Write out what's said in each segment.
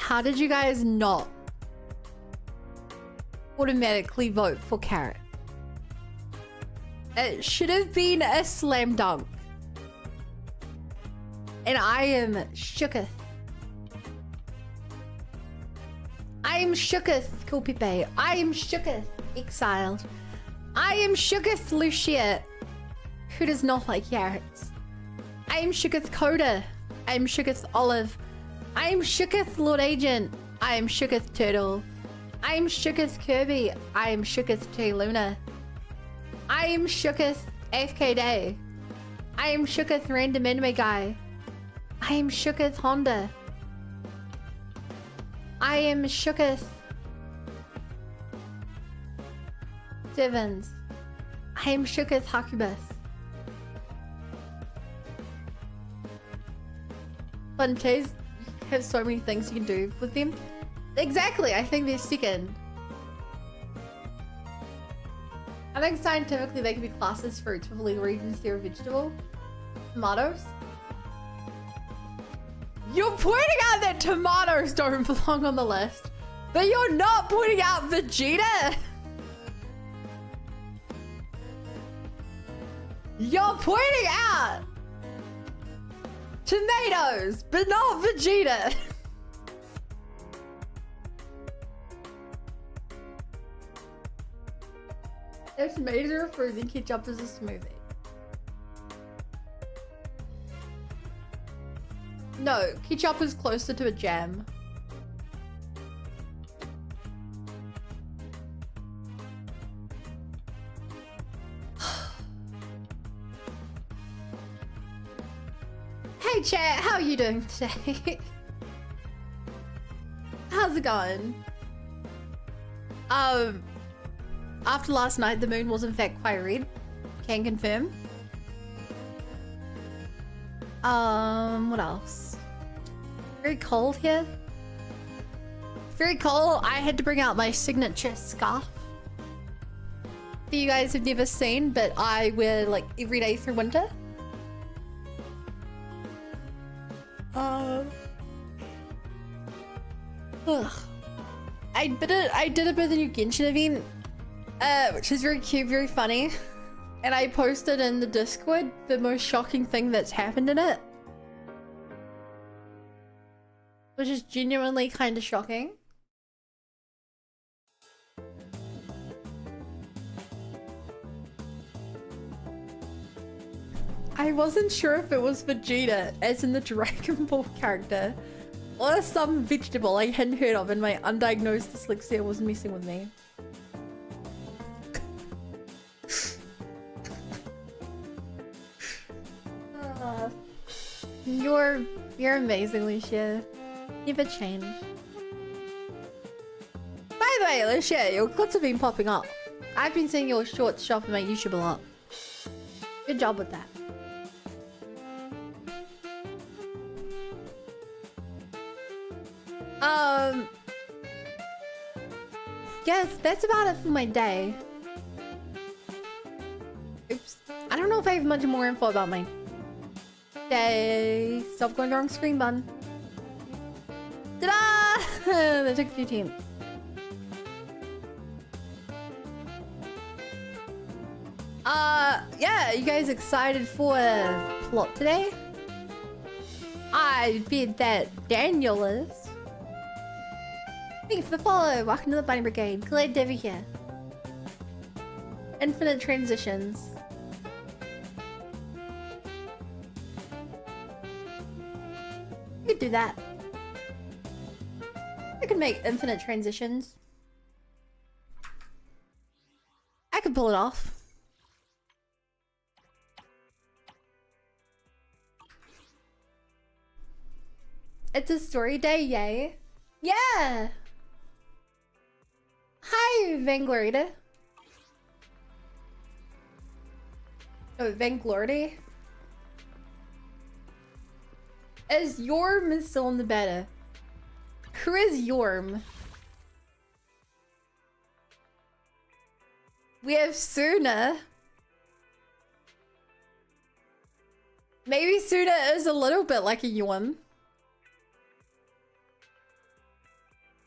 how did you guys not automatically vote for Carrot? It should have been a slam dunk. And I am Shookth. I am Shookth, cool Pepe. I am Shookth, exiled. I am Shookth, Lucia, who does not like carrots. I am Shookth, Coda. I am Shookth, Olive. I am Shookth, Lord Agent. I am Shookth, Turtle. I am Shookth, Kirby. I am Shookth, T Luna. I am Shookth, AFK Day. I am Shookth, Random Anime Guy. I am Shookth, Honda. I am Shookth, Sevens. I am Shookth, Hakubus. Funches have so many things you can do with them. Exactly, I think they're second. I think scientifically they can be classed as fruits for the legal reasons they're a vegetable. Tomatoes. You're pointing out that tomatoes don't belong on the list, but you're not pointing out Vegeta. You're pointing out tomatoes, but not Vegeta. If tomatoes are a fruit, then ketchup is a smoothie. No, ketchup is closer to a jam. Hey chat, how are you doing today? How's it going? After last night, the moon was in fact quite red. Can confirm. What else? Very cold here. Very cold. I had to bring out my signature scarf that you guys have never seen, but I wear like every day through winter. I did a bit of the new Genshin event, which is very cute, very funny, and I posted in the Discord the most shocking thing that's happened in it, which is genuinely kind of shocking. I wasn't sure if it was Vegeta, as in the Dragon Ball character, or some vegetable I hadn't heard of, and my undiagnosed dyslexia was messing with me. You're amazing, Lucia. Never change. By the way, Lucia, your clips have been popping up. I've been seeing your shorts show up on my YouTube a lot. Good job with that. Yes, that's about it for my day. Oops. I don't know if I have much more info about my day. Stop going the wrong screen, bun. Ta-da! That took a few teams. Yeah, you guys excited for a plot today? I bet that Daniel is. Thank you for the follow. Welcome to the Bunny Brigade. Glad to have you here. Infinite transitions. You could do that. I could make infinite transitions. I could pull it off. It's a story day, yay. Yeah! Hi, Vanglorita. Oh, Vanglority? Is Yorm still in the beta? Who is Yorm? We have Suna. Maybe Suna is a little bit like a Yorm.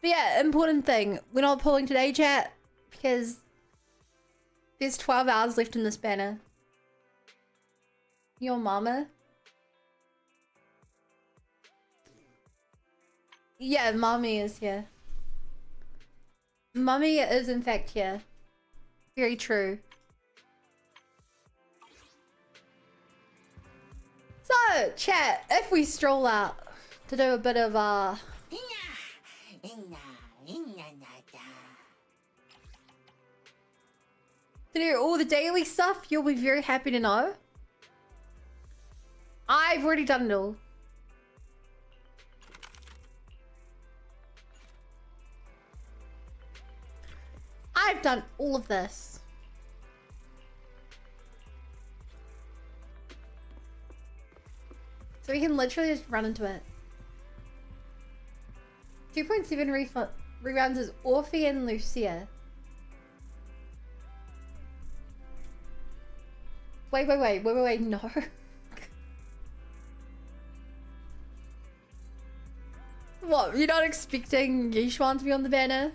But yeah, important thing. We're not pulling today, chat, because there's 12 hours left in this banner. Your mama? Yeah, mommy is here. Mommy is in fact here. Very true. So, chat, if we stroll out to do a bit of to do all the daily stuff, you'll be very happy to know. I've already done it all. I've done all of this. So we can literally just run into it. 2.7 rebounds is Orphie and Lucia. Wait, no. What, you're not expecting Yishuan to be on the banner?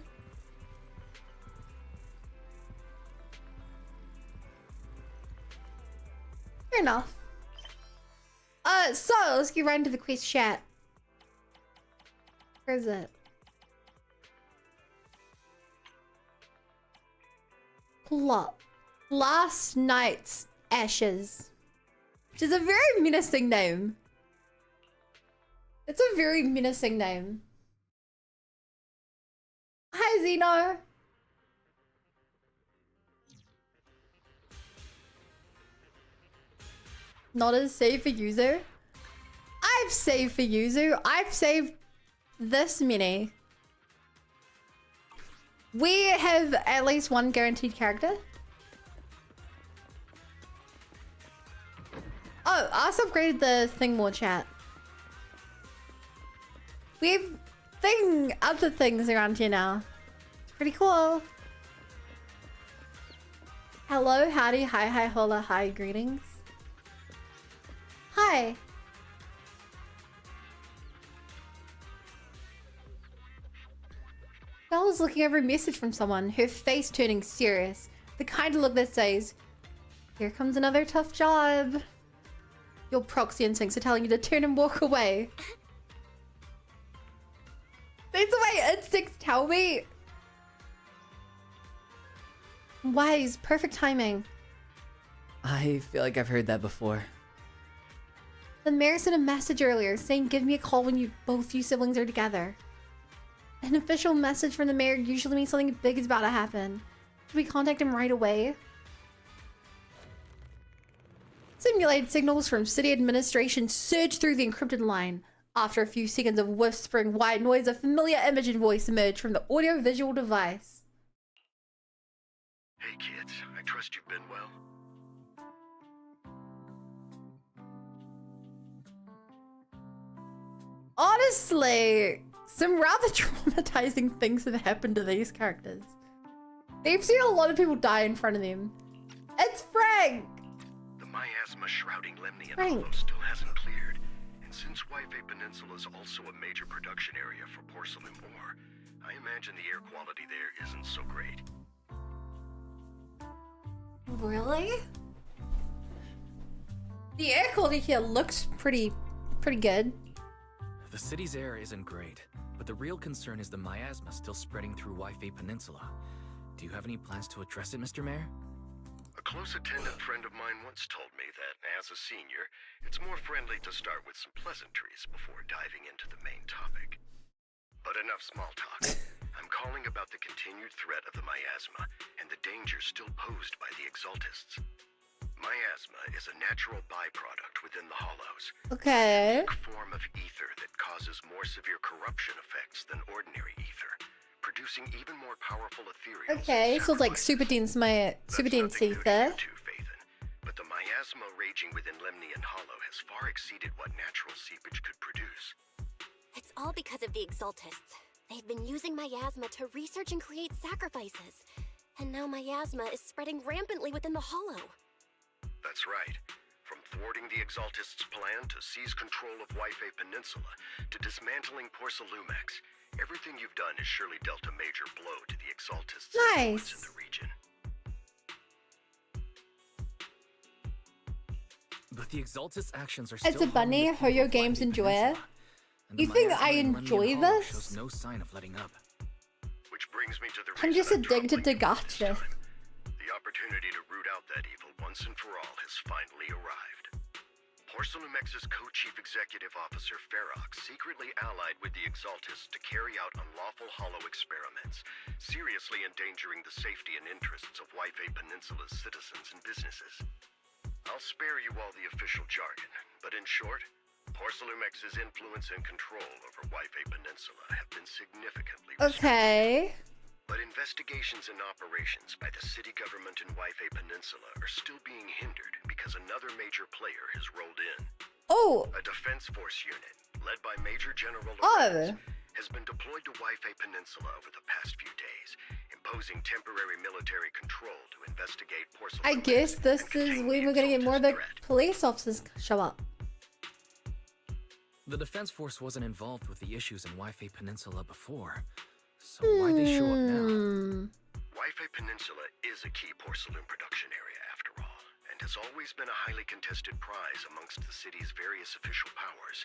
Fair enough. So let's get right into the quest chat. Where is it? Plot. Last night's ashes. Which is a very menacing name. It's a very menacing name. Hi, Zeno. Not as safe for Yuzu. I've saved for Yuzu. I've saved this many. We have at least one guaranteed character. Oh, I also upgraded the thing more, chat. We have other things around here now. It's pretty cool. Hello, howdy, hi, hola, hi, greetings. Hi. Bella's looking over a message from someone, her face turning serious. The kind of look that says, here comes another tough job. Your proxy instincts are telling you to turn and walk away. That's the way instincts tell me. Wise, perfect timing. I feel like I've heard that before. The mayor sent a message earlier saying give me a call when both you siblings are together. An official message from the mayor usually means something big is about to happen. Should we contact him right away? Simulated signals from city administration surged through the encrypted line. After a few seconds of whispering white noise, a familiar image and voice emerged from the audio-visual device. Hey kids, I trust you've been well. Honestly, some rather traumatizing things have happened to these characters. They've seen a lot of people die in front of them. It's Frank! The miasma shrouding Lemnian Frank. Hollow still hasn't cleared, and since Wi-Fi Peninsula is also a major production area for porcelain ore, I imagine the air quality there isn't so great. Really? The air quality here looks pretty good. The city's air isn't great, but the real concern is the miasma still spreading through Wi-Fi Peninsula. Do you have any plans to address it, Mr. Mayor? A close attendant friend of mine once told me that, as a senior, it's more friendly to start with some pleasantries before diving into the main topic. But enough small talk. I'm calling about the continued threat of the miasma and the danger still posed by the Exaltists. Miasma is a natural byproduct within the Hollows. Okay. A form of ether that causes more severe corruption effects than ordinary ether, producing even more powerful ethereals. Okay, so it's like super dense ether. But the miasma raging within Lemnian Hollow has far exceeded what natural seepage could produce. It's all because of the Exaltists. They've been using miasma to research and create sacrifices. And now miasma is spreading rampantly within the Hollow. That's right. From thwarting the Exaltists' plan to seize control of Wi-Fi Peninsula to dismantling Porcelumax, Everything you've done has surely dealt a major blow to the Exaltist's Nice. influence in the region. But the Exaltist actions are It's still a bunny. harming the How your people of games White enjoy it. Peninsula. And the You think miasma I in enjoy Lemnian Hollow this? shows no sign of letting up. Which brings me to the I'm reason just I'm addicted to troubling you this gotcha. time. The opportunity to root out that evil once and for all has finally arrived. Porcelumex's co-chief executive officer Ferox secretly allied with the Exaltists to carry out unlawful hollow experiments, seriously endangering the safety and interests of Waifei Peninsula's citizens and businesses. I'll spare you all the official jargon, but in short, Porcelumex's influence and control over Waifei Peninsula have been significantly restricted. Okay. But investigations and operations by the city government in Waifei Peninsula are still being hindered because another major player has rolled in. Oh. A defense force unit, led by Major General Oh. Lorenz, has been deployed to Waifei Peninsula over the past few days, imposing temporary military control to investigate Porcelain. I guess this is when we're gonna get more of the police officers show up. The defense force wasn't involved with the issues in Waifei Peninsula before, so why'd they show up now? Waifei Peninsula is a key porcelain production area after all, and has always been a highly contested prize amongst the city's various official powers.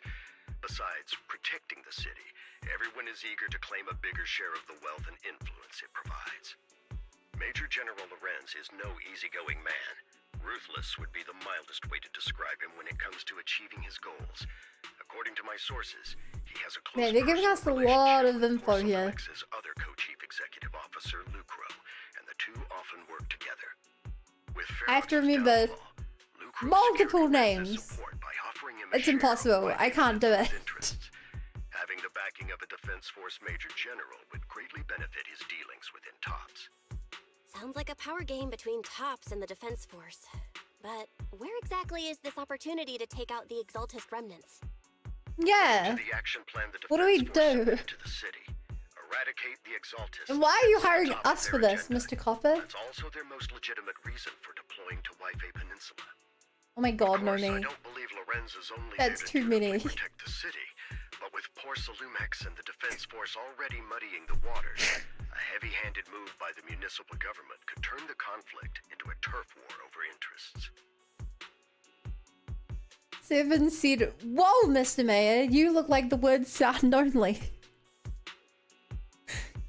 Besides protecting the city, everyone is eager to claim a bigger share of the wealth and influence it provides. Major General Lorenz is no easygoing man. Ruthless would be the mildest way to describe him when it comes to achieving his goals. According to my sources, he has a close Man, they're giving us a lot of info here. Porcelumex's other co-chief executive officer, Lucro, and the two often work together. With I have to Ferox's remember downfall, Lucro multiple secured Lorenz's names. support by offering him a It's share of impossible. I Waifei can't do it. Peninsula's interests. Having the backing of a defense force major general would greatly benefit his dealings within TOPS. Sounds like a power game between TOPS and the defense force. But where exactly is this opportunity to take out the Exaltist remnants? Yeah. To the action plan the What do we defense force do? submitted to the city. Eradicate the Exaltists. And why are you at the hiring top of us their for this, agenda. Mr. Copper? That's also their most legitimate reason for deploying to Waifei Peninsula. Oh my god, Of no course, I me. don't believe Lorenz is only That's there to too dutifully many. protect the city, but with Porcelumex and the defense force already muddying the waters, a heavy-handed move by the municipal government could turn the conflict into a turf war over interests. Seven said, whoa, Mr. Mayor, you look like the word sound only.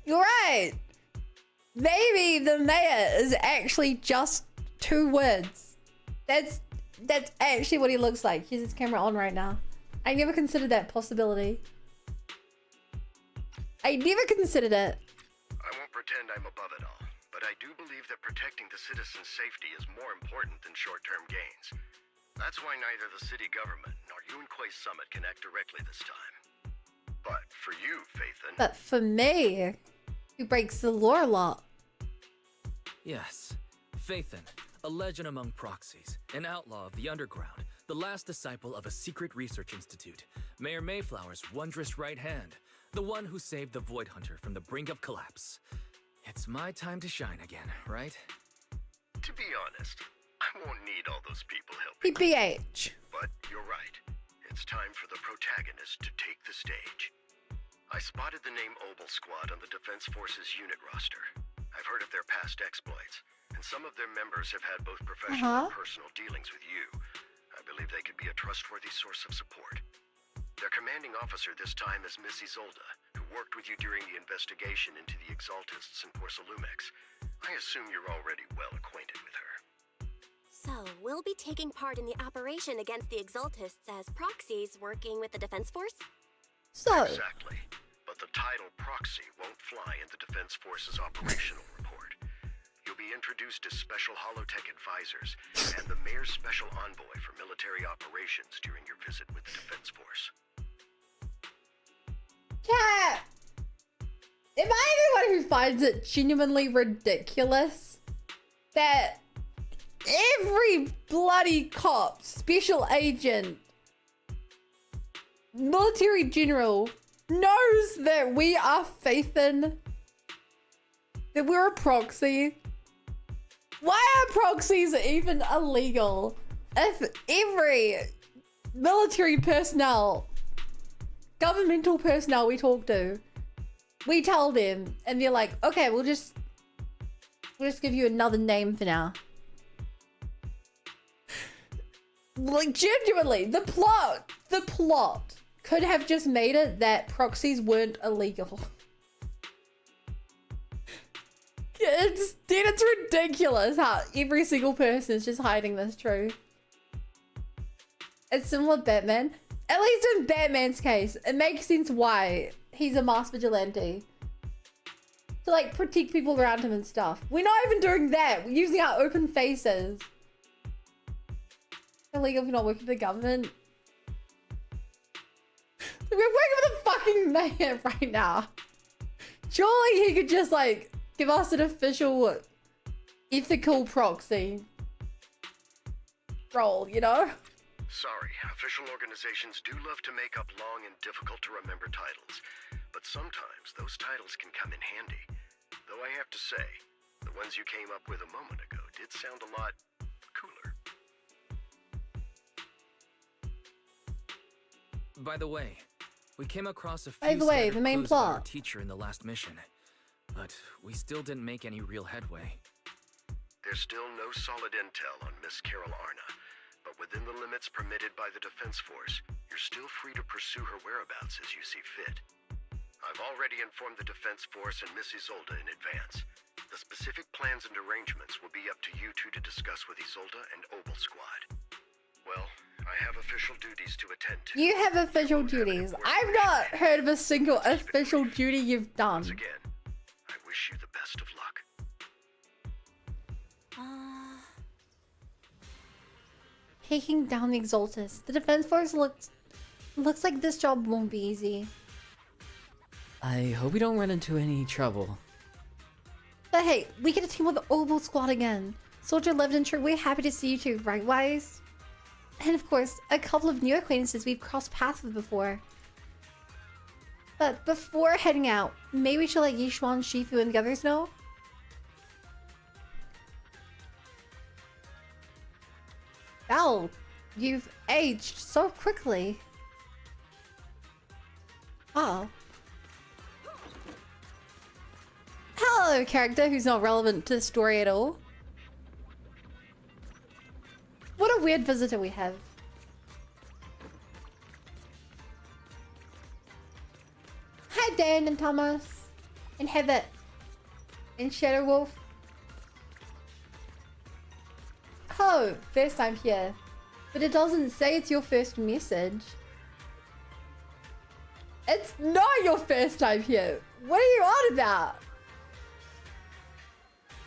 You're right. Maybe the mayor is actually just two words. That's actually what he looks like. Here's his camera on right now. I never considered that possibility. I never considered it. I won't pretend I'm above it all, but I do believe that protecting the citizens' safety is more important than short-term gains. That's why neither the city government nor Yunquay Summit can act directly this time. But for you, Phaethon, But for me, who breaks the law a lot. Yes, Phaethon, a legend among proxies, an outlaw of the underground, the last disciple of a secret research institute, Mayor Mayflower's wondrous right hand, the one who saved the Void Hunter from the brink of collapse. It's my time to shine again, right? to be honest, I won't need all those people helping. PPH. But you're right. It's time for the protagonist to take the stage. I spotted the name Obel Squad on the Defense Forces unit roster. I've heard of their past exploits, and some of their members have had both professional and personal dealings with you. I believe they could be a trustworthy source of support. Their commanding officer this time is Miss Isolda, who worked with you during the investigation into the Exaltists and Porcelumex. I assume you're already well acquainted with her. So, we'll be taking part in the operation against the Exaltists as proxies working with the Defense Force? So, Exactly. But the title Proxy won't fly in the Defense Force's operational report. You'll be introduced as Special Holotech Advisors and the Mayor's Special Envoy for Military Operations during your visit with the Defense Force. cat. Am I the one who finds it genuinely ridiculous that every bloody cop, special agent, military general knows that we are Phaethon, that we're a proxy? Why are proxies even illegal if every military personnel, governmental personnel we talk to we tell them, and they're like, okay, we'll just give you another name for now. Like, genuinely, the plot could have just made it that proxies weren't illegal. It's ridiculous how every single person is just hiding this truth. It's similar to Batman. At least in Batman's case, it makes sense why he's a mass vigilante. To like protect people around him and stuff. We're not even doing that. We're using our open faces. Illegal if you're not working for the government. We're working for the fucking mayor right now. Surely he could just like give us an official ethical proxy role, you know? Sorry, official organizations do love to make up long and difficult to remember titles, but sometimes those titles can come in handy. Though I have to say, the ones you came up with a moment ago did sound a lot cooler. By the way, we came across a few By the way, scattered the main clues about our plot. teacher in the last mission, but we still didn't make any real headway. There's still no solid intel on Miss Carol Arna, but within the limits permitted by the Defense Force, you're still free to pursue her whereabouts as you see fit. I've already informed the Defense Force and Miss Isolda in advance. The specific plans and arrangements will be up to you two to discuss with Isolda and Obel Squad. Well, I have official duties to attend to. You have official duties. I've not heard of a single official duty you've done. Once again, I wish you the best of luck. Taking down the Exaltist. The Defense Force looks like this job won't be easy. I hope we don't run into any trouble. But hey, we get a team with the Obel Squad again. Soldier lived and true, we're happy to see you two, right, Wise? And of course, a couple of new acquaintances we've crossed paths with before. But before heading out, maybe we should let Yishuan, Shifu, and the others know? Val, you've aged so quickly. Oh. Hello, character who's not relevant to the story at all. What a weird visitor we have. Hi, Dan and Thomas. And Heather. And Shadow Wolf. Oh, first time here. But it doesn't say it's your first message. It's not your first time here. What are you on about?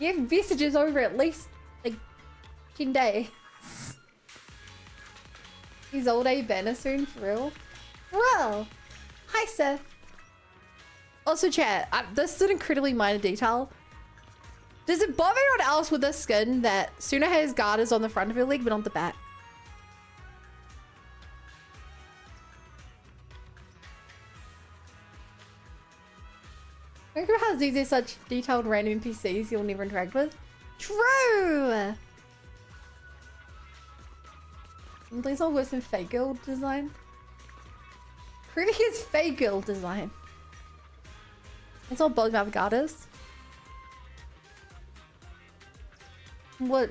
You have messages over at least like 10 days. He's old A banner soon, for real? Well, hi Seth. Also chat, this is an incredibly minor detail. Does it bother anyone else with this skin that Suna has garters on the front of her leg but on the back? Think about how these are such detailed random NPCs you'll never interact with. True! Please all worse than fake guild design. Pretty is fake guild design. It's all bug avocados. What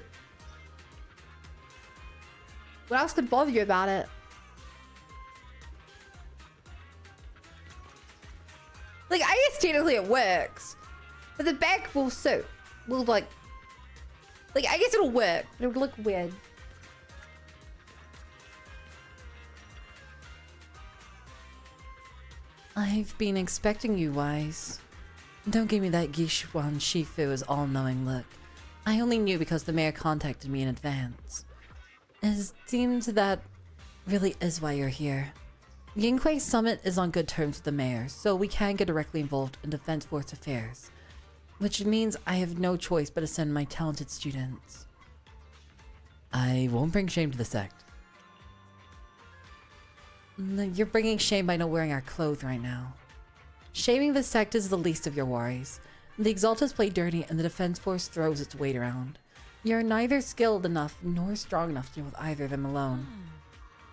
else could bother you about it? Like, I guess technically it works. But the back will suit. Will like I guess it'll work, but it would look weird. I've been expecting you, Wise. Don't give me that Yishuan Shifu is all-knowing look. I only knew because the mayor contacted me in advance. It seems that really is why you're here. Yinghui Summit is on good terms with the mayor, so we can get directly involved in Defense Force affairs. Which means I have no choice but to send my talented students. I won't bring shame to the sect. You're bringing shame by not wearing our clothes right now. Shaming the sect is the least of your worries. The Exaltists play dirty and the Defense Force throws its weight around. You're neither skilled enough nor strong enough to deal with either of them alone.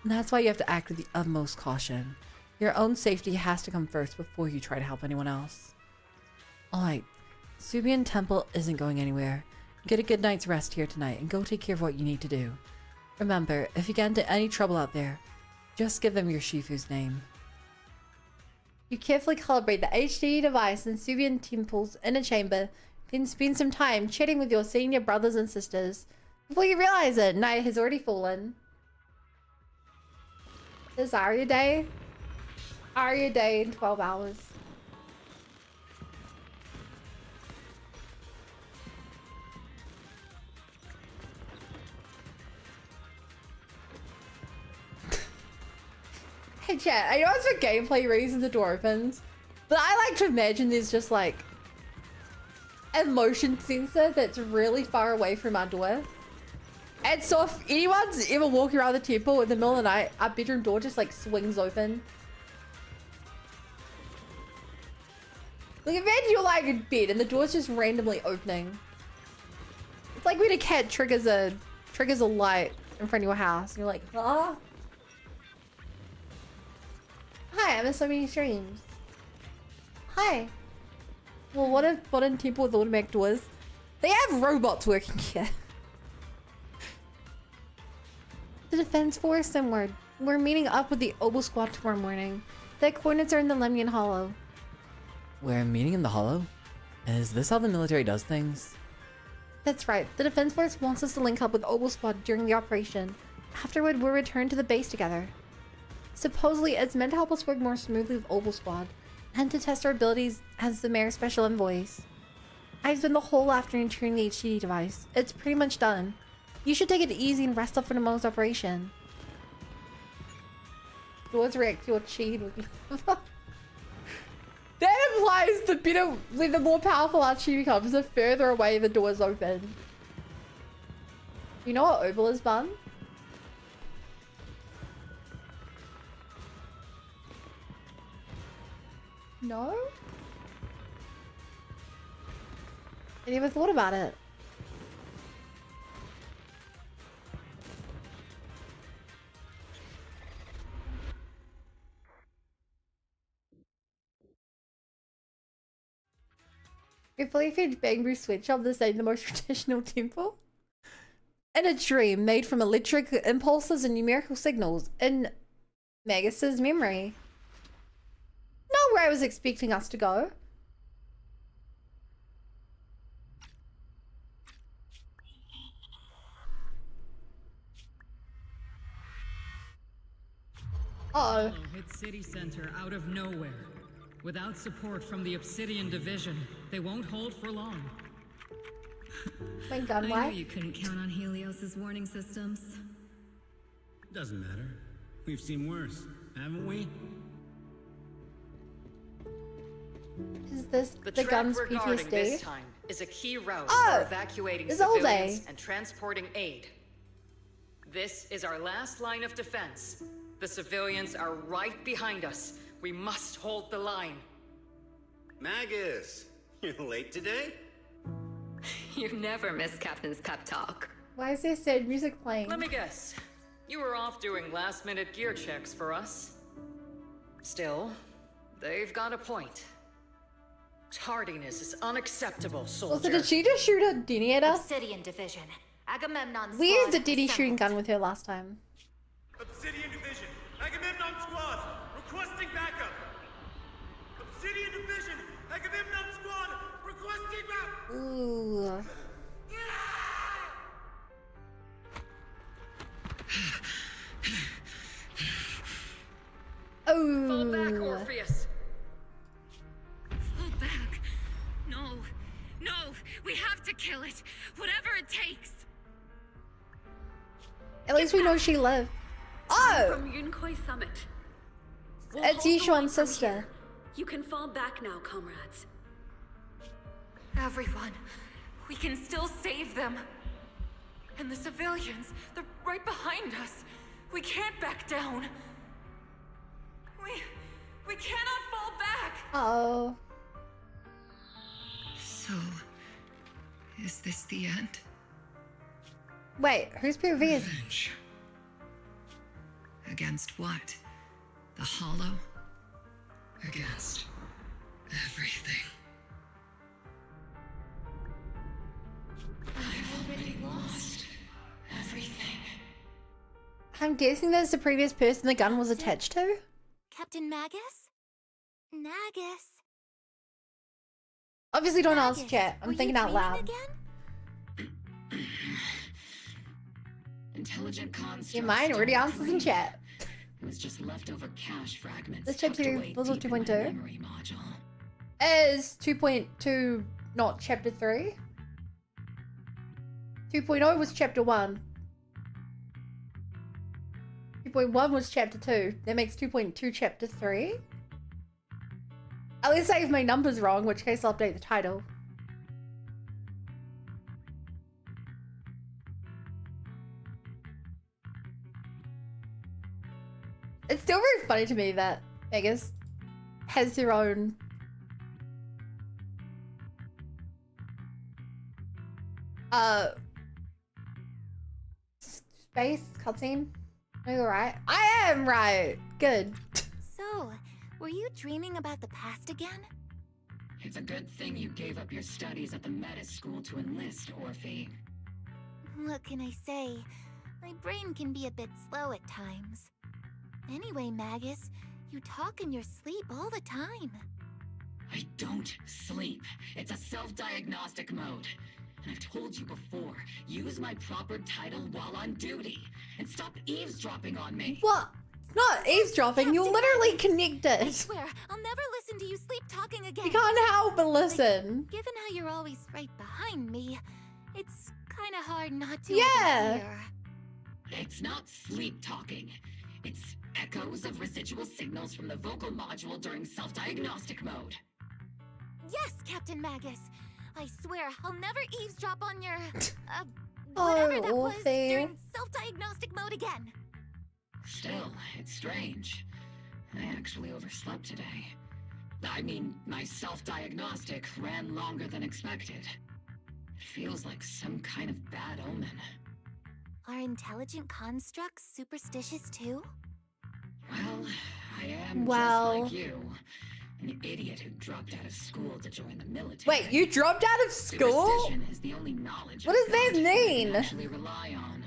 And that's why you have to act with the utmost caution. Your own safety has to come first before you try to help anyone else. Alright, Subian Temple isn't going anywhere. Get a good night's rest here tonight and go take care of what you need to do. Remember, if you get into any trouble out there, just give them your Shifu's name. You carefully calibrate the HD device in Subian Temple's inner chamber, then spend some time chatting with your senior brothers and sisters. Before you realize it, night has already fallen. Is Arya Day? Arya Day in 12 hours. Hey chat, I know it's for gameplay reasons the door opens, but I like to imagine there's just like a motion sensor that's really far away from our door. And so if anyone's ever walking around the temple in the middle of the night, our bedroom door just like swings open. Like imagine you're lying in bed and the door's just randomly opening. It's like when a cat triggers a light in front of your house and you're like, huh? Hi, I missed so many streams. Hi. Well, what if modern temple with automatic doors? They have robots working here. The defense force and we're meeting up with the Obel squad tomorrow morning. Their coordinates are in the Lemnian Hollow. We're meeting in the Hollow? Is this how the military does things? That's right. The defense force wants us to link up with Obel squad during the operation. Afterward, we'll return to the base together. Supposedly, it's meant to help us work more smoothly with Obel squad and to test our abilities as the mayor's special envoys. I've spent the whole afternoon tuning the HDD device. It's pretty much done. You should take it easy and rest up for tomorrow's operation. Doors react to your cheat with That implies the more powerful our chi becomes, the further away the doors open. You know what Obel is, Bun? No? I never thought about it. If fully feed Bangbu switch up the same the most traditional temple? In a dream made from electric impulses and numerical signals in Magus's memory. Not where I was expecting us to go. Uh-oh. Hit city center out of nowhere. Without support from the Obsidian Division, they won't hold for long. My gun, I why? knew you couldn't count on Helios's warning systems. Doesn't matter. We've seen worse, haven't we? Is this the track gun's we're guarding PTSD? this time is a key route Oh, for evacuating Isolda. civilians and transporting aid. This is our last line of defense. The civilians are right behind us. We must hold the line. Magus, you're late today? You never miss Captain's pep talk. Why is there sad music playing? Let me guess. You were off doing last-minute gear checks for us. Still, they've got a point. Tardiness is unacceptable, soldier. Also, did she just shoot a Denny at us? Obsidian Division. Agamemnon's We used squad a Denny shooting assembled. gun with her last time. Obsidian Division, Agamemnon Squad, requesting backup. Obsidian Division, Agamemnon Squad, requesting backup. Ooh. Oh. Fall back, Orpheus. Fall back. No. No. We have to kill it. Whatever it takes. At least we know she lived. Oh! From Yunkoi Summit. We'll It's hold the line Yishuan's from sister. here. You can fall back now, comrades. Everyone. We can still save them. And the civilians, they're right behind us. We can't back down. We cannot fall back. Uh-oh. So, is this the end? Wait, who's POV is? Revenge. Against what? The Hollow? Against everything. I'm guessing that's the previous person the gun was attached to? Captain Magus? Nagus? Obviously don't Magus, answer chat. were I'm you thinking out dreaming loud. Again? Intelligent construct. Yeah, mine already answers in chat. It was just leftover cache fragments. This chapter tucked away was deep in my 2.2. memory module. Is 2.2 not chapter 3? 2.0 was chapter 1. 2.1 was chapter 2. That makes 2.2 chapter 3. Unless I have my numbers wrong, in which case I'll update the title. It's still very funny to me that Vegas has their own space cutscene. Are you right? I am right. Good. So, were you dreaming about the past again? It's a good thing you gave up your studies at the Metis school to enlist, Orphie. What can I say? My brain can be a bit slow at times. Anyway, Magus, you talk in your sleep all the time. I don't sleep. It's a self-diagnostic mode. And I've told you before, use my proper title while on duty. And stop eavesdropping on me. What? Not eavesdropping, you're literally connected. I swear, I'll never listen to you sleep talking again. You can't help but listen. Like, given how you're always right behind me, it's kind of hard not to Yeah. overhear. It's not sleep talking. It's echoes of residual signals from the vocal module during self-diagnostic mode. Yes, Captain Magus. I swear, I'll never eavesdrop on your, whatever that was Orphie. during self-diagnostic mode again. Still, it's strange. I actually overslept today. I mean, my self-diagnostic ran longer than expected. It feels like some kind of bad omen. Are intelligent constructs superstitious too? Well, I am Well. just like you. An idiot who dropped out of school to join the military. Wait, you dropped out of school? Superstition is the only knowledge What I've does that got I mean? can actually rely on.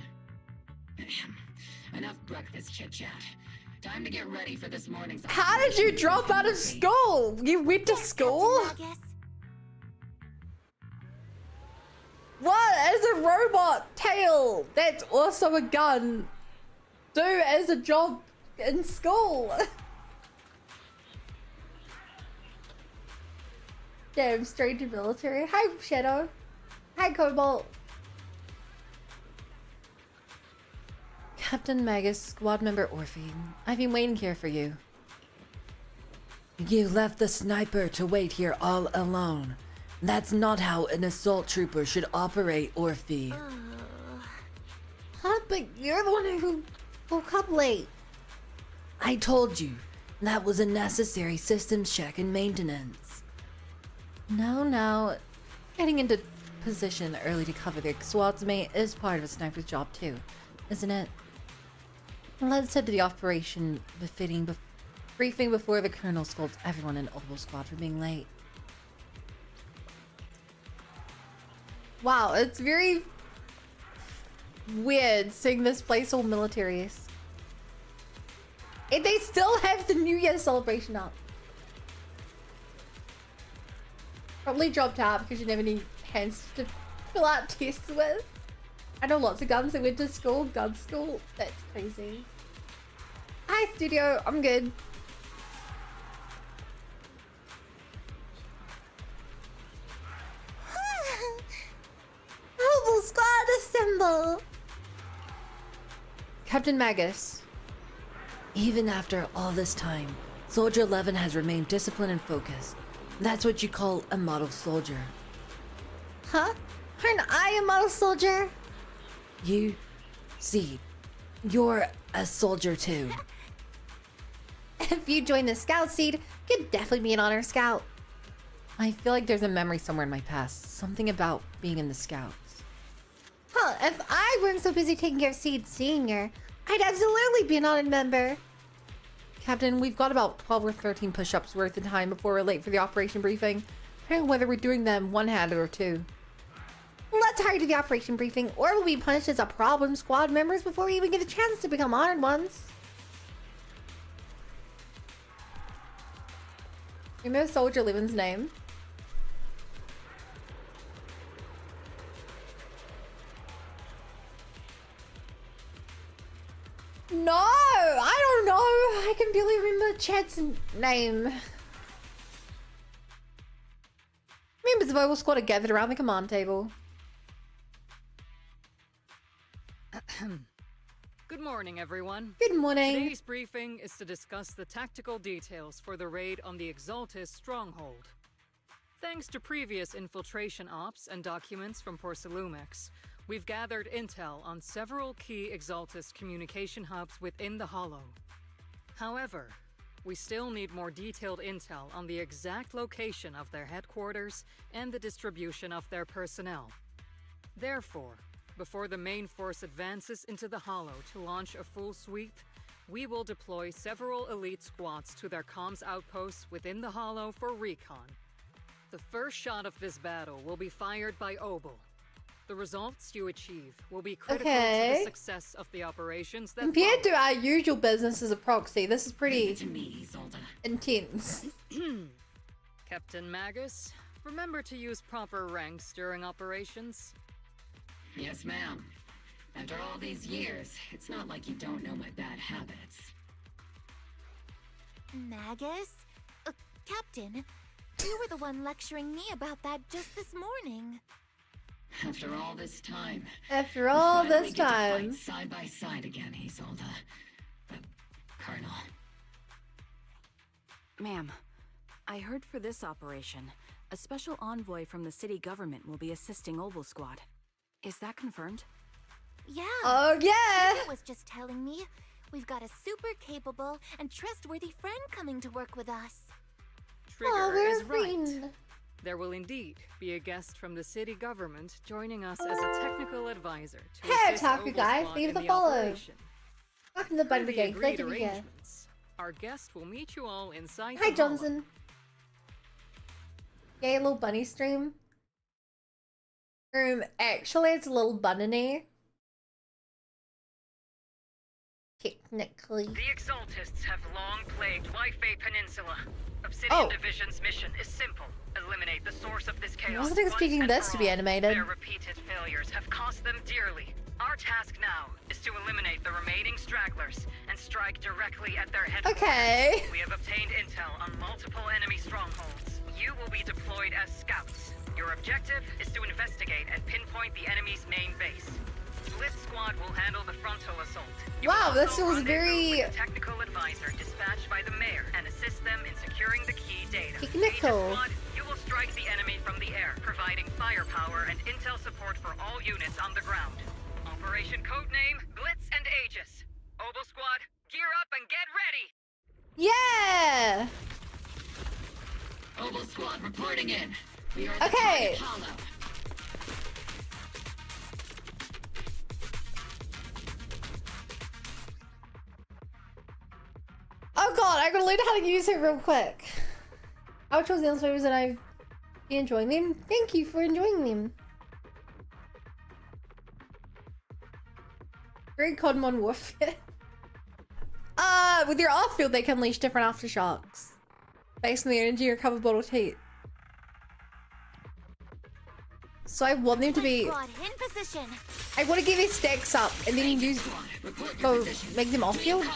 Enough breakfast chit-chat. Time to get ready for this morning's... How did you drop out of school? You went to Yes, school? Captain Magus. What? As a robot tail that's also a gun do as a job in school? Damn, straight to military. Hi, Shadow. Hi, Cobalt. Captain Magus, squad member Orphie, I've been waiting here for you. You left the sniper to wait here all alone. That's not how an assault trooper should operate, Orphie. Huh? But you're the one who woke up late. I told you, that was a necessary systems check and maintenance. No. Getting into position early to cover their squad's mate is part of a sniper's job too, isn't it? Let's head to the operation befitting briefing before the colonel scolds everyone in Opal Squad for being late. Wow, it's very weird seeing this place all militaries. And they still have the New Year celebration up. Probably dropped out because you never need hands to fill out tests with. I know lots of guns that went to school, gun school. That's crazy. Hi, studio. I'm good. Mobile squad assemble. Captain Magus, even after all this time, Soldier 11 has remained disciplined and focused. That's what you call a model soldier. Huh? Aren't I a model soldier? You're a soldier too. If you join the scout seed, you'd definitely be an honor scout. I feel like there's a memory somewhere in my past. Something about being in the Scouts. Huh, if I weren't so busy taking care of Seed Senior, I'd absolutely be an honored member. Captain, we've got about 12 or 13 push-ups worth of time before we're late for the operation briefing. I don't know whether we're doing them one-handed or two. Let's not tired of the operation briefing, or will be punished as a problem squad members before we even get a chance to become honored ones. Remember Soldier Levin's name? No, I don't know. I can barely remember Chad's name. Members of Oval Squad are gathered around the command table. Good morning, everyone. Good morning. Today's briefing is to discuss the tactical details for the raid on the Exaltist stronghold. Thanks to previous infiltration ops and documents from Porcelumex, we've gathered intel on several key Exaltist communication hubs within the Hollow. However, we still need more detailed intel on the exact location of their headquarters and the distribution of their personnel. Therefore, before the main force advances into the Hollow to launch a full sweep, we will deploy several elite squads to their comms outposts within the Hollow for recon. The first shot of this battle will be fired by Obel. The results you achieve will be critical to the success of the operations that compared to our usual business as a proxy, this is pretty intense. Captain Magus, remember to use proper ranks during operations. Yes, ma'am. After all these years, it's not like you don't know my bad habits. Magus? Captain, you were the one lecturing me about that just this morning. After all this time. After all this time. Side by side again, Isolda. Colonel. Ma'am, I heard for this operation, a special envoy from the city government will be assisting Obel Squad. Is that confirmed? Yeah. Oh, yeah. Trigger was just telling me we've got a super capable and trustworthy friend coming to work with us. Trigger is right. There will indeed be a guest from the city government joining us as a technical advisor to assist Taku Obel guys, Squad leave in the the follow. operation. Welcome to the Bunny Per the Gang. Glad agreed to be here. arrangements, our guest will meet you all inside Hi, the Hollow. Johnson. Yay, little bunny stream. Actually, it's a little bunny. Technically. The Exaltists have long plagued Lifei Peninsula. Obsidian Division's mission is simple. Eliminate the source of this chaos. I wasn't expecting this to be animated. Their repeated failures have cost them dearly. Our task now is to eliminate the remaining stragglers and strike directly at their headquarters. Okay. We have obtained intel on multiple enemy strongholds. You will be deployed as scouts. Your objective is to investigate and pinpoint the enemy's main base. Blitz Squad will handle the frontal assault. Wow, this was very technical advisor dispatched by the mayor and assist them in securing the key data. technical. Squad, you will strike the enemy from the air, providing firepower and intel support for all units on the ground. Operation codename Blitz and Aegis. Obel Squad, gear up and get ready. Yeah. Obel Squad reporting in. We are okay. Hollow. Oh god, I gotta learn how to use it real quick. I chose the answers and I've been enjoying them. Thank you for enjoying them. Very Codmon Warfare. With your off-field, they can unleash different aftershocks based on the energy or cover bottle heat. So I want them to be. I want to give these stacks up and then use make them off-field.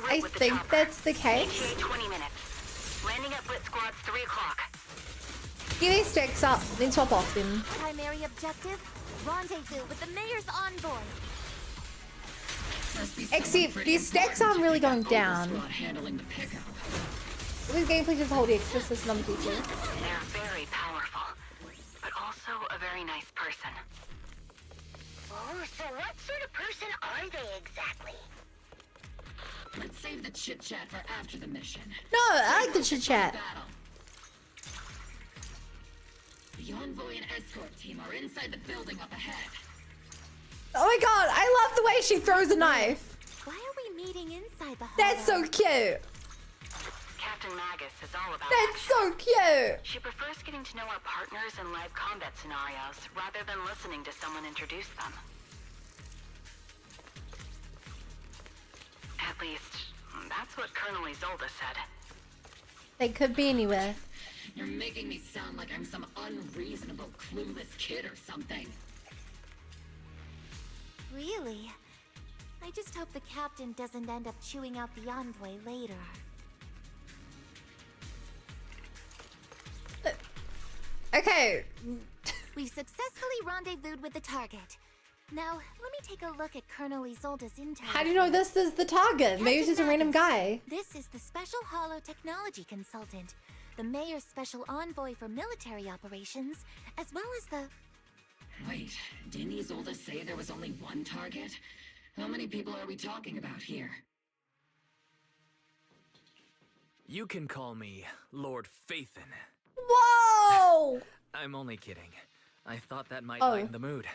I think that's the case. 20 minutes. Landing at Blitz Squad's 3 o'clock. Give these stacks up, then swap off them. Primary objective: rendezvous with the mayor's envoy. Except these stacks aren't really going down. This gameplay just hold the exorcist number 2. They're very powerful, but also a very nice person. Oh, so what sort of person are they exactly? Let's save the chit-chat for after the mission. No, I like the chit-chat. The envoy and escort team are inside the building up ahead. Oh my god, I love the way she throws a knife. Why are we meeting inside the hall? That's so cute. Captain Magus is all about That's so cute. She prefers getting to know our partners in live combat scenarios rather than listening to someone introduce them. At least, that's what Colonel Isolda said. They could be anywhere. You're making me sound like I'm some unreasonable, clueless kid or something. Really? I just hope the captain doesn't end up chewing out the envoy later. Okay. We've successfully rendezvoused with the target. Now, let me take a look at Colonel Isolda's intel. How do you know this is the target? Maybe it's just a random guy. This is the Special Hollow Technology Consultant, the Mayor's Special Envoy for Military Operations, as well as the... Wait, didn't Isolda say there was only one target? How many people are we talking about here? You can call me Lord Phaethon. Whoa! I'm only kidding. I thought that might Oh. lighten the mood.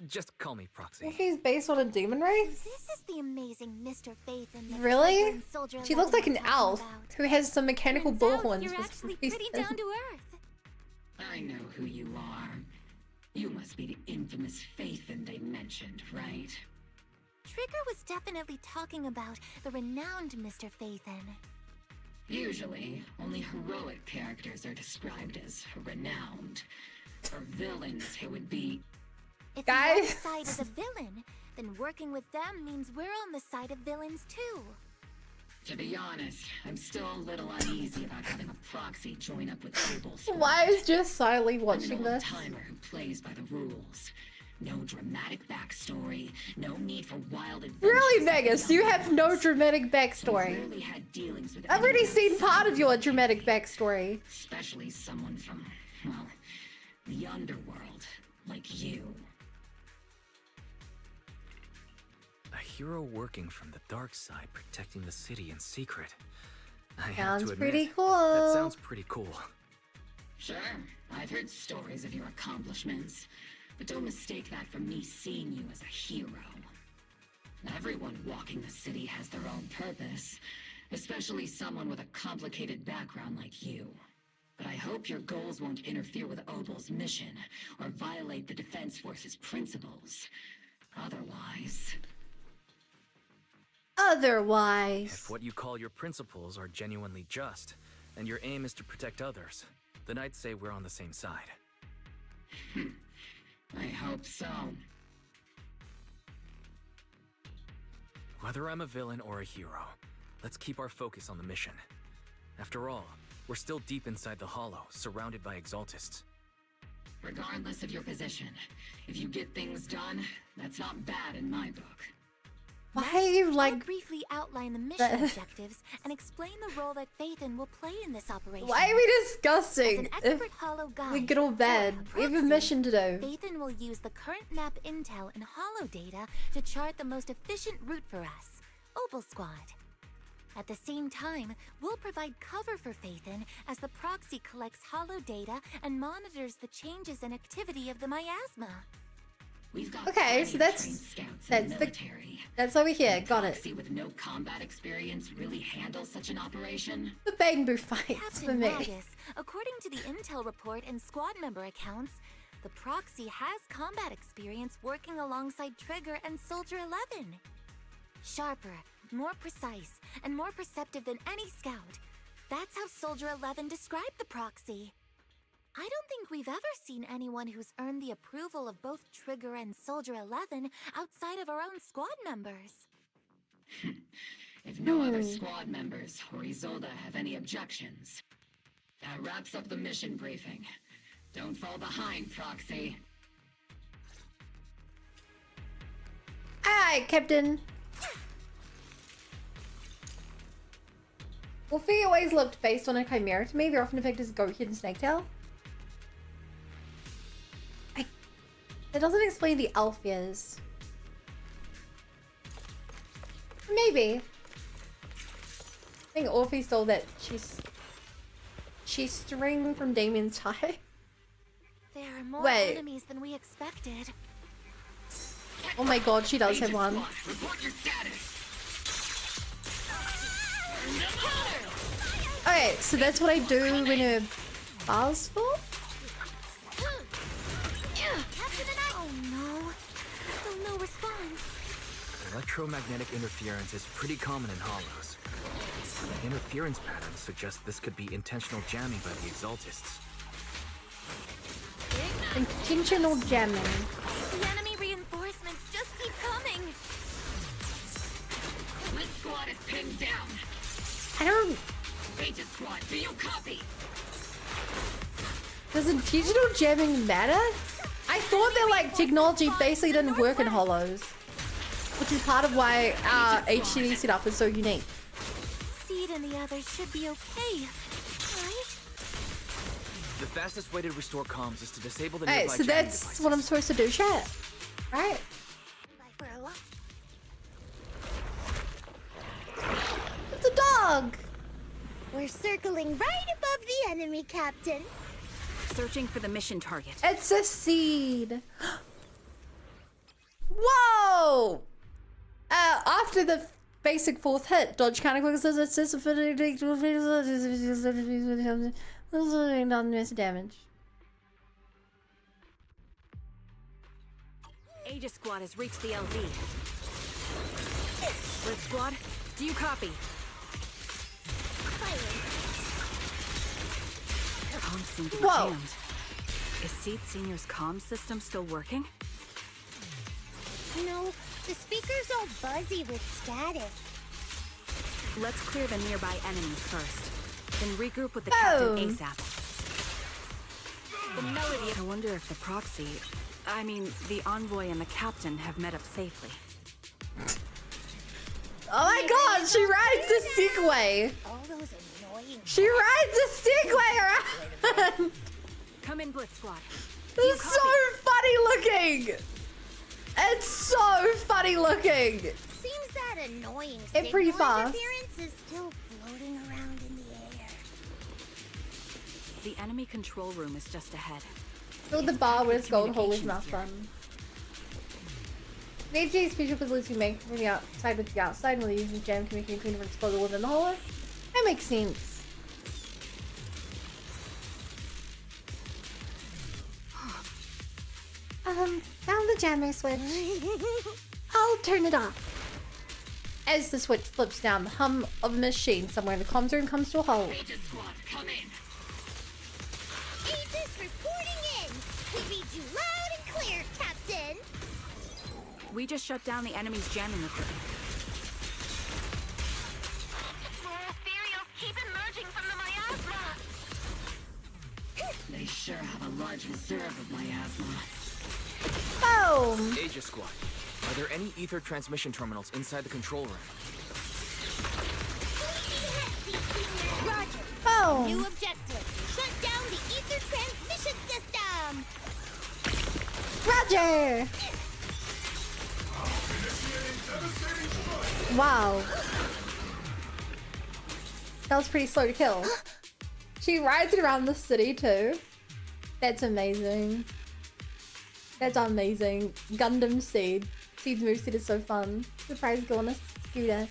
Just call me Proxy. Orphie's based on a demon race? This is the amazing Mr. Phaethon. that Really? Trigger and Soldier She looks like 11 an were talking elf about. who has some mechanical Turns bull out horns. You're for actually some pretty reason. down to earth. I know who you are. You must be the infamous Phaethon they mentioned, right? Trigger was definitely talking about the renowned Mr. Phaethon. Usually, only heroic characters are described as renowned. For villains, it would be... If Guys. the other side is a villain, then working with them means we're on the side of villains too. To be honest, I'm still a little uneasy about having a proxy join up with Opal Squad. Why is just silently I'm an watching this? old-timer who plays by the rules. No dramatic backstory, no need for wild adventures. Really, Vegas? You have no dramatic I've backstory. rarely had dealings with I've already anyone seen outside part of your the dramatic country. backstory. Especially someone from, well, the underworld, like you. A hero working from the dark side, protecting the city in secret. I have Sounds to admit, pretty That cool. sounds pretty cool. Sure, I've heard stories of your accomplishments, but don't mistake that for me seeing you as a hero. Everyone walking the city has their own purpose, especially someone with a complicated background like you. But I hope your goals won't interfere with Opal's mission, or violate the Defense Force's principles. Otherwise... Otherwise. If what you call your principles are genuinely just, and your aim is to protect others, then I'd say we're on the same side. I hope so. Whether I'm a villain or a hero, let's keep our focus on the mission. After all, we're still deep inside the Hollow, surrounded by Exaltists. Regardless of your position, if you get things done, that's not bad in my book. Why are you I'll like... briefly outline the mission that- objectives and explain the role that Phaethon will play in this operation. Why are we As discussing an if expert Hollow guide, we get all bad? or We have a proxy, mission to do. Phaethon will use the current map intel and Hollow data to chart the most efficient route for us, Opal Squad. At the same time, we'll provide cover for Phaethon as the proxy collects Hollow data and monitors the changes and activity of the miasma. We've got Okay, plenty so of that's- trained scouts in that's the the- military. That's over here. Can a Got it. proxy with no combat experience really handle such an operation? The bamboo fights for Captain me. Magus, according to the intel report and squad member accounts, the proxy has combat experience working alongside Trigger and Soldier 11. Sharper, more precise, and more perceptive than any scout. That's how Soldier 11 described the proxy. I don't think we've ever seen anyone who's earned the approval of both Trigger and Soldier 11 outside of our own squad members. If no other squad members or Isolda have any objections. That wraps up the mission briefing. Don't fall behind, Proxy. Aye, Captain. Orphie always looked based on a chimera to me. They're often depicted as goat head and snaketail. That doesn't explain the Alpheas. Maybe. I think Orphie stole that she's string from Damien's tie. There are more Wait. enemies than we expected. Oh my god, she does have one. Report your status. Okay, so that's what I do when a bar's full? Oh no. Still no response. Electromagnetic interference is pretty common in hollows. The interference patterns suggest this could be intentional jamming by the Exaltists. Intentional jamming. The enemy reinforcements just keep coming. This squad is pinned down. I don't... Agent squad, do you copy? Does intentional jamming matter? I thought that like technology basically didn't work in hollows. Which is part of why our HCD setup is so unique. Seed and the others should be okay, right? The fastest way to restore comms is to disable the Hey, nearby so jamming that's devices. what I'm supposed to do, chat. Right? It's a dog! We're circling right above the enemy, Captain. Searching for the mission target. It's a seed. Whoa! After the basic fourth hit, dodge kind of quick non-miss damage. Aegis squad has reached the LZ. Blitz squad, do you copy? Comms seem to be jammed. Is Seed Senior's comm system still working? No, the speaker's all buzzy with static. Let's clear the nearby enemies first. Then regroup with the captain ASAP. The melody. I wonder if the Proxy, I mean, the envoy and the captain have met up safely. Oh my god, she rides a Segway! All those annoying... She rides a Segway around! Come in, Blitz squad. This is so funny looking! It's so funny looking! Seems that annoying It's pretty signal fast. interference is still floating around in the air. The enemy control room is just ahead. Fill the bar with gold holy mouth bun. The AJ special facility we make from the outside with the outside, while using jam to make it clean from explode within the hollow. That makes sense. Found the jammer switch. I'll turn it off. As the switch flips down, the hum of a machine somewhere in the comms room comes to a halt. Aegis squad, come in. Aegis reporting in. We read you loud and clear, Captain. We just shut down the enemy's jamming equipment. More ethereals keep emerging from the miasma. They sure have a large reserve of miasma. Boom! Aegis squad, are there any ether transmission terminals inside the control room? Roger. Boom! New objective. Shut down the ether transmission system. Roger! Wow. That was pretty slow to kill. She rides it around the city too. That's amazing. That's amazing. Gundam Seed. Seed's moveset is so fun. Surprise go on a scooter.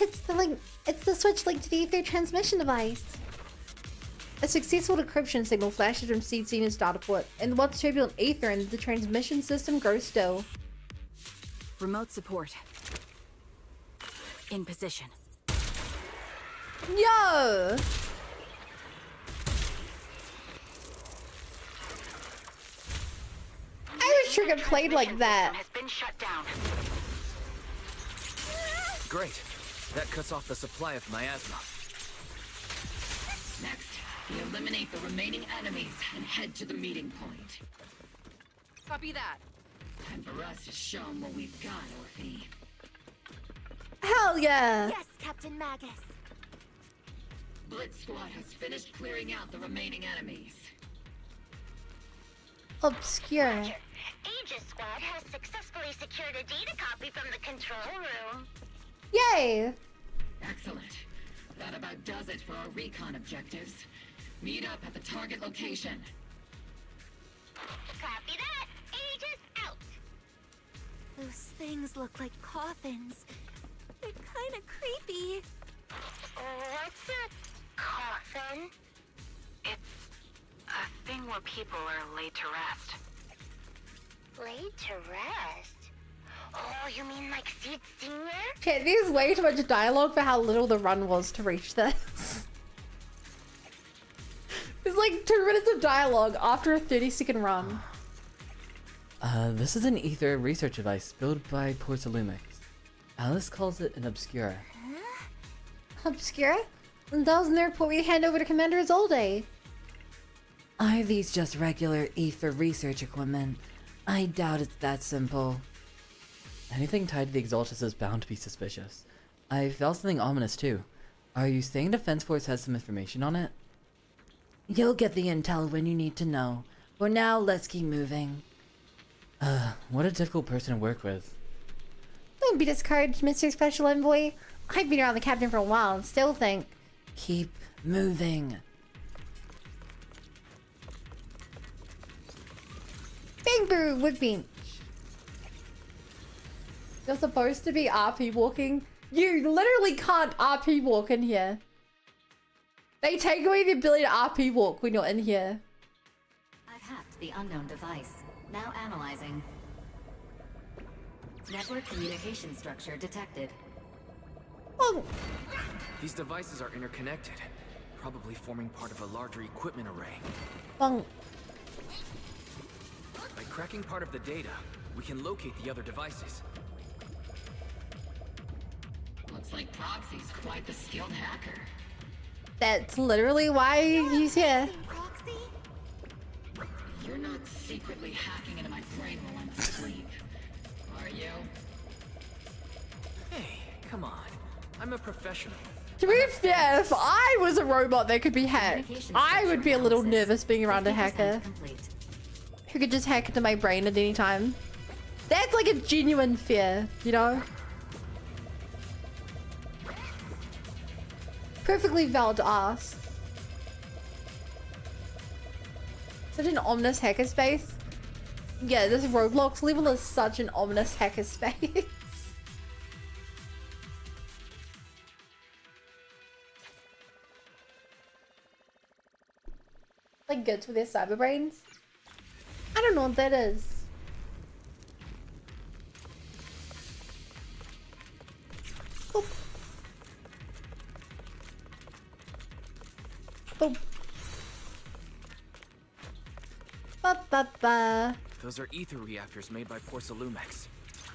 It's the link. It's the switch linked to the ether transmission device. A successful decryption signal flashes from Seed Senior's data port, and the once turbulent ether in the transmission system grows still. Remote support. In position. Yo! I wish Trigger played like that. Has been shut down. Great. That cuts off the supply of miasma. Next, we eliminate the remaining enemies and head to the meeting point. Copy that. Time for us to show them what we've got, Orphie. Hell yeah! Yes, Captain Magus. Blitz squad has finished clearing out the remaining enemies. Obscure. Aegis Squad has successfully secured a data copy from the control room. Yay! Excellent. That about does it for our recon objectives. Meet up at the target location. Copy that. Aegis out. Those things look like coffins. They're kind of creepy. What's a coffin? It's a thing where people are laid to rest. Laid to rest? Oh, you mean like Seed Senior? Okay, there's way too much dialogue for how little the run was to reach this. There's like 2 minutes of dialogue after a 30-second run. This is an ether research device built by Porsalumix. Alice calls it an Obscura. Obscura? That was in the report we hand over to Commander Isolda. Are these just regular ether research equipment? I doubt it's that simple. Anything tied to the Exaltist is bound to be suspicious. I felt something ominous too. Are you saying Defense Force has some information on it? You'll get the intel when you need to know. For now, let's keep moving. What a difficult person to work with. Don't be discouraged, Mr. Special Envoy. I've been around the captain for a while and still think. Keep moving. Bang boo, woodbench. You're supposed to be RP walking. You literally can't RP walk in here. They take away the ability to RP walk when you're in here. I've hacked the unknown device. Now analyzing. Network communication structure detected. Oh. These devices are interconnected, probably forming part of a larger equipment array. Bong. By cracking part of the data, we can locate the other devices. Looks like Proxy's quite the skilled hacker. That's literally why he's here. You're not secretly hacking into my brain while I'm asleep, are you? Hey, come on. I'm a professional. To be fair, if I was a robot that could be hacked, I would be a little nervous being around a hacker who could just hack into my brain at any time. That's like a genuine fear, you know? Perfectly valid to ask. Such an ominous hackerspace. Yeah, this Roblox level is such an ominous hackerspace. Like goods with their cyber brains. I don't know what that is. Boop. Boop. Ba ba ba. Those are ether reactors made by Porsalumix.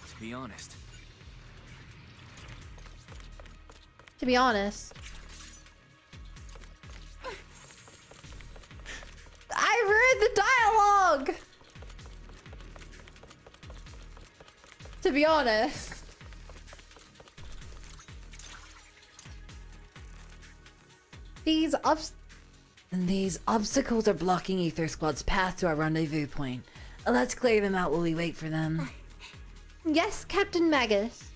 To be honest. To be honest. I read the dialogue! To be honest. These obstacles are blocking Ether Squad's path to our rendezvous point. Let's clear them out while we wait for them. Yes, Captain Magus.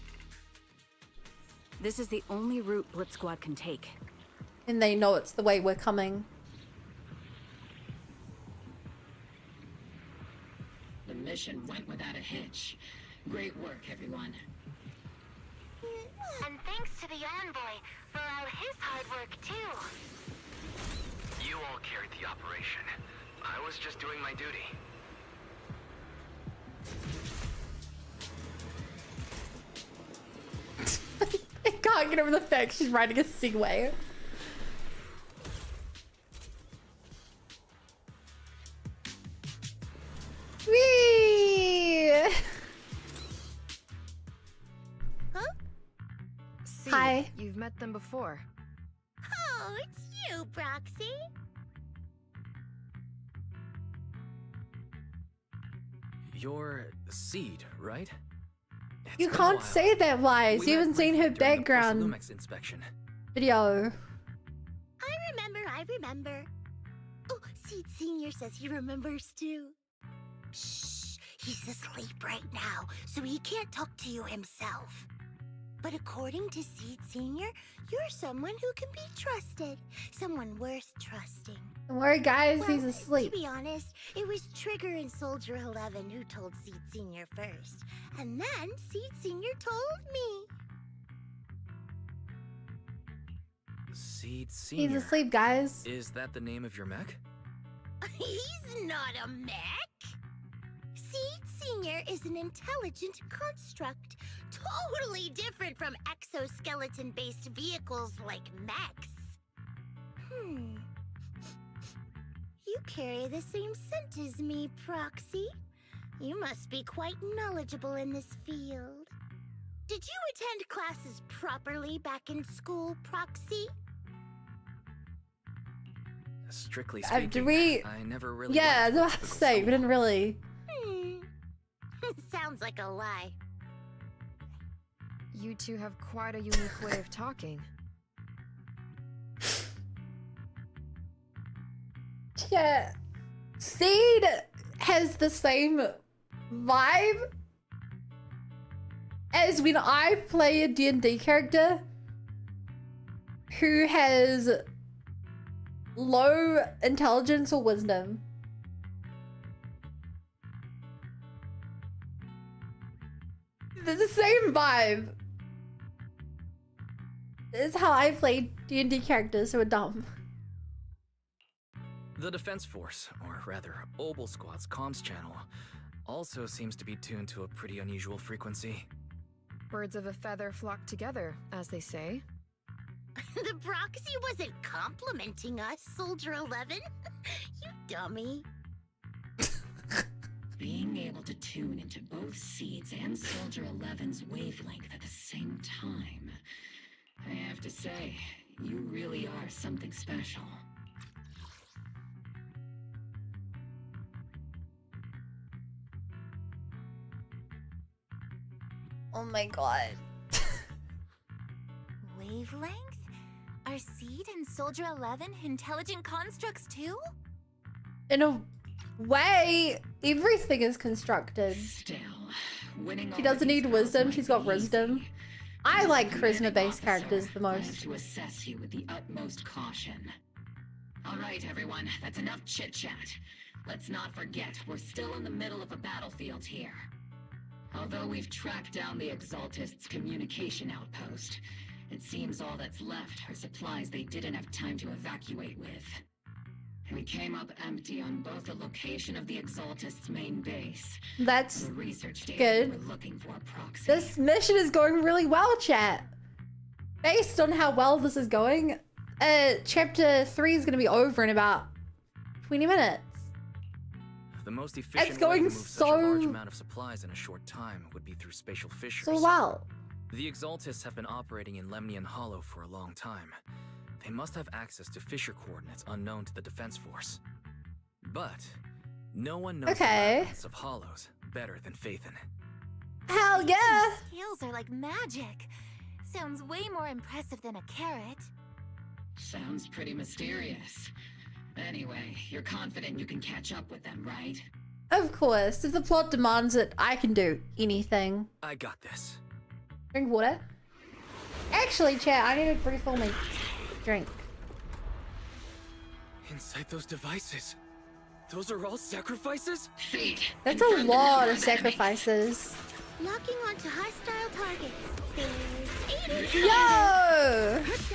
This is the only route Blitz Squad can take. And they know it's the way we're coming. The mission went without a hitch. Great work, everyone. And thanks to the envoy for all his hard work, too. You all carried the operation. I was just doing my duty. I can't get over the fact she's riding a Segway. Whee! Huh? See, hi. You've met them before. Oh, it's you, Proxy. You're Seed, right? You can't say that, Wise. You haven't seen her background inspection. video. I remember. Oh, Seed Senior says he remembers too. Shh, he's asleep right now, so he can't talk to you himself. But according to Seed Senior, you're someone who can be trusted. Someone worth trusting. Don't worry, guys, Well, he's asleep. To be honest, it was Trigger and Soldier 11 who told Seed Senior first. And then Seed Senior told me. Seed Senior. He's asleep, guys. Is that the name of your mech? He's not a mech. Seed Senior is an intelligent construct, totally different from exoskeleton-based vehicles like mechs. You carry the same scent as me, Proxy. You must be quite knowledgeable in this field. Did you attend classes properly back in school, Proxy? Strictly speaking, I never really. Yeah, I was about to say, we didn't really. Sounds like a lie. You two have quite a unique way of talking. Yeah. Seed has the same vibe as when I play a D&D character who has low intelligence or wisdom. They're the same vibe. This is how I play D&D characters who are dumb. The Defense Force, or rather, Obel Squad's comms channel, also seems to be tuned to a pretty unusual frequency. Birds of a feather flock together, as they say. The Proxy wasn't complimenting us, Soldier 11. You dummy. Being able to tune into both Seeds and Soldier 11's wavelength at the same time. I have to say, you really are something special. Oh my god. Wavelength? Are Seed and Soldier 11 intelligent constructs too? In a way, everything is constructed. Still, winning she doesn't need wisdom, she's got wisdom. I like charisma-based characters the most. To assess you with the utmost caution. All right, everyone, that's enough chit-chat. Let's not forget, we're still in the middle of a battlefield here. Although we've tracked down the Exaltist's communication outpost, it seems all that's left are supplies they didn't have time to evacuate with. We came up empty on both the location of the Exaltist's main base. That's the research data good. we're looking for, Proxy. This mission is going really well, chat. Based on how well this is going, chapter 3 is going to be over in about 20 minutes. The most efficient It's going way to move such a large amount of supplies in a short time would be through spatial fissures. So well. The Exaltists have been operating in Lemnian Hollow for a long time. They must have access to fissure coordinates unknown to the Defense Force. But no one knows the labyrinths of hollows better than Phaethon. Hell yeah! Skills are like magic. Sounds way more impressive than a carrot. Sounds pretty mysterious. Anyway, you're confident you can catch up with them, right? Of course. If the plot demands it, I can do anything. I got this. Drink water. Actually, chat, I need to refill my drink. Inside those devices, those are all sacrifices? That's a lot of sacrifices. Locking onto hostile targets. There's 8 Yo! 6.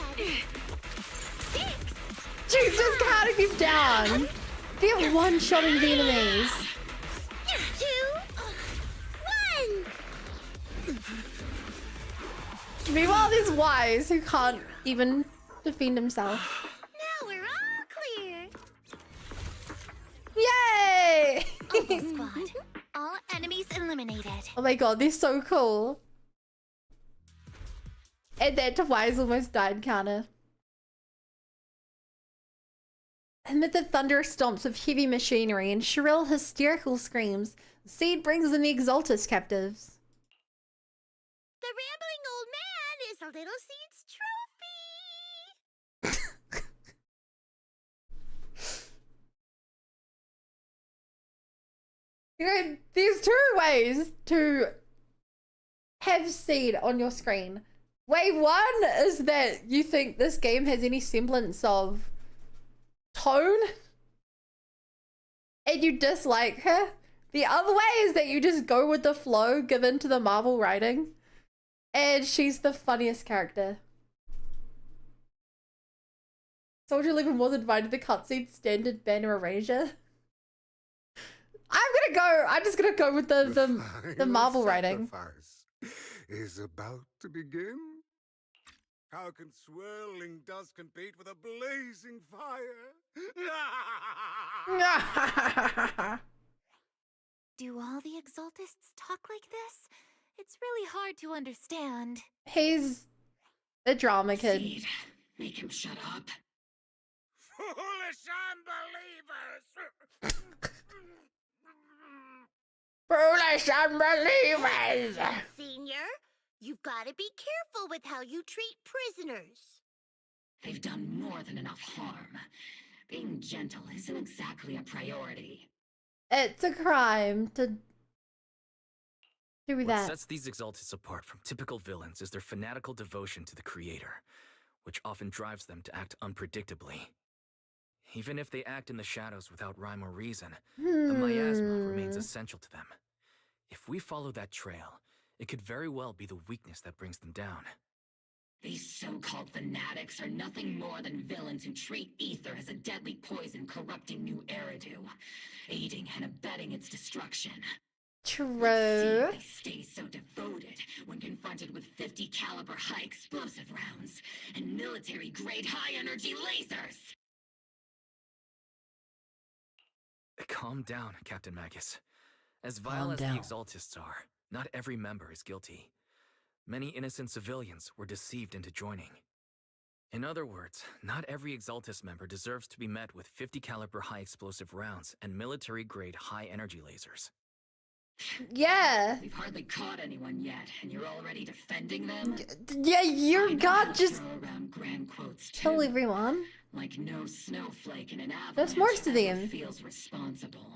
She's just counting him down. They're one-shotting the enemies. 2, 1. Meanwhile, there's Wise who can't even defend himself. Now we're all clear. Yay! Squad. All enemies eliminated. Oh my god, they're so cool. And that to Wise almost died counter. Amid the thunderous stomps of heavy machinery and shrill hysterical screams, Seed brings in the Exaltist captives. The rambling old man is a little Seed's trophy. There's 2 ways to have Seed on your screen. Way 1 is that you think this game has any semblance of tone and you dislike her. The other way is that you just go with the flow given to the Marvel writing and she's the funniest character. Soldier Living was invited to the cutscene standard banner erasure. I'm just gonna go with the Marvel writing. Sacrifice is about to begin. How can swirling dust compete with a blazing fire? Do all the Exaltists talk like this? It's really hard to understand. He's a drama kid. Seed, make him shut up. Foolish unbelievers! Foolish unbelievers! Senior, you've got to be careful with how you treat prisoners. They've done more than enough harm. Being gentle isn't exactly a priority. It's a crime to do What that. sets these Exaltists apart from typical villains is their fanatical devotion to the Creator, which often drives them to act unpredictably. Even if they act in the shadows without rhyme or reason, the miasma remains essential to them. If we follow that trail, it could very well be the weakness that brings them down. These so-called fanatics are nothing more than villains who treat ether as a deadly poison corrupting new Eridu, aiding and abetting its destruction. True. They stay so devoted when confronted with 50 caliber high explosive rounds and military grade high energy lasers. Calm down, Captain Magus. As vile as the Exaltists are, not every member is guilty. Many innocent civilians were deceived into joining. In other words, not every Exaltist member deserves to be met with 50 caliber high explosive rounds and military grade high energy lasers. Yeah. We've hardly caught anyone yet, and you're already defending them? Yeah, your god just around grand quotes kill too. everyone. Like no snowflake in an avalanche There's more to ever them. feels responsible.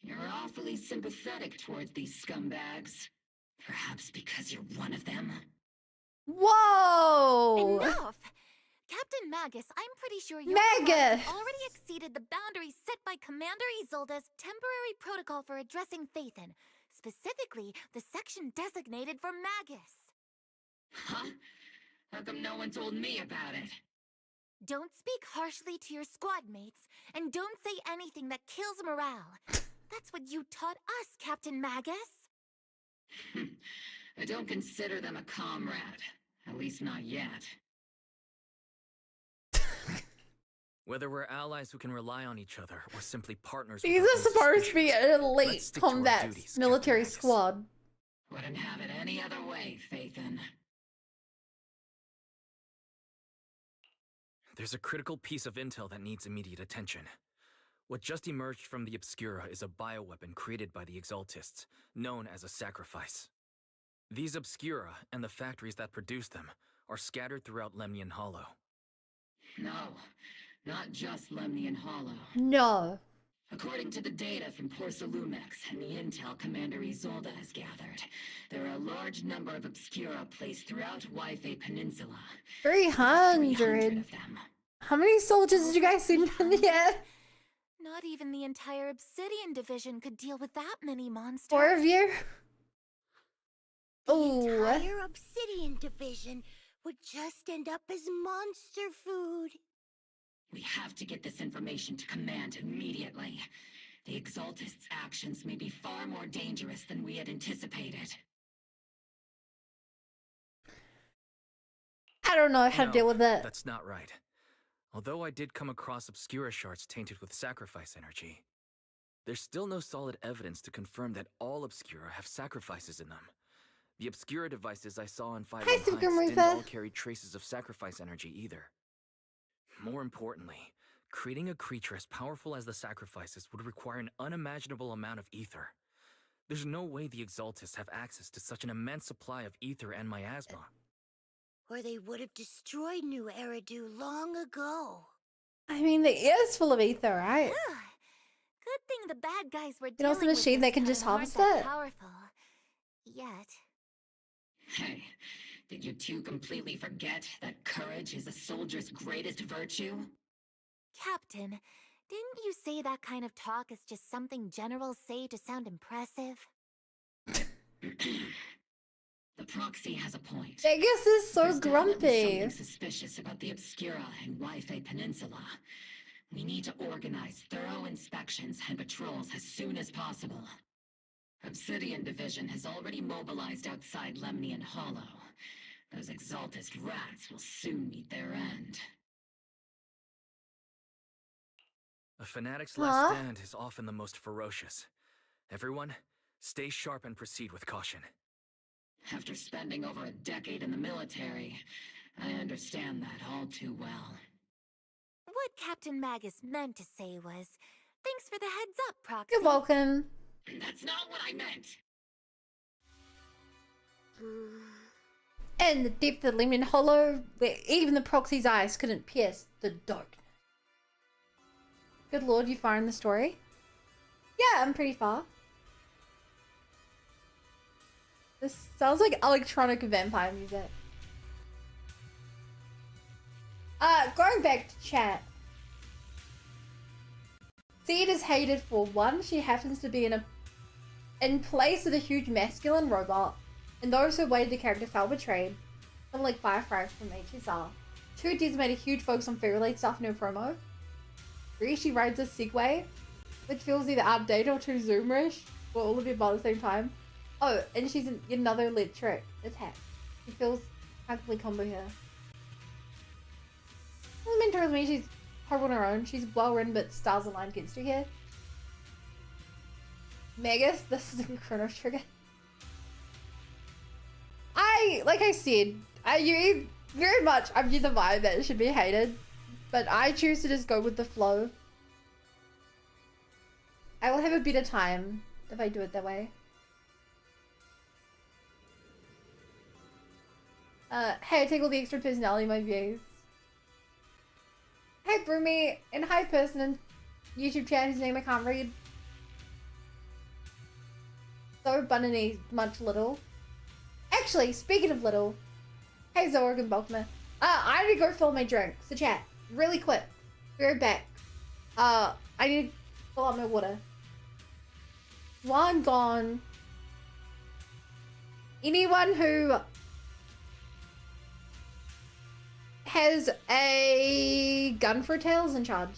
You're awfully sympathetic towards these scumbags. Perhaps because you're one of them? Whoa! Enough! Captain Magus, I'm pretty sure your Magus! have already exceeded the boundaries set by Commander Isolda's temporary protocol for addressing Phaethon, specifically the section designated for Magus. Huh? How come no one told me about it? Don't speak harshly to your squad mates, and don't say anything that kills morale. That's what you taught us, Captain Magus. I don't consider them a comrade. At least not yet. Whether we're allies who can rely on each other or simply partners. These are supposed to be an elite combat duties, military squad. Wouldn't have it any other way, Phaethon. There's a critical piece of intel that needs immediate attention. What just emerged from the Obscura is a bioweapon created by the Exaltists, known as a sacrifice. These Obscura, and the factories that produce them, are scattered throughout Lemnian Hollow. No, not just Lemnian Hollow. No. According to the data from Porcelumex and the intel Commander Isolda has gathered, there are a large number of Obscura placed throughout Yfei Peninsula. 300 of them. How many soldiers did you guys see in the air? Not even the entire Obsidian division could deal with that many monsters. 4 of you? The Ooh. entire Obsidian division would just end up as monster food. We have to get this information to Command immediately. The Exaltists' actions may be far more dangerous than we had anticipated. I don't know how to deal with it. That's not right. Although I did come across Obscura shards tainted with sacrifice energy, there's still no solid evidence to confirm that all Obscura have sacrifices in them. The Obscura devices I saw in 5 didn't all carry traces of sacrifice energy either. More importantly, creating a creature as powerful as the sacrifices would require an unimaginable amount of ether. There's no way the Exaltists have access to such an immense supply of ether and miasma. Or they would have destroyed New Eridu long ago. I mean, the air is full of ether, right? Good thing the bad guys were You know, it's a dealing with machine this that can time just aren't harvest that it. powerful. Yet. Hey, did you two completely forget that courage is a soldier's greatest virtue? Captain, didn't you say that kind of talk is just something generals say to sound impressive? The Proxy has a point. Vegas is so There's definitely grumpy. something suspicious about the Obscura and Wi-Fi Peninsula. We need to organize thorough inspections and patrols as soon as possible. Obsidian Division has already mobilized outside Lemnian Hollow. Those Exaltist rats will soon meet their end. A fanatic's last stand is often the most ferocious. Everyone, stay sharp and proceed with caution. After spending over a decade in the military, I understand that all too well. What Captain Magus meant to say was, thanks for the heads up, Proxy. You're welcome. That's not what I meant! And the depth of Lemnian Hollow, where even the Proxy's eyes couldn't pierce the darkness. Good lord, you far in the story? Yeah, I'm pretty far. This sounds like electronic vampire music. Going back to chat. Seed is hated for one, she happens to be in place of a huge masculine robot, and those who awaited the character felt betrayed, like Fireflies from HSR. 2, Diz made a huge focus on fairy stuff in her promo. 3, she rides a Segway, which feels either outdated or too zoomerish, or all of it at the same time. Oh, and she's another electric attack. She feels practically combo here. Doesn't mean to me she's horrible on her own. She's well written, but stars aligned against her here. Magus, this is in Chrono Trigger. Like I said, you very much, I'm the vibe that it should be hated, but I choose to just go with the flow. I will have a better time if I do it that way. Hey, I take all the extra personality in my views. Hey, Broomy, and hi, person in YouTube chat whose name I can't read. So abundantly much little. Actually, speaking of little, hey Zorg and Bulkman. I need to go fill my drink. So chat, really quick. Be right back. I need to fill up my water. While I'm gone, anyone who has a gun for tails in charge.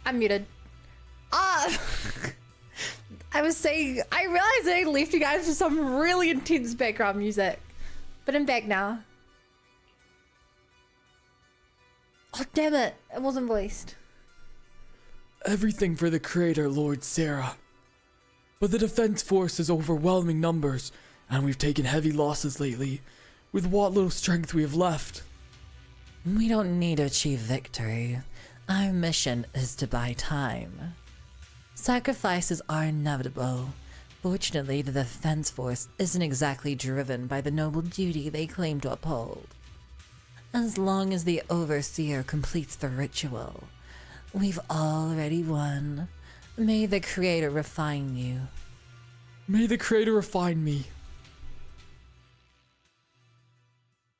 I'm muted. I was saying, I realized I left you guys with some really intense background music. But I'm back now. Oh, damn it. It wasn't voiced. Everything for the creator, Lord Sarah. But the defense force is overwhelming numbers, and we've taken heavy losses lately, with what little strength we have left. We don't need to achieve victory. Our mission is to buy time. Sacrifices are inevitable. Fortunately, the defense force isn't exactly driven by the noble duty they claim to uphold. As long as the Overseer completes the ritual, we've already won. May the Creator refine you. May the Creator refine me.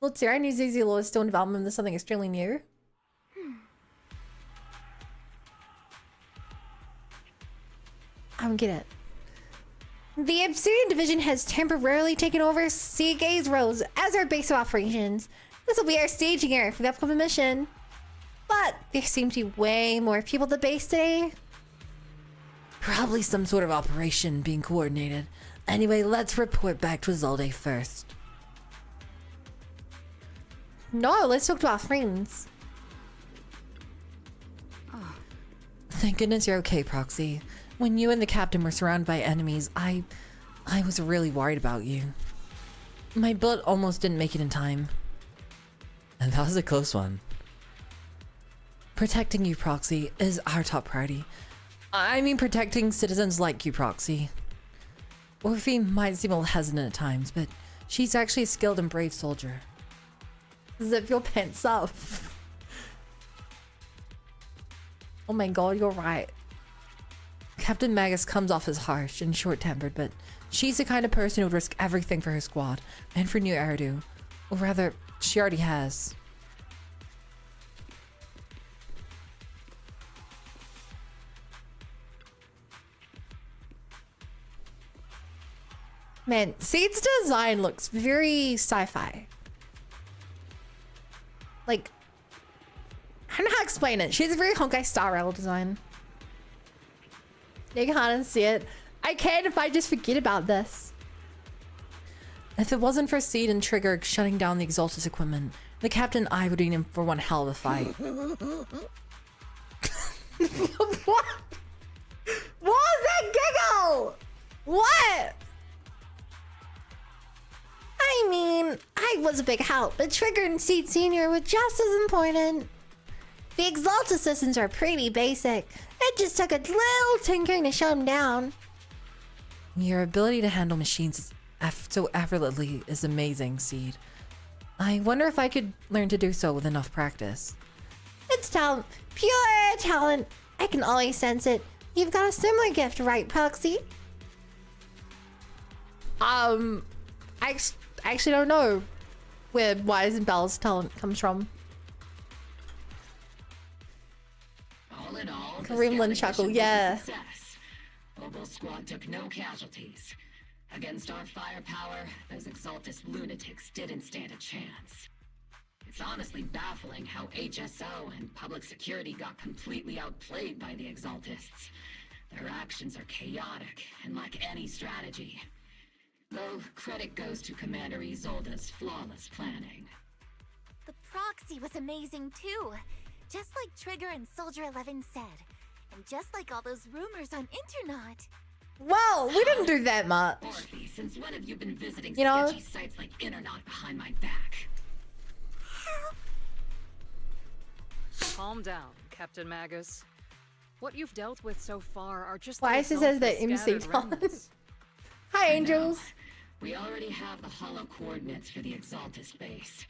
Lord Sarah, New ZZ Law is still in development. There's something extremely new. I don't get it. The Obsidian Division has temporarily taken over Seagate's roles as our base of operations. This will be our staging area for the upcoming mission. But there seem to be way more people at the base today. Probably some sort of operation being coordinated. Anyway, let's report back to Isolda first. No, let's talk to our friends. Thank goodness you're okay, Proxy. When you and the captain were surrounded by enemies, I was really worried about you. My bullet almost didn't make it in time. And that was a close one. Protecting you, Proxy, is our top priority. I mean protecting citizens like you, Proxy. Orphie might seem a little hesitant at times, but she's actually a skilled and brave soldier. Zip your pants up. Oh my god, you're right. Captain Magus comes off as harsh and short-tempered, but she's the kind of person who would risk everything for her squad and for New Eridu. Or rather, she already has. Man, Seed's design looks very sci-fi. Like, I don't know how to explain it. She has a very Honkai Star Rail design. You can't see it. I can if I just forget about this. If it wasn't for Seed and Trigger shutting down the Exaltist equipment, the captain and I would be in for one hell of a fight. What? What was that giggle? What? I mean, I was a big help, but Trigger and Seed Senior were just as important. The Exaltist systems are pretty basic. It just took a little tinkering to shut them down. Your ability to handle machines so effortlessly is amazing, Seed. I wonder if I could learn to do so with enough practice. It's talent. Pure talent. I can always sense it. You've got a similar gift, right, Proxy? I actually don't know where Wise and Bell's talent comes from. All in all, Gremlin chuckle, yeah. Mobile squad took no casualties. Against our firepower, those Exaltist lunatics didn't stand a chance. It's honestly baffling how HSO and public security got completely outplayed by the Exaltists. Their actions are chaotic and lack any strategy. Though credit goes to Commander Isolda's flawless planning. The Proxy was amazing too. Just like Trigger and Soldier 11 said. And just like all those rumors on Internet. Well, we didn't do that much. Orphie, since when have you been visiting You know? sketchy sites like Internet behind my back? Calm down, Captain Magus. What you've dealt with so far are just Why the is it the Exaltist MC scattered talent? remnants. Hi, Angels. We already have the hollow coordinates for the Exaltist base.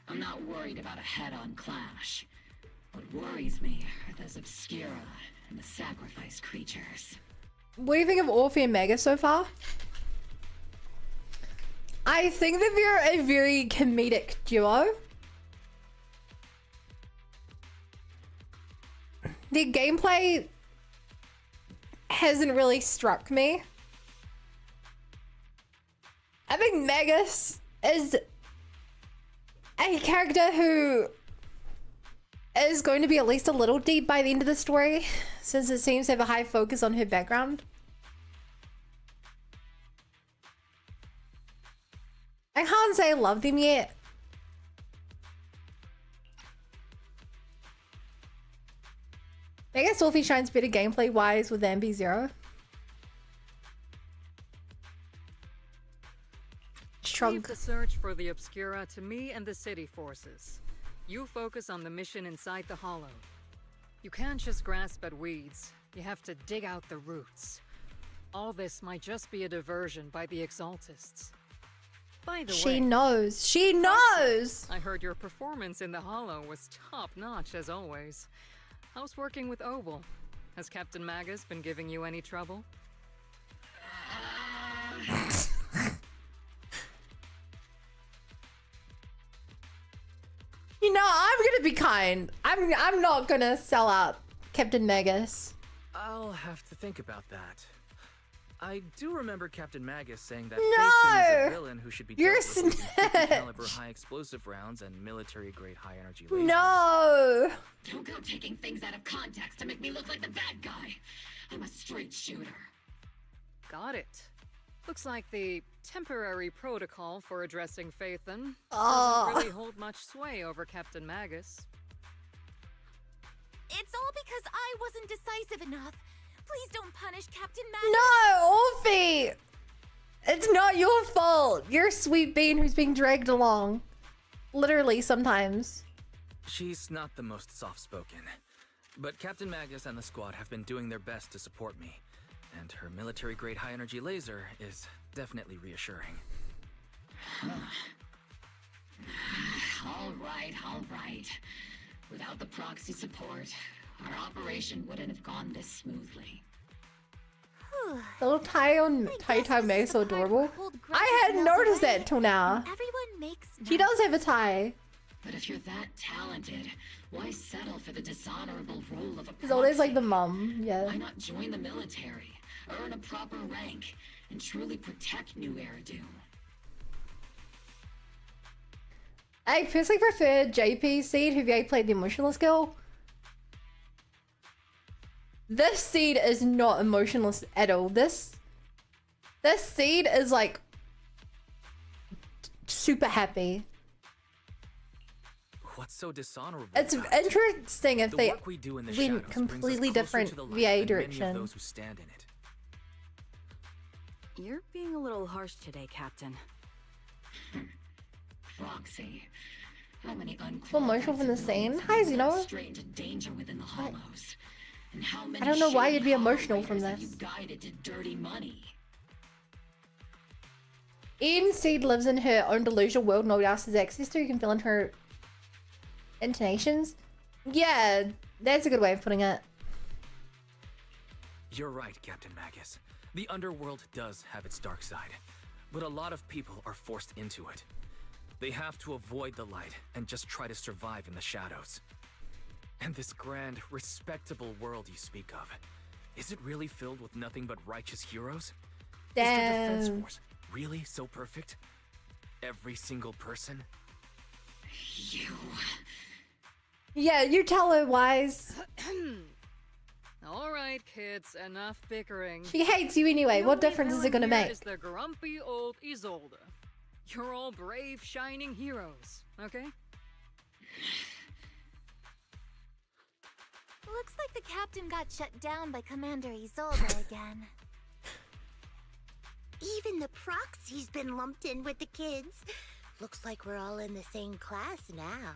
I'm not worried about a head-on clash. What worries me are those Obscura and the sacrifice creatures. What do you think of Orphie and Mega so far? I think that they're a very comedic duo. Their gameplay hasn't really struck me. I think Magus is a character who is going to be at least a little deep by the end of the story, since it seems to have a high focus on her background. I can't say I love them yet. I guess Orphie shines better gameplay-wise with MB0. Leave the search for the Obscura to me and the city forces. You focus on the mission inside the Hollow. You can't just grasp at weeds. You have to dig out the roots. All this might just be a diversion by the Exaltists. By the way, She knows. She knows! I heard your performance in the Hollow was top-notch as always. How's working with Obel? Has Captain Magus been giving you any trouble? You know, I'm gonna be kind. I'm not gonna sell out Captain Magus. I'll have to think about that. I do remember Captain Magus saying that No! Faison is a villain who should be You're dealt with using snitch! 50-caliber high explosive rounds and military-grade high-energy lasers. No! Don't go taking things out of context to make me look like the bad guy. I'm a straight shooter. Got it. Looks like the temporary protocol for addressing Faison Oh. doesn't really hold much sway over Captain Magus. It's all because I wasn't decisive enough. Please don't punish Captain Magus. No, Orphie! It's not your fault. You're a sweet bean who's being dragged along. Literally, sometimes. She's not the most soft-spoken, but Captain Magus and the squad have been doing their best to support me, and her military-grade high-energy laser is definitely reassuring. All right. Without the proxy support, our operation wouldn't have gone this smoothly. The little tie on tie makes so adorable. I hadn't noticed that till now. Everyone makes She does have a tie. But if you're that talented, why settle for the dishonorable role of a She's always proxy? like the mom, yeah. Why not join the military, earn a proper rank, and truly protect New Eridu? I personally prefer JP Seed, who very played the emotionless girl. This Seed is not emotionless at all. This Seed is like super happy. What's so dishonorable? It's about it? interesting if The they work we do in the went shadows brings us completely closer different to the light VA than many of direction. those who stand in it. You're being a little harsh today, Captain. Proxy. How many Full emotional from the scene. Hi, Zeno. straight into danger within the hollows? And how many I don't know why shady you'd be hollow emotional from raiders have this. you guided to dirty money? Ian Seed lives in her own delusional world no one else has access to. You can fill in her intonations. Yeah, that's a good way of putting it. You're right, Captain Magus. The underworld does have its dark side, but a lot of people are forced into it. They have to avoid the light and just try to survive in the shadows. And this grand, respectable world you speak of, is it really filled with nothing but righteous heroes? Is the defense Damn. force really so perfect? Every single person? You. Yeah, you tell her, Wise. All right, kids, enough bickering. She hates you anyway. The What only difference is it villain gonna here make? Is the grumpy old Isolda. You're all brave, shining heroes, okay? Looks like the captain got shut down by Commander Isolda again. Even the proxy's been lumped in with the kids. Looks like we're all in the same class now.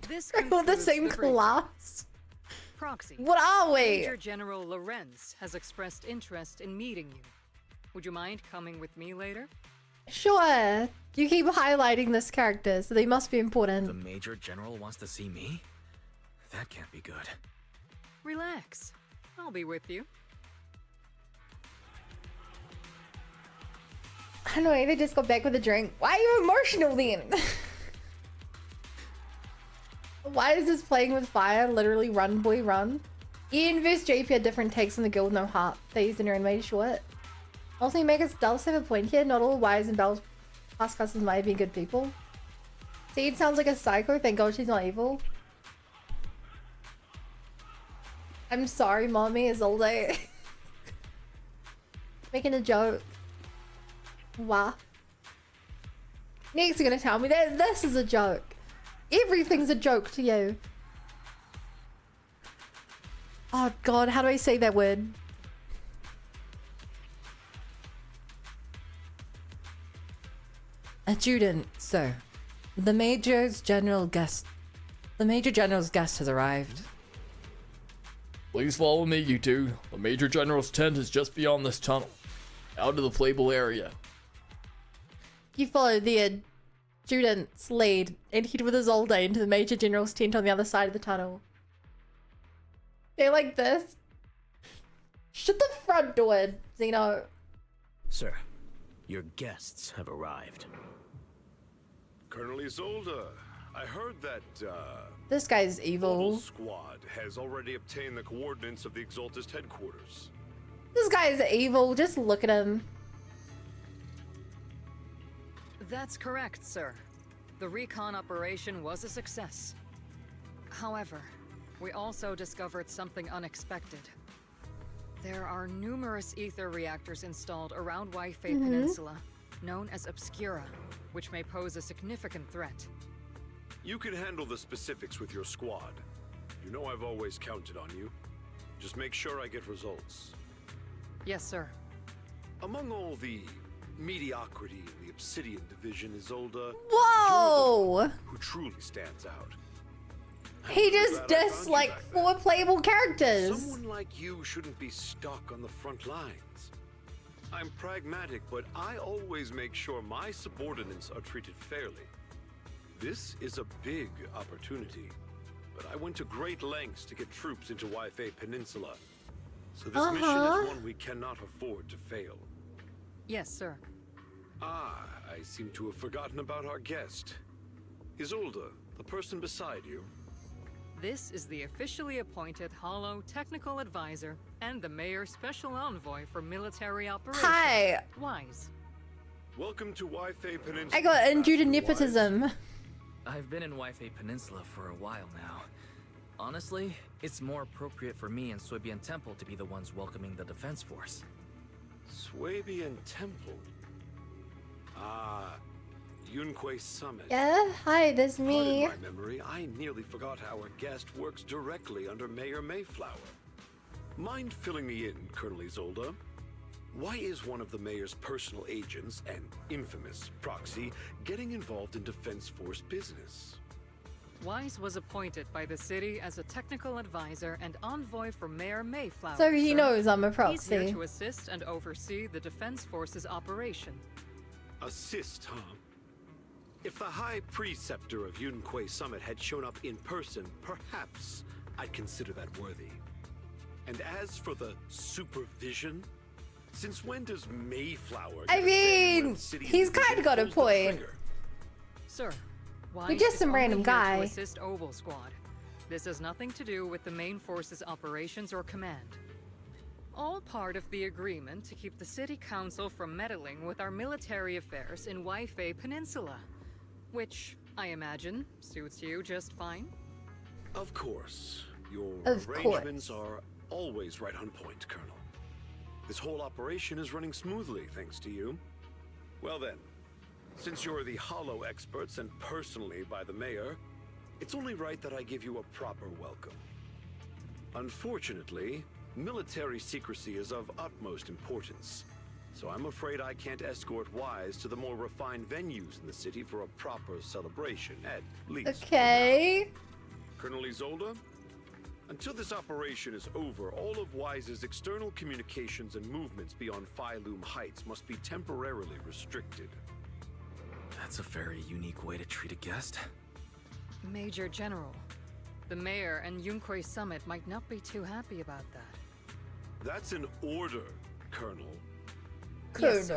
This We're all the concludes same briefing. class. Proxy. What are we? Major General Lorenz has expressed interest in meeting you. Would you mind coming with me later? Sure. You keep highlighting this character, so they must be important. The Major General wants to see me? That can't be good. Relax. I'll be with you. I don't know, maybe they just got back with a drink. Why are you emotional then? Why is this playing with fire literally run, boy, run? Ian vs JP had different takes on the girl with no heart. They used in her animated short. Also, Magus does have a point here. Not all Wise and Bell's past customers might be good people. Seed sounds like a psycho. Thank God she's not evil. I'm sorry, mommy, Isolda. Making a joke. Wow. Next you're gonna tell me that this is a joke. Everything's a joke to you. Oh God, how do I say that word? Adjutant, sir. The Major General's guest has arrived. Please follow me, you two. The Major General's tent is just beyond this tunnel. Out of the playable area. You follow the adjutant's lead and head with Isolda into the Major General's tent on the other side of the tunnel. They're like this. Shut the front door, Zeno. Sir, your guests have arrived. Colonel Isolda, I heard that, This guy's evil. Squad has already obtained the coordinates of the Exaltist headquarters. This guy's evil. Just look at him. That's correct, sir. The recon operation was a success. However, we also discovered something unexpected. There are numerous ether reactors installed around Waifei Peninsula, known as Obscura, which may pose a significant threat. You can handle the specifics with your squad. You know I've always counted on you. Just make sure I get results. Yes, sir. Among all the mediocrity in the Obsidian division, Isolda, Whoa! who truly stands out. He just dissed like 4 playable characters. Someone like you shouldn't be stuck on the front lines. I'm pragmatic, but I always make sure my subordinates are treated fairly. This is a big opportunity, but I went to great lengths to get troops into Waifei Peninsula. So this mission is one we cannot afford to fail. Yes, sir. Ah, I seem to have forgotten about our guest. Isolda, the person beside you. This is the officially appointed Hollow Technical Advisor and the Mayor's Special Envoy for Military Operations. Hi. Wise. Welcome to Waifei Peninsula. I got injured in nepotism. I've been in Waifei Peninsula for a while now. Honestly, it's more appropriate for me and Suebian Temple to be the ones welcoming the Defense Force. Suebian Temple? Ah, Yunquei Summit. Yeah, hi, that's me. Pardon my memory, I nearly forgot our guest works directly under Mayor Mayflower. Mind filling me in, Colonel Isolda? Why is one of the mayor's personal agents, an infamous Proxy, getting involved in Defense Force business? Wise was appointed by the city as a technical advisor and envoy for Mayor Mayflower. So he knows I'm a proxy. He's here to assist and oversee the Defense Force's operation. Assist, huh? If the High Preceptor of Yunquei Summit had shown up in person, perhaps I'd consider that worthy. And as for the supervision, since when does Mayflower I mean, he's kind of got a point. Sir, Wise You're just is some only random here guy. to assist Oval Squad. This has nothing to do with the main force's operations or command. All part of the agreement to keep the City Council from meddling with our military affairs in Waifei Peninsula. Which, I imagine, suits you just fine. Of course. Your Of arrangements are always right on point, Colonel. This whole operation is running smoothly, thanks to you. Well then, since you're the Hollow experts and personally by the Mayor, it's only right that I give you a proper welcome. Unfortunately, military secrecy is of utmost importance, so I'm afraid I can't escort Wise to the more refined venues in the city for a proper celebration, at least. Okay. Colonel Isolda, until this operation is over, all of Wise's external communications and movements beyond Phylum Heights must be temporarily restricted. That's a very unique way to treat a guest. Major General, the Mayor and Yunquei Summit might not be too happy about that. That's an order, Colonel. Colonel. Yes,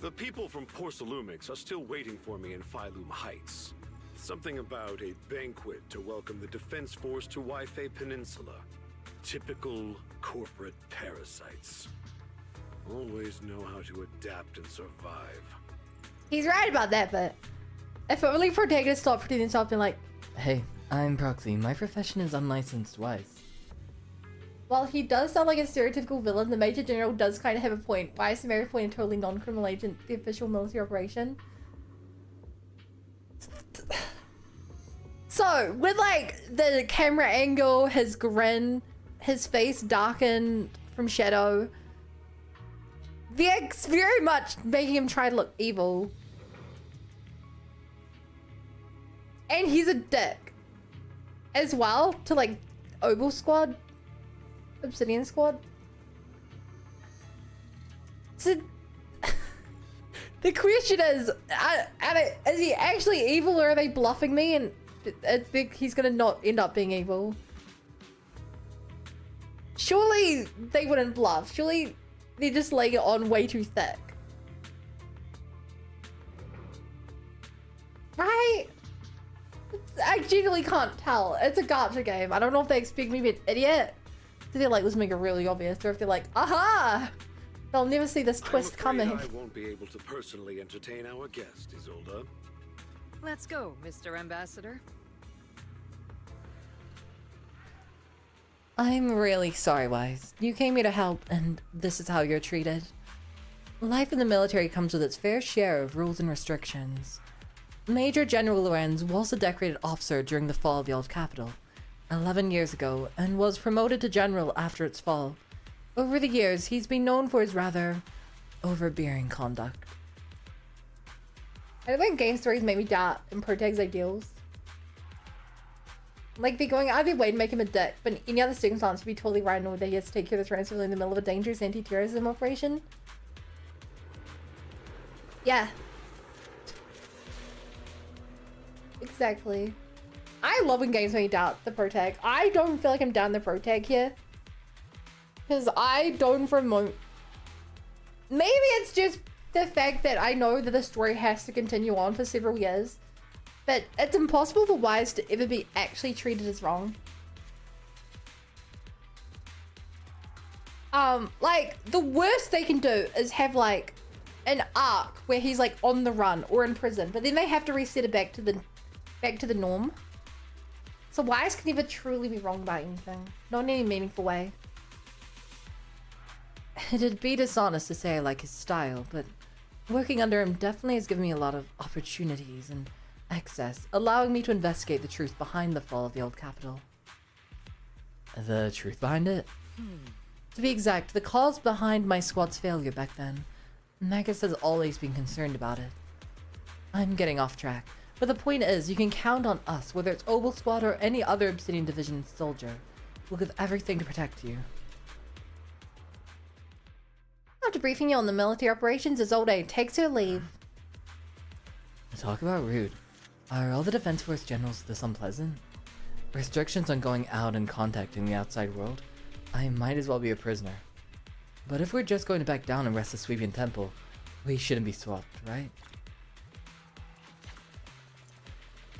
The people from Porcelumix are still waiting for me in Phylum Heights. Something about a banquet to welcome the Defense Force to Waifei Peninsula. Typical corporate parasites. Always know how to adapt and survive. He's right about that, but If only protagonist stopped pretending to and like, Hey, I'm Proxy. My profession is unlicensed wise. while he does sound like a stereotypical villain, the Major General does kind of have a point. Why is Samara playing a totally non-criminal agent the official military operation? So, with like the camera angle, his grin, his face darkened from shadow, they're very much making him try to look evil. And he's a dick as well to like Obel Squad, Obsidian Squad. So the question is he actually evil, or are they bluffing me? And I think he's gonna not end up being evil. Surely they wouldn't bluff. Surely they're just laying it on way too thick. Right? I genuinely can't tell. It's a gacha game. I don't know if they expect me to be an idiot. So they're like, let's make it really obvious. Or if they're like, aha! They'll never see this twist coming. I won't be able to personally entertain our guest, Isolda. Let's go, Mr. Ambassador. I'm really sorry, Wise. You came here to help, and this is how you're treated. Life in the military comes with its fair share of rules and restrictions. Major General Lorenz was a decorated officer during the fall of the old capital, 11 years ago, and was promoted to general after its fall. Over the years, he's been known for his rather overbearing conduct. I don't think game stories make me doubt in Protag's ideals. Like, they're going out of their way to make him a dick, but in any other circumstance, he'd be totally right in that he has to take care of the transfer in the middle of a dangerous anti-terrorism operation. Yeah. Exactly. I love when games make me doubt the Protag. I don't feel like I'm down the Protag here. Because I don't for a moment... Maybe it's just the fact that I know that the story has to continue on for several years. But it's impossible for Wise to ever be actually treated as wrong. Like, the worst they can do is have, like, an arc where he's, like, on the run or in prison. But then they have to reset it back to the norm. So Wise can never truly be wrong about anything. Not in any meaningful way. It'd be dishonest to say I like his style, but working under him definitely has given me a lot of opportunities and access, allowing me to investigate the truth behind the fall of the old capital. The truth behind it? To be exact, the cause behind my squad's failure back then. Magus has always been concerned about it. I'm getting off track, but the point is, you can count on us, whether it's Obel Squad or any other Obsidian Division soldier. We'll give everything to protect you. After briefing you on the military operations, Isolda takes her leave. Talk about rude. Are all the Defense Force generals this unpleasant? Restrictions on going out and contacting the outside world? I might as well be a prisoner. But if we're just going to back down and rest the Sweepian Temple, we shouldn't be swapped, right?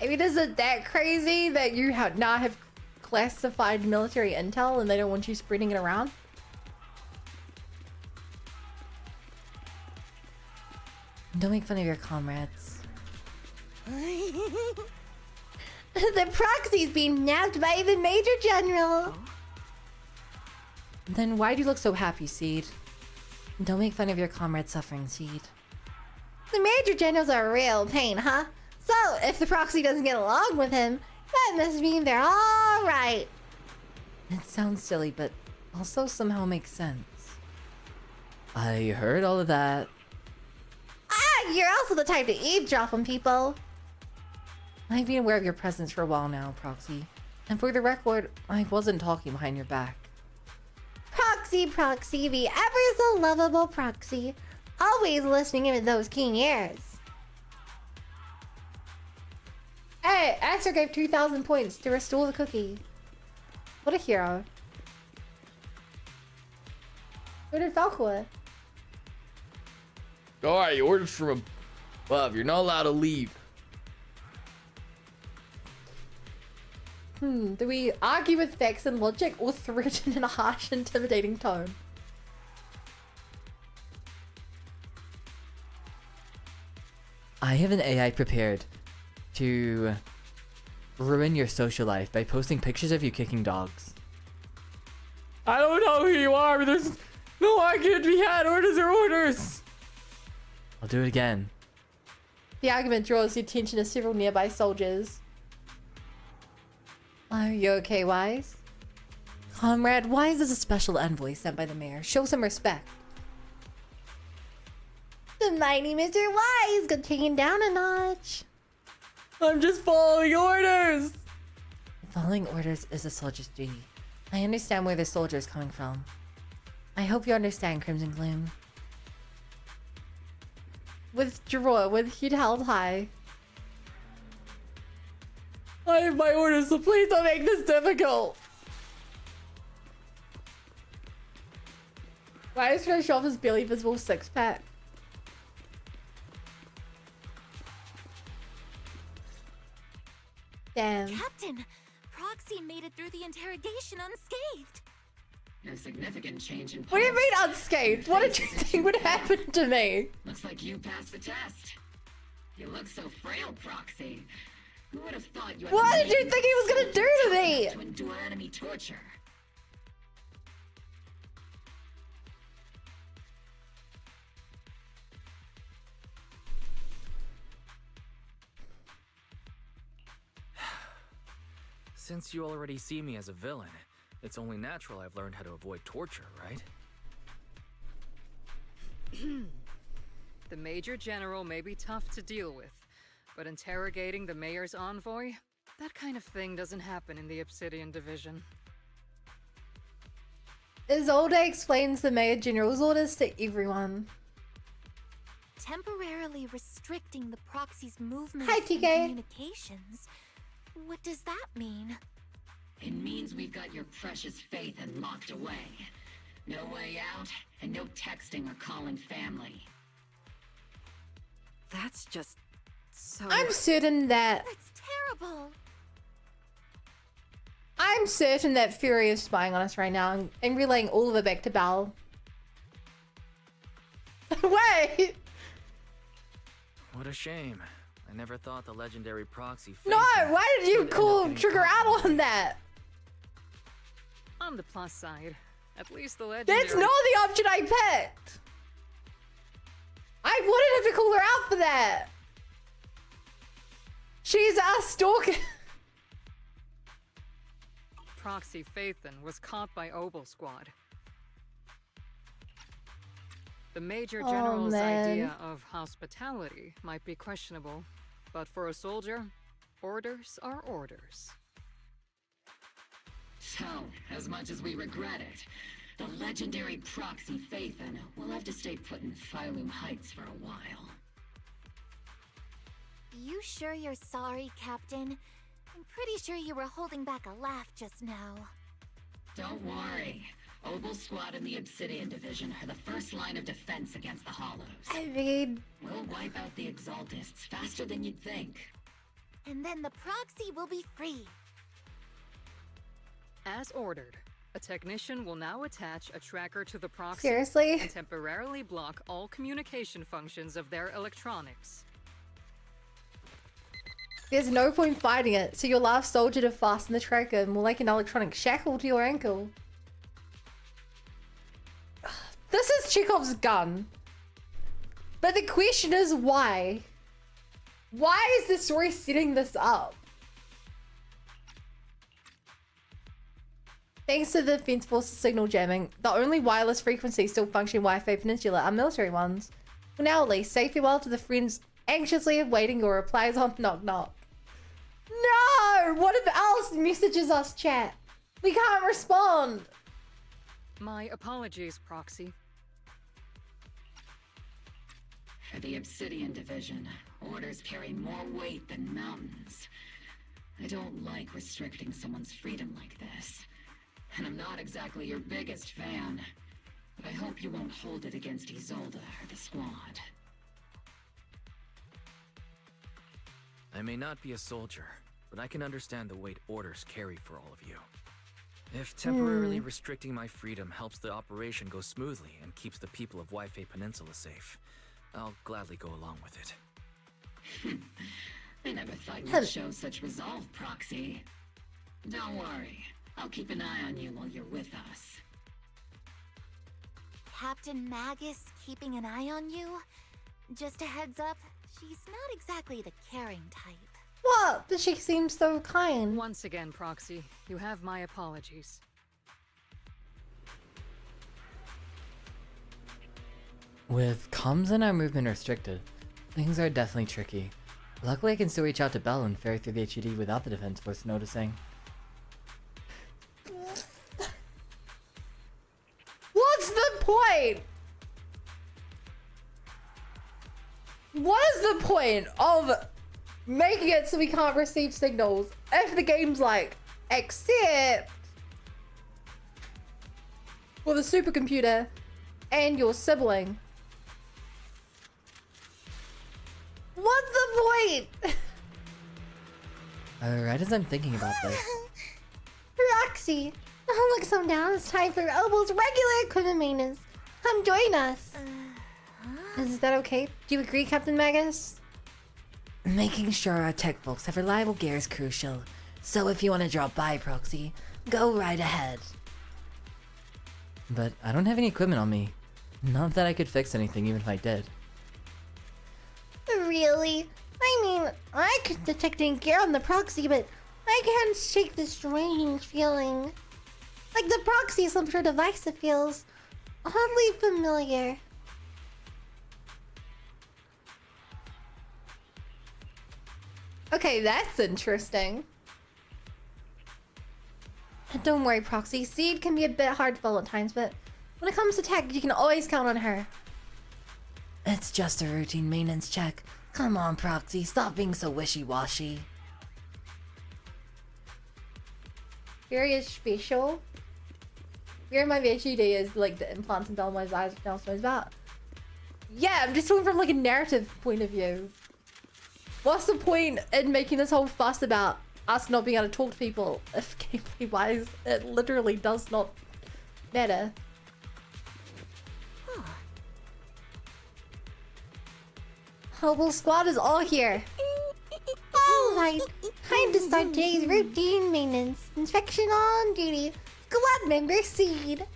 I mean, is it that crazy that you now have classified military intel and they don't want you spreading it around? Don't make fun of your comrades. The Proxy's being nabbed by the Major General. Then why do you look so happy, Seed? Don't make fun of your comrades suffering, Seed. The Major General's a real pain, huh? So, if the Proxy doesn't get along with him, that must mean they're all right. It sounds silly, but also somehow makes sense. I heard all of that. Ah, you're also the type to eavesdrop on people. I've been aware of your presence for a while now, Proxy. And for the record, I wasn't talking behind your back. Proxy, the ever so lovable Proxy. Always listening in with those keen ears. Hey, Axel gave 2,000 points to restore the cookie. What a hero. Who did Falcor? Alright, orders from above. You're not allowed to leave. Do we argue with facts and logic or threaten in a harsh, intimidating tone? I have an AI prepared. to ruin your social life by posting pictures of you kicking dogs. I don't know who you are, but there's no argument to be had. Orders are orders. I'll do it again. The argument draws the attention of several nearby soldiers. Are you okay, Wise? Comrade, Wise is a special envoy sent by the mayor. Show some respect. The mighty Mr. Wise got taken down a notch. I'm just following orders. Following orders is a soldier's duty. I understand where the soldier is coming from. I hope you understand, Crimson Gloom. Withdraw with head held high. I have my orders, so please don't make this difficult. Wise trying to show off his barely visible six-pack. Damn. Captain, Proxy made it through the interrogation unscathed. No significant change in What do you mean unscathed? What did you think would happen to me? Looks like you passed the test. You look so frail, Proxy. Who would have thought you had What did you think he was gonna do to me? To endure enemy torture. Since you already see me as a villain, it's only natural I've learned how to avoid torture, right? The Major General may be tough to deal with, but interrogating the Mayor's envoy? That kind of thing doesn't happen in the Obsidian Division. Isolda explains the Mayor General's orders to everyone. Temporarily restricting the Proxy's movement Hi, and TK. communications. What does that mean? It means we've got your precious faith and locked away. No way out, and no texting or calling family. That's just so... I'm certain that... That's terrible. I'm certain that Fury is spying on us right now and relaying all of it back to Belle. Wait! What a shame. I never thought the legendary Proxy... No! Phaeton Why did you would end up call getting Trigger caught out on that? On the plus side, at least the legendary... That's not the option I picked! I wanted him to call her out for that! She's a stalker! Proxy Phaeton was caught by Obel Squad. The Major Oh, General's man. idea of hospitality might be questionable, but for a soldier, orders are orders. So, as much as we regret it, the legendary Proxy Phaeton will have to stay put in Phylum Heights for a while. You sure you're sorry, Captain? I'm pretty sure you were holding back a laugh just now. Don't worry. Obel Squad and the Obsidian Division are the first line of defense against the Hollows. I mean... We'll wipe out the Exaltists faster than you'd think. And then the Proxy will be free. As ordered, a technician will now attach a tracker to the Proxy Seriously? and temporarily block all communication functions of their electronics. There's no point fighting it, so your last soldier to fasten the tracker, more like an electronic shackle to your ankle. This is Chekhov's gun. But the question is why? Why is the story setting this up? Thanks to the Defense Force's signal jamming, the only wireless frequencies still functioning Wi-Fi Peninsula are military ones. For now at least, say farewell to the friends anxiously awaiting your replies on Knock Knock. No! What if Alice messages us, chat? We can't respond! My apologies, Proxy. For the Obsidian Division, orders carry more weight than mountains. I don't like restricting someone's freedom like this. And I'm not exactly your biggest fan. But I hope you won't hold it against Isolda or the squad. I may not be a soldier, but I can understand the weight orders carry for all of you. If temporarily restricting my freedom helps the operation go smoothly and keeps the people of Wi-Fi Peninsula safe, I'll gladly go along with it. I never thought you'd show such resolve, Proxy. Don't worry. I'll keep an eye on you while you're with us. Captain Magus keeping an eye on you? Just a heads up, she's not exactly the caring type. What? But she seems so kind. Once again, Proxy, you have my apologies. With comms and our movement restricted, things are definitely tricky. Luckily I can still reach out to Bell and ferry through the HUD without the defense force noticing. What's the point? What is the point of making it so we can't receive signals if the game's like, except for the supercomputer and your sibling? What's the point? Right as I'm thinking about this. Proxy, don't look so down. It's time for Opal's regular equipment maintenance. Come join us. Is that okay? Do you agree, Captain Magus? Making sure our tech folks have reliable gear is crucial. So if you want to drop by, Proxy, go right ahead. But I don't have any equipment on me. Not that I could fix anything even if I did. Really? I mean, I could detect any gear on the Proxy, but I can't shake this strange feeling. Like the Proxy is some sort of device that feels oddly familiar. Okay, that's interesting. Don't worry, Proxy. Seed can be a bit hard to follow at times, but when it comes to tech, you can always count on her. It's just a routine maintenance check. Come on, Proxy, stop being so wishy-washy. Very special. Here my VHD is like the implants and Belmont's eyes now knows about. Yeah, I'm just talking from like a narrative point of view. What's the point in making this whole fuss about us not being able to talk to people if gameplay wise it literally does not matter? Whole squad is all here. Alright, time to start today's routine maintenance. Inspection on duty. Squad member Seed.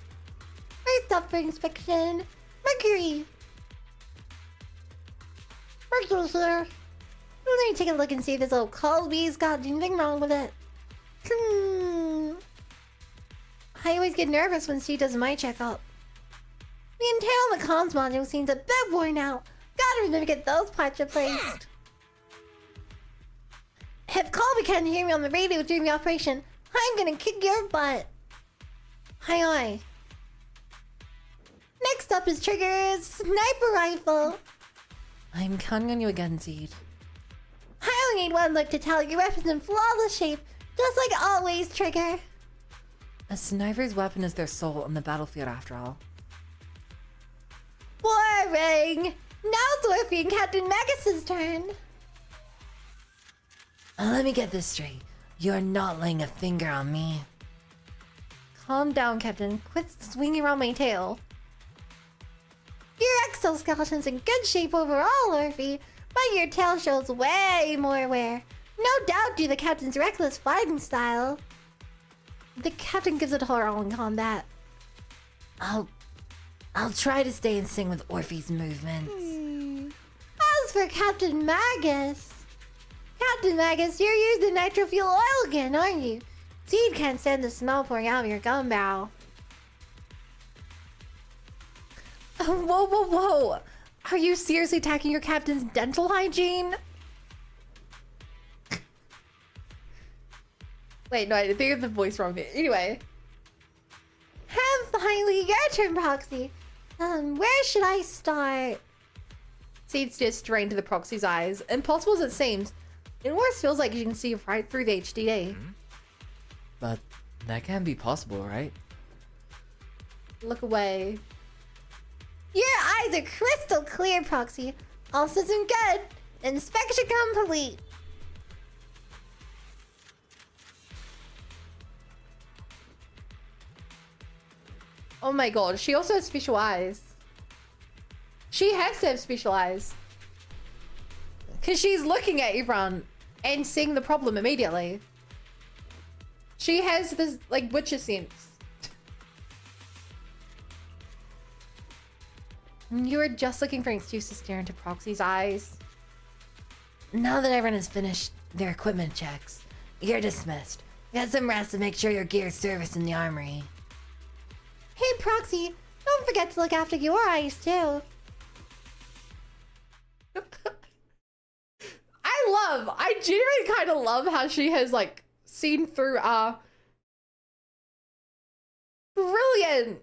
First up for inspection, Mercury. Mercury, sir. Let me take a look and see if this old Colby's got anything wrong with it. I always get nervous when Seed does my checkup. The antenna on the comms module seems a bit worn out. Gotta remember to get those parts replaced. If Colby can't hear me on the radio during the operation, I'm gonna kick your butt. Aye aye. Next up is Trigger's sniper rifle. I'm counting on you again, Seed. I only need one look to tell your weapon's in flawless shape, just like always, Trigger. A sniper's weapon is their soul on the battlefield after all. Boring! Now it's Orphie and Captain Magus's turn. Let me get this straight. You're not laying a finger on me. Calm down, Captain. Quit swinging around my tail. Your exoskeleton's in good shape overall, Orphie, but your tail shows way more wear. No doubt due to the Captain's reckless fighting style. The Captain gives it her all in combat. I'll try to stay in sync with Orphie's movements. As for Captain Magus... Captain Magus, you're using nitro fuel oil again, aren't you? Seed can't stand the smell pouring out of your gun barrel. Whoa, whoa, whoa! Are you seriously attacking your captain's dental hygiene? Wait, no, I think I have the voice wrong there. Anyway. Finally, your turn, Proxy. Where should I start? Seed stares straight into the Proxy's eyes. Impossible as it seems, it almost feels like you can see right through the HDA. But that can't be possible, right? Look away. Your eyes are crystal clear, Proxy. All systems good. Inspection complete. Oh my god, she also has special eyes. She has to have special eyes. Because she's looking at everyone and seeing the problem immediately. She has this, like, witcher sense. You were just looking for an excuse to stare into Proxy's eyes. Now that everyone has finished their equipment checks, you're dismissed. Get some rest to make sure your gear's serviced in the armory. Hey, Proxy, don't forget to look after your eyes, too. I genuinely kind of love how she has, like, seen through our brilliant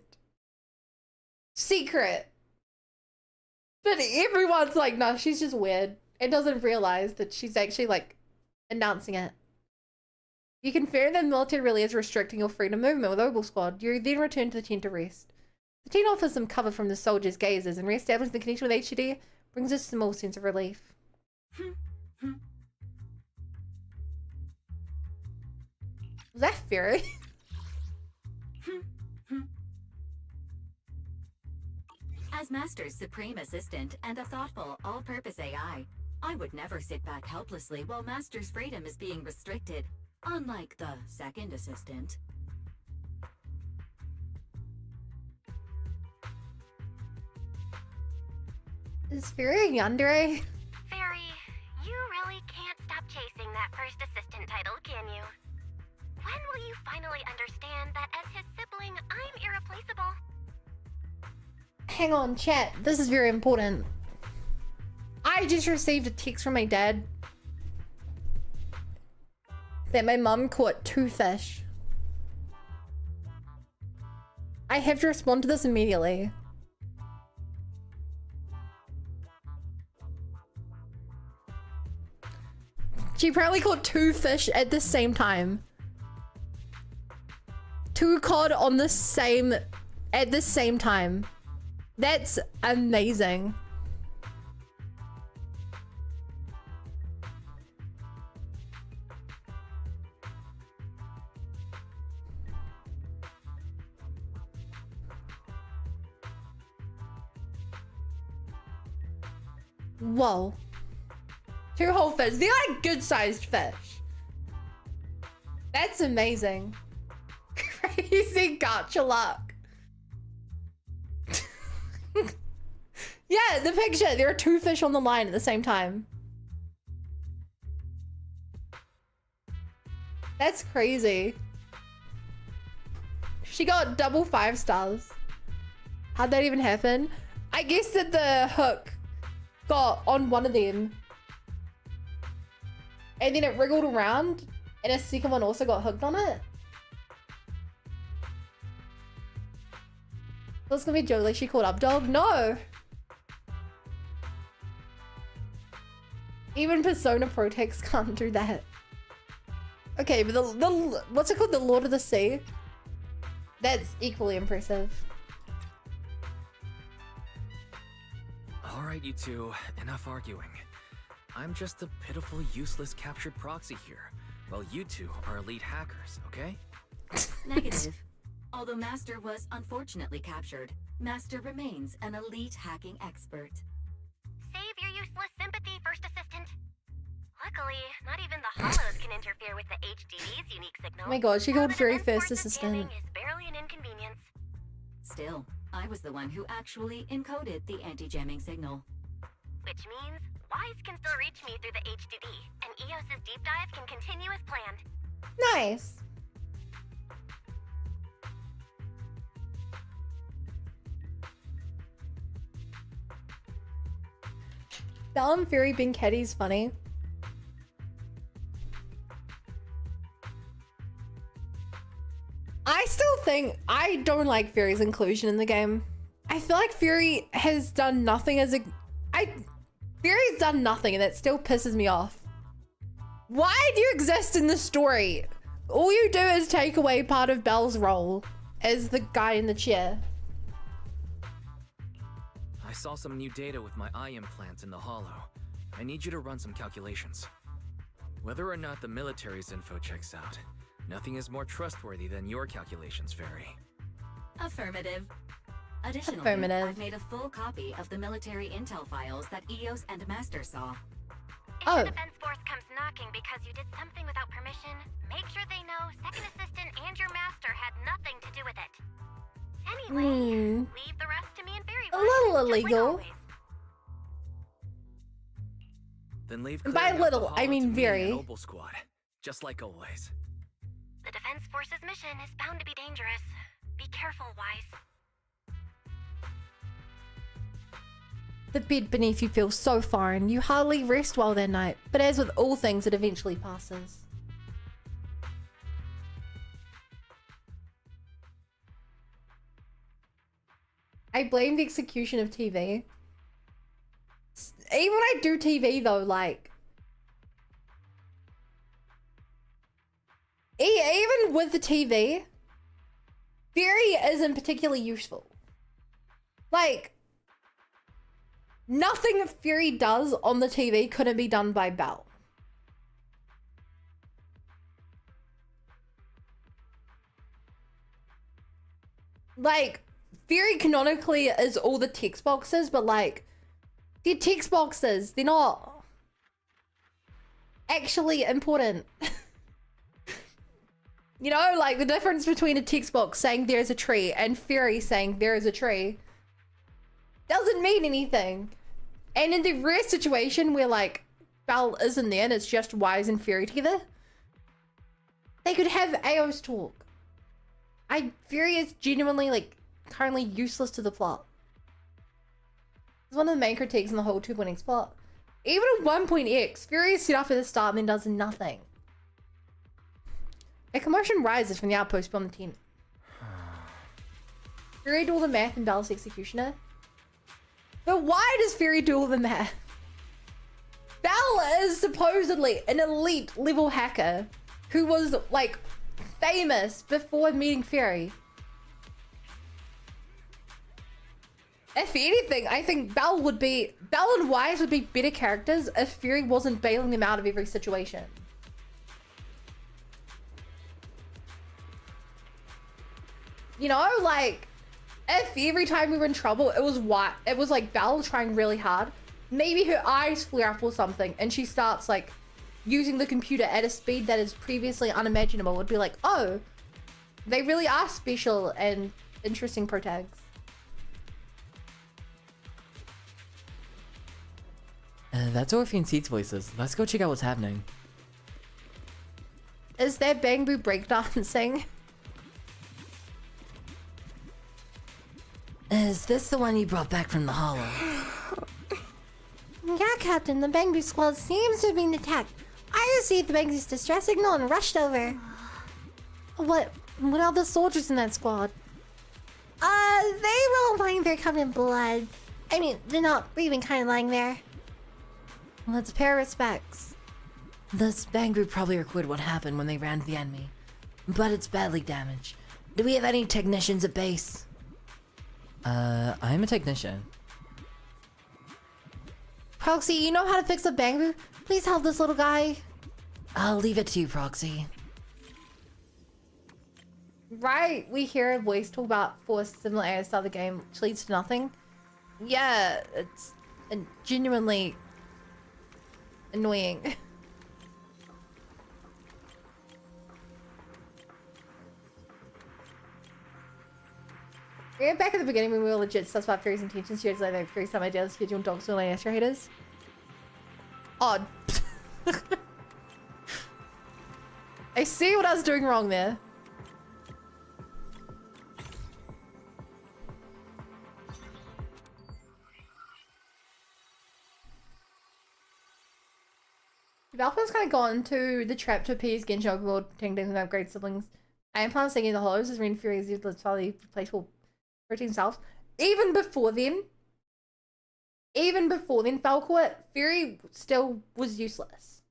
secret. But everyone's like, no, she's just weird. And doesn't realize that she's actually, like, announcing it. You confirm that the military really is restricting your freedom of movement with Obel Squad. You then return to the tent to rest. The tent offers some cover from the soldiers' gazes, and re-establishing the connection with HDD brings a small sense of relief. Was that Fury? As Master's supreme assistant and a thoughtful, all-purpose AI, I would never sit back helplessly while Master's freedom is being restricted, unlike the second assistant. Is Fury a yandere? Fairy, you really can't stop chasing that first assistant title, can you? When will you finally understand that as his sibling, I'm irreplaceable? Hang on, chat. This is very important. I just received a text from my dad that my mum caught 2 fish. I have to respond to this immediately. She apparently caught 2 fish at the same time. 2 cod on the same, at the same time. That's amazing. Whoa. 2 whole fish. They're like good-sized fish. That's amazing. Crazy gacha luck. Yeah, the picture. There are 2 fish on the line at the same time. That's crazy. She got double 5 stars. How'd that even happen? I guess that the hook got on one of them. And then it wriggled around. And a second one also got hooked on it. What's gonna be Jolie? She called up dog? No. Even Persona Protex can't do that. Okay, but the what's it called? The Lord of the Sea? That's equally impressive. Alright, you two, enough arguing. I'm just a pitiful, useless captured proxy here, while you two are elite hackers, okay? Negative. Although Master was unfortunately captured, Master remains an elite hacking expert. Save your useless sympathy, First Assistant. Luckily, not even the Hollows can interfere with the HDD's unique signal. Oh my god, she called Fury First Assistant. Is barely an inconvenience. Still, I was the one who actually encoded the anti-jamming signal. Which means Wise can still reach me through the HDD, and EOS's deep dive can continue as planned. Nice. Bellum Fury being Keddy's funny. I still think I don't like Fury's inclusion in the game. I feel like Fury has done nothing as a... Fury's done nothing and that still pisses me off. Why do you exist in the story? All you do is take away part of Belle's role as the guy in the chair. I saw some new data with my eye implants in the Hollow. I need you to run some calculations. Whether or not the military's info checks out, nothing is more trustworthy than your calculations, Fairy. Affirmative. Additionally, Affirmative. I've made a full copy of the military intel files that EOS and Master saw. If the Defense Force comes knock talking because you did something without permission, make sure they know Second Assistant and your master had nothing to do with it. Anyway, leave the rest to me and Barry. A little illegal. Then leave And by clearing out the little, I hollow mean to me very. and Noble Squad, just like always. The Defense Force's mission is bound to be dangerous. Be careful, Wise. The bed beneath you feels so foreign. You hardly rest well that night. But as with all things, it eventually passes. I blame the execution of TV. Even when I do TV though, like... Even with the TV, Fury isn't particularly useful. Like... Nothing Fury does on the TV couldn't be done by Bell. Like, Fury canonically is all the text boxes, but like, they're text boxes. They're not actually important. You know, like the difference between a text box saying there's a tree and Fury saying there is a tree doesn't mean anything. And in the rare situation where like Bell isn't there and it's just Wise and Fury together, they could have AOs talk. Fury is genuinely like currently useless to the plot. It's one of the main critiques in the whole 2.x plot. Even at 1.x, Fury is set up at the start and then does nothing. A commotion rises from the outpost beyond the tent. Fury do all the math and Bell's executioner. But why does Fury do all the math? Bell is supposedly an elite level hacker who was like famous before meeting Fury. If anything, I think Bell and Wise would be better characters if Fury wasn't bailing them out of every situation. You know, like, if every time we were in trouble, it was like Belle trying really hard, maybe her eyes flare up or something, and she starts like using the computer at a speed that is previously unimaginable. It would be like, oh, they really are special and interesting protags. That's Orphie and Seed's voices. Let's go check out what's happening. Is that Bangbu breakdancing? Is this the one you brought back from the Hollow? Yeah, Captain, the Bangbu squad seems to have been attacked. I received the Bangbu's distress signal and rushed over. What are the soldiers in that squad? They were all lying there covered in blood. I mean, they're not even kind of lying there. Let's pay our respects. This Bangbu probably recorded what happened when they ran to the enemy, but it's badly damaged. Do we have any technicians at base? I'm a technician. Proxy, you know how to fix a Bangbu? Please help this little guy. I'll leave it to you, Proxy. Right, we hear a voice talk about force similar areas to the game, which leads to nothing. Yeah, it's genuinely annoying. Yeah, back at the beginning when we were legit stuff about Fury's intentions, she had like Fury's some ideas to schedule dogs to Astro haters. Odd. I see what I was doing wrong there. Valky's kind of gone to the trap to appease Genshin Overlord, pretending to upgrade siblings. I am planning on singing the hollows as Ren Fury is entirely replaceable protein selves. Even before then, Falcourt, Fury still was useless.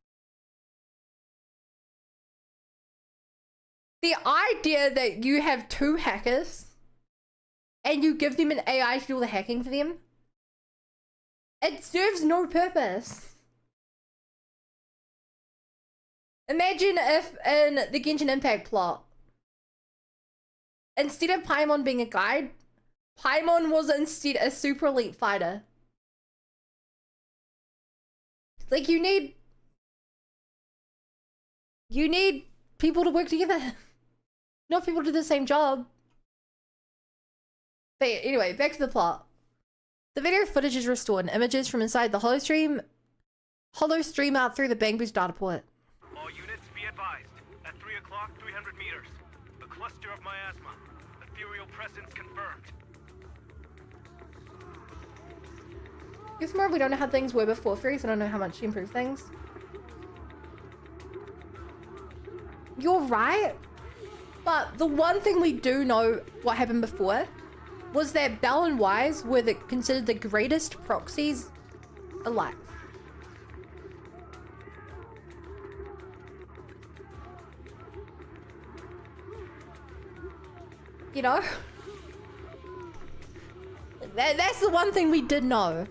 The idea that you have two hackers and you give them an AI to do all the hacking for them, it serves no purpose. Imagine if in the Genshin Impact plot, instead of Paimon being a guide, Paimon was instead a super elite fighter. Like, you need You need people to work together. Not people to do the same job. But anyway, back to the plot. The video footage is restored and images from inside the hollow stream out through the Bang Boost data port. All units be advised. At 3 o'clock, 300 meters. A cluster of miasma. Ethereal presence confirmed. Guess more if we don't know how things were before Fury, so I don't know how much she improved things. You're right. But the one thing we do know what happened before was that Bell and Wise were considered the greatest proxies alive. You know? That's the one thing we did know.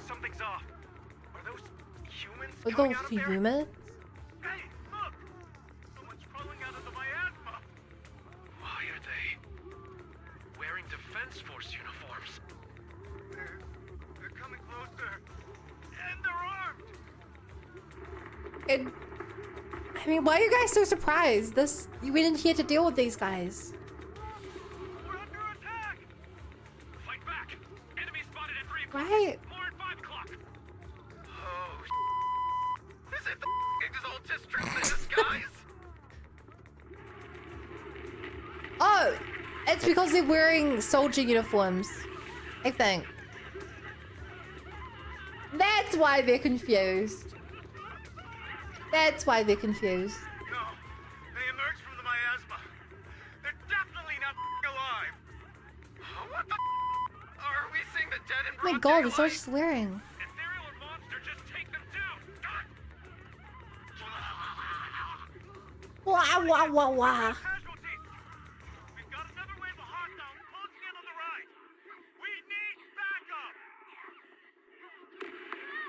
Something's off. Are those humans Are coming those out of there? humans? Hey, look! Someone's crawling out of the miasma. Why are they wearing Defense Force uniforms? They're coming closer. And they're armed! I mean, why are you guys so surprised? We didn't here to deal with these guys. We're under attack! Fight back! Enemy spotted at 3 o'clock. Right. More at 5 o'clock. Oh, is it the Exaltist troops in disguise? Oh, it's because they're wearing soldier uniforms, I think. That's why they're confused. That's why they're confused. No, they emerged from the miasma. They're definitely not alive. What the are we seeing the dead in Oh my broad god, he daylight? starts swearing. Ethereal or monster, just take them down. Wah, wah, wah, wah. Casualties. We've got another wave of hostiles closing in on the right. We need backup.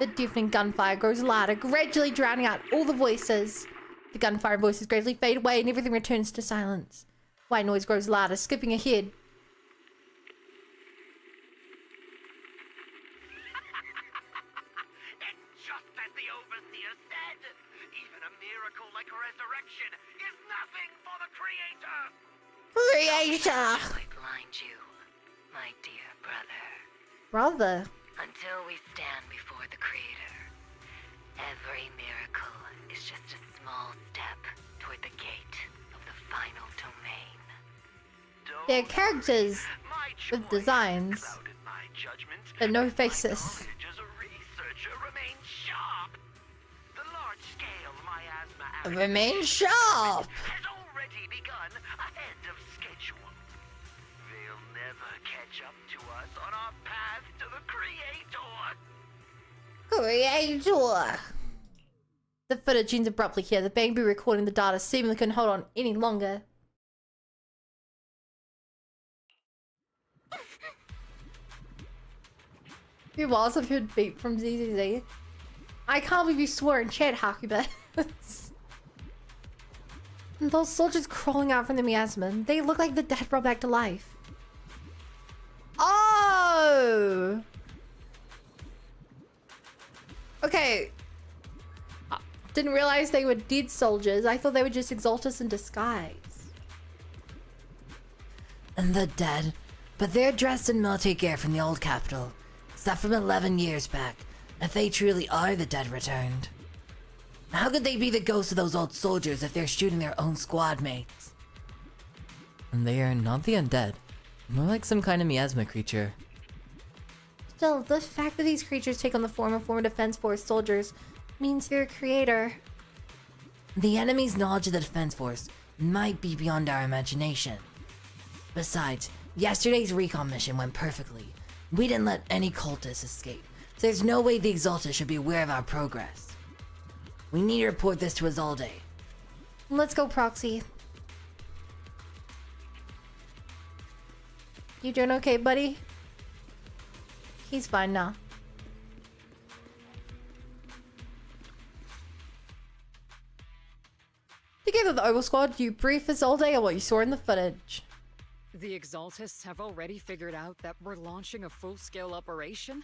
The deafening gunfire grows louder, gradually drowning out all the voices. The gunfire and voices gradually fade away and everything returns to silence. White noise grows louder, skipping ahead. It's just as the Overseer said. Even a miracle like a resurrection is nothing for the Creator. Creator! I blind you, my dear brother. Brother. Until we stand before the Creator, every miracle is just a small step toward the gate of the final domain. They're characters with designs, but no faces. As a researcher, remain sharp. The large-scale miasma Remain sharp! has already begun ahead of schedule. They'll never catch up to us on our path to the Creator. Creator! The footage ends abruptly here. The Bang Boo recording the data seemingly couldn't hold on any longer. Few walls have heard beep from ZZZ. I can't believe you swore in chat, Hakuba. Those soldiers crawling out from the miasma, they look like the dead brought back to life. Oh! Okay. Didn't realize they were dead soldiers. I thought they were just Exaltists in disguise. And the dead, but they're dressed in military gear from the old capital. Stuff from 11 years back, if they truly are the dead returned. How could they be the ghosts of those old soldiers if they're shooting their own squad mates? And they are not the undead, more like some kind of miasma creature. Still, the fact that these creatures take on the form of former Defense Force soldiers means they're a creator. The enemy's knowledge of the Defense Force might be beyond our imagination. Besides, yesterday's recon mission went perfectly. We didn't let any cultists escape, so there's no way the Exaltist should be aware of our progress. We need to report this to Isolda. Let's go, Proxy. You doing okay, buddy? He's fine now. Together with the Oval Squad, you brief Isolda on what you saw in the footage. The Exaltists have already figured out that we're launching a full-scale operation?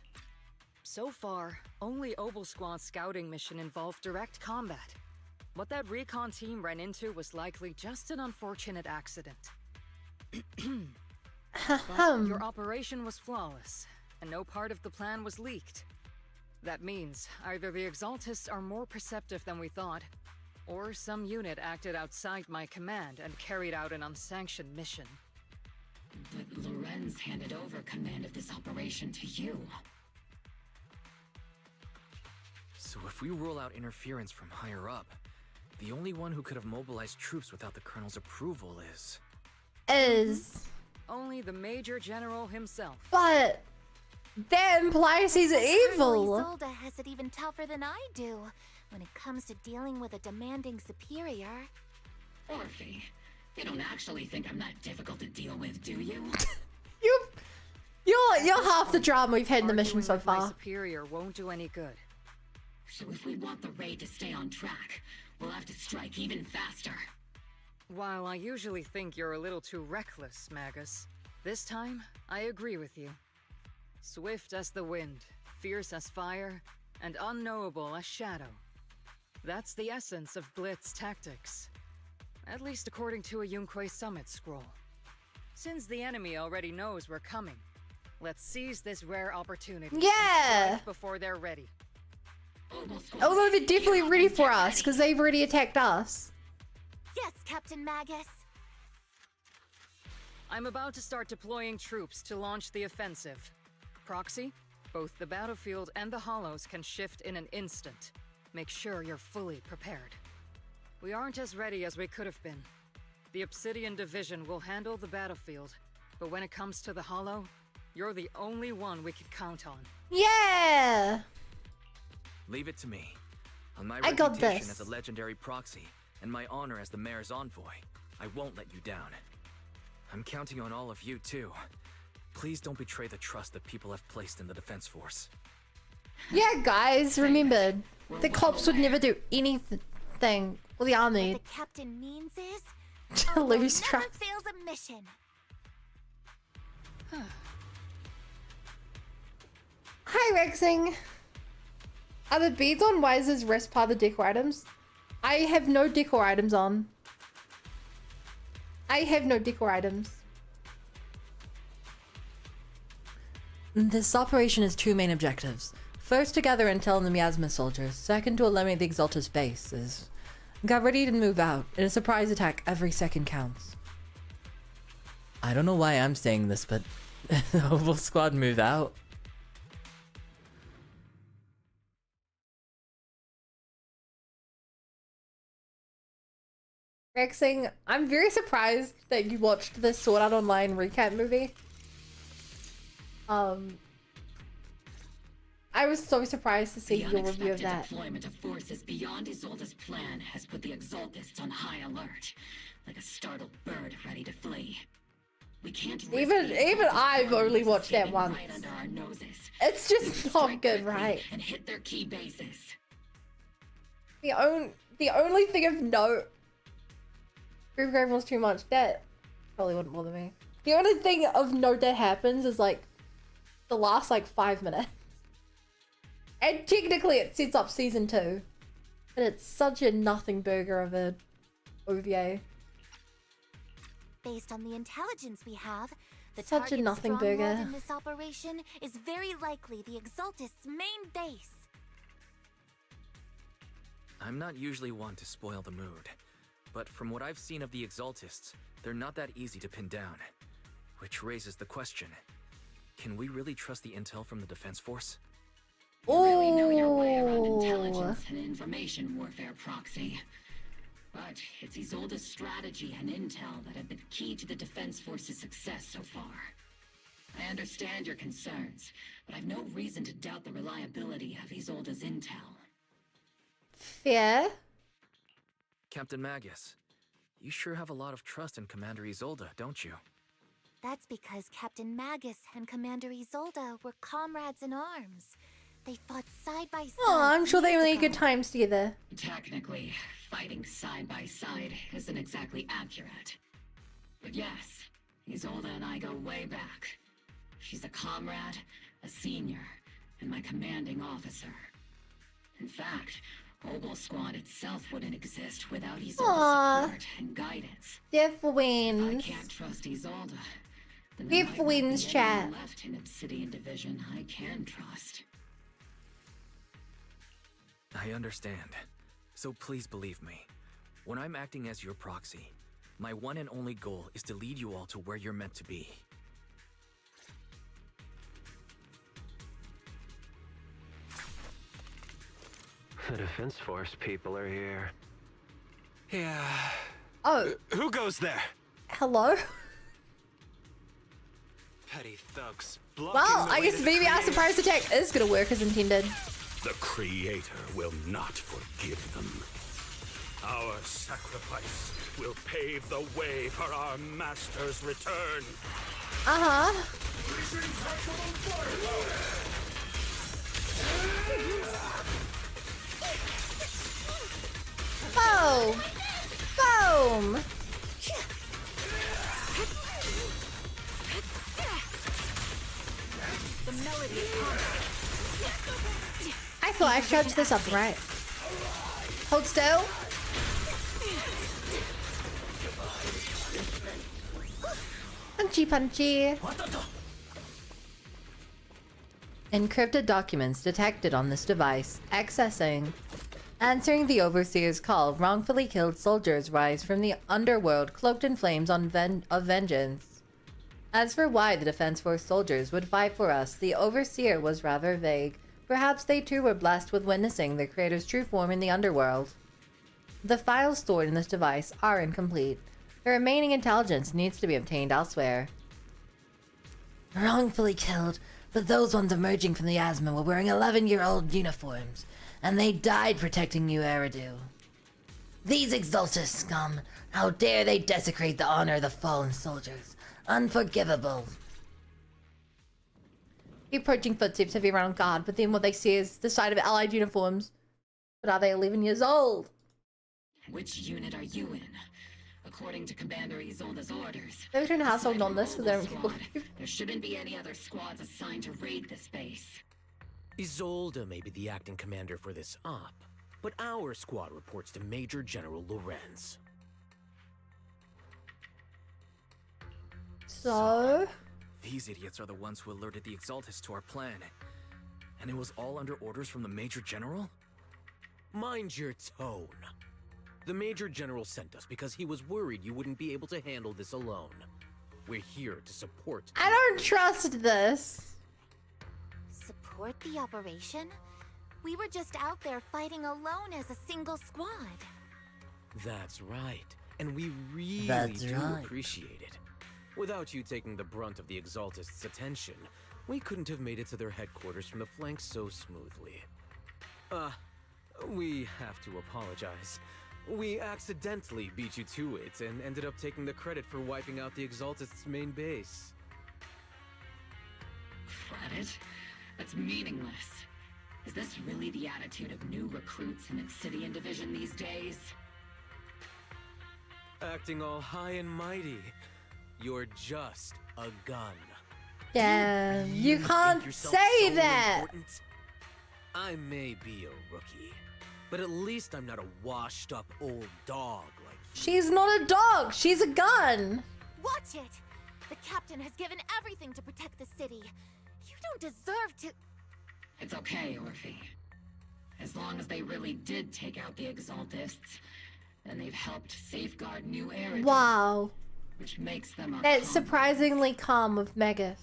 So far, only Obel Squad's scouting mission involved direct combat. What that recon team ran into was likely just an unfortunate accident. But your operation was flawless, and no part of the plan was leaked. That means either the Exaltists are more perceptive than we thought, or some unit acted outside my command and carried out an unsanctioned mission. But Lorenz handed over command of this operation to you. So if we rule out interference from higher up, the only one who could have mobilized troops without the Colonel's approval is... Only the Major General himself. But that implies he's evil. Isolda has it even tougher than I do when it comes to dealing with a demanding superior. Orphie, you don't actually think I'm that difficult to deal with, do you? You're half the drama we've had in the mission so My far. superior won't do any good. So if we want the raid to stay on track, we'll have to strike even faster. While I usually think you're a little too reckless, Magus, this time I agree with you. Swift as the wind, fierce as fire, and unknowable as shadow. That's the essence of Blitz tactics. At least according to a Yunque Summit scroll. Since the enemy already knows we're coming, let's seize this rare opportunity. Yeah! Right before they're ready. Although they're definitely ready for us, because they've already attacked us. Yes, Captain Magus. I'm about to start deploying troops to launch the offensive. Proxy, both the battlefield and the hollows can shift in an instant. Make sure you're fully prepared. We aren't as ready as we could have been. The Obsidian Division will handle the battlefield, but when it comes to the hollow, you're the only one we can count on. Yeah! Leave it to me. On my I got reputation this. as a legendary proxy, and my honor as the mayor's envoy, I won't let you down. I'm counting on all of you, too. Please don't betray the trust that people have placed in the Defense Force. Yeah, guys, remember, the cops would never do anything. Well, the army. What the captain means is, To lose never trust. fails a mission. Hi, Rexing. Are the beads on Wise's wrist part of the decor items? I have no decor items on. I have no decor items. This operation has two main objectives. First, to gather intel on the Miasma soldiers. Second, to eliminate the Exaltist bases. Got ready to move out. In a surprise attack, every second counts. I don't know why I'm saying this, but the Oval Squad move out. Rexing, I'm very surprised that you watched the Sword Art Online recap movie. I was so surprised to see your review of that. Deployment of forces beyond Isolda's plan has put the Exaltists on high alert, like a startled bird ready to flee. We can't Even I've only watched that once. Right under our noses. It's just not good, right? And hit their key bases. The only thing of note, Group Grave was too much. That probably wouldn't bother me. The only thing of note that happens is like the last like 5 minutes. And technically it sets up season 2. But it's such a nothing burger of a OVA. Based on the intelligence we have, the Such a target nothing stronghold burger. in this operation is very likely the Exaltist's main base. I'm not usually one to spoil the mood, but from what I've seen of the Exaltists, they're not that easy to pin down. Which raises the question, can we really trust the intel from the Defense Force? You really know your way around intelligence and information warfare, Proxy. But it's Isolda's strategy and intel that have been key to the Defense Force's success so far. I understand your concerns, but I've no reason to doubt the reliability of Isolda's intel. Fair. Captain Magus, you sure have a lot of trust in Commander Isolda, don't you? That's because Captain Magus and Commander Isolda were comrades in arms. They fought side by side. Oh, I'm sure they years really ago. good times together. Technically, fighting side by side isn't exactly accurate. But yes, Isolda and I go way back. She's a comrade, a senior, and my commanding officer. In fact, Obel Squad itself wouldn't exist without Isolda's support and guidance. Diff If I wins. can't trust Isolda, then Diff there might wins, not be chat. anyone left in Obsidian Division I can trust. I understand. So please believe me. When I'm acting as your proxy, my one and only goal is to lead you all to where you're meant to be. The Defense Force people are here. Yeah. Oh. Who goes there? Hello? Petty thugs. blocking Well, the I way guess to the maybe our Creator. surprise attack is gonna work as intended. The Creator will not forgive them. Our sacrifice will pave the way for our Master's return. Uh-huh. Boom! Boom! The melody of combat. I thought I charged this up right. Hold still. Punchy punchy. Encrypted documents detected on this device. Accessing. Answering the Overseer's call, wrongfully killed soldiers rise from the underworld cloaked in flames of vengeance. As for why the Defense Force soldiers would fight for us, the Overseer was rather vague. Perhaps they too were blessed with witnessing their creator's true form in the underworld. The files stored in this device are incomplete. The remaining intelligence needs to be obtained elsewhere. Wrongfully killed, but those ones emerging from the asthma were wearing 11-year-old uniforms, and they died protecting you, Eridu. These Exaltist scum, how dare they desecrate the honor of the fallen soldiers. Unforgivable. The approaching footsteps heavy around guard, but then what they see is the sight of allied uniforms. But are they 11 years old? Which unit are you in? According to Commander Isolda's orders, They're trying to household on this because they're squad, there shouldn't be any other squads assigned to raid this base. Isolda may be the acting commander for this op, but our squad reports to Major General Lorenz. So? These idiots are the ones who alerted the Exaltist to our plan. And it was all under orders from the Major General? Mind your tone. The Major General sent us because he was worried you wouldn't be able to handle this alone. We're here to support. I don't trust this. Support the operation? We were just out there fighting alone as a single squad. That's right. And we really That's do right. appreciate it. Without you taking the brunt of the Exaltist's attention, we couldn't have made it to their headquarters from the flank so smoothly. We have to apologize. We accidentally beat you to it and ended up taking the credit for wiping out the Exaltist's main base. Credit? That's meaningless. Is this really the attitude of new recruits in Obsidian Division these days? Acting all high and mighty. You're just a gun. Damn, you Think can't yourself say so that. important? I may be a rookie, but at least I'm not a washed-up old dog like you. She's not a dog. She's a gun. Watch it! The captain has given everything to protect the city. You don't deserve to... It's okay, Orphie. As long as they really did take out the Exaltists, then they've helped safeguard New Era. Wow. Which makes them our That's surprisingly calm with Megas.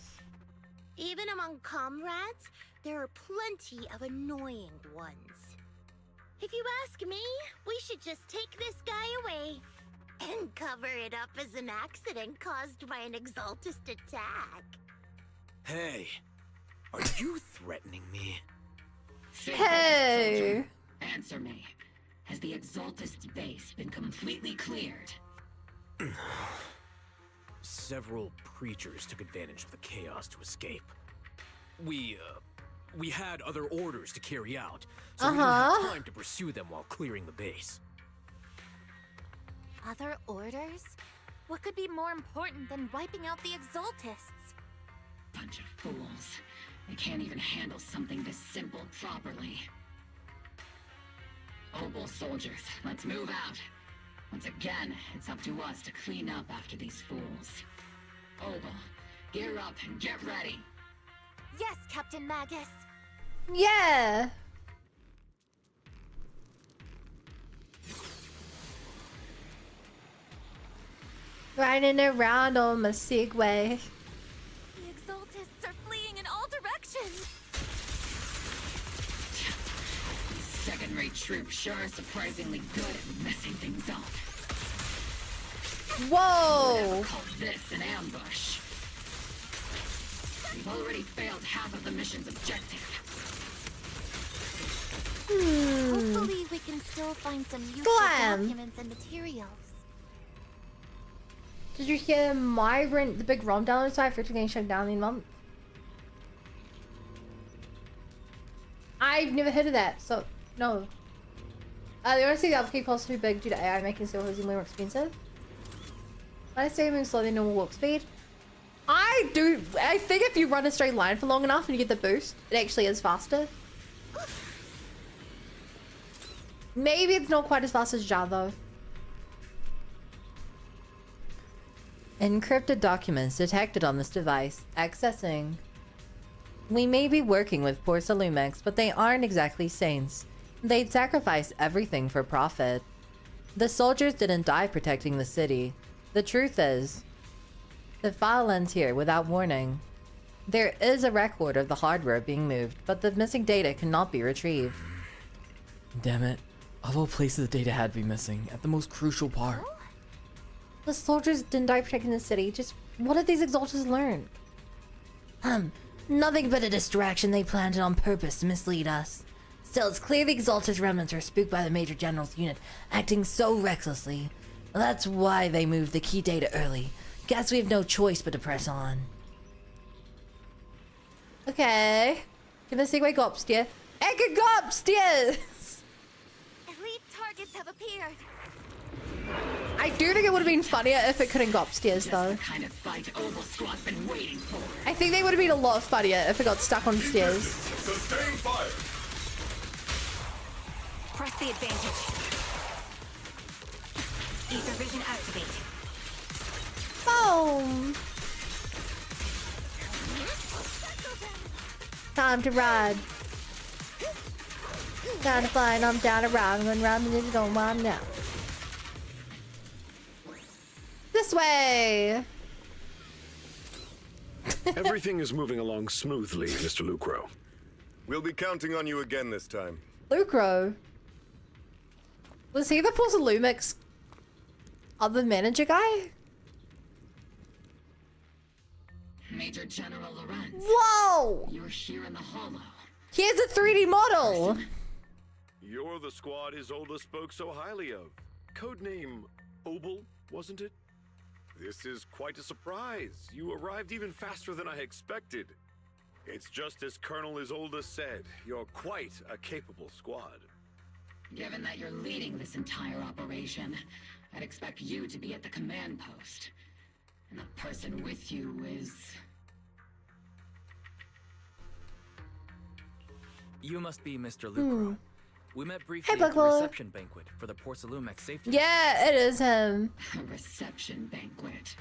Even among comrades, there are plenty of annoying ones. If you ask me, we should just take this guy away and cover it up as an accident caused by an Exaltist attack. Hey, are you threatening me? Hey! Answer me. Has the Exaltist's base been completely cleared? Several preachers took advantage of the chaos to escape. We had other orders to carry out, so we didn't have time to pursue them while clearing the base. Other orders? What could be more important than wiping out the Exaltists? Bunch of fools. They can't even handle something this simple properly. Obel soldiers, let's move out. Once again, it's up to us to clean up after these fools. Obel, gear up and get ready. Yes, Captain Magus. Yeah. Riding around on my Segway. The Exaltists are fleeing in all directions. These second-rate troops sure are surprisingly good at messing things up. Whoa! Never call this an ambush. We've already failed half of the mission's objective. Hopefully we can still find some useful documents and materials. Did you hear the big ROM download site for getting shut down in a month? I've never heard of that, so no. They want to see the upkeep costs too big due to AI making servers more expensive. I say moving slower than normal walk speed. I think if you run a straight line for long enough and you get the boost, it actually is faster. Maybe it's not quite as fast as Jiao though. Encrypted documents detected on this device. Accessing. We may be working with poor Salumex, but they aren't exactly saints. They'd sacrifice everything for profit. The soldiers didn't die protecting the city. The truth is, the file ends here without warning. There is a record of the hardware being moved, but the missing data cannot be retrieved. Damn it. Of all places the data had to be missing, at the most crucial part. The soldiers didn't die protecting the city. Just what did these Exaltists learn? Nothing but a distraction they planted on purpose to mislead us. Still, it's clear the Exaltist remnants are spooked by the Major General's unit, acting so recklessly. That's why they moved the key data early. Guess we have no choice but to press on. Okay. Can the Segway go upstairs? It can go upstairs! Elite targets have appeared. I do think it would have been funnier if it couldn't go upstairs though. Kind of fight Obel Squad's been waiting for. I think they would have been a lot funnier if it got stuck on stairs. Sustain fire. Press the advantage. Ether vision activate. Boom! Time to ride. Time to fly and I'm down to ride. I'm gonna ride the digital one now. This way! Everything is moving along smoothly, Mr. Lucro. We'll be counting on you again this time. Lucro? Was he the Lumix other manager guy? Major General Lorenz. Whoa! You're here in the Hollow. Here's a 3D model! You're the squad Isolda spoke so highly of. Codename Obel, wasn't it? This is quite a surprise. You arrived even faster than I expected. It's just as Colonel Isolda said. You're quite a capable squad. Given that you're leading this entire operation, I'd expect you to be at the command post. And the person with you is... You must be Mr. Lucro. We met briefly Hey, at the reception banquet for the Porcelumex safety. Yeah, it is him. A reception banquet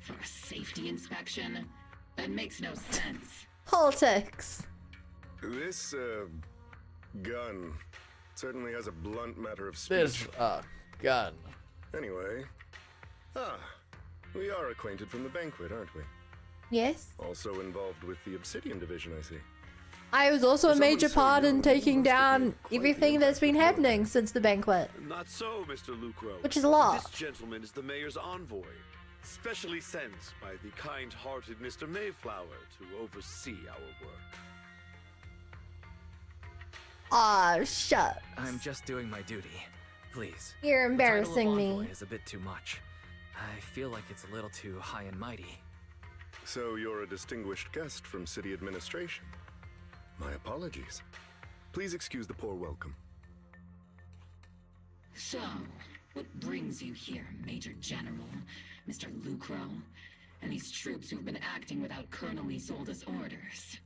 for a safety inspection? That makes no sense. Politics. This, gun certainly has a blunt matter of speech. This, gun. Anyway. We are acquainted from the banquet, aren't we? Yes. Also involved with the Obsidian Division, I see. I was also a major part in taking down everything that's been happening since the banquet. Not so, Mr. Lucro. Which is a lot. This gentleman is the mayor's envoy, specially sent by the kind-hearted Mr. Mayflower to oversee our work. Aw, shut. I'm just doing my duty. Please. You're embarrassing the title of me. envoy is a bit too much. I feel like it's a little too high and mighty. So you're a distinguished guest from city administration. My apologies. Please excuse the poor welcome. So, What brings you here, Major General, Mr. Lucro, and these troops who've been acting without Colonel Isolda's orders?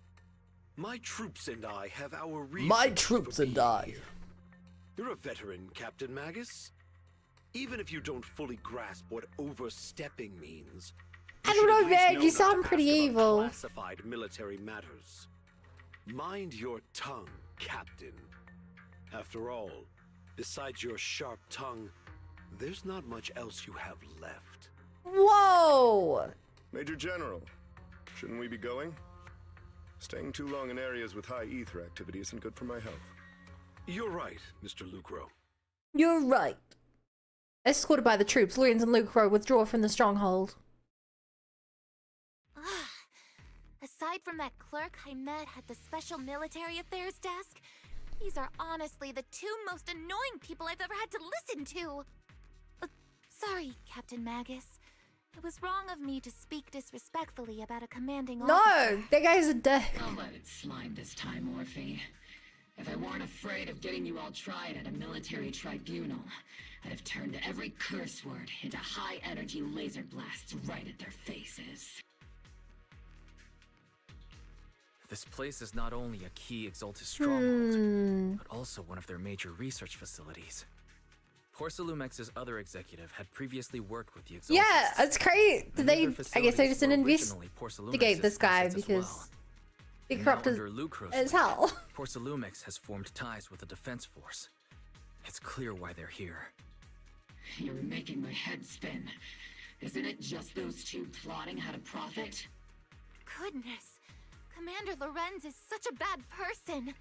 My troops and I have our reasons. My troops and I. You're a veteran, Captain Magus. Even if you don't fully grasp what overstepping means, I don't know, man. You sound pretty evil. Classified military matters. Mind your tongue, Captain. After all, besides your sharp tongue, there's not much else you have left. Whoa! Major General, shouldn't we be going? Staying too long in areas with high ether activity isn't good for my health. You're right, Mr. Lucro. You're right. Escorted by the troops, Lorenz and Lucro withdraw from the stronghold. Aside from that clerk I met at the Special Military Affairs desk, these are honestly the two most annoying people I've ever had to listen to. Sorry, Captain Magus. It was wrong of me to speak disrespectfully about a commanding officer. No, that guy's a dick. I'll let it slide this time, Orphie. If I weren't afraid of getting you all tried at a military tribunal, I'd have turned every curse word into high-energy laser blasts right at their faces. This place is not only a key Exaltist stronghold, but also one of their major research facilities. Porcelumex's other executive had previously worked with the Exaltist. Yeah, it's crazy. I guess they just didn't investigate this guy because he corrupted as hell. Porcelumex has formed ties with the defense force. It's clear why they're here. You're making my head spin. Isn't it just those two plotting how to profit? Goodness, Commander Lorenz is such a bad person.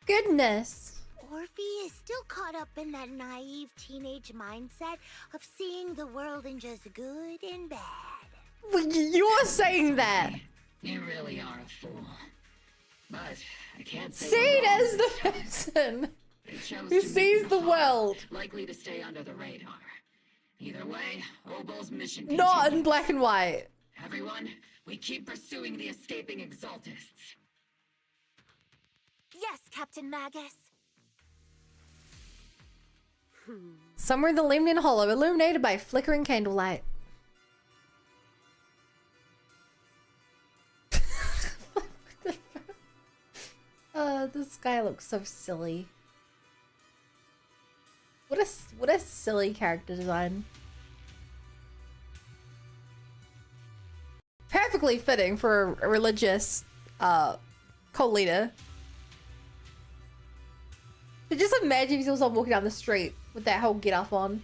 Goodness. Orphie is still caught up in that naive teenage mindset of seeing the world in just good and bad. You are saying that. You really are a fool. But I can't say Seen as the person who sees the world. Likely to stay under the radar. Either way, Obo's mission Not continues. in black and white. Everyone, we keep pursuing the escaping Exaltists. Yes, Captain Magus. Somewhere in the Lemnian Hollow, illuminated by flickering candlelight. This guy looks so silly. What a silly character design. Perfectly fitting for a religious cult leader. But just imagine if he was walking down the street with that whole get up on.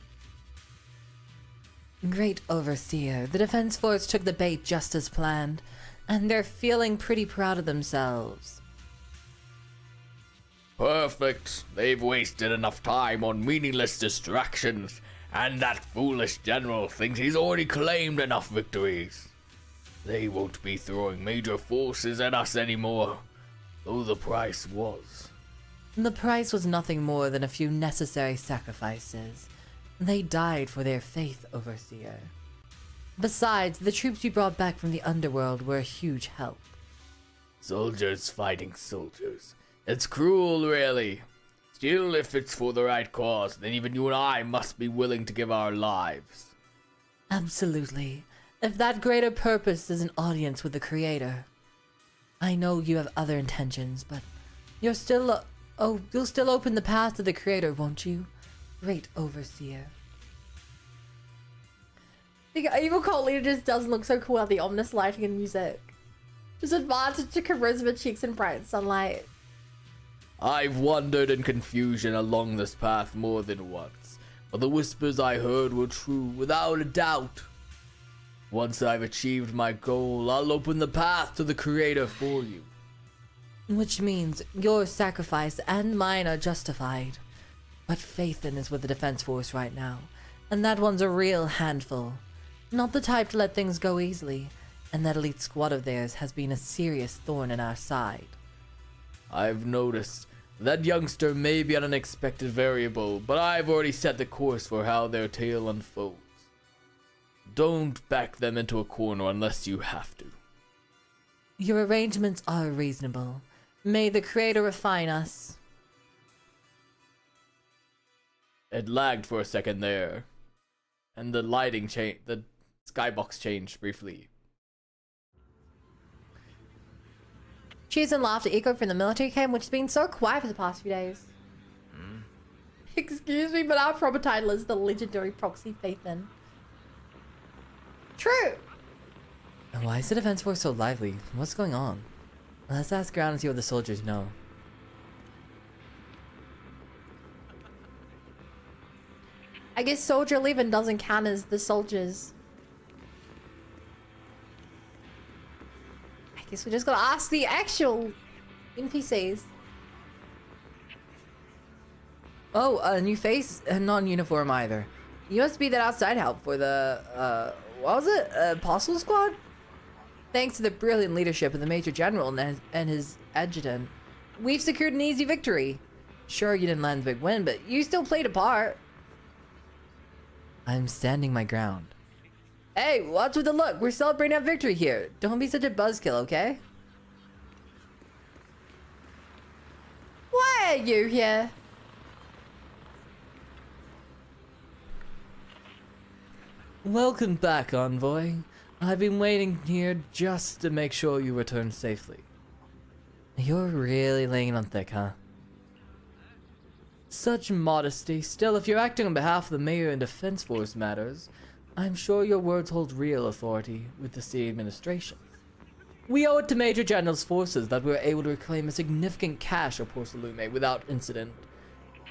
Great Overseer, the Defense Force took the bait just as planned, and they're feeling pretty proud of themselves. Perfect. They've wasted enough time on meaningless distractions, and that foolish general thinks he's already claimed enough victories. They won't be throwing major forces at us anymore, though the price was. The price was nothing more than a few necessary sacrifices. They died for their faith, Overseer. Besides, the troops you brought back from the underworld were a huge help. Soldiers fighting soldiers. It's cruel, really. Still, if it's for the right cause, then even you and I must be willing to give our lives. Absolutely. If that greater purpose is an audience with the Creator. I know you have other intentions, but you'll still open the path to the Creator, won't you? Great Overseer. The evil cult leader just doesn't look so cool without the ominous lighting and music. Just advantage to charisma, cheeks, and bright sunlight. I've wandered in confusion along this path more than once, but the whispers I heard were true, without a doubt. Once I've achieved my goal, I'll open the path to the Creator for you. Which means your sacrifice and mine are justified. But Phaethon is with the Defense Force right now, and that one's a real handful. Not the type to let things go easily, and that elite squad of theirs has been a serious thorn in our side. I've noticed. That youngster may be an unexpected variable, but I've already set the course for how their tale unfolds. Don't back them into a corner unless you have to. Your arrangements are reasonable. May the Creator refine us. It lagged for a second there. And the lighting changed, the skybox changed briefly. Cheers and laughter echoed from the military camp, which has been so quiet for the past few days. Excuse me, but our proper title is the legendary Proxy Faithin. True! And why is the defense force so lively? What's going on? Let's ask around and see what the soldiers know. I guess Soldier 11 doesn't count as the soldiers. I guess we just gotta ask the actual NPCs. Oh, a new face and not in uniform either. You must be that outside help for the, what was it? Apostle Squad? Thanks to the brilliant leadership of the Major General and his adjutant, we've secured an easy victory. Sure, you didn't land the big win, but you still played a part. I'm standing my ground. Hey, what's with the look? We're celebrating our victory here. Don't be such a buzzkill, okay? Why are you here? Welcome back, Envoy. I've been waiting here just to make sure you return safely. You're really laying it on thick, huh? Such modesty. Still, if you're acting on behalf of the Mayor and Defense Force matters, I'm sure your words hold real authority with the city administration. We owe it to Major General's forces that we were able to reclaim a significant cache of Porcelume without incident.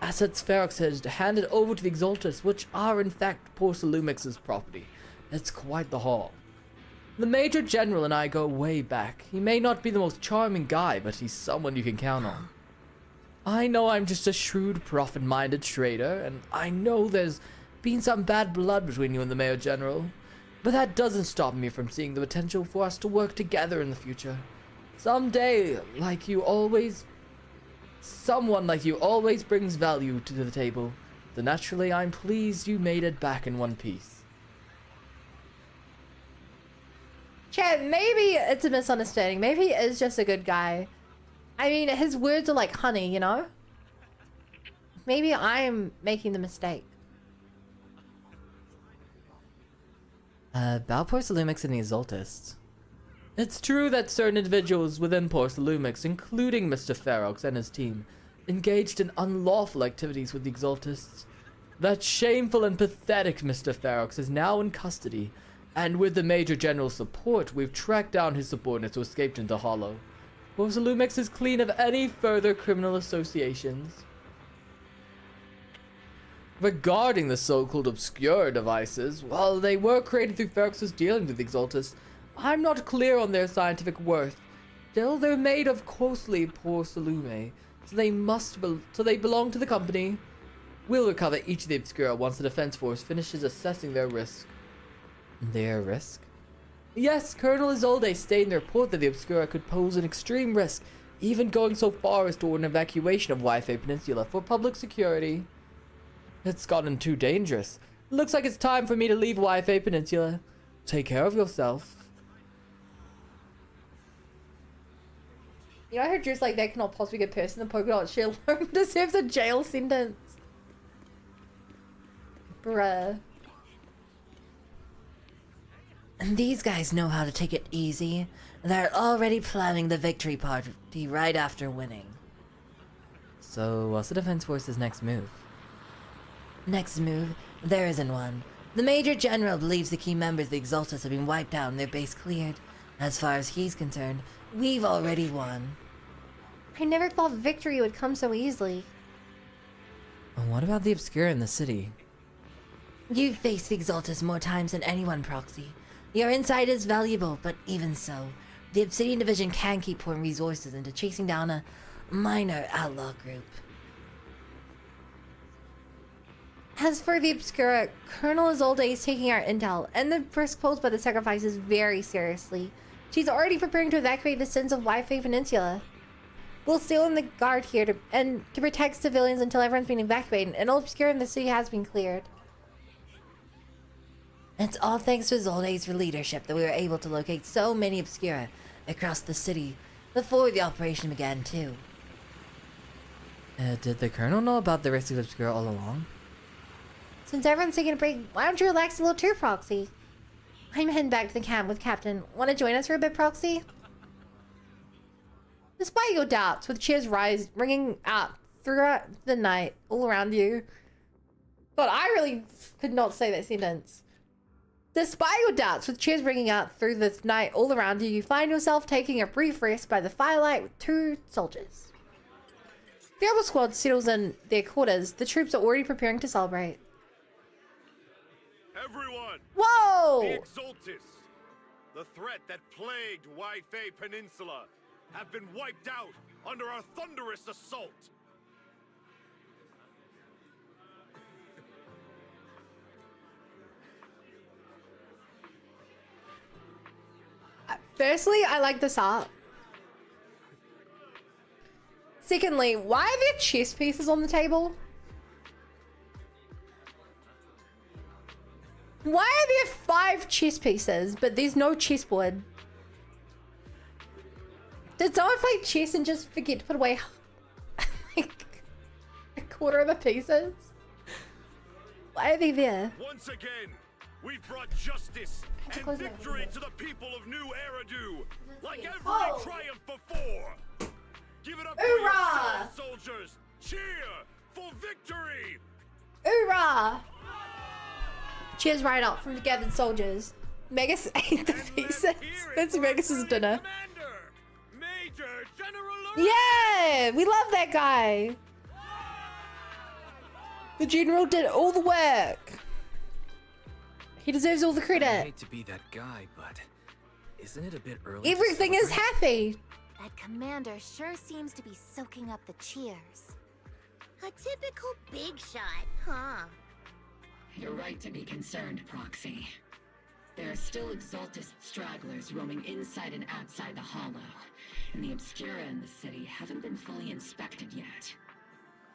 Assets Ferox has handed over to the Exaltist, which are in fact Porcelumex's property. It's quite the haul. The Major General and I go way back. He may not be the most charming guy, but he's someone you can count on. I know I'm just a shrewd, profit-minded trader, and I know there's been some bad blood between you and the Mayor General, but that doesn't stop me from seeing the potential for us to work together in the future. Someday, someone like you always brings value to the table, so naturally I'm pleased you made it back in one piece. Chat, maybe it's a misunderstanding. Maybe he is just a good guy. I mean, his words are like honey, you know? Maybe I'm making the mistake. About Porcelumex and the Exaltists. It's true that certain individuals within Porcelumex, including Mr. Ferox and his team, engaged in unlawful activities with the Exaltists. That shameful and pathetic Mr. Ferox is now in custody, and with the Major General's support, we've tracked down his subordinates who escaped into Hollow. Porcelumex is clean of any further criminal associations. Regarding the so-called obscure devices, while they were created through Ferox's dealings with the Exaltist, I'm not clear on their scientific worth. Still, they're made of costly porcelume, so they belong to the company. We'll recover each of the obscura once the defense force finishes assessing their risk. Their risk? Yes, Colonel Isolda stated in the report that the obscura could pose an extreme risk, even going so far as to order an evacuation of Wi-Fi Peninsula for public security. It's gotten too dangerous. Looks like it's time for me to leave Wi-Fi Peninsula. Take care of yourself. You know, I heard Drew's like, that cannot possibly be a person. The polka dot she alone deserves a jail sentence. Bruh. And these guys know how to take it easy. They're already planning the victory party right after winning. So, what's the Defense Force's next move? Next move? There isn't one. The Major General believes the key members of the Exaltist have been wiped out and their base cleared. As far as he's concerned, we've already won. I never thought victory would come so easily. And what about the Obscura in the city? You've faced the Exaltist more times than anyone, Proxy. Your insight is valuable, but even so, the Obsidian Division can keep pouring resources into chasing down a minor outlaw group. As for the Obscura, Colonel Isolda is taking our intel and the risk posed by the sacrifices very seriously. She's already preparing to evacuate the sins of Wi-Fi Peninsula. We'll stay on the guard here to protect civilians until everyone's been evacuated and all Obscura in the city has been cleared. It's all thanks to Isolda's leadership that we were able to locate so many Obscura across the city before the operation began too. Did the Colonel know about the risk of Obscura all along? Since everyone's taking a break, why don't you relax a little too, Proxy? I'm heading back to the camp with Captain. Want to join us for a bit, Proxy? Despite your doubts, with cheers ringing out throughout the night all around you. God, I really could not say that sentence. Despite your doubts, with cheers ringing out through the night all around you, you find yourself taking a brief rest by the firelight with 2 soldiers. The Rebel squad settles in their quarters. The troops are already preparing to celebrate. Everyone! Whoa! The Exaltist, the threat that plagued Wi-Fei Peninsula, have been wiped out under our thunderous assault. Firstly, I like this art. Secondly, why are there chess pieces on the table? Why are there 5 chess pieces, but there's no chessboard? Did someone play chess and just forget to put away like a quarter of the pieces? Why are they there? Once again, we've brought justice and victory to the people of New Eridu, like every triumph before. Give it up for yourselves, soldiers! Cheer for victory! Hoorah! Cheers right up from the gathered soldiers. Megas ate the pieces. That's Megas's dinner. Major General Yeah! We love that guy! The general did all the work. He deserves all the I credit. hate to be that guy, but isn't it a bit early? to Everything is celebrate? happy. That commander sure seems to be soaking up the cheers. A typical big shot, huh? You're right to be concerned, Proxy. There are still Exaltist stragglers roaming inside and outside the Hollow, and the Obscura in the city haven't been fully inspected yet.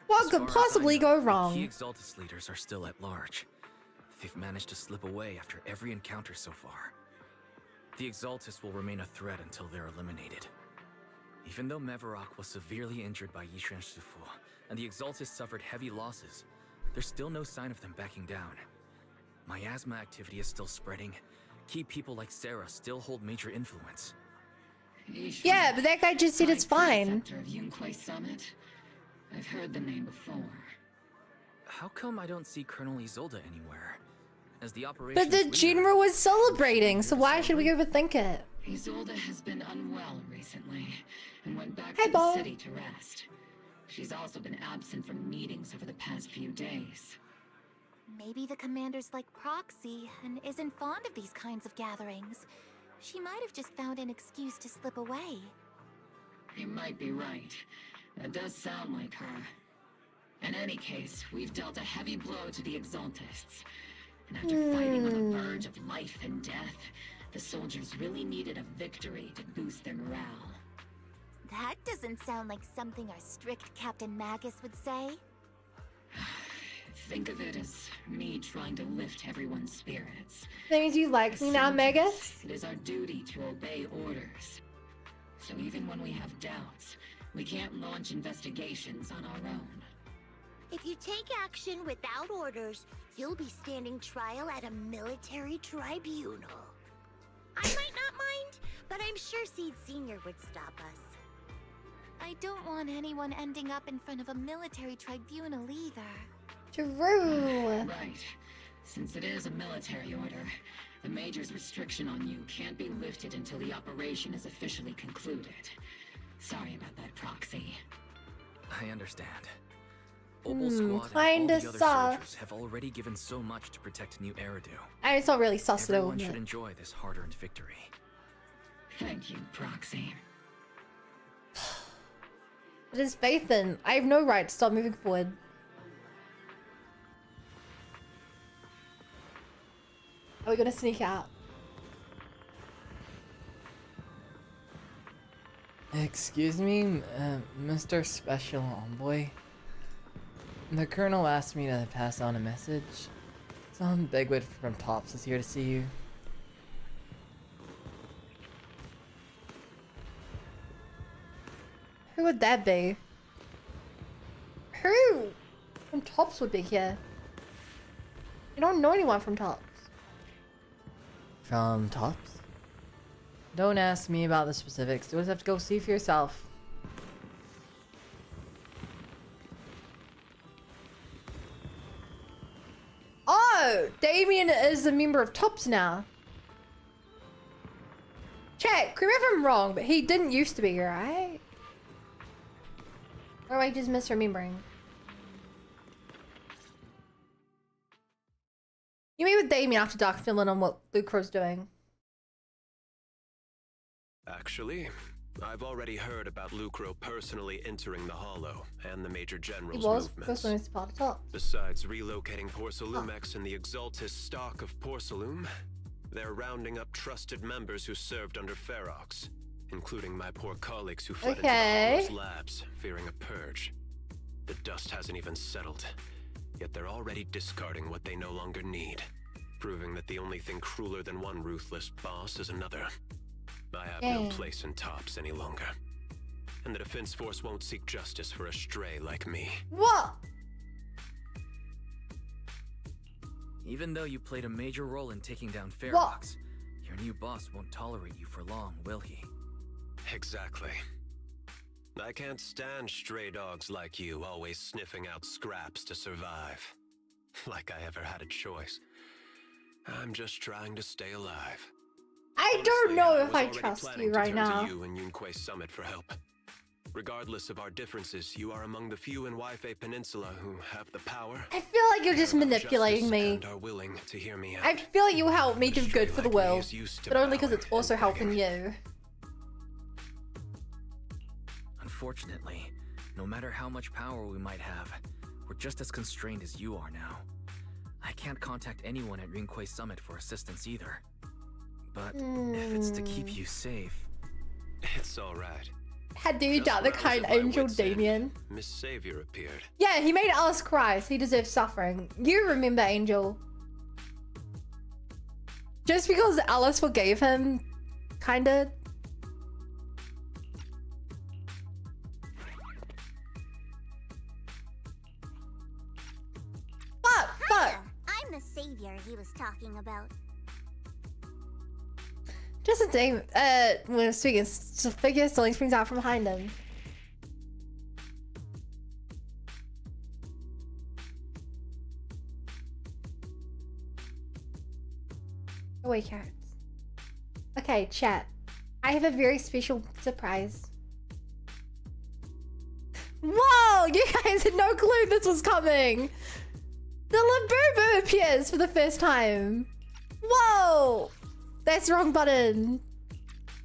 What As could far as possibly I know, go the wrong? key Exaltist leaders are still at large. They've managed to slip away after every encounter so far. The Exaltists will remain a threat until they're eliminated. Even though Mevarok was severely injured by Yishan Shifu, and the Exaltists suffered heavy losses, there's still no sign of them backing down. Miasma activity is still spreading. Key people like Sarah still hold major influence. Yeah, but that guy just said it's fine. Of Yunquai Summit? I've heard the name before. How come I don't see Colonel Isolda anywhere? As the operation. But the general was celebrating, so why should we overthink it? Isolda has been unwell recently and went back Hey, to the Bo. city to rest. She's also been absent from meetings over the past few days. Maybe the commander's like Proxy and isn't fond of these kinds of gatherings. She might have just found an excuse to slip away. You might be right. That does sound like her. In any case, we've dealt a heavy blow to the Exaltists. And after fighting on the verge of life and death, the soldiers really needed a victory to boost their morale. That doesn't sound like something our strict Captain Magus would say. Think of it as me trying to lift everyone's spirits. That means you like me now, Megas? It is our duty to obey orders. So even when we have doubts, we can't launch investigations on our own. If you take action without orders, you'll be standing trial at a military tribunal. I might not mind, but I'm sure Seed Senior would stop us. I don't want anyone ending up in front of a military tribunal either. True. Right. Since it is a military order, the Major's restriction on you can't be lifted until the operation is officially concluded. Sorry about that, Proxy. I understand. Opal Squad and all kinda the other sus. soldiers have already given so much to protect New Eridu. I mean, it's not really sus at all. Everyone should enjoy this hard-earned victory. Thank you, Proxy. It is faith in. I have no right to stop moving forward. Are we gonna sneak out? Excuse me, Mr. Special Envoy. The Colonel asked me to pass on a message. Some bigwig from Tops is here to see you. Who would that be? Who from Tops would be here? You don't know anyone from Tops. From Tops? Don't ask me about the specifics. You'll just have to go see for yourself. Oh, Damien is a member of Tops now. Chat, correct me if I'm wrong, but he didn't used to be, right? Or am I just misremembering? You meet with Damien after dark, filling on what Lucro's doing. Actually, I've already heard about Lucro personally entering the Hollow and the Major He General's was movements. first one to part of Tops. Besides relocating Porcelumex and the Exaltist stock of Porcelume, they're rounding up trusted members who served under Ferox, including my poor colleagues who fled into the Hollow's labs, fearing a purge. The dust hasn't even settled, yet they're already discarding what they no longer need, proving that the only thing crueler than one ruthless boss is another. I have no place in Tops any longer. And the Defense Force won't seek justice for a stray like me. What? Even though you played a major role in taking down Ferox, your new boss won't tolerate you for long, will he? Exactly. I can't stand stray dogs like you always sniffing out scraps to survive. Like I ever had a choice. I'm just trying to stay alive. I don't know if I trust you right now. You and Yunque Summit for help. Regardless of our differences, you are among the few in Yifei Peninsula who have the power. I feel like you're just manipulating me. And are willing to hear me out. I feel like you help me do good for the world, but only because it's also helping you. Unfortunately, no matter how much power we might have, we're just as constrained as you are now. I can't contact anyone at Yunque Summit for assistance either. But if it's to keep you safe... It's alright. How do you doubt the kind angel Damien? Miss Savior appeared. Yeah, he made us cry, so he deserves suffering. You remember Angel. Just because Alice forgave him, kinda. Fuck! I'm the savior he was talking about. Just a thing, when speaking, figure suddenly springs out from behind him. Oh wait, carrots. Okay, chat. I have a very special surprise. Whoa! You guys had no clue this was coming! The Labubu appears for the first time! Whoa! That's the wrong button.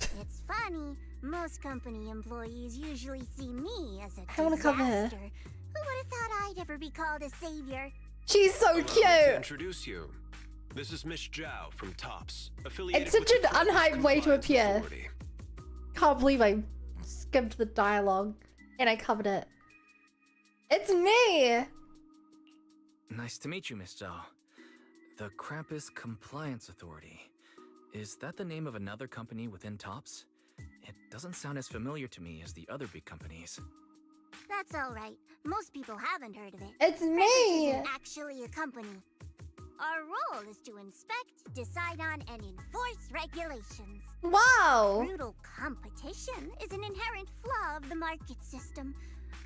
It's funny. Most company employees usually see me as a disaster. I want to cover her. Who would have thought I'd ever be called a savior? She's so To cute. introduce you. This is Miss Jiao from Tops. Affiliated It's such with an the unhyped way to appear. Authority. Can't believe I skipped the dialogue and I covered it. It's me. Nice to meet you, Miss Jiao. The Krampus Compliance Authority. Is that the name of another company within Tops? It doesn't sound as familiar to me as the other big companies. That's all right. Most people haven't heard of it. It's me. Isn't actually a company. Our role is to inspect, decide on, and enforce regulations. Wow. Brutal competition is an inherent flaw of the market system.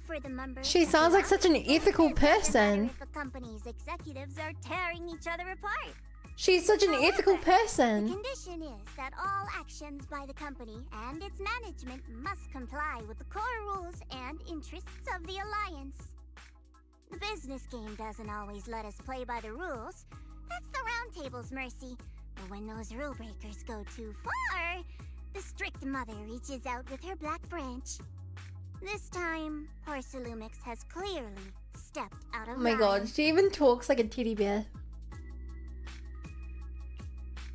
For the members, She sounds like such an ethical person. if a company's executives are tearing each other apart. She's such an ethical The person. condition is that all actions by the company and its management must comply with the core rules and interests of the Alliance. The business game doesn't always let us play by the rules. That's the Round Table's mercy. But when those rule breakers go too far, the strict mother reaches out with her black branch. This time, Porcelumix has clearly stepped out of Oh my line. god, she even talks like a teddy bear.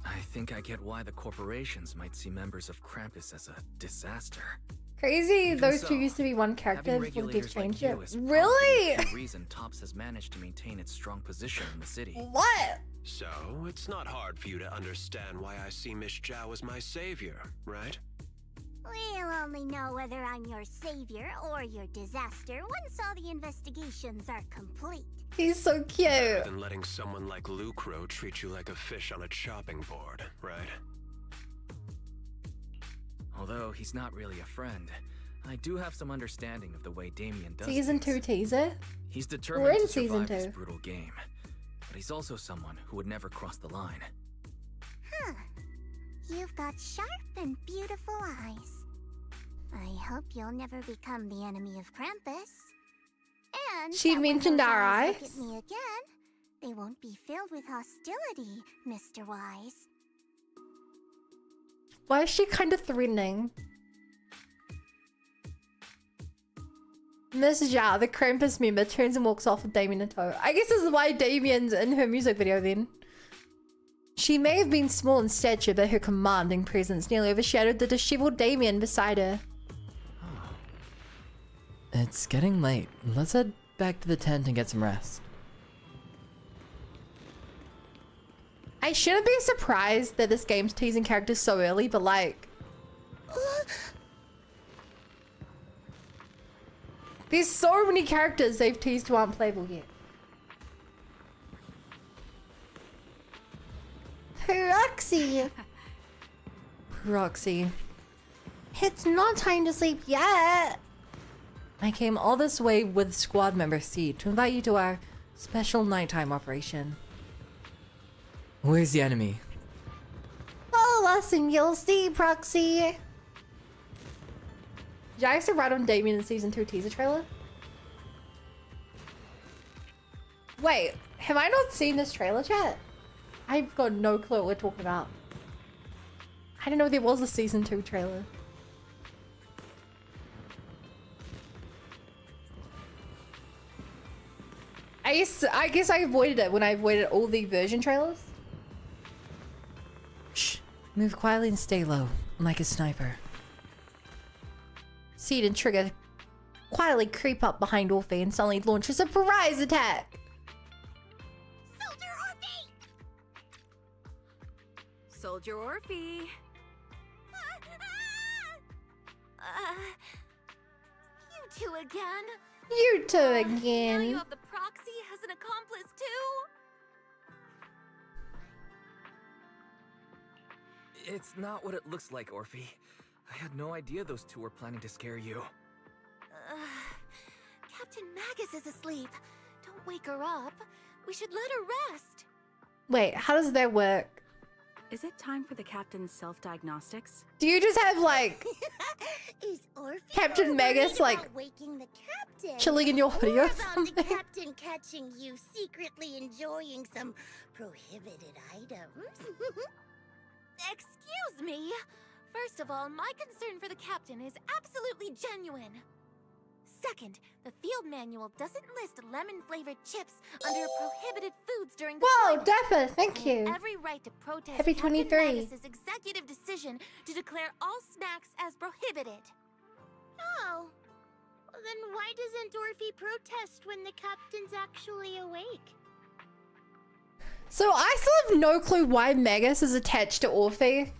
I think I get why the corporations might see members of Krampus as a disaster. Crazy, Even those so, two used to be one character having before they've regulators like changed you it. is probably Really? a key reason Tops has managed to maintain its strong position in the city. What? So, it's not hard for you to understand why I see Miss Jiao as my savior, right? We'll only know whether I'm your savior or your disaster once all the investigations are complete. He's so cute. Better than letting someone like Lucro treat you like a fish on a chopping board, right? Although he's not really a friend, I do have some understanding of the way Damien does Season things. 2 teaser? He's We're determined in to season survive this 2. brutal game, but he's also someone who would never cross the line. Huh. You've got sharp and beautiful eyes. I hope you'll never become the enemy of Krampus. And She that when mentioned those our eyes eyes? look at me again, they won't be filled with hostility, Mr. Wise. Why is she kind of threatening? Miss Jiao, the Krampus member, turns and walks off with Damien in tow. I guess this is why Damien's in her music video then. She may have been small in stature, but her commanding presence nearly overshadowed the disheveled Damien beside her. It's getting late. Let's head back to the tent and get some rest. I shouldn't be surprised that this game's teasing characters so early, but like... There's so many characters they've teased who aren't playable yet. Proxy! Proxy. It's not time to sleep yet! I came all this way with squad member C to invite you to our special nighttime operation. Where's the enemy? Follow us and you'll see, Proxy! Did I used to write on Damien in Season 2 teaser trailer? Wait, have I not seen this trailer yet? I've got no clue what we're talking about. I didn't know there was a Season 2 trailer. I guess I avoided it when I avoided all the version trailers. Shh. Move quietly and stay low, like a sniper. Seed and Trigger quietly creep up behind Orphie and suddenly launch a surprise attack. Soldier Orphie. You two again? You two Now again. you have the Proxy as an accomplice too? It's not what it looks like, Orphie. I had no idea those two were planning to scare you. Captain Magus is asleep. Don't wake her up. We should let her rest. Wait, how does that work? Is it time for the captain's self-diagnostics? Do you just have like Is Orphie Captain more Magus worried like about waking the captain, chilling in your hoodie or or about something? the captain catching you secretly enjoying some prohibited items? Excuse me. First of all, my concern for the captain is absolutely genuine. Second, the field manual doesn't list lemon-flavored chips under prohibited foods during the Whoa, deployment. Dapper, thank I have you. every right to protest Happy Captain 23. Magus's executive decision to declare all snacks as prohibited. Oh. Well, then why doesn't Orphie protest when the captain's actually awake? So I still have no clue why Magus is attached to Orphie.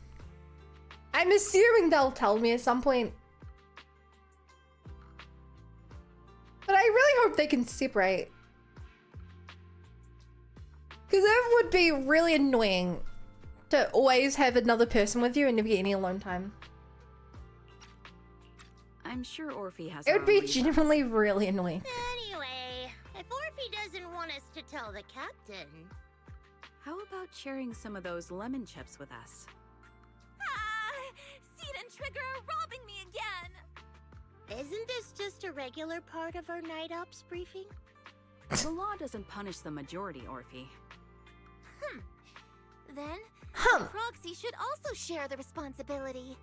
I'm assuming they'll tell me at some point. But I really hope they can separate. Because it would be really annoying to always have another person with you and never get any alone time. I'm sure Orphie has It her would own be reasons. genuinely really annoying. Anyway, if Orphie doesn't want us to tell the captain... How about sharing some of those lemon chips with us? Seed and Trigger are robbing me again! Isn't this just a regular part of our night ops briefing? The law doesn't punish the majority, Orphie. Then, the Proxy should also share the responsibility.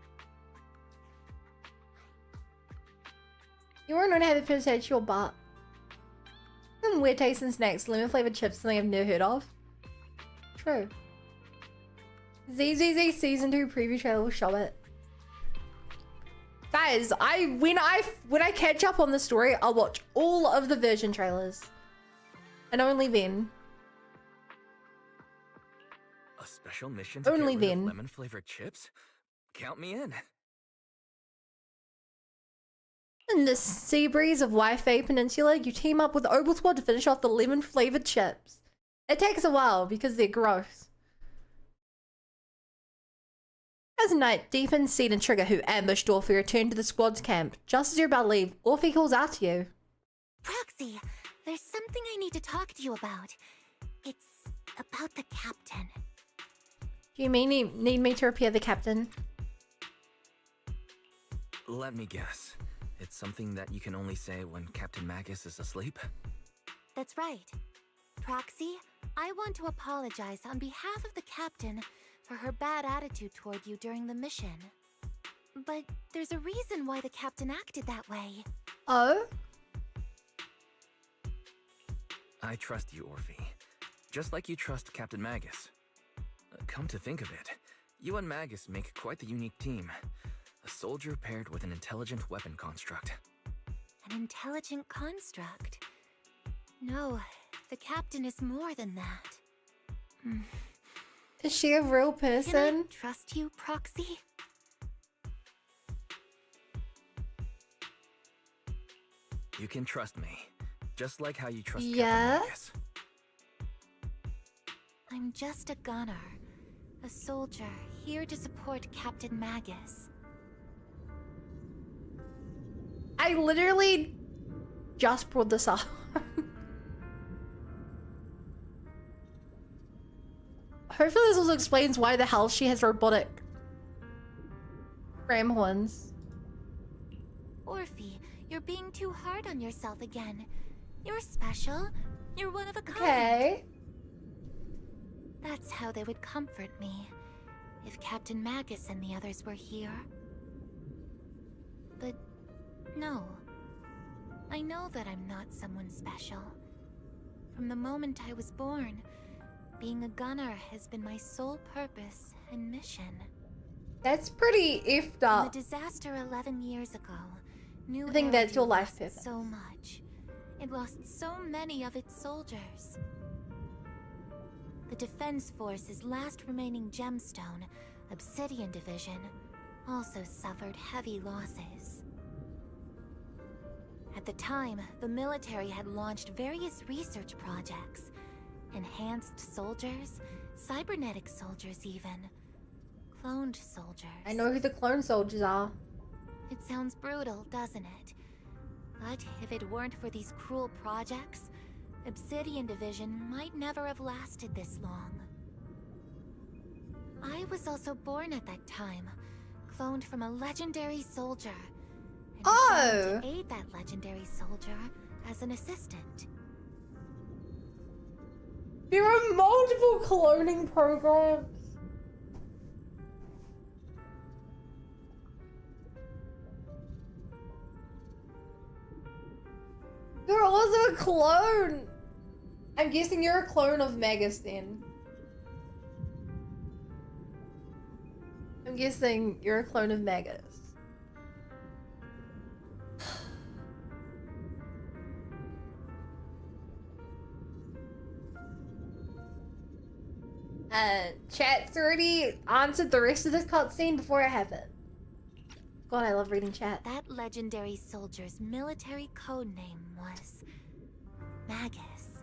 You weren't going to have a potential but. Some weird tasting snacks, lemon flavored chips, something I've never heard of. True. ZZZ Season 2 preview trailer will show it. Guys, when I catch up on the story, I'll watch all of the version trailers. And only then. A special mission to Only get rid of then. lemon-flavored chips? Count me in. In the sea breeze of Waifei Peninsula, you team up with Opal Squad to finish off the lemon-flavored chips. It takes a while because they're gross. As night deepens, Seed and Trigger, who ambushed Orphie, return to the squad's camp. Just as you're about to leave, Orphie calls out to you. Proxy, there's something I need to talk to you about. It's about the captain. Do you mean you need me to repair the captain? Let me guess. It's something that you can only say when Captain Magus is asleep? That's right. Proxy, I want to apologize on behalf of the captain for her bad attitude toward you during the mission. But there's a reason why the captain acted that way. Oh? I trust you, Orphie. Just like you trust Captain Magus. Come to think of it, you and Magus make quite the unique team. A soldier paired with an intelligent weapon construct. An intelligent construct? No, the captain is more than that. Is she a real person? Can I trust you, Proxy? You can trust me, just like how you trust Yeah? Captain Magus. I'm just a gunner. A soldier, here to support Captain Magus. I literally just brought this up. Hopefully this also explains why the hell she has robotic ram horns. Orphie, you're being too hard on yourself again. You're special. You're one of a kind. Okay. That's how they would comfort me, if Captain Magus and the others were here. But no. I know that I'm not someone special. From the moment I was born, being a gunner has been my sole purpose and mission. That's pretty effed up. The disaster 11 years ago, New I think that's your Eridu life lost purpose. so much. It lost so many of its soldiers. The Defense Force's last remaining gemstone, Obsidian Division, also suffered heavy losses. At the time, the military had launched various research projects. Enhanced soldiers, cybernetic soldiers even. Cloned soldiers. I know who the clone soldiers are. It sounds brutal, doesn't it? But if it weren't for these cruel projects, Obsidian Division might never have lasted this long. I was also born at that time, cloned from a legendary soldier. And decided to aid that legendary soldier as an assistant. There are multiple cloning programs. You're also a clone. I'm guessing you're a clone of Magus then. I'm guessing you're a clone of Magus. Chat's already answered the rest of this cutscene before it happened. God, I love reading chat. That legendary soldier's military code name was Magus.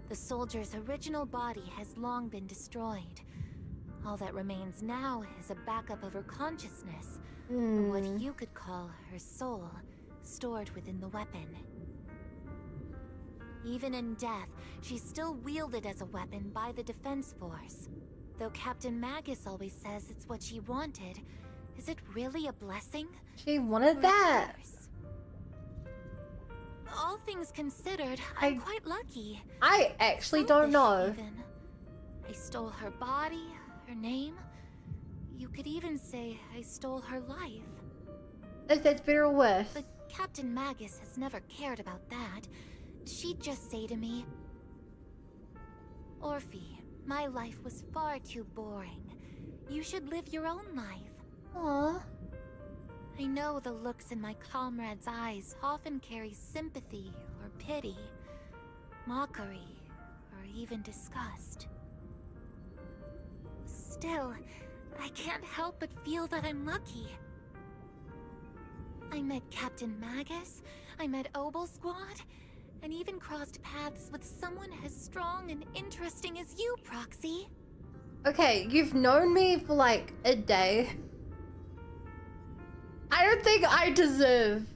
The soldier's original body has long been destroyed. All that remains now is a backup of her consciousness, or what you could call her soul, stored within the weapon. Even in death, she's still wielded as a weapon by the Defense Force. Though Captain Magus always says it's what she wanted, is it really a blessing? She wanted that. All things considered, I'm quite lucky. I actually don't know. Even. I stole her body, her name. You could even say I stole her life. If that's better or worse. But Captain Magus has never cared about that. She'd just say to me, Orphie, my life was far too boring. You should live your own life. Aww. I know the looks in my comrade's eyes often carry sympathy or pity, mockery, or even disgust. Still, I can't help but feel that I'm lucky. I met Captain Magus, I met Obel Squad, and even crossed paths with someone as strong and interesting as you, Proxy. Okay, you've known me for like a day. I don't think I deserve.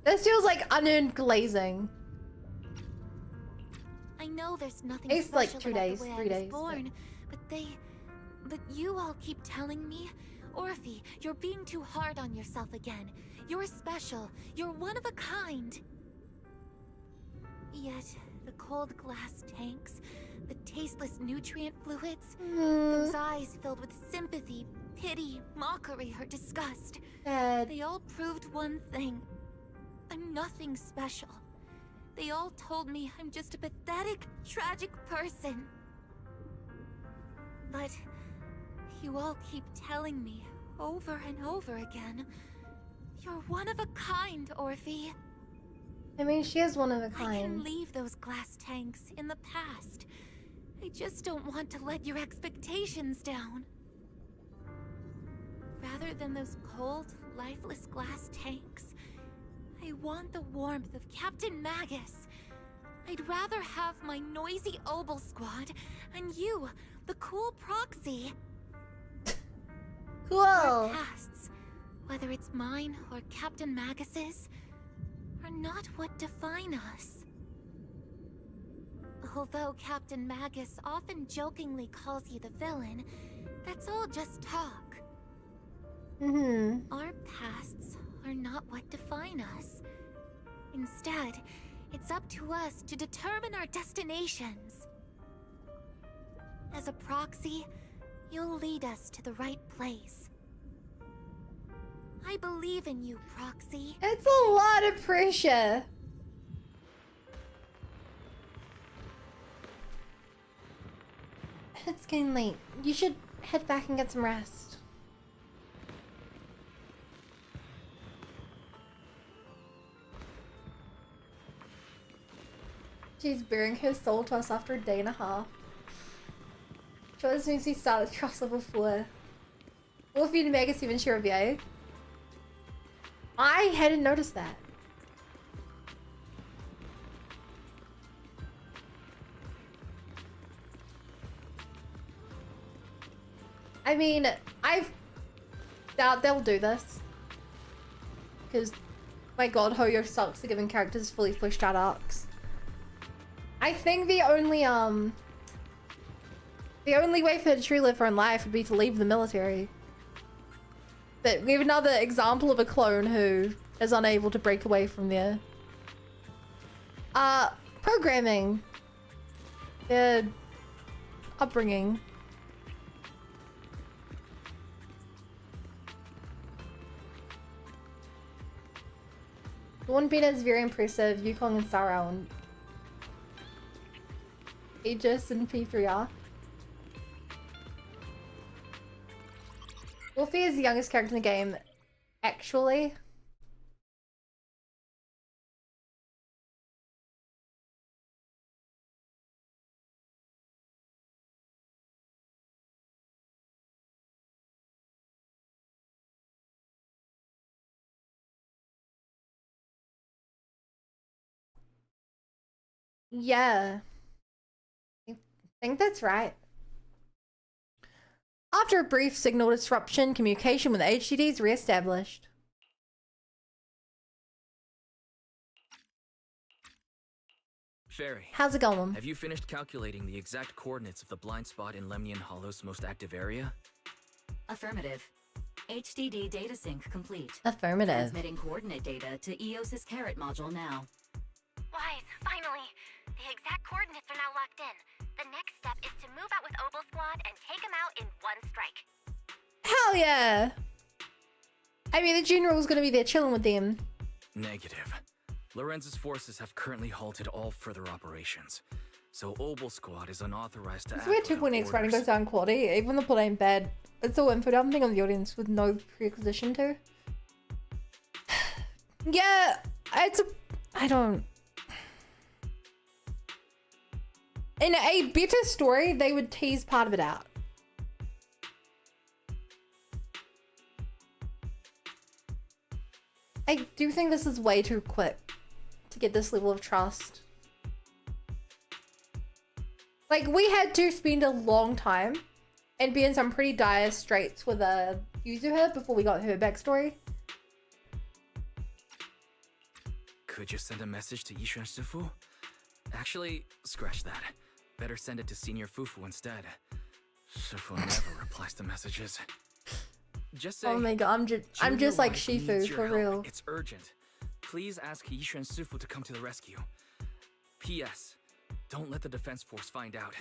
This feels like unearned glazing. I know there's nothing It's special like 2 about days, the way 3 I was days, born, but you all keep telling me, Orphie, you're being too hard on yourself again. You're special. You're one of a kind. Yet, the cold glass tanks, the tasteless nutrient fluids, those eyes filled with sympathy, pity, mockery, or disgust, they all proved one thing. I'm nothing special. They all told me I'm just a pathetic, tragic person. But you all keep telling me over and over again, you're one of a kind, Orphie. I mean, she is one of a I kind. can leave those glass tanks in the past. I just don't want to let your expectations down. Rather than those cold, lifeless glass tanks, I want the warmth of Captain Magus. I'd rather have my noisy Obel Squad and you, the cool Proxy. Cool. Our pasts, whether it's mine or Captain Magus's, are not what define us. Although Captain Magus often jokingly calls you the villain, that's all just talk. Our pasts are not what define us. Instead, it's up to us to determine our destinations. As a Proxy, you'll lead us to the right place. I believe in you, Proxy. It's a lot of pressure. It's getting late. You should head back and get some rest. She's bearing her soul to us after a day and a half. Sure, this means we start at trust level 4. Orphie and Magus even share a VA. I hadn't noticed that. I mean, I doubt they'll do this. Because, my god, Hoyo sucks at giving characters fully fleshed out arcs. I think the only way for her to truly live her own life would be to leave the military. But we have another example of a clone who is unable to break away from their programming, their upbringing. Dawn Beta is very impressive. Yukong and Sarah and Aegis and P3R. Orphie is the youngest character in the game, actually. Yeah. I think that's right. After a brief signal disruption, communication with HDD is re-established. Fairy. How's it going? Have you finished calculating the exact coordinates of the blind spot in Lemnian Hollow's most active area? Affirmative. HDD data sync complete. Affirmative. Transmitting coordinate data to EOS's Carrot module now. Wise, finally! The exact coordinates are now locked in. The next step is to move out with Obel Squad and take them out in one strike. Hell yeah! I mean, the general's gonna be there chilling with them. Negative. Lorenz's forces have currently halted all further operations, so Obel Squad is unauthorized to It's act weird without 2.8 running orders. goes down quality, even the plot ain't bad. It's all info dumping on the audience with no prerequisition to. Yeah, it's a... I don't... In a better story, they would tease part of it out. I do think this is way too quick to get this level of trust. Like, we had to spend a long time and be in some pretty dire straits with Yuzuha before we got her backstory. Could you send a message to Yishuan Shifu? Actually, scratch that. Better send it to Senior Fufu instead. Shifu never replies to messages. Just say, oh my god, I'm just like Shifu, for real. It's urgent. Please ask Yishuan Shifu to come to the rescue. P.S. Don't let the defense force find out.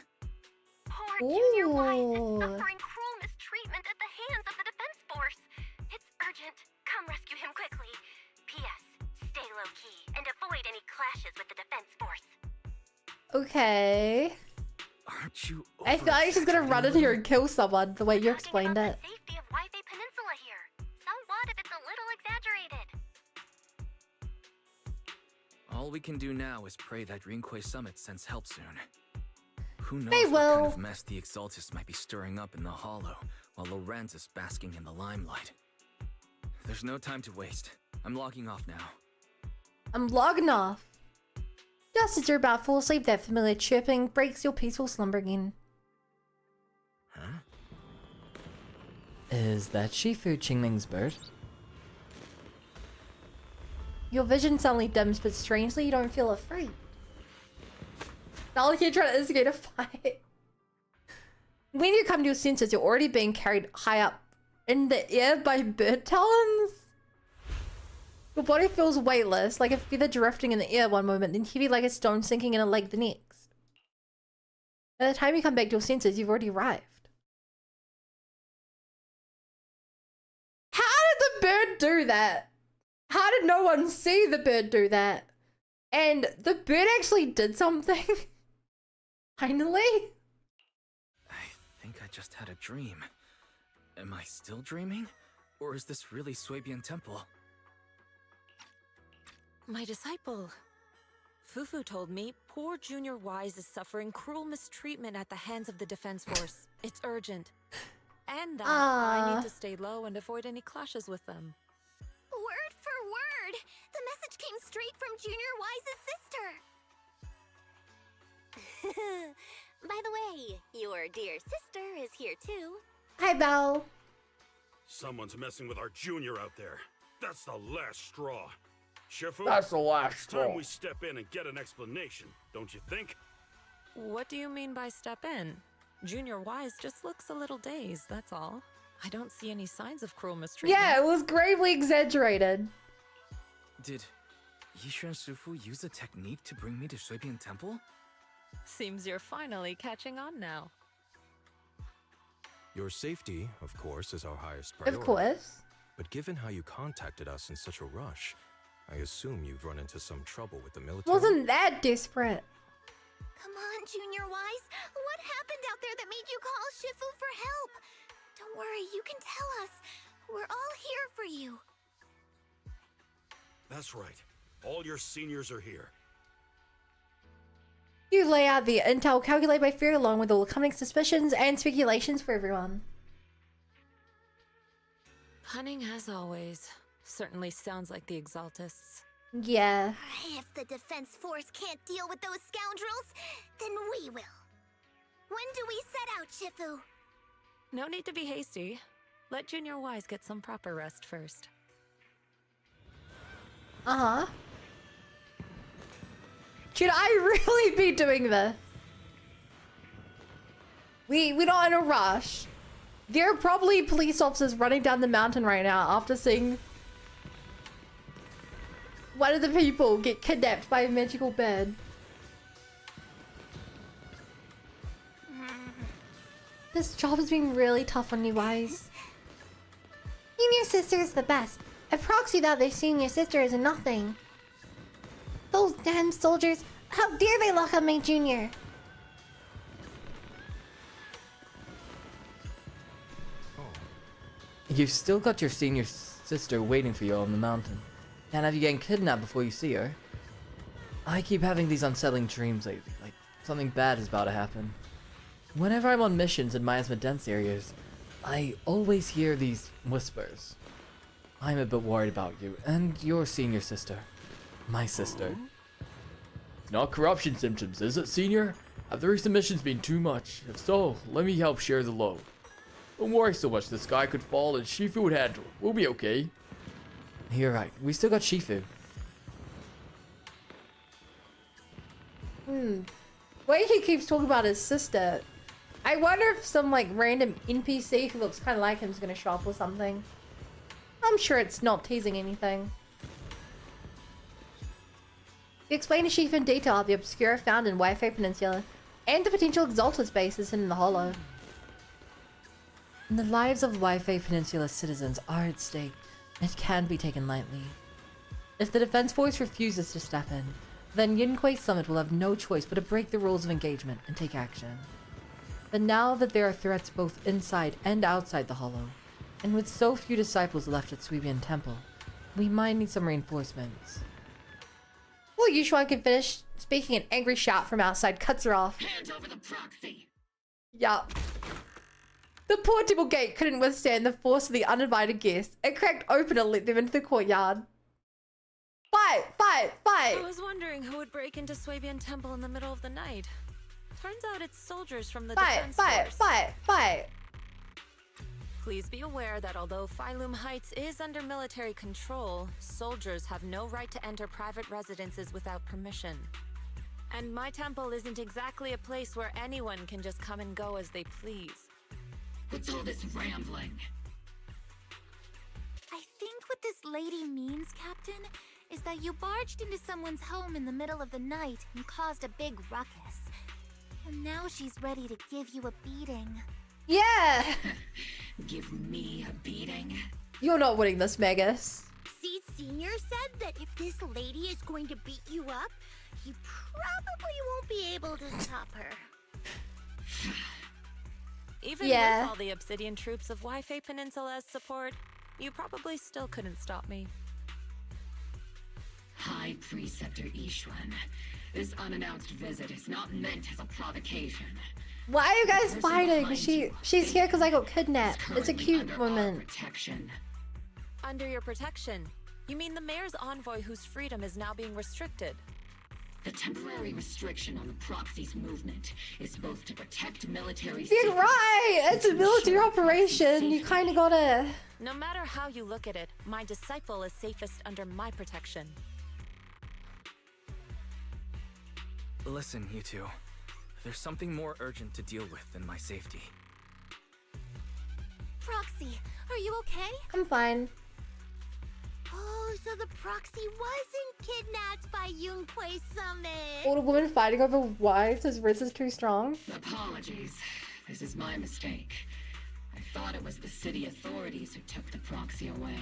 Poor Junior Wise is suffering cruel mistreatment at the hands of the defense force. It's urgent. Come rescue him quickly. P.S. Stay low-key and avoid any clashes with the defense force. Okay. Aren't you? I feel like she's gonna run in here and kill someone the way you explained it. Safety of Waifei Peninsula here. So what if it's a little exaggerated? All we can do now is pray that Rinquay Summit sends help soon. Who knows They what kind will. of mess the Exaltist might be stirring up in the Hollow, while Lorenz is basking in the limelight. There's no time to waste. I'm logging off now. I'm logging off. Just as you're about to fall asleep, that familiar chirping breaks your peaceful slumber again. Huh? Is that Shifu Qingming's bird? Your vision suddenly dims, but strangely you don't feel afraid. Not like you're trying to instigate a fight. When you come to your senses, you're already being carried high up in the air by bird talons. Your body feels weightless, like a feather drifting in the air one moment, then heavy like a stone sinking in a lake the next. By the time you come back to your senses, you've already arrived. How did the bird do that? How did no one see the bird do that? And the bird actually did something? Finally? I think I just had a dream. Am I still dreaming? Or is this really Suibian Temple? My disciple. Fufu told me poor Junior Wise is suffering cruel mistreatment at the hands of the defense force. It's urgent. And that I need to stay low and avoid any clashes with them. Word for word! The message came straight from Junior Wise's sister! By the way, your dear sister is here too. Hi, Belle. Someone's messing with our junior out there. That's the last straw. Shifu? That's the last it's straw. time we step in and get an explanation, don't you think? What do you mean by step in? Junior Wise just looks a little dazed, that's all. I don't see any signs of cruel mistreatment. Yeah, it was gravely exaggerated. Did Yishuan Shifu use a technique to bring me to Suibian Temple? Seems you're finally catching on now. Your safety, of course, is our highest priority. Of course. But given how you contacted us in such a rush, I assume you've run into some trouble with the military. Wasn't that desperate? Come on, Junior Wise. What happened out there that made you call Shifu for help? Don't worry, you can tell us. We're all here for you. That's right. All your seniors are here. You lay out the intel calculated by fear along with all accompanying suspicions and speculations for everyone. Cunning as always. Certainly sounds like the Exaltists. Yeah. If the defense force can't deal with those scoundrels, then we will. When do we set out, Shifu? No need to be hasty. Let Junior Wise get some proper rest first. Uh-huh. Should I really be doing this? We're not in a rush. There are probably police officers running down the mountain right now after seeing one of the people get kidnapped by a magical bird. This job has been really tough on you, Wise. You and your sister is the best. A proxy that they've seen your sister is nothing. Those damn soldiers, how dare they lock up my junior? You've still got your senior sister waiting for you on the mountain. Can't have you getting kidnapped before you see her. I keep having these unsettling dreams lately, like something bad is about to happen. Whenever I'm on missions in miasma dense areas, I always hear these whispers. I'm a bit worried about you and your senior sister. My sister. Not corruption symptoms, is it, Senior? Have the recent missions been too much? If so, let me help share the load. Don't worry so much, the sky could fall and Shifu would handle it. We'll be okay. You're right, we still got Shifu. Way he keeps talking about his sister. I wonder if some like random NPC who looks kind of like him is going to show up or something. I'm sure it's not teasing anything. We explain to Shifu in detail the obscura found in Wi-Fi Peninsula and the potential Exaltist bases hidden in the Hollow. The lives of Wi-Fi Peninsula citizens are at stake. It can't be taken lightly. If the Defense Force refuses to step in, then Yunquei Summit will have no choice but to break the rules of engagement and take action. But now that there are threats both inside and outside the Hollow, and with so few disciples left at Suibian Temple, we might need some reinforcements. Well, Yushuan can finish speaking, an angry shout from outside cuts her off. Hand over the proxy. Yup. The portable gate couldn't withstand the force of the uninvited guests. It cracked open and let them into the courtyard. Fight! Fight! Fight! I was wondering who would break into Suibian Temple in the middle of the night. Turns out it's soldiers from the Defense Force. Fight! Please be aware that although Phylum Heights is under military control, soldiers have no right to enter private residences without permission. And my temple isn't exactly a place where anyone can just come and go as they please. What's all this rambling? I think what this lady means, Captain, is that you barged into someone's home in the middle of the night and caused a big ruckus. And now she's ready to give you a beating. Yeah! Give me a beating? You're not winning this, Magus. Seed Senior said that if this lady is going to beat you up, he probably won't be able to stop her. Even with all the Obsidian troops of Wi-Fi Peninsula as support, you probably still couldn't stop me. High Preceptor Yishuan, this unannounced visit is not meant as a provocation. Why are you guys fighting? She's here because I got kidnapped. It's a cute moment. Under your protection? You mean the mayor's envoy whose freedom is now being restricted? The temporary restriction on the Proxy's movement is both to protect military You're right! It's a military operation. You kind of gotta... No matter how you look at it, my disciple is safest under my protection. Listen, you two. There's something more urgent to deal with than my safety. Proxy, are you okay? I'm fine. Oh, so the Proxy wasn't kidnapped by Yunquei Summit. Older woman fighting over why his Riz is too strong. Apologies. This is my mistake. I thought it was the city authorities who took the Proxy away.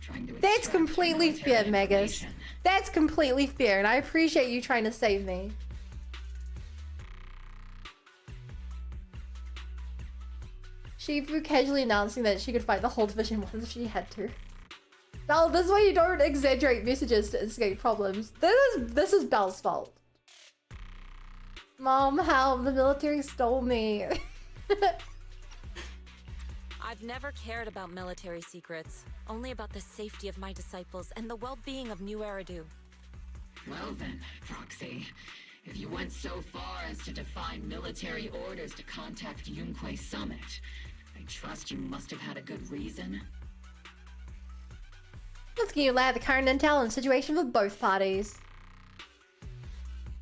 Trying to That's completely fair, Megas. That's completely fair, and I appreciate you trying to save me. Shifu casually announcing that she could fight the whole division once if she had to. Belle, this is why you don't exaggerate messages to instigate problems. This is Belle's fault. Mom, how the military stole me. I've never cared about military secrets, only about the safety of my disciples and the well-being of New Eridu. Well then, Proxy, if you went so far as to defy military orders to contact Yunquei Summit, I trust you must have had a good reason. Let's give you the current intel and situation with both parties.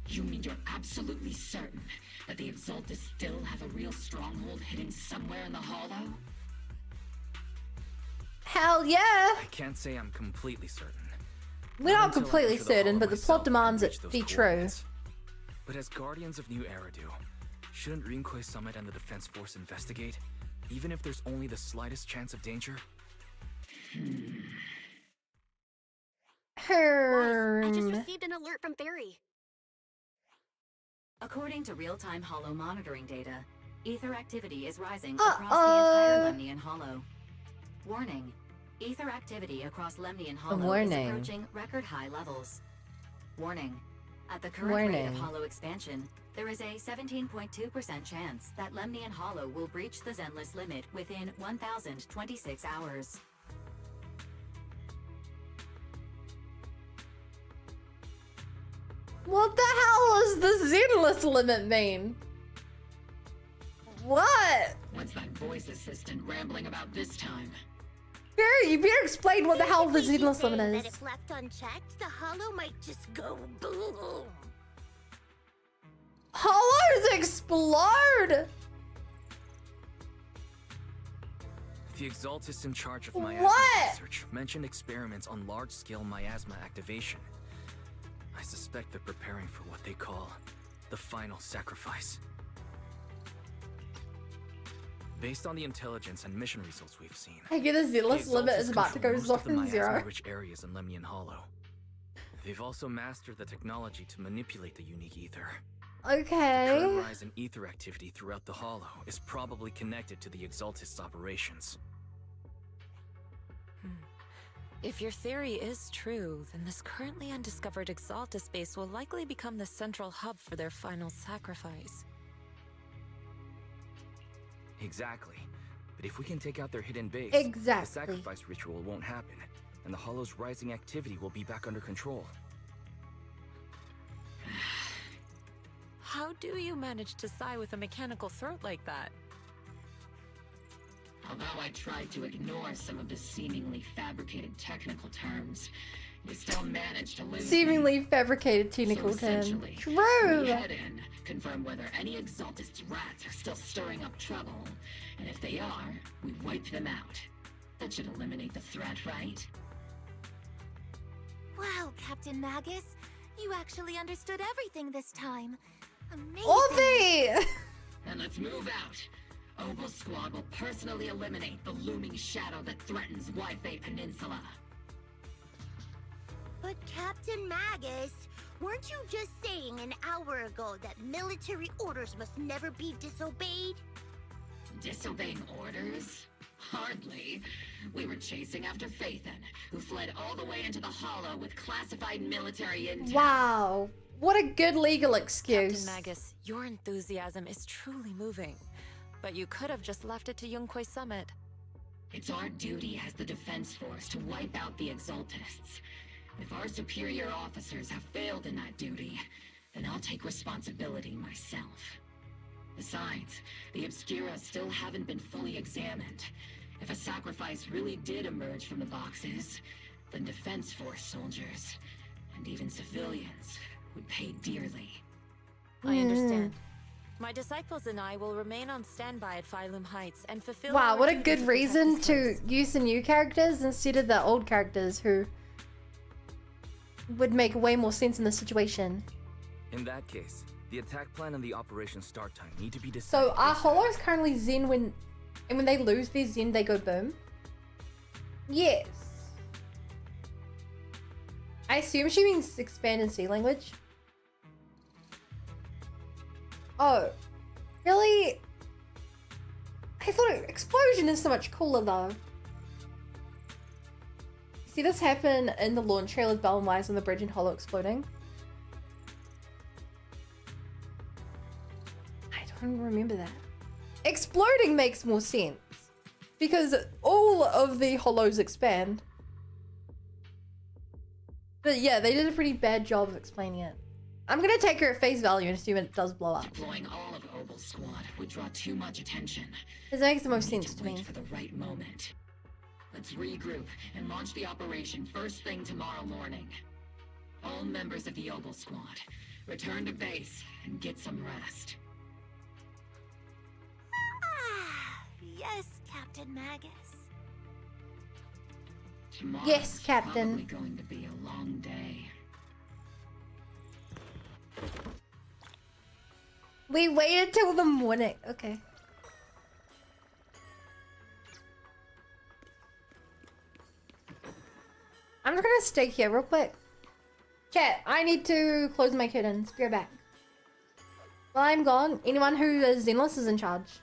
You mean you're absolutely certain that the Exaltists still have a real stronghold hidden somewhere in the Hollow? Hell yeah! I can't say I'm completely certain. We're not completely certain, but the plot demands it be true. But as guardians of New Eridu, shouldn't Yunquei Summit and the Defense Force investigate, even if there's only the slightest chance of danger? I just received an alert from Barry. According to real-time Hollow monitoring data, ether activity is rising across the entire Lemnian Hollow. Warning. Ether activity across Lemnian Hollow is approaching record-high levels. Warning. At the current rate of Hollow expansion, there is a 17.2% chance that Lemnian Hollow will breach the Zenless limit within 1,026 hours. What the hell does the zenless limit mean? What? What's that voice assistant rambling about this time? Barry, you better explain what the hell the zenless limit That is. if left unchecked, the hollow might just go boom. Hollows explode! The Exaltist in charge of miasma What? research mentioned experiments on large-scale miasma activation. I suspect they're preparing for what they call the final sacrifice. Based on the intelligence and mission results we've seen, I get the zenless limit is about to go off in zero. rich areas in Lemnian Hollow. They've also mastered the technology to manipulate the unique ether. The Okay. current rise in ether activity throughout the Hollow is probably connected to the Exaltist's operations. If your theory is true, then this currently undiscovered Exaltist base will likely become the central hub for their final sacrifice. Exactly. But if we can take out their hidden base, Exactly. the sacrifice ritual won't happen, and the Hollow's rising activity will be back under control. How do you manage to sigh with a mechanical throat like that? Although I tried to ignore some of the seemingly fabricated technical terms, you still managed to lose Seemingly fabricated technical So term. essentially, True. we head in, confirm whether any Exaltist rats are still stirring up trouble, and if they are, we wipe them out. That should eliminate the threat, right? Wow, Captain Magus. You actually understood everything this time. Amazing. Orphie! Then let's move out. Obel Squad will personally eliminate the looming shadow that threatens Wi-Fi Peninsula. But Captain Magus, weren't you just saying an hour ago that military orders must never be disobeyed? Disobeying orders? Hardly. We were chasing after Phaethon, who fled all the way into the Hollow with classified military intel. Wow. What a good legal excuse. Captain Magus, your enthusiasm is truly moving. But you could have just left it to Yunquay Summit. It's our duty as the defense force to wipe out the Exaltists. If our superior officers have failed in that duty, then I'll take responsibility myself. Besides, the Obscura still haven't been fully examined. If a sacrifice really did emerge from the boxes, then defense force soldiers, and even civilians, would pay dearly. I understand. My disciples and I will remain on standby at Phylum Heights and fulfill Wow, our what a duty good to protect reason this to place. use the new characters instead of the old characters who would make way more sense in the situation. In that case, the attack plan and the operation start time need to be decided. So are Hollows currently Zen when they lose their Zen they go boom? Yes. I assume she means expand and sea language. Oh, really? I thought explosion is so much cooler though. See this happen in the launch trailer of Bell and Wise on the bridge in Hollow exploding? I don't remember that. Exploding makes more sense. Because all of the Hollows expand. But yeah, they did a pretty bad job of explaining it. I'm gonna take her at face value and assume it does blow up. Deploying all of Obel Squad would draw too much attention. This makes the most We need sense to wait me. for the right moment. Let's regroup and launch the operation first thing tomorrow morning. All members of the Obel Squad, return to base and get some rest. Ah, yes, Captain Magus. Tomorrow's Yes, Captain. probably going to be a long day. We waited till the morning. Okay. I'm just gonna stay here real quick. Chat, I need to close my curtains. Be right back. While I'm gone, anyone who is Zenless is in charge.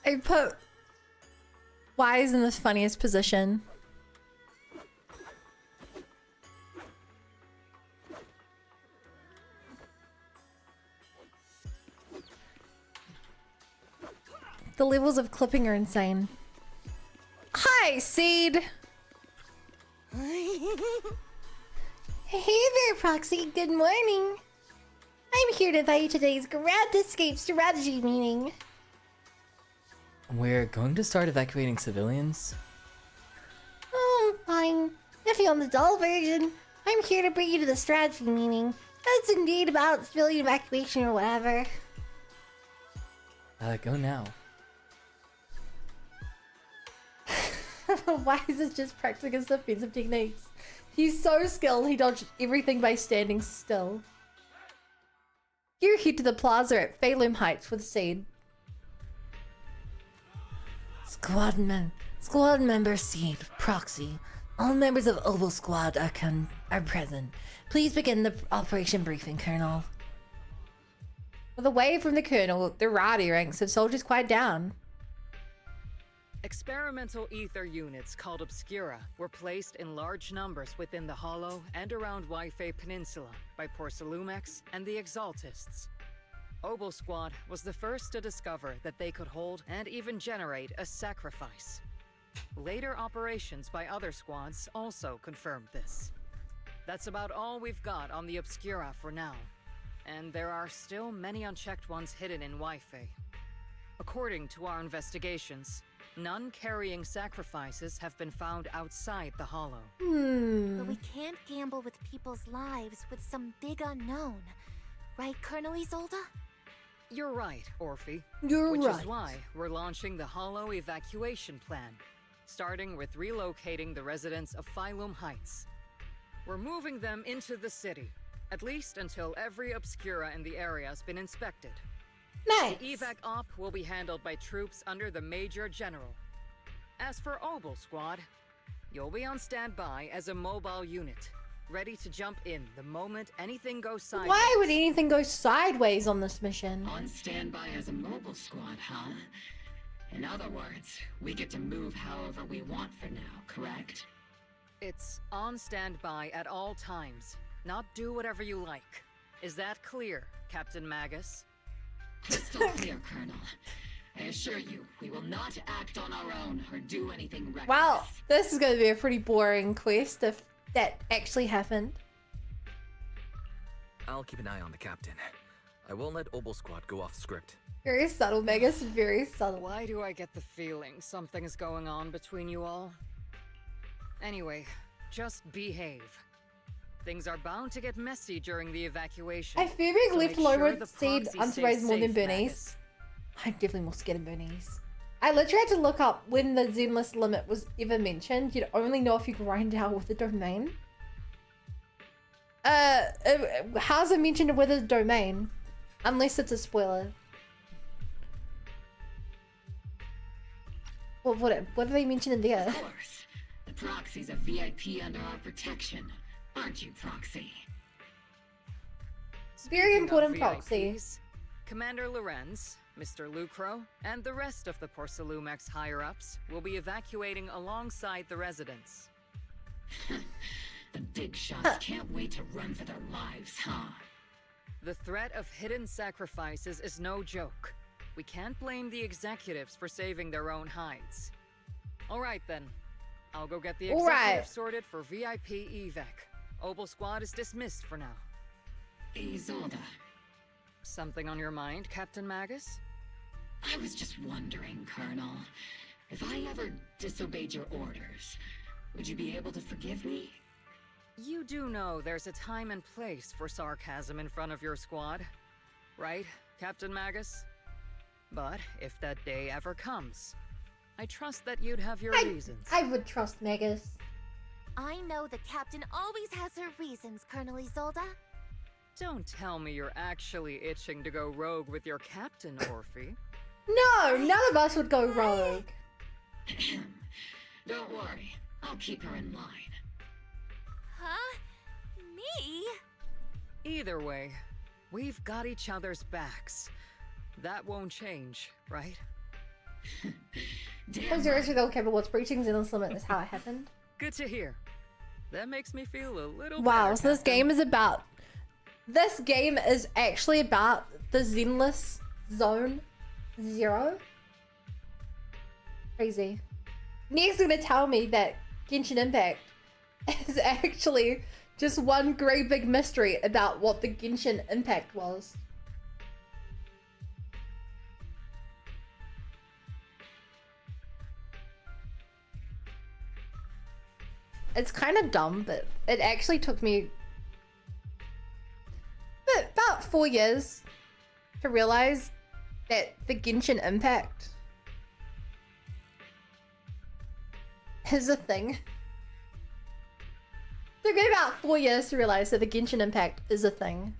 I put Wise in the funniest position. The levels of clipping are insane. Hi, Seed! Hey there, Proxy. Good morning. I'm here to invite you to today's Grand Escape Strategy meeting. We're going to start evacuating civilians? Oh, fine. If you're on the dull version, I'm here to bring you to the strategy meeting. That's indeed about civilian evacuation or whatever. Go now. Why is it just practicing his defensive techniques? He's so skilled, he dodged everything by standing still. You head to the plaza at Phalum Heights with Seed. Squad member Seed, Proxy. All members of Oval Squad are present. Please begin the operation briefing, Colonel. With a wave from the Colonel, the rowdy ranks of soldiers quiet down. Experimental ether units called Obscura were placed in large numbers within the Hollow and around Waifei Peninsula by Porcelumex and the Exaltists. Obel Squad was the first to discover that they could hold and even generate a sacrifice. Later operations by other squads also confirmed this. That's about all we've got on the Obscura for now, and there are still many unchecked ones hidden in Waifei. According to our investigations, none carrying sacrifices have been found outside the Hollow. But we can't gamble with people's lives with some big unknown. Right, Colonel Isolda? You're right, Orphie. Which is why we're launching the Hollow Evacuation Plan, starting with relocating the residents of Phalum Heights. We're moving them into the city, at least until every Obscura in the area has been inspected. Nice. The evac op will be handled by troops under the Major General. As for Obel Squad, you'll be on standby as a mobile unit, ready to jump in the moment anything goes sideways. Why would anything go sideways on this mission? On standby as a mobile squad, huh? In other words, we get to move however we want for now, correct? It's on standby at all times, not do whatever you like. Is that clear, Captain Magus? Crystal clear, Colonel. I assure you, we will not act on our own or do anything reckless. Wow, this is going to be a pretty boring quest if that actually happened. I'll keep an eye on the captain. I won't let Obel Squad go off script. Very subtle, Magus. Very subtle. Why do I get the feeling something's going on between you all? Anyway, just behave. Things are bound to get messy during the evacuation. I fear being so left make alone sure with the Seed Proxy unsurprised stays more than safe, Bernice. Magus. I'm definitely more scared of Bernice. I literally had to look up when the Zenless limit was ever mentioned. You'd only know if you grind out with the domain. How's it mentioned with a domain? Unless it's a spoiler. Well, what do they mention in there? Of course. The Proxy's a VIP under our protection. Aren't you, Proxy? Very important, Of Proxy. VIPs, Commander Lorenz, Mr. Lucro, and the rest of the Porcelumex higher-ups will be evacuating alongside the residents. The big shots can't wait to run for their lives, huh? The threat of hidden sacrifices is no joke. We can't blame the executives for saving their own hides. All right then. I'll go get the All right. executives sorted for VIP evac. Obel Squad is dismissed for now. Isolda. Something on your mind, Captain Magus? I was just wondering, Colonel. If I ever disobeyed your orders, would you be able to forgive me? You do know there's a time and place for sarcasm in front of your squad, right, Captain Magus? But if that day ever comes, I trust that you'd have your reasons. I would trust Magus. I know the captain always has her reasons, Colonel Isolda. Don't tell me you're actually itching to go rogue with your captain, Orphie. No, none of us would go rogue. Don't worry, I'll keep her in line. Huh? Me? Either way, we've got each other's backs. That won't change, right? Zero's with all capable of breaching Xenon's limit is how it happened. Good to hear. That makes me feel a little Wow, better, so this Captain. game is about... This game is actually about the Zenless Zone Zero. Crazy. Next gonna tell me that Genshin Impact is actually just one great big mystery about what the Genshin Impact was. It's kind of dumb, but it actually took me about 4 years to realize that the Genshin Impact is a thing. It took me about 4 years to realize that the Genshin Impact is a thing.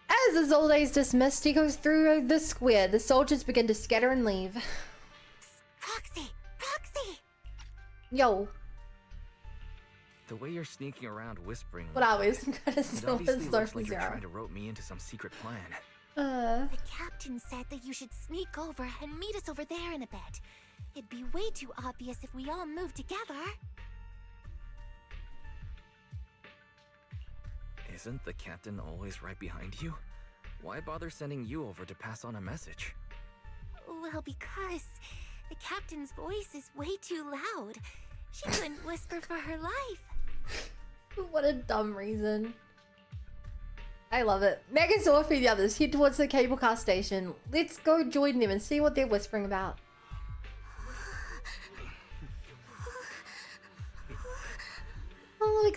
As Isolda is dismissed, he goes through the square. The soldiers begin to scatter and leave. Proxy! Proxy! Yo. The way you're sneaking around whispering. What are we? Some kind of It silver obviously sword looks from like you're Zero. trying to rope me into some secret plan. The captain said that you should sneak over and meet us over there in a bit. It'd be way too obvious if we all moved together. Isn't the captain always right behind you? Why bother sending you over to pass on a message? Well, because the captain's voice is way too loud. She couldn't whisper for her life. What a dumb reason. I love it. Meg and Orphie the others head towards the cable car station. Let's go join them and see what they're whispering about. Oh,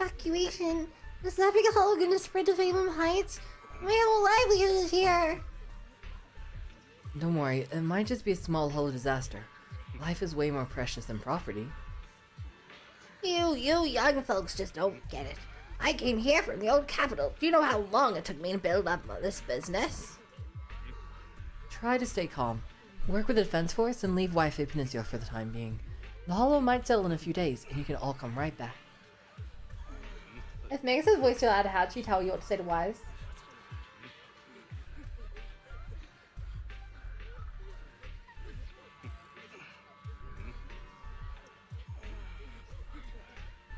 evacuation. Is that big hole gonna spread to Valem Heights? My whole livelihood is here. Don't worry, it might just be a small hollow disaster. Life is way more precious than property. You young folks just don't get it. I came here from the old capital. Do you know how long it took me to build up this business? Try to stay calm. Work with the defense force and leave Wi-Fi Peninsula for the time being. The hollow might settle in a few days, and you can all come right back. If Megan's voice too loud, how'd she tell you what to say to Wise?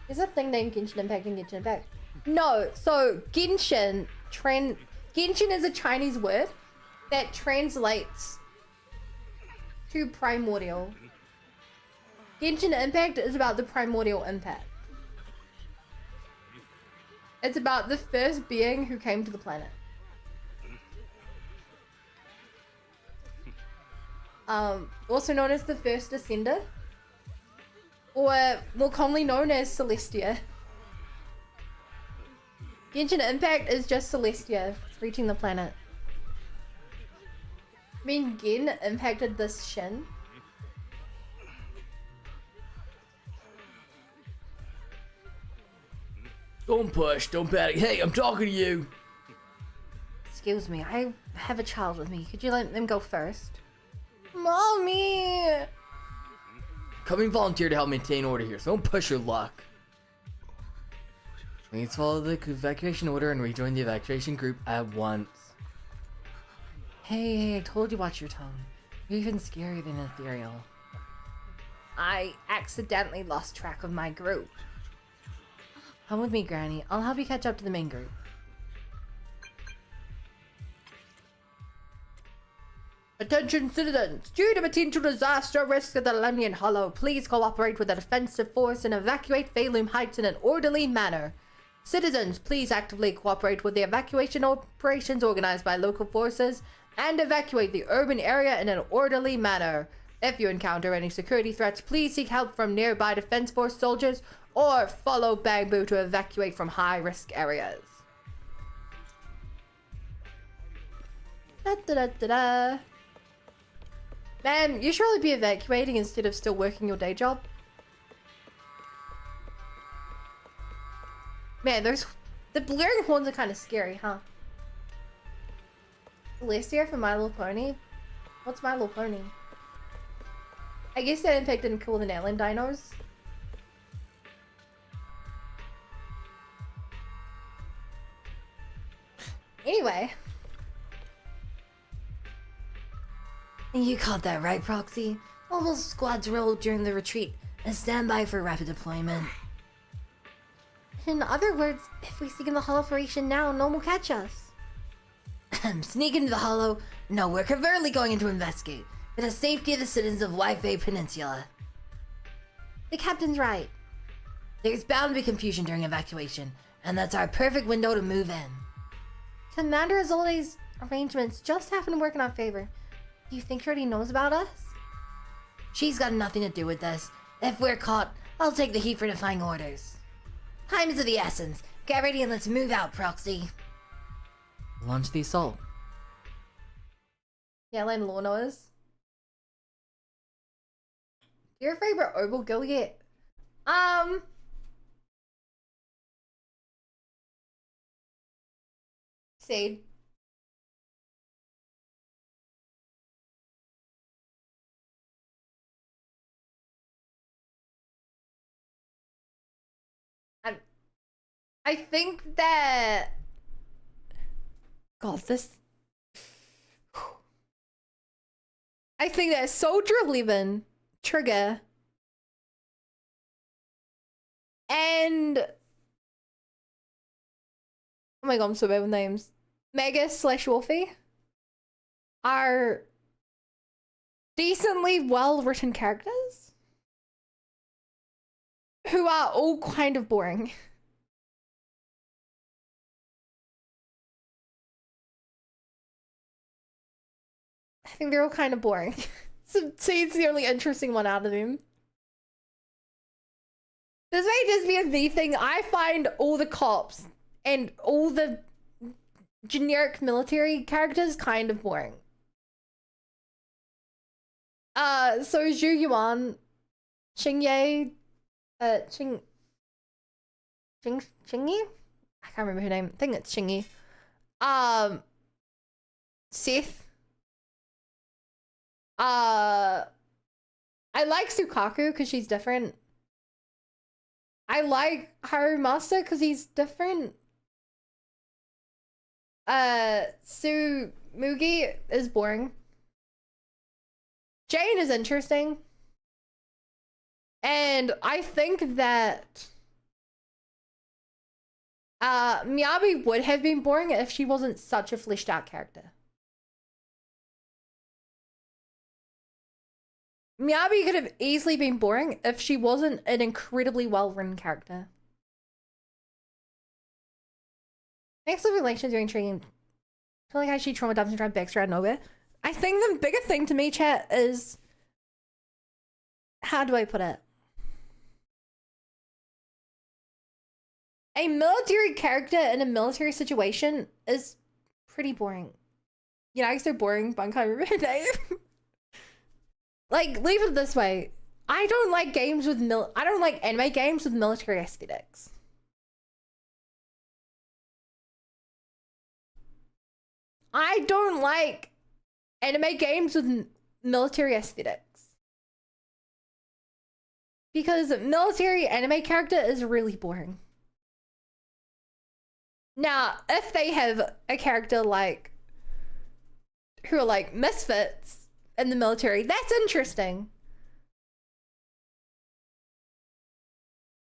Is a thing named Genshin Impact and Genshin Impact? No, so Genshin is a Chinese word that translates to primordial. Genshin Impact is about the primordial impact. It's about the first being who came to the planet. Also known as the first descender, or more commonly known as Celestia. Genshin Impact is just Celestia reaching the planet. I mean, Gen impacted this Shin. Don't push, don't panic. Hey, I'm talking to you. Excuse me, I have a child with me. Could you let them go first? Mommy! Coming volunteer to help maintain order here, so don't push your luck. Please follow the evacuation order and rejoin the evacuation group at once. Hey, I told you watch your tone. You're even scarier than ethereal. I accidentally lost track of my group. Come with me, Granny. I'll help you catch up to the main group. Attention citizens! Due to potential disaster risk at the Lemnian Hollow, please cooperate with the defensive force and evacuate Valem Heights in an orderly manner. Citizens, please actively cooperate with the evacuation operations organized by local forces and evacuate the urban area in an orderly manner. If you encounter any security threats, please seek help from nearby defense force soldiers or follow Bamboo to evacuate from high-risk areas. Da-da-da-da-da. Man, you should really be evacuating instead of still working your day job. Man, the blaring horns are kind of scary, huh? Celestia from My Little Pony? What's My Little Pony? I guess that impact didn't kill the Natlan dinos. Anyway. You caught that right, Proxy. Mobile squads roll during the retreat and stand by for rapid deployment. In other words, if we sneak in the Hollow formation now, no one will catch us. Sneak into the Hollow? No, we're covertly going in to investigate for the safety of the citizens of Wi-Fi Peninsula. The captain's right. There's bound to be confusion during evacuation, and that's our perfect window to move in. Commander Isolda's arrangements just happen to work in our favor. Do you think she already knows about us? She's got nothing to do with this. If we're caught, I'll take the heat for defying orders. Time is of the essence. Get ready and let's move out, Proxy. Launch the assault. Yeah, like Lorna is. Your favorite Oval Guild yet? Sade. I think that... God, this... I think that Soldier 11, Trigger, and... Oh my god, I'm so bad with names. Mega/Orphie are decently well-written characters who are all kind of boring. I think they're all kind of boring. So Seed's the only interesting one out of them. This may just be a me thing. I find all the cops and all the generic military characters kind of boring. So Zhu Yuan, Xingye, Xingyi? I can't remember her name. I think it's Xingyi. Seth. I like Sukaku because she's different. I like Haru Master because he's different. Mugi is boring. Jane is interesting. And I think that Miyabi would have been boring if she wasn't such a fleshed out character. Miyabi could have easily been boring if she wasn't an incredibly well-written character. Excellent relations are intriguing. I feel like how she trauma dumps and tries backstrap out of nowhere. I think the bigger thing to me, chat, is... How do I put it? A military character in a military situation is pretty boring. You know, I guess they're boring, but I can't remember her name. Like, leave it this way. I don't like games with I don't like anime games with military aesthetics. I don't like anime games with military aesthetics. Because military anime character is really boring. Now, if they have a character like who are like misfits in the military, that's interesting.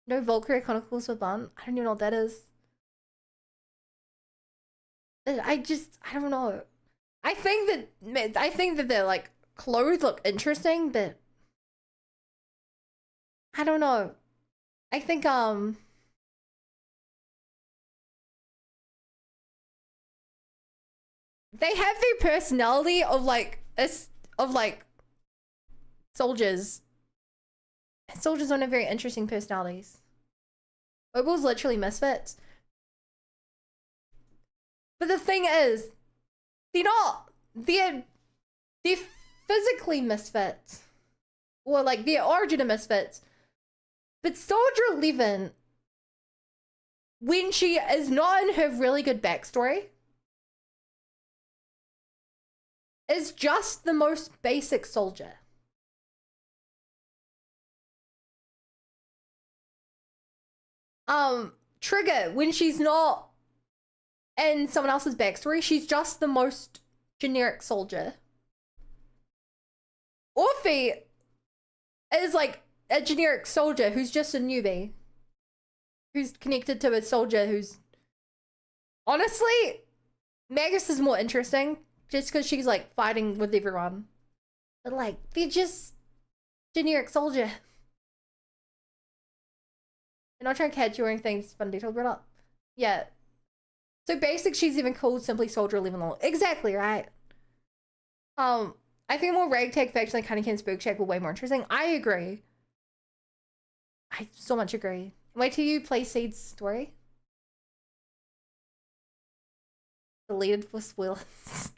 No Valkyrie Chronicles with Bun. I don't even know what that is. I don't know. I think that their like clothes look interesting, but I don't know. I think they have the personality of like soldiers. Soldiers don't have very interesting personalities. Obo's literally misfits. But the thing is, they're physically misfits. Or like their origin of misfits. But Soldier 11, when she is not in her really good backstory, is just the most basic soldier. Trigger, when she's not in someone else's backstory, she's just the most generic soldier. Orphie is like a generic soldier who's just a newbie. Who's connected to a soldier who's... Honestly, Magus is more interesting just because she's like fighting with everyone. But like, they're just generic soldier. I'm not trying to catch you or anything, it's fun detail brought up. Yeah. So basic, she's even called simply Soldier 11 long. Exactly, right? I think more ragtag faction like Cunningham and Spook Shack were way more interesting. I agree. I so much agree. Wait till you play Seed's story. Deleted for spoilers.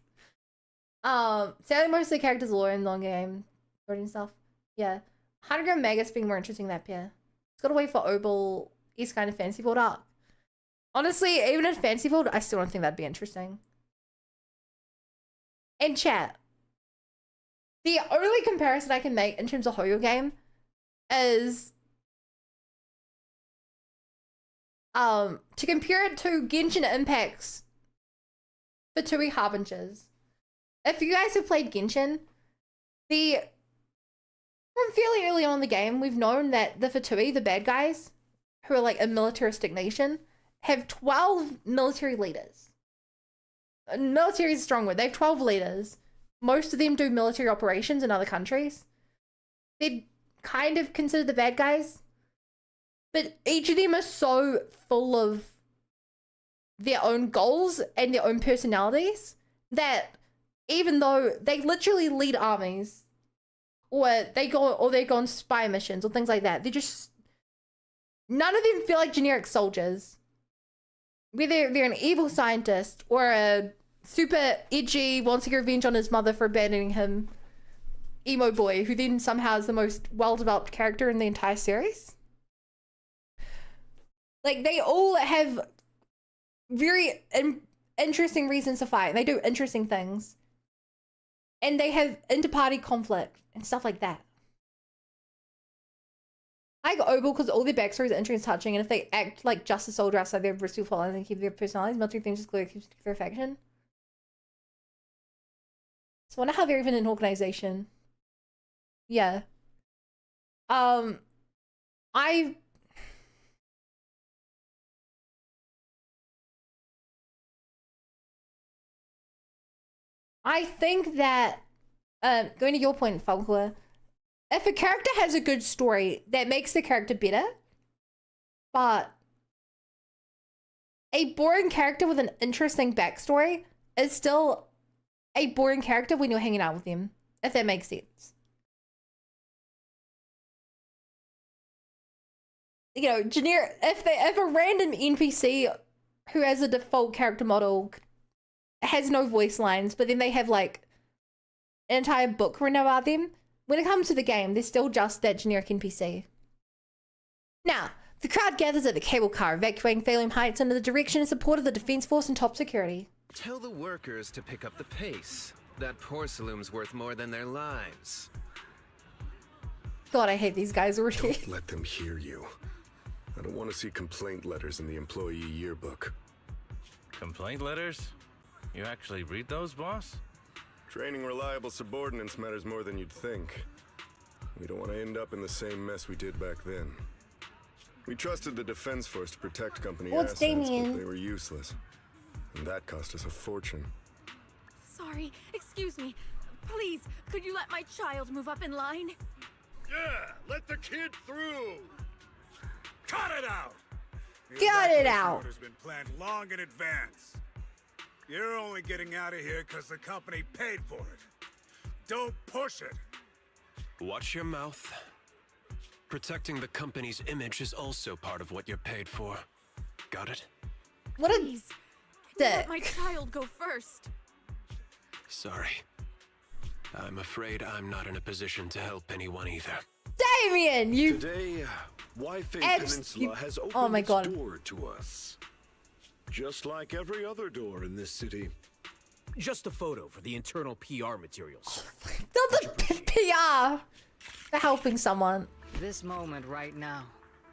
Sadly most of the characters lore in long game. And stuff. Yeah. 100 Magus being more interesting than that pair. It's gotta wait for Obel, East kind of Fantasy Field arc. Honestly, even in Fantasy Field, I still don't think that'd be interesting. And chat. The only comparison I can make in terms of Hoyo game is to compare it to Genshin Impact's Fatui Harbingers. If you guys have played Genshin, from fairly early on in the game, we've known that the Fatui, the bad guys, who are like a militaristic nation, have 12 military leaders. Military is a strong word. They have 12 leaders. Most of them do military operations in other countries. They're kind of considered the bad guys. But each of them are so full of their own goals and their own personalities that even though they literally lead armies, or they go on spy missions or things like that, they're just... None of them feel like generic soldiers. Whether they're an evil scientist or a super edgy, wants to get revenge on his mother for abandoning him, emo boy, who then somehow is the most well-developed character in the entire series. Like, they all have very interesting reasons to fight. They do interesting things. And they have inter-party conflict and stuff like that. I like Obel because all their backstories are interesting and touching, and if they act like just a soldier outside their pursuit following and keep their personalities, military themes just clear keeps their faction. So I wonder how they're even an organization. Yeah. I think that going to your point, Falcor, if a character has a good story, that makes the character better. But a boring character with an interesting backstory is still a boring character when you're hanging out with them, if that makes sense. You know, generic, if a random NPC who has a default character model has no voice lines, but then they have like an entire book written about them, when it comes to the game, they're still just that generic NPC. Now, the crowd gathers at the cable car, evacuating Phallium Heights under the direction and support of the Defense Force and top security. Tell the workers to pick up the pace. That porcelain's worth more than their lives. God, I hate these guys already. Don't let them hear you. I don't want to see complaint letters in the employee yearbook. Complaint letters? You actually read those, boss? Training reliable subordinates matters more than you'd think. We don't want to end up in the same mess we did back then. We trusted the Defense Force to protect company assets, Damien? but they were useless. And that cost us a fortune. Sorry, excuse me. Please, could you let my child move up in line? Yeah, let the kid through! Cut it out! Cut it out! The order's been planned long in advance. You're only getting out of here because the company paid for it. Don't push it. Watch your mouth. Protecting the company's image is also part of what you're paid for. Got it? What a Please, can you let my child go first? Sorry. I'm afraid I'm not in a position to help anyone either. Damien, you... Today, Wi-Fi Peninsula has opened oh my its God. door to us. Just like every other door in this city. Just a photo for the internal PR materials. That's a PR for helping someone. This moment right now,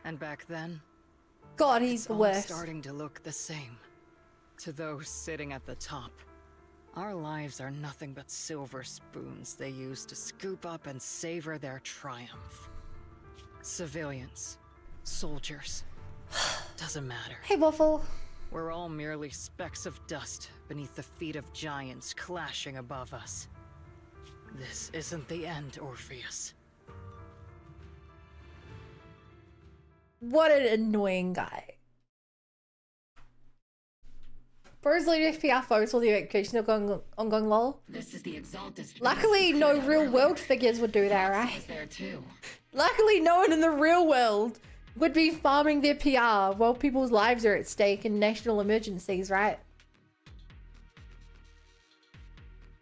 and back then. God, he's the all worst. Starting to look the same to those sitting at the top. Our lives are nothing but silver spoons they use to scoop up and savor their triumph. Civilians, soldiers, doesn't matter. Hey, Waffle. We're all merely specks of dust beneath the feet of giants clashing above us. This isn't the end, Orpheus. What an annoying guy. Bro's leading PR photos for the evacuation of ongoing lol. This is the Exaltist. Luckily, no real world figures would do that, right? There too. Luckily, no one in the real world would be farming their PR while people's lives are at stake in national emergencies, right?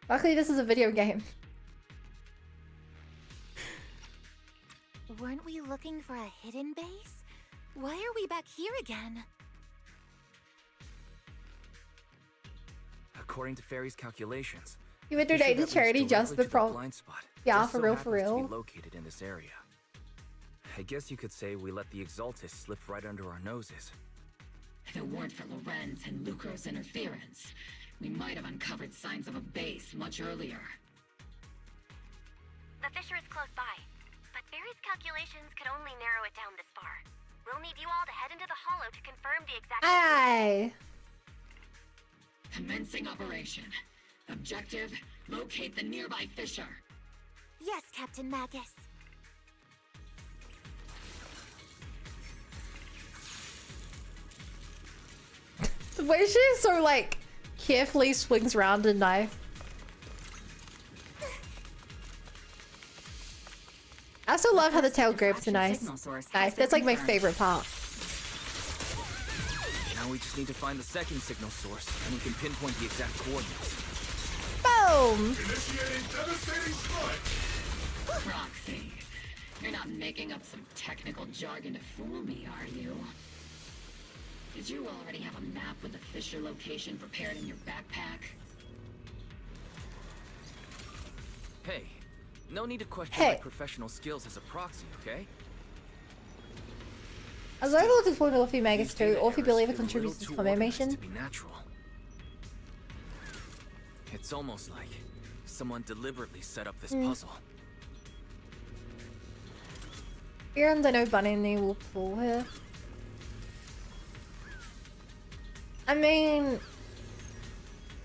Luckily, this is a video game. Weren't we looking for a hidden base? Why are we back here again? According to Fairy's calculations, You would donate to charity just the blind spot. Yeah, just for so real, happens for real. to be located in this area. I guess you could say we let the Exaltist slip right under our noses. If it weren't for Lorenz and Lucro's interference, we might have uncovered signs of a base much earlier. The fissure is close by, but Barry's calculations could only narrow it down this far. We'll need you all to head into the hollow to confirm the exact... Aye. Commencing operation. Objective, locate the nearby fissure. Yes, Captain Magus. The way she so like carefully swings around a knife. I also love how the tail grips a knife. That's like my favorite part. Now we just need to find the second signal source, and we can pinpoint the exact coordinates. Boom! Initiating devastating strike! Proxy, you're not making up some technical jargon to fool me, are you? Did you already have a map with the fissure location prepared in your backpack? Hey, no need to question my professional skills as a proxy, okay? As I will explore Orphie Magus too, Orphie believer contributes to confirmation. It's almost like someone deliberately set up this puzzle. Errands I know Bunny and they will pull her. I mean,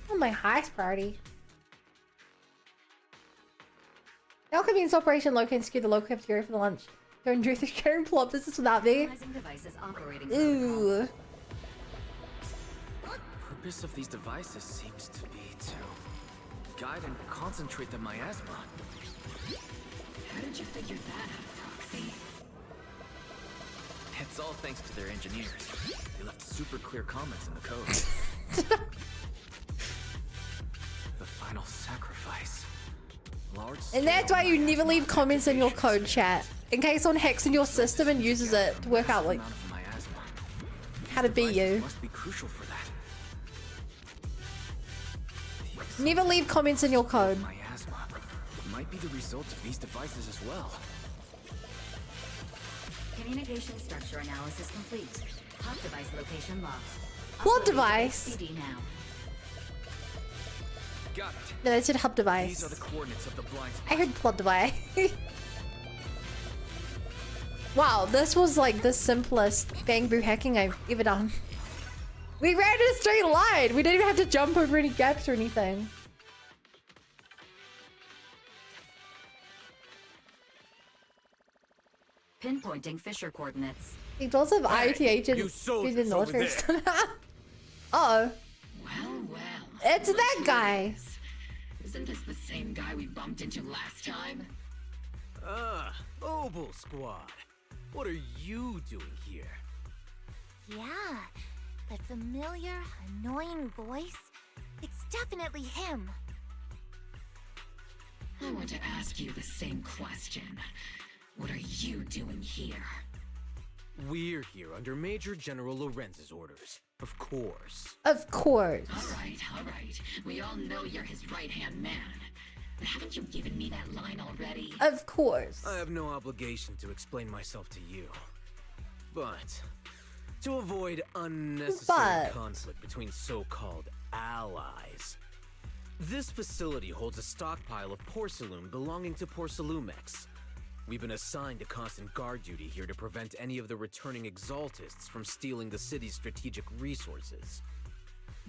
not my highest priority. Now convenience operation locating secure the local cafeteria for the lunch. Don't do the sharing plot business without me. Ooh. The purpose of these devices seems to be to guide and concentrate the miasma. How did you figure that out, Proxy? It's all thanks to their engineers. They left super clear comments in the code. The final sacrifice. And that's why you never leave comments in your code chat. In case someone hacks in your system and uses it to work out like how to beat you. Must be crucial for that. Never leave comments in your code. Miasma might be the result of these devices as well. Communication structure analysis complete. Hub device location lost. What device? CD now. Got it. No, I said hub device. These are the coordinates of the blind spot. I heard plot device. Wow, this was like the simplest bang boo hacking I've ever done. We ran in a straight line. We didn't even have to jump over any gaps or anything. Pinpointing fissure coordinates. He does have ITH and in the military. Uh-oh. Well. It's that guy. Isn't this the same guy we bumped into last time? Obel Squad. What are you doing here? Yeah, that familiar, annoying voice. It's definitely him. I want to ask you the same question. What are you doing here? We're here under Major General Lorenz's orders. Of course. Of course. All right. We all know you're his right-hand man. But haven't you given me that line already? Of course. I have no obligation to explain myself to you. But to avoid unnecessary conflict between so-called allies, This facility holds a stockpile of porcelain belonging to Porcelumex. We've been assigned to constant guard duty here to prevent any of the returning Exaltists from stealing the city's strategic resources.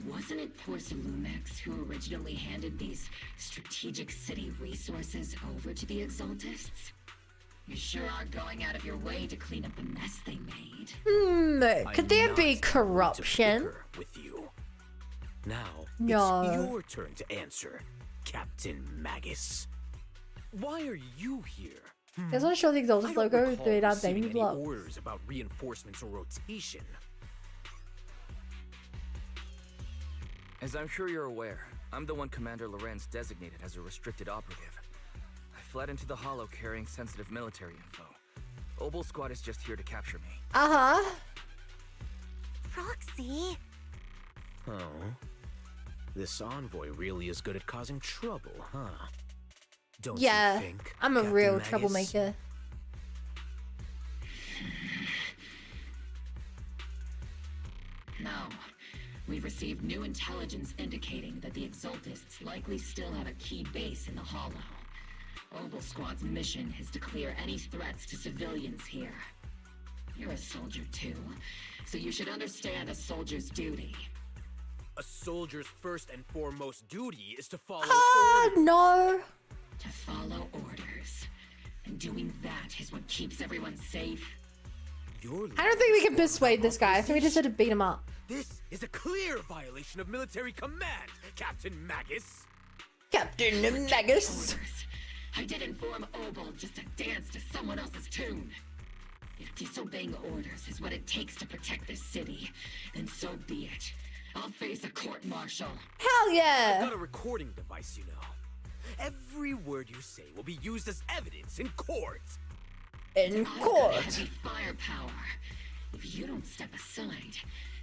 Wasn't it Porcelumex who originally handed these strategic city resources over to the Exaltists? You sure are going out of your way to clean up the mess they made. Could there be corruption? With you. Now, No. it's your turn to answer, Captain Magus. Why are you here? I just want to show the Exaltist logo with the baby Any block. orders about reinforcements or rotation? As I'm sure you're aware, I'm the one Commander Lorenz designated as a restricted operative. I fled into the Hollow carrying sensitive military info. Obel Squad is just here to capture me. Uh-huh. Proxy. Oh. This envoy really is good at causing trouble, huh? Don't you think, I'm a Captain real Magus? troublemaker. No. We've received new intelligence indicating that the Exaltists likely still have a key base in the Hollow. Obel Squad's mission is to clear any threats to civilians here. You're a soldier too, so you should understand a soldier's duty. A soldier's first and foremost duty is to follow orders. No. To follow orders. And doing that is what keeps everyone safe. I don't think we can persuade this guy. I think we just had to beat him up. This is a clear violation of military command, Captain Magus. Captain Magus. Orders. I did inform Obel just to dance to someone else's tune. If disobeying orders is what it takes to protect this city, then so be it. I'll face a court-martial. Hell yeah! I've got a recording device, you know. Every word you say will be used as evidence in court. In I've court. got heavy firepower. If you don't step aside,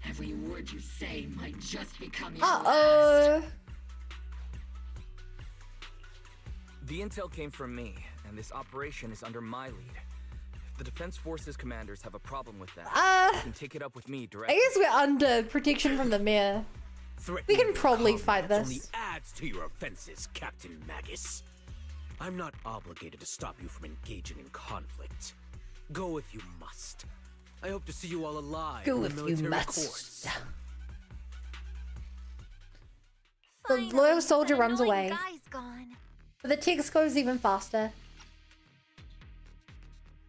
every word you say might just become your last. The intel came from me, and this operation is under my lead. If the Defense Forces commanders have a problem with that, you can take it up with me I directly. guess we're under protection from the mayor. We can probably fight Only this. adds to your offenses, Captain Magus. I'm not obligated to stop you from engaging in conflict. Go if you must. I hope to see you all alive Go in the if you military must. courts. The loyal soldier runs away. Guy's gone. But the text goes even faster.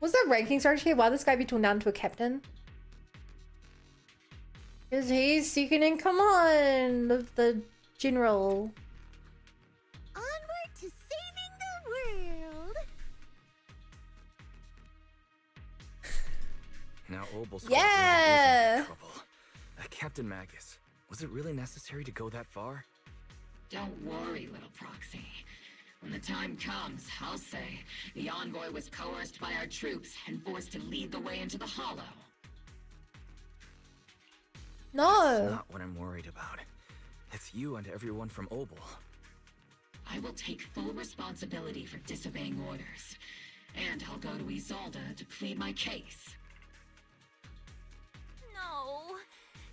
Was there ranking strategy here? Why this guy be torn down to a captain? Because he's seeking in command of the general. Onward to saving the world. Now Obel Squad Yeah! really is in trouble. Captain Magus, was it really necessary to go that far? Don't worry, little Proxy. When the time comes, I'll say the envoy was coerced by our troops and forced to lead the way into the Hollow. No. That's not what I'm worried about. It's you and everyone from Obel. I will take full responsibility for disobeying orders, and I'll go to Isolda to plead my case. No.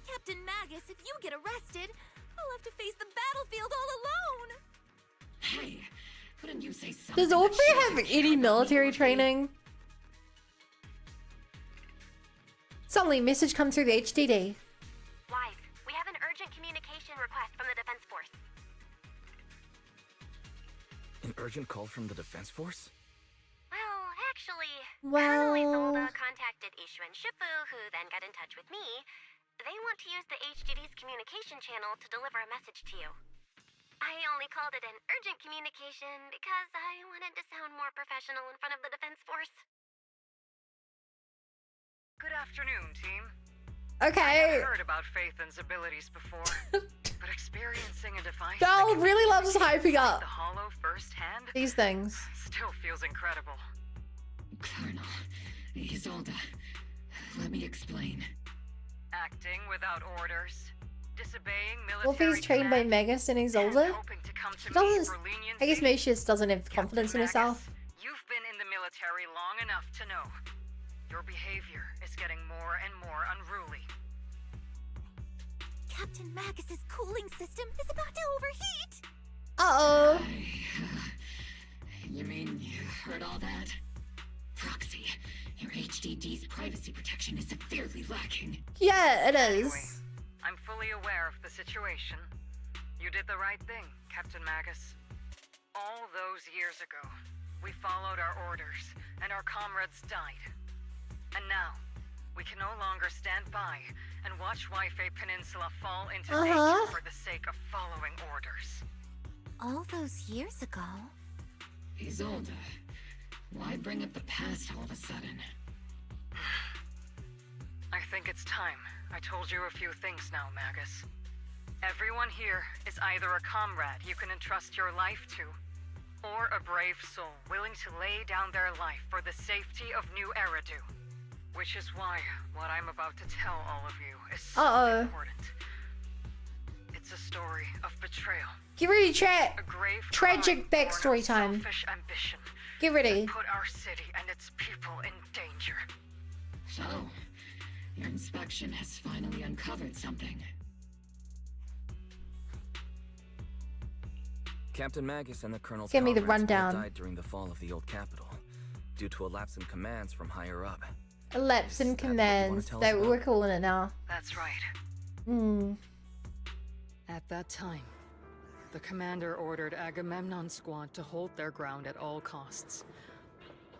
Captain Magus, if you get arrested, I'll have to face the battlefield all alone. Hey, couldn't you say something? Does Orphie have any military training? Suddenly, message comes through the HDD. Wise, we have an urgent communication request from the Defense Force. An urgent call from the Defense Force? Well, actually, Well- Colonel Isolda contacted Ishu and Shifu, who then got in touch with me. They want to use the HDD's communication channel to deliver a message to you. I only called it an urgent communication because I wanted to sound more professional in front of the Defense Force. Good afternoon, team. Okay. I've heard about Phaethon's abilities before, but experiencing a device Dal really loves hyping the up Hollow firsthand these things. still feels incredible. Colonel, Isolda, let me explain. Acting without orders, disobeying military Orphie's trained by Magus and Isolda. She doesn't. I guess maybe she just doesn't have confidence in herself. You've been in the military long enough to know. Your behavior is getting more and more unruly. Captain Magus's cooling system is about to overheat. Uh-oh. You mean you heard all that? Proxy, your HDD's privacy protection is severely lacking. Yeah, it is. Anyway, I'm fully aware of the situation. You did the right thing, Captain Magus. All those years ago, we followed our orders, and our comrades died. And now, we can no longer stand by and watch Wi-Fi Peninsula fall into danger for the sake of following orders. All those years ago? Isolda, why bring up the past all of a sudden? I think it's time I told you a few things now, Magus. Everyone here is either a comrade you can entrust your life to, or a brave soul willing to lay down their life for the safety of New Eridu. Which is why what I'm about to tell all of you is so important. It's a story of betrayal. Get ready, chat. A grave Tragic backstory time. Selfish ambition. Get ready. Put our city and its people in danger. So, your inspection has finally uncovered something. Captain Magus and the Colonel's Give me the comrades all rundown. died during the fall of the old capital, due to a lapse in commands from higher up. A lapse in commands. That we're calling it now. That's right. Hmm. At that time, the commander ordered Agamemnon's squad to hold their ground at all costs,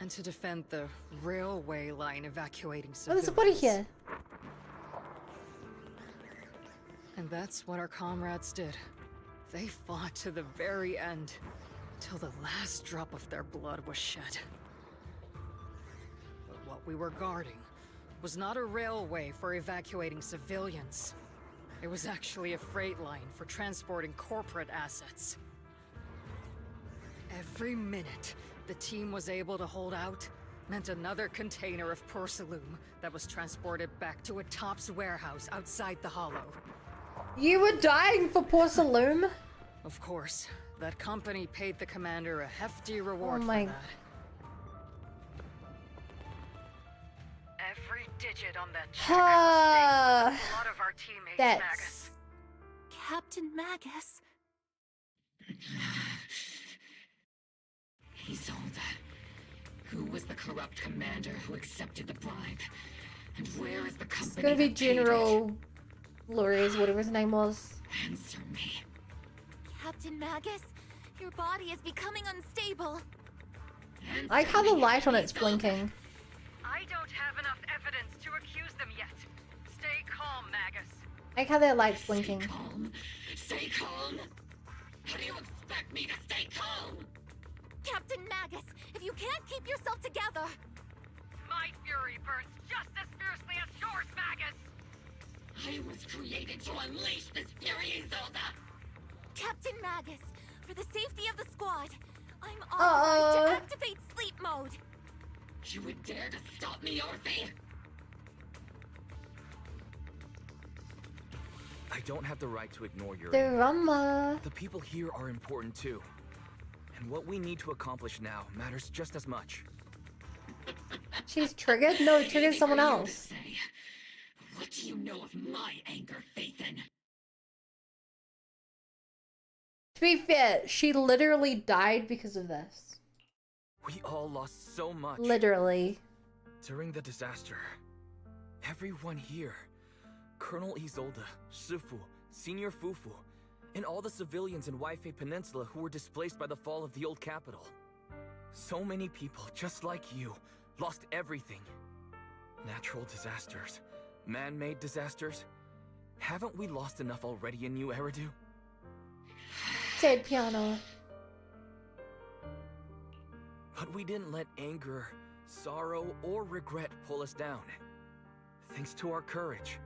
and to defend the railway line evacuating Oh, civilians. there's a body here. And that's what our comrades did. They fought to the very end, till the last drop of their blood was shed. But what we were guarding was not a railway for evacuating civilians. It was actually a freight line for transporting corporate assets. Every minute the team was able to hold out meant another container of porcelain that was transported back to a Top's warehouse outside the Hollow. You were dying for porcelain? Of course, that company paid the commander a hefty reward Oh my. for that. Every digit on that check was stapled with the blood of our teammates, Magus. Captain Magus? Isolda. Who was the corrupt commander who accepted the bribe? And where is the company? It's gonna be that paid it? General Lorenz, whatever his name was. Answer me. Captain Magus, your body is becoming unstable. I like how the light on it's blinking. I don't have enough evidence to accuse them yet. Stay calm, Magus. I like how their light's blinking. Stay calm? How do you expect me to stay calm? Captain Magus, if you can't keep yourself together. My fury burns just as fiercely as yours, Magus. I was created to unleash this fury, Isolda. Captain Magus, for the safety of the squad, I'm authorized to activate sleep mode. You would dare to stop me, Orphie? I don't have the right to ignore your Drama. The people here are important too. And what we need to accomplish now matters just as much. She's triggered? No, it triggered someone else. What do you know of my anger, Phaethon? To be fair, she literally died because of this. We all lost so much. Literally. During the disaster, everyone here, Colonel Isolda, Shifu, Senior Fufu, and all the civilians in Wi-Fi Peninsula who were displaced by the fall of the old capital. So many people, just like you, lost everything. Natural disasters, man-made disasters. Haven't we lost enough already in New Eridu? Said piano. But we didn't let anger, sorrow, or regret pull us down. Thanks to our courage,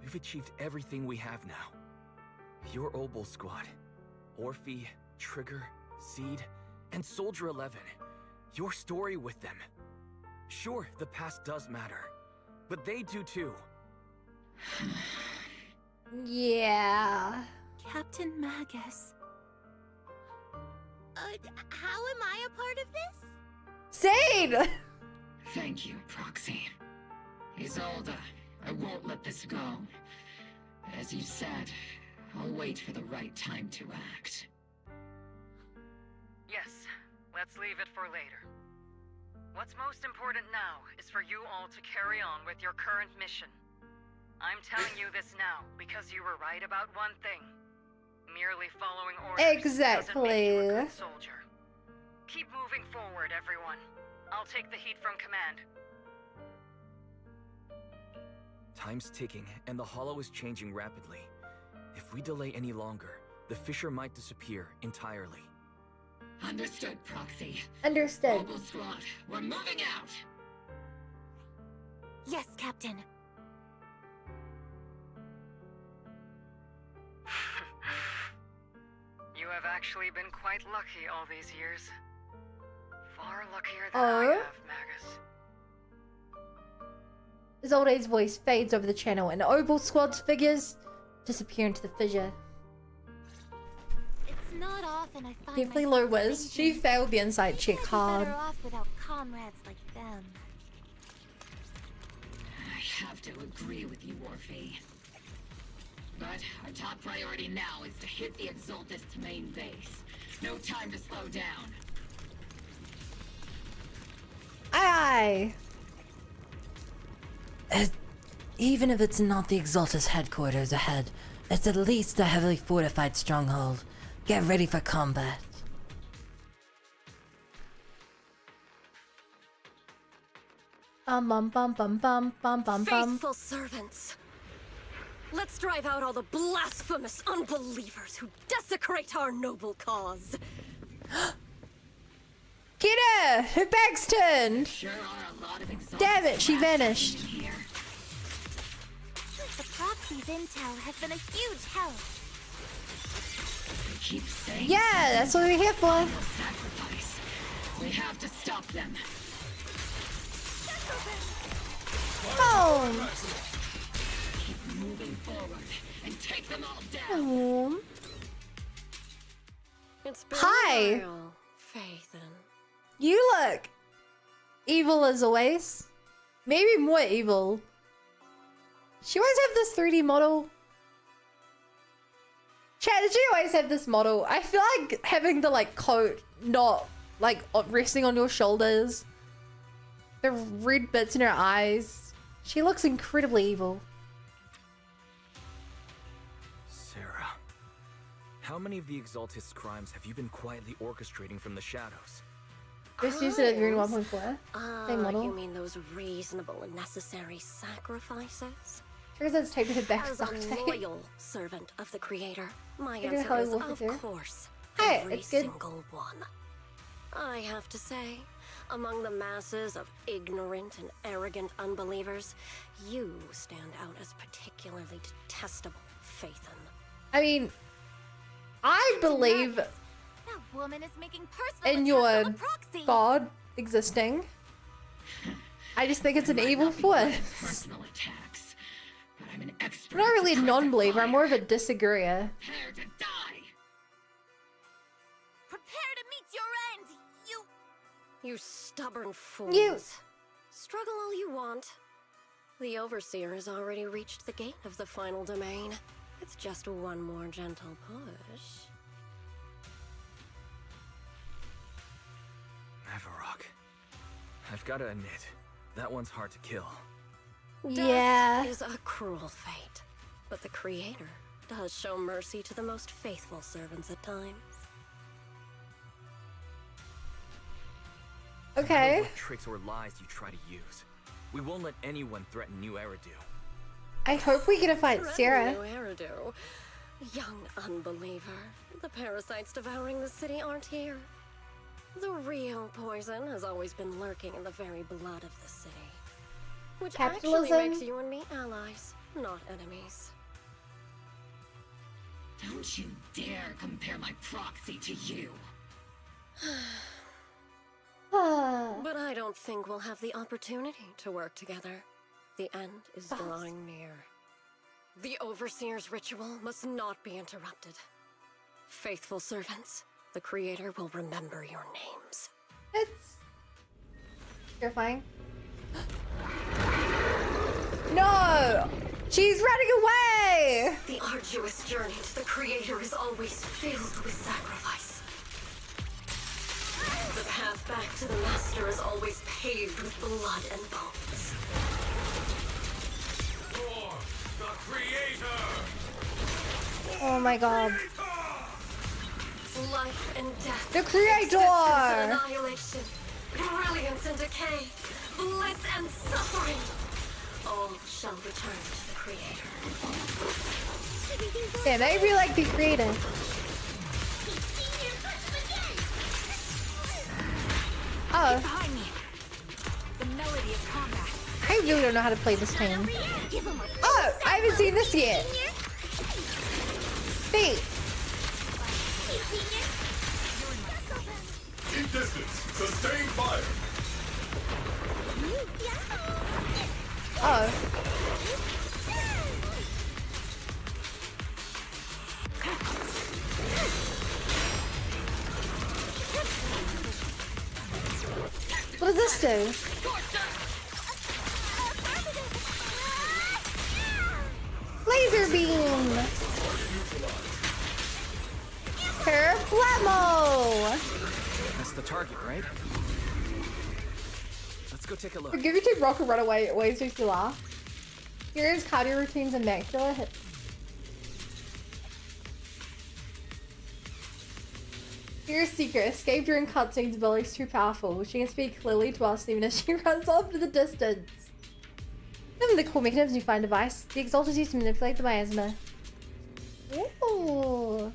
we've achieved everything we have now. Your Obol squad, Orphie, Trigger, Seed, and Soldier 11. Your story with them. Sure, the past does matter, but they do too. Yeah. Captain Magus. How am I a part of this? Sade! Thank you, Proxy. Isolda, I won't let this go. As you said, I'll wait for the right time to act. let's leave it for later. What's most important now is for you all to carry on with your current mission. I'm telling you this now because you were right about one thing. Merely following orders doesn't make you a good soldier. Keep moving forward, everyone. I'll take the heat from command. Time's ticking, and the Hollow is changing rapidly. If we delay any longer, the fissure might disappear entirely. Understood, Proxy. Understood. Mobile squad, we're moving out! Yes, Captain. You have actually been quite lucky all these years. Far luckier than I have, Magus. Isolda's voice fades over the channel and Opal Squad's figures disappear into the fissure. It's not often I find Definitely low whiz. She failed the insight check hard. better off without comrades like them. I have to agree with you, Orphie. But our top priority now is to hit the Exaltist's main base. No time to slow down. Aye, aye. Even if it's not the Exaltist headquarters ahead, it's at least a heavily fortified stronghold. Get ready for combat. Bum bum bum bum bum bum bum bum. Faithful servants. Let's drive out all the blasphemous unbelievers who desecrate our noble cause. Get her! Her back's turned! Damn it, she vanished. The Proxy's intel has been a huge help. Keep saying Yeah, that's what we're here for. sacrifice. We have to stop them. Boom! Keep moving forward and take them all down. It's been Hi. a while, Faithin. You look evil as always. Maybe more evil. She always have this 3D model. Chat, did you always have this model? I feel like having the like coat not like resting on your shoulders. The red bits in her eyes. She looks incredibly evil. Sarah, how many of the Exaltist's crimes have you been quietly orchestrating from the shadows? Just use it at Green 1.4. Same model. You mean those reasonable and necessary sacrifices? Because it's taped to her back. As a loyal servant of the Creator, my You're answer gonna is, Hollywood of here? course, Hey, every it's good. single one. I have to say, among the masses of ignorant and arrogant unbelievers, you stand out as particularly detestable, Faithin. I mean, I believe That woman is making personal in attacks your on the Proxy. God existing. I just think it's an evil force. Personal attacks, but I'm an expert. I'm not really a non-believer, I'm more of a disagreeer. Prepare to die. Prepare to meet your end, you... You stubborn fools. You- Struggle all you want. The Overseer has already reached the gate of the final domain. It's just one more gentle push. Avarok. I've gotta admit, that one's hard to kill. Yeah. Death is a cruel fate, but the Creator does show mercy to the most faithful servants at times. No matter Okay. what tricks or lies you try to use, we won't let anyone threaten New Eridu. I hope we get to fight Sarah. Threaten New Eridu. Young unbeliever. The parasites devouring the city aren't here. The real poison has always been lurking in the very blood of the city. Which actually Capitalism? makes you and me allies, not enemies. Don't you dare compare my Proxy to you. But I don't think we'll have the opportunity to work together. The end is drawing near. The Overseer's ritual must not be interrupted. Faithful servants, the Creator will remember your names. It's terrifying. No! She's running away! The arduous journey to the Creator is always filled with sacrifice. The path back to the Master is always paved with blood and bones. For the Creator! Oh my god. Life and death. The Creator! Existence and annihilation. Brilliance and decay. Bliss and suffering. All shall return to the Creator. Yeah, they really like the Creator. Oh. Behind me. The melody of combat. I really don't know how to play this game. Oh, I haven't seen this yet. Feet. Keep distance. Sustain fire. Oh. What does this do? Laser beam! Kerplamo! That's the target, right? Let's go take a look. Forgive you take rock and run away. It always makes you laugh. Here's cardio routines immaculate. Here's secret. Escape during cutscenes ability is too powerful. She can speak clearly to us even as she runs off to the distance. Some of the cool mechanisms you find device. The Exaltist used to manipulate the miasma. Ooh.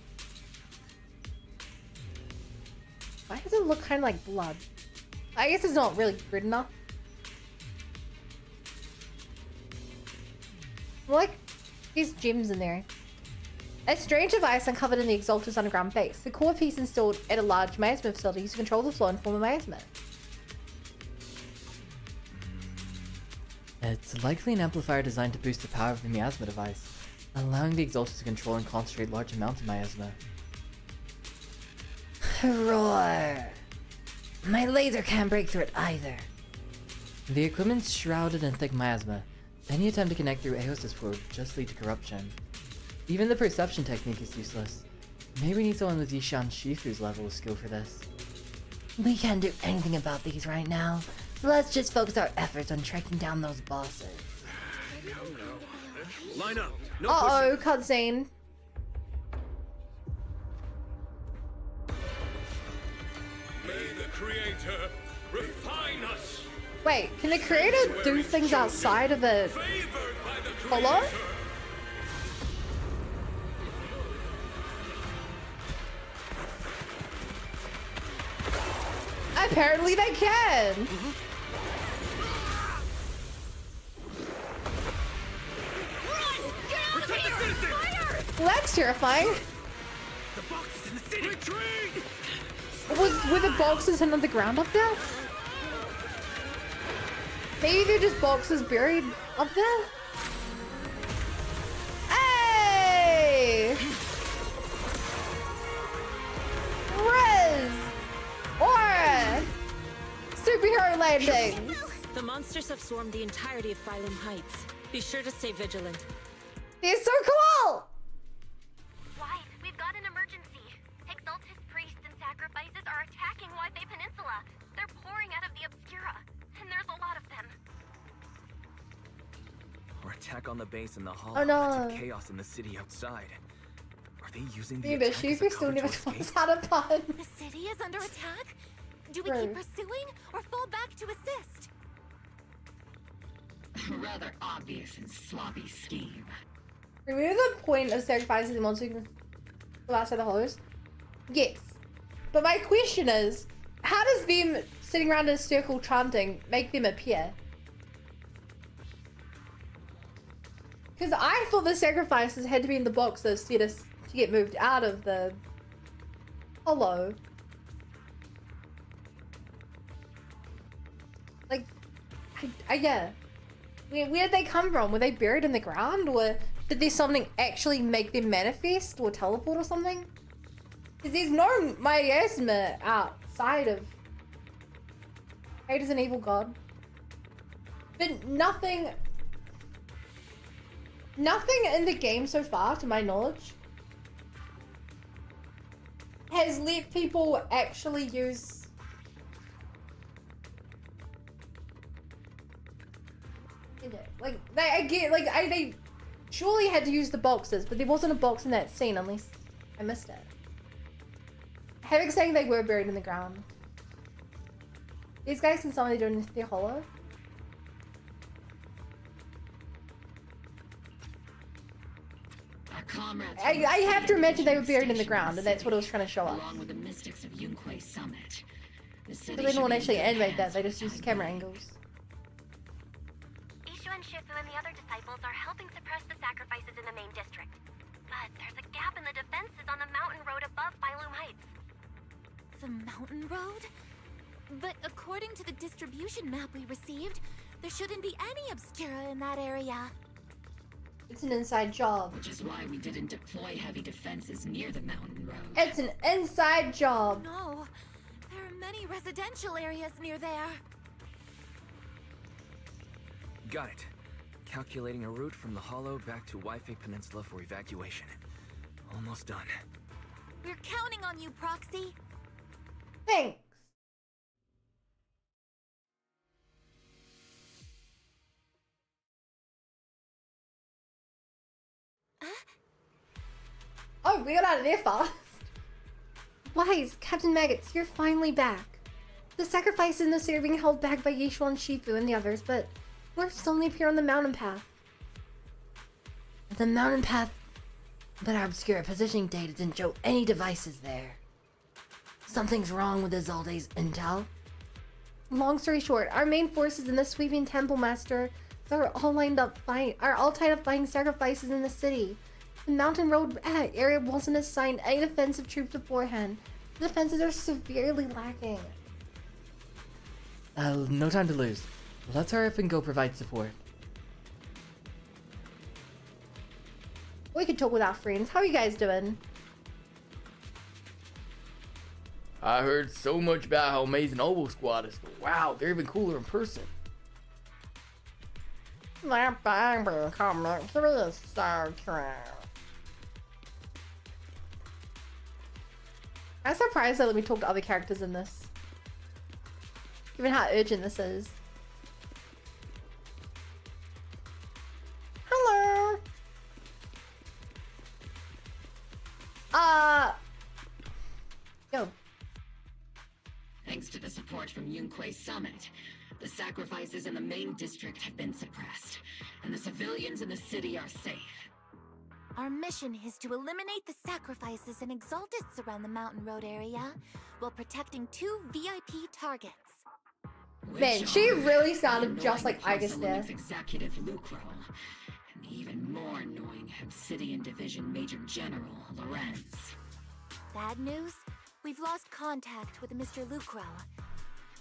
Why does it look kind of like blood? I guess it's not really good enough. Like these gems in there. A strange device uncovered in the Exaltist underground base. The core piece installed at a large miasma facility used to control the flow and form a miasma. It's likely an amplifier designed to boost the power of the miasma device, allowing the Exaltist to control and concentrate large amounts of miasma. Roar! My laser can't break through it either. The equipment's shrouded in thick miasma. Any attempt to connect through AHHH would just lead to corruption. Even the perception technique is useless. Maybe we need someone with Yishan Shifu's level of skill for this. We can't do anything about these right now, so let's just focus our efforts on tracking down those bosses. Line up. No Uh-oh, cutscene. May the Creator refine us. Wait, can the Creator do things outside of the Hollow? Apparently they can. Well, that's terrifying. Were the boxes hidden on the ground up there? Maybe they're just boxes buried up there? Hey! Riz! Or superhero landing! The monsters have swarmed the entirety of Phylum Heights. Be sure to stay vigilant. They're so cool! Why? We've got an emergency. Exaltist priests and sacrifices are attacking Wi-Fi Peninsula. They're pouring out of the Obscura, and there's a lot of them. Or attack on the base in the Hollow. Oh no. It's chaos in the city outside. Are they using the Yeah, but attack as a Shifu still cover never to told us escape? how to pun. The city is under attack? Do we Right. keep pursuing or fall back to assist? Rather obvious and sloppy scheme. Remove the point of sacrificing the monster from the last of the Hollows? Yes. But my question is, how does them sitting around in a circle chanting make them appear? Because I thought the sacrifices had to be in the boxes to get moved out of the Hollow. Like, yeah. Where did they come from? Were they buried in the ground? Or did there something actually make them manifest or teleport or something? Because there's no miasma outside of... Hate is an evil god. But nothing in the game so far, to my knowledge, has let people actually use Like, I get, like, they surely had to use the boxes, but there wasn't a box in that scene unless I missed it. Having saying they were buried in the ground. These guys can suddenly do their hollow. I have to imagine they were buried in the ground, and that's what it was trying to show us. Along with the mystics of Yunquay Summit. So they don't actually animate that, they just use camera angles. Ishu and Shifu and the other disciples are helping suppress the sacrifices in the main district. But there's a gap in the defenses on the mountain road above Bailoom Heights. The mountain road? But according to the distribution map we received, there shouldn't be any obscura in that area. It's an inside job. Which is why we didn't deploy heavy defenses near the mountain road. It's an inside job. No, there are many residential areas near there. Got it. Calculating a route from the Hollow back to Wi-Fi Peninsula for evacuation. Almost done. We're counting on you, Proxy. Thanks. Oh, we got out of there fast. Wise, Captain Maggots, you're finally back. The sacrifices in the city are being held back by Yishuo and Shifu and the others, but dwarfs only appear on the mountain path. The mountain path, but our obscure positioning data didn't show any devices there. Something's wrong with Isolda's intel. Long story short, our main forces and the sweeping temple master are all lined up are all tied up fighting sacrifices in the city. The mountain road area wasn't assigned any defensive troops beforehand. The defenses are severely lacking. No time to lose. Let's hurry up and go provide support. We could talk with our friends. How are you guys doing? I heard so much about how amazing Oboe Squad is, but wow, they're even cooler in person. That Bible comment is so true. I'm surprised they let me talk to other characters in this. Given how urgent this is. Hello! Yo. Thanks to the support from Yunquay Summit, the sacrifices in the main district have been suppressed, and the civilians in the city are safe. Our mission is to eliminate the sacrifices and Exaltists around the mountain road area, while protecting 2 VIP targets. Man, she really sounded just like Igus there. Executive Lucro, and even more annoying Obsidian Division Major General Lorenz. Bad news? We've lost contact with Mr. Lucro.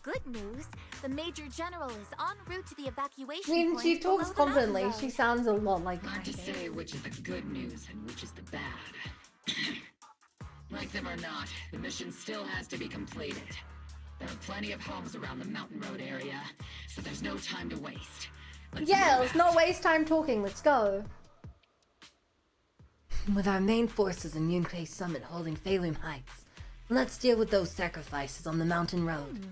Good news, the Major General is en route to the evacuation I mean, point she talks below the mountain confidently. road. She sounds a lot like Hard to say which is the good news and which is the bad. Like them or not, the mission still has to be completed. There are plenty of homes around the mountain road area, so there's no time to waste. Yeah, let's not waste time talking. Let's go. With our main forces in Yunquay Summit holding Bailoom Heights, let's deal with those sacrifices on the mountain road.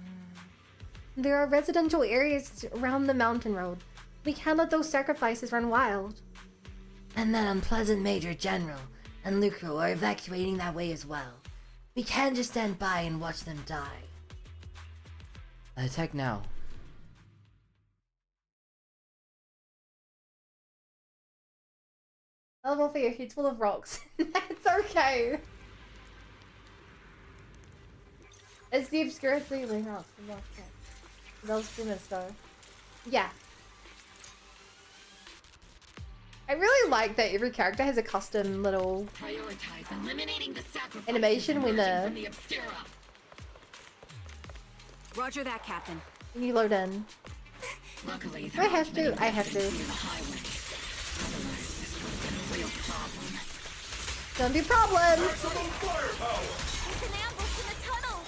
There are residential areas around the mountain road. We can't let those sacrifices run wild. And that unpleasant Major General and Lucro are evacuating that way as well. We can't just stand by and watch them die. Attack now. Level for your head's full of rocks. That's okay. It's the obscure thing. Those 2 minutes though. Yeah. I really like that every character has a custom little animation when Roger that, Captain. when you load in. Luckily, I have to. I have to. Don't be a problem. There's an ambush in the tunnel!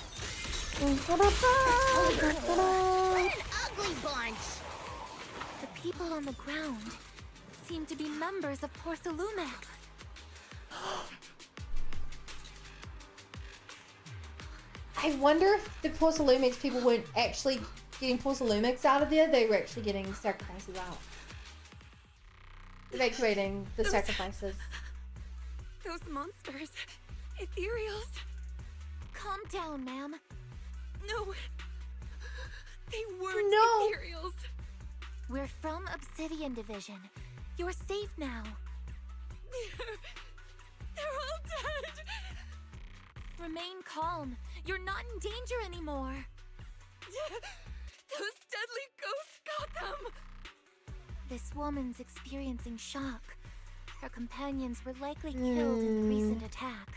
What an ugly bunch! The people on the ground seem to be members of Porcelumex. I wonder if the Porcelumex people weren't actually getting Porcelumex out of there. They were actually getting sacrifices out. Evacuating the sacrifices. Those monsters. Ethereals. Calm down, ma'am. No. They weren't Ethereals. We're from Obsidian Division. You're safe now. They're all dead. Remain calm. You're not in danger anymore. Those deadly ghosts got them. This woman's experiencing shock. Her companions were likely killed in the recent attack.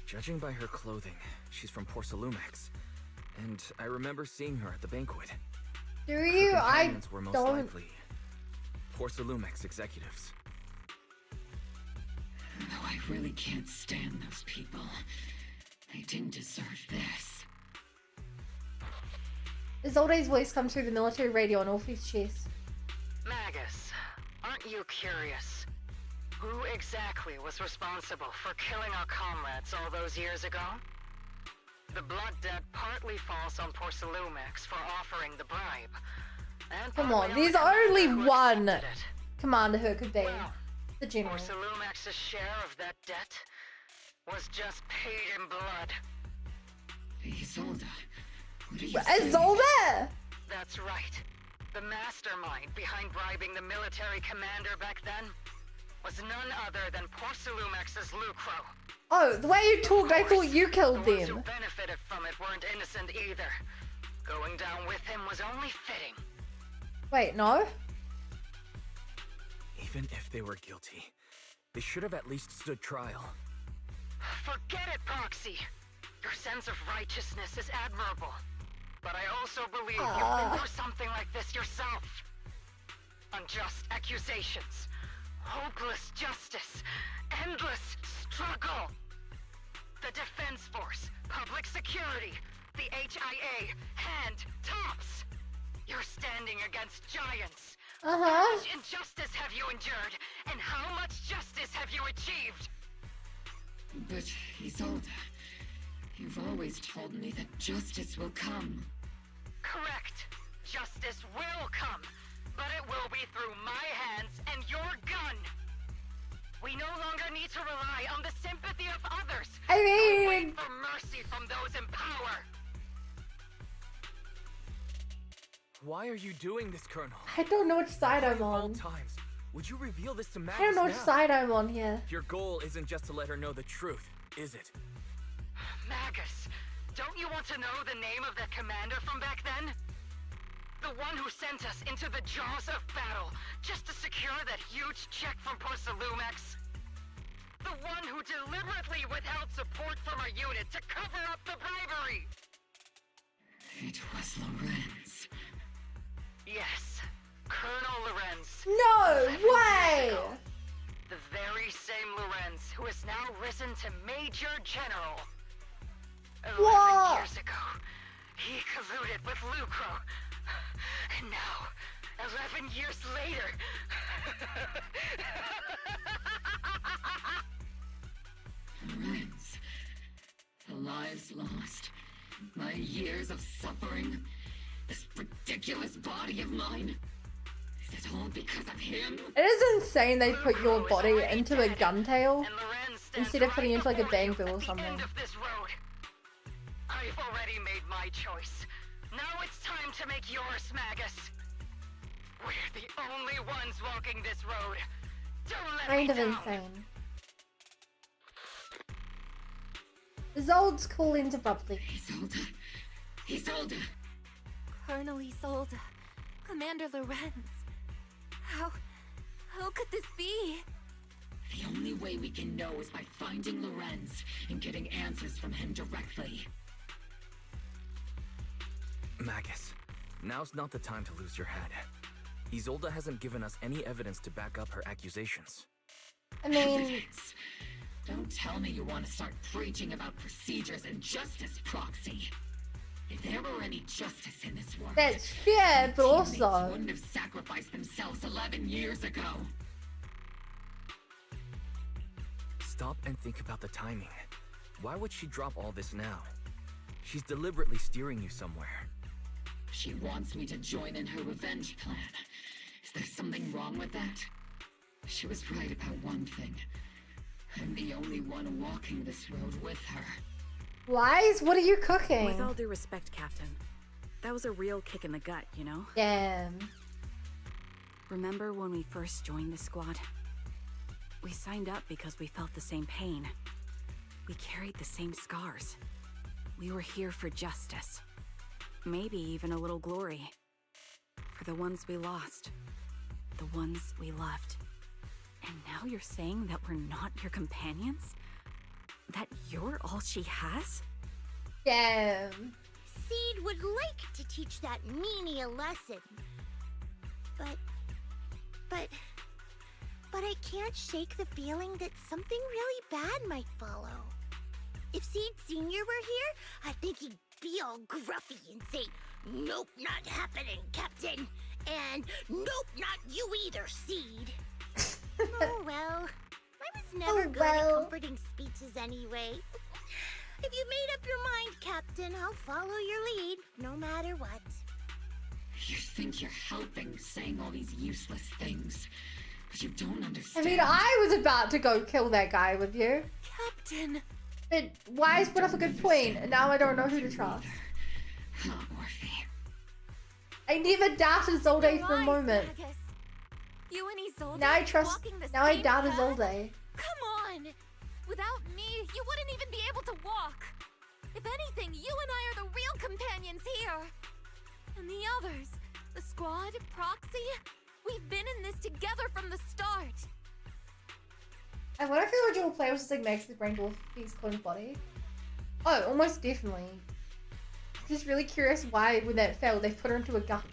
Judging by her clothing, she's from Porcelumex. And I remember seeing her at the banquet. Do you? I were most don't. likely Porcelumex executives. Though I really can't stand those people. They didn't deserve this. Isolda's voice comes through the military radio on Orphie's chest. Magus, aren't you curious? Who exactly was responsible for killing our comrades all those years ago? The blood debt partly falls on Porcelumex for offering the bribe. And Come on, there's only one commander who it could be. The general. Porcelumex's share of that debt was just paid in blood. Isolda, what are you saying? Isolda! That's right. The mastermind behind bribing the military commander back then was none other than Porcelumex's Lucro. Oh, the way you talked, I thought you killed The ones them. who benefited from it weren't innocent either. Going down with him was only fitting. Wait, no? Even if they were guilty, they should have at least stood trial. Forget it, Proxy. Your sense of righteousness is admirable. But I also believe you've been through something like this yourself. Unjust accusations, hopeless justice, endless struggle. The Defense Force, public security, the HIA, hand tops. You're standing against giants. How much injustice have you endured? And how much justice have you achieved? But, Isolda, you've always told me that justice will come. Correct. Justice will come. But it will be through my hands and your gun. We no longer need to rely on the sympathy of others. I mean... Or wait for mercy from those in power. Why are you doing this, Colonel? I don't know which side I'm on. Times. Would you reveal this to Magus I don't know which now? side I'm on here. Your goal isn't just to let her know the truth, is it? Magus, don't you want to know the name of that commander from back then? The one who sent us into the jaws of battle just to secure that huge check from Porcelumex? The one who deliberately withheld support from our unit to cover up the bribery? It was Lorenz. Yes, Colonel Lorenz. No 11 way! years ago. The very same Lorenz who has now risen to Major General. 11 years ago, he colluded with Lucro. And now, 11 years later... Lorenz, the lives lost, my years of suffering, this ridiculous body of mine. Is it all because of him? It is insane they put your body into a gun tail instead of putting it into like a bang bill or something. I've already made my choice. Now it's time to make yours, Magus. We're the only ones walking this road. Don't let Kind me of down. insane. Isolde's calling abruptly. Isolda! Colonel Isolda. Commander Lorenz. How could this be? The only way we can know is by finding Lorenz and getting answers from him directly. Magus, now's not the time to lose your head. Isolda hasn't given us any evidence to back up her accusations. I mean... Evidence. Don't tell me you want to start preaching about procedures and justice, Proxy. If there were any justice in this world, That's fair, but teammates also... wouldn't have sacrificed themselves 11 years ago. Stop and think about the timing. Why would she drop all this now? She's deliberately steering you somewhere. She wants me to join in her revenge plan. Is there something wrong with that? She was right about one thing. I'm the only one walking this road with her. Wise, what are you cooking? With all due respect, Captain, that was a real kick in the gut, you know? Damn. Remember when we first joined the squad? We signed up because we felt the same pain. We carried the same scars. We were here for justice. Maybe even a little glory. For the ones we lost. The ones we loved. And now you're saying that we're not your companions? That you're all she has? Damn. Seed would like to teach that meanie a lesson. But I can't shake the feeling that something really bad might follow. If Seed Sr. were here, I think he'd be all gruffy and say, "Nope, not happening, Captain." And "Nope, not you either, Seed." Oh well. I was never good at comforting speeches anyway. If you made up your mind, Captain, I'll follow your lead, no matter what. You think you're helping, saying all these useless things, but you don't understand. I mean, I was about to go kill that guy with you. Captain! But Wise put up a good point, and now I don't know who to trust. Oh, Orphie. I never doubted Isolda for a moment. You and Isolda Now I trust. walking the Now I same doubt path? Isolda. Come on! Without me, you wouldn't even be able to walk. If anything, you and I are the real companions here. And the others, the squad, Proxy, we've been in this together from the start. I wonder if the original player was just like makes the brain dwarf his clone body. Oh, almost definitely. Just really curious why, when that failed, they put her into a gun.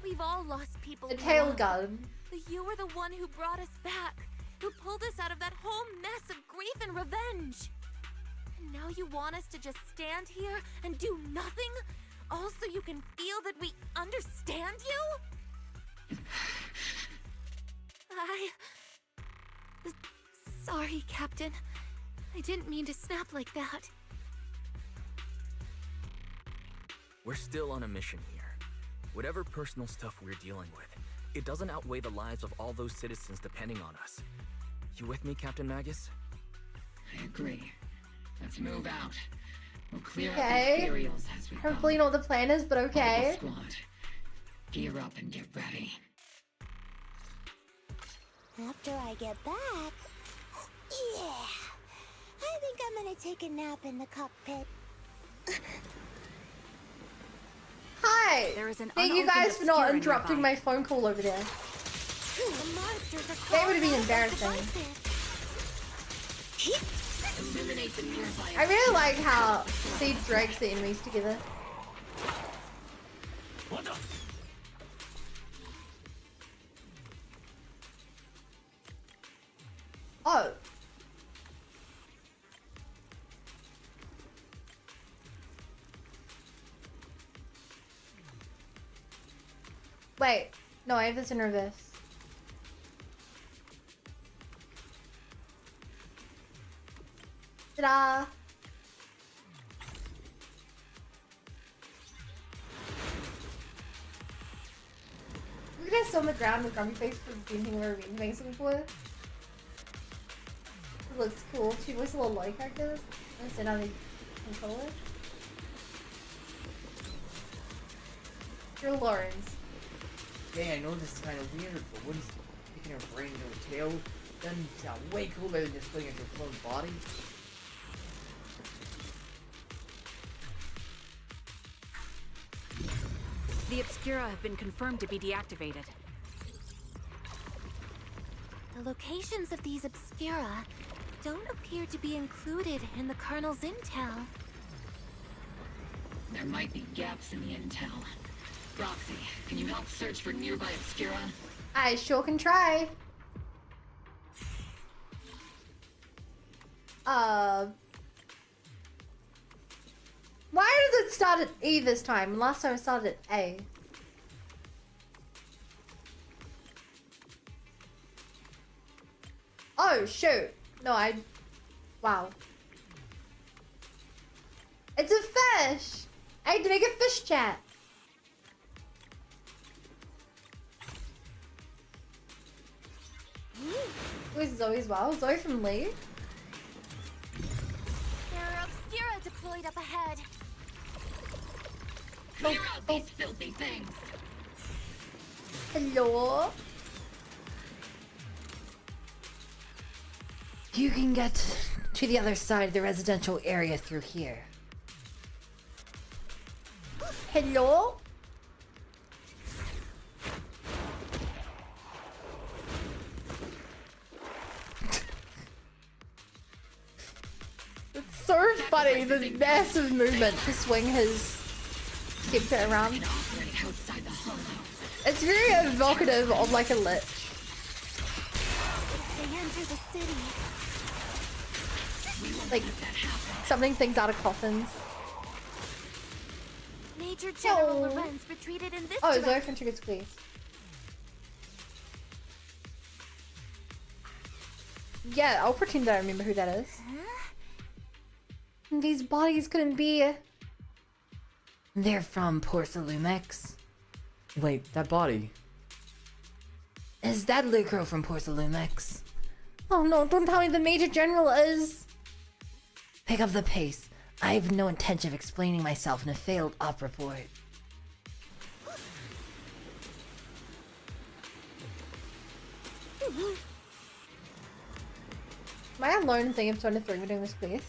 We've all lost people. A we tail love. gun. But you were the one who brought us back, who pulled us out of that whole mess of grief and revenge. And now you want us to just stand here and do nothing? All so you can feel that we understand you? Sorry, Captain. I didn't mean to snap like that. We're still on a mission here. Whatever personal stuff we're dealing with, it doesn't outweigh the lives of all those citizens depending on us. You with me, Captain Magus? I agree. Let's move out. We'll clear out Okay. the Imperials as we Hopefully you know what the plan is, but okay. Squad, gear up and get ready. After I get back, yeah, I think I'm gonna take a nap in the cockpit. Hi! There is an Thank you guys for not interrupting my phone call over there. That would have been embarrassing. I really like how Seed drags the enemies together. Oh. Wait. No, I have this in reverse. Ta-da! Look at us on the ground with grumpy face for painting where we've been facing before. It looks cool. She looks a little like characters. I sit on the controller. You're Lorenz. Yeah, I know this is kind of weird, but wouldn't sticking her brain into her tail doesn't sound way cooler than just putting it into her clone body? The Obscura have been confirmed to be deactivated. The locations of these Obscura don't appear to be included in the Colonel's intel. There might be gaps in the intel. Proxy, can you help search for nearby Obscura? I sure can try. Why does it start at E this time? Last time it started at A. Oh, shoot. No, wow. It's a fish! I had to make a fish chat. Where's Zoe as well? Zoe from Lee? There are Obscura deployed up ahead. Clear out these filthy things. Hello? You can get to the other side of the residential area through here. Hello? It's so funny, the massive movement to swing his scepter around. It's very evocative of like a lich. They enter the city. Like something things out of coffins. Major General Lorenz retreated in this Oh, direction. Zoe from Triggered Squeeze. Yeah, I'll pretend I remember who that is. These bodies couldn't be. They're from Porcelumex. Wait, that body. Is that Lucro from Porcelumex? Oh no, don't tell me the Major General is. Pick up the pace. I have no intention of explaining myself in a failed op report. Am I alone in thinking of Persona 3 we're doing this quest?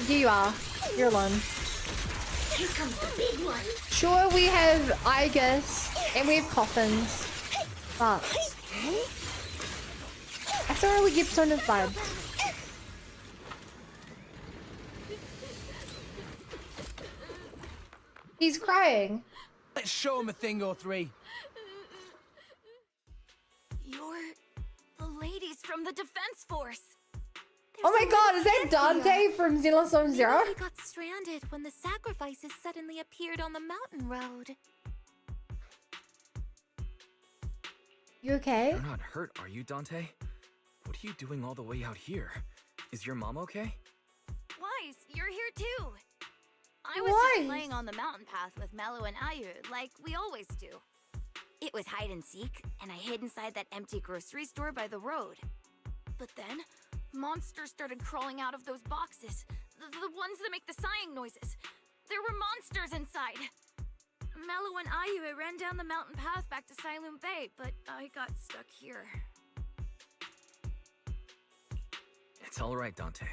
You are. You're alone. Here comes the big one. Sure, we have Igus, and we have coffins, but I still really get Persona vibes. He's crying. Let's show him a thing or three. You're the ladies from the defense force. Oh my god, is that Dante from Xenoblade Zero? He got stranded when the sacrifices suddenly appeared on the mountain road. You okay? You're not hurt, are you, Dante? What are you doing all the way out here? Is your mom okay? Wise, you're here too. I was Wise. just playing on the mountain path with Mello and Ayu, like we always do. It was hide and seek, and I hid inside that empty grocery store by the road. But then, monsters started crawling out of those boxes. The ones that make the sighing noises. There were monsters inside. Mello and Ayu ran down the mountain path back to Silent Bay, but I got stuck here. It's all right, Dante.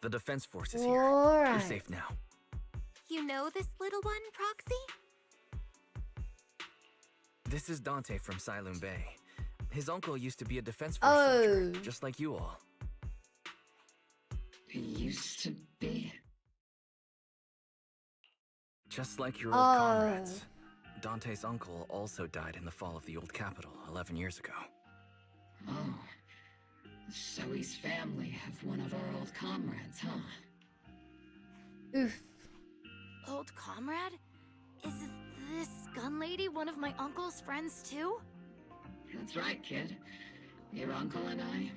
The defense force is here. Alright. You're safe now. You know this little one, Proxy? This is Dante from Silent Bay. His uncle used to be a defense force soldier, just like you all. He used to be. Just like your old comrades. Dante's uncle also died in the fall of the old capital 11 years ago. Oh. So his family have one of our old comrades, huh? Oof. Old comrade? Is this gun lady one of my uncle's friends too? That's right, kid. Your uncle and I,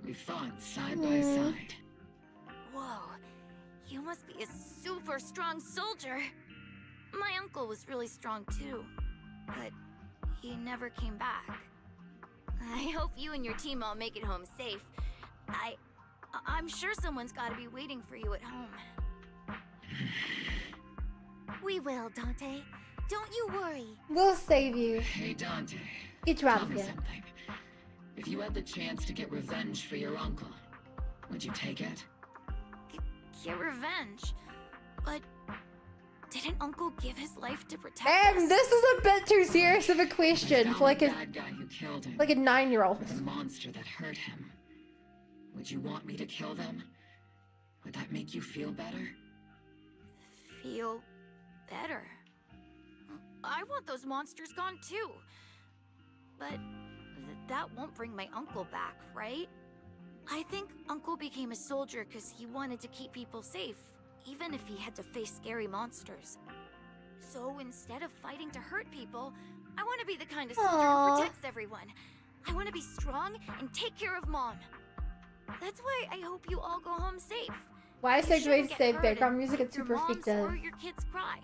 we fought side by side. Whoa, you must be a super strong soldier. My uncle was really strong too, but he never came back. I hope you and your team all make it home safe. I'm sure someone's gotta be waiting for you at home. We will, Dante. Don't you worry. We'll save you. Hey, Dante. Get you out Tell of me here. something. If you had the chance to get revenge for your uncle, would you take it? Get revenge? But didn't Uncle give his life to protect And us? this is a bit too serious of a question for like The a bad guy who killed him, 9-year-old. the monster that hurt him. Would you want me to kill them? Would that make you feel better? Feel better. I want those monsters gone too. But that won't bring my uncle back, right? I think Uncle became a soldier because he wanted to keep people safe, even if he had to face scary monsters. So instead of fighting to hurt people, I want to be the kind of soldier who protects everyone. I want to be strong and take care of Mom. That's why I hope you all go home safe. Why is You the way to shouldn't say get hurt background and music? make It's your super moms effective. or your kids cry.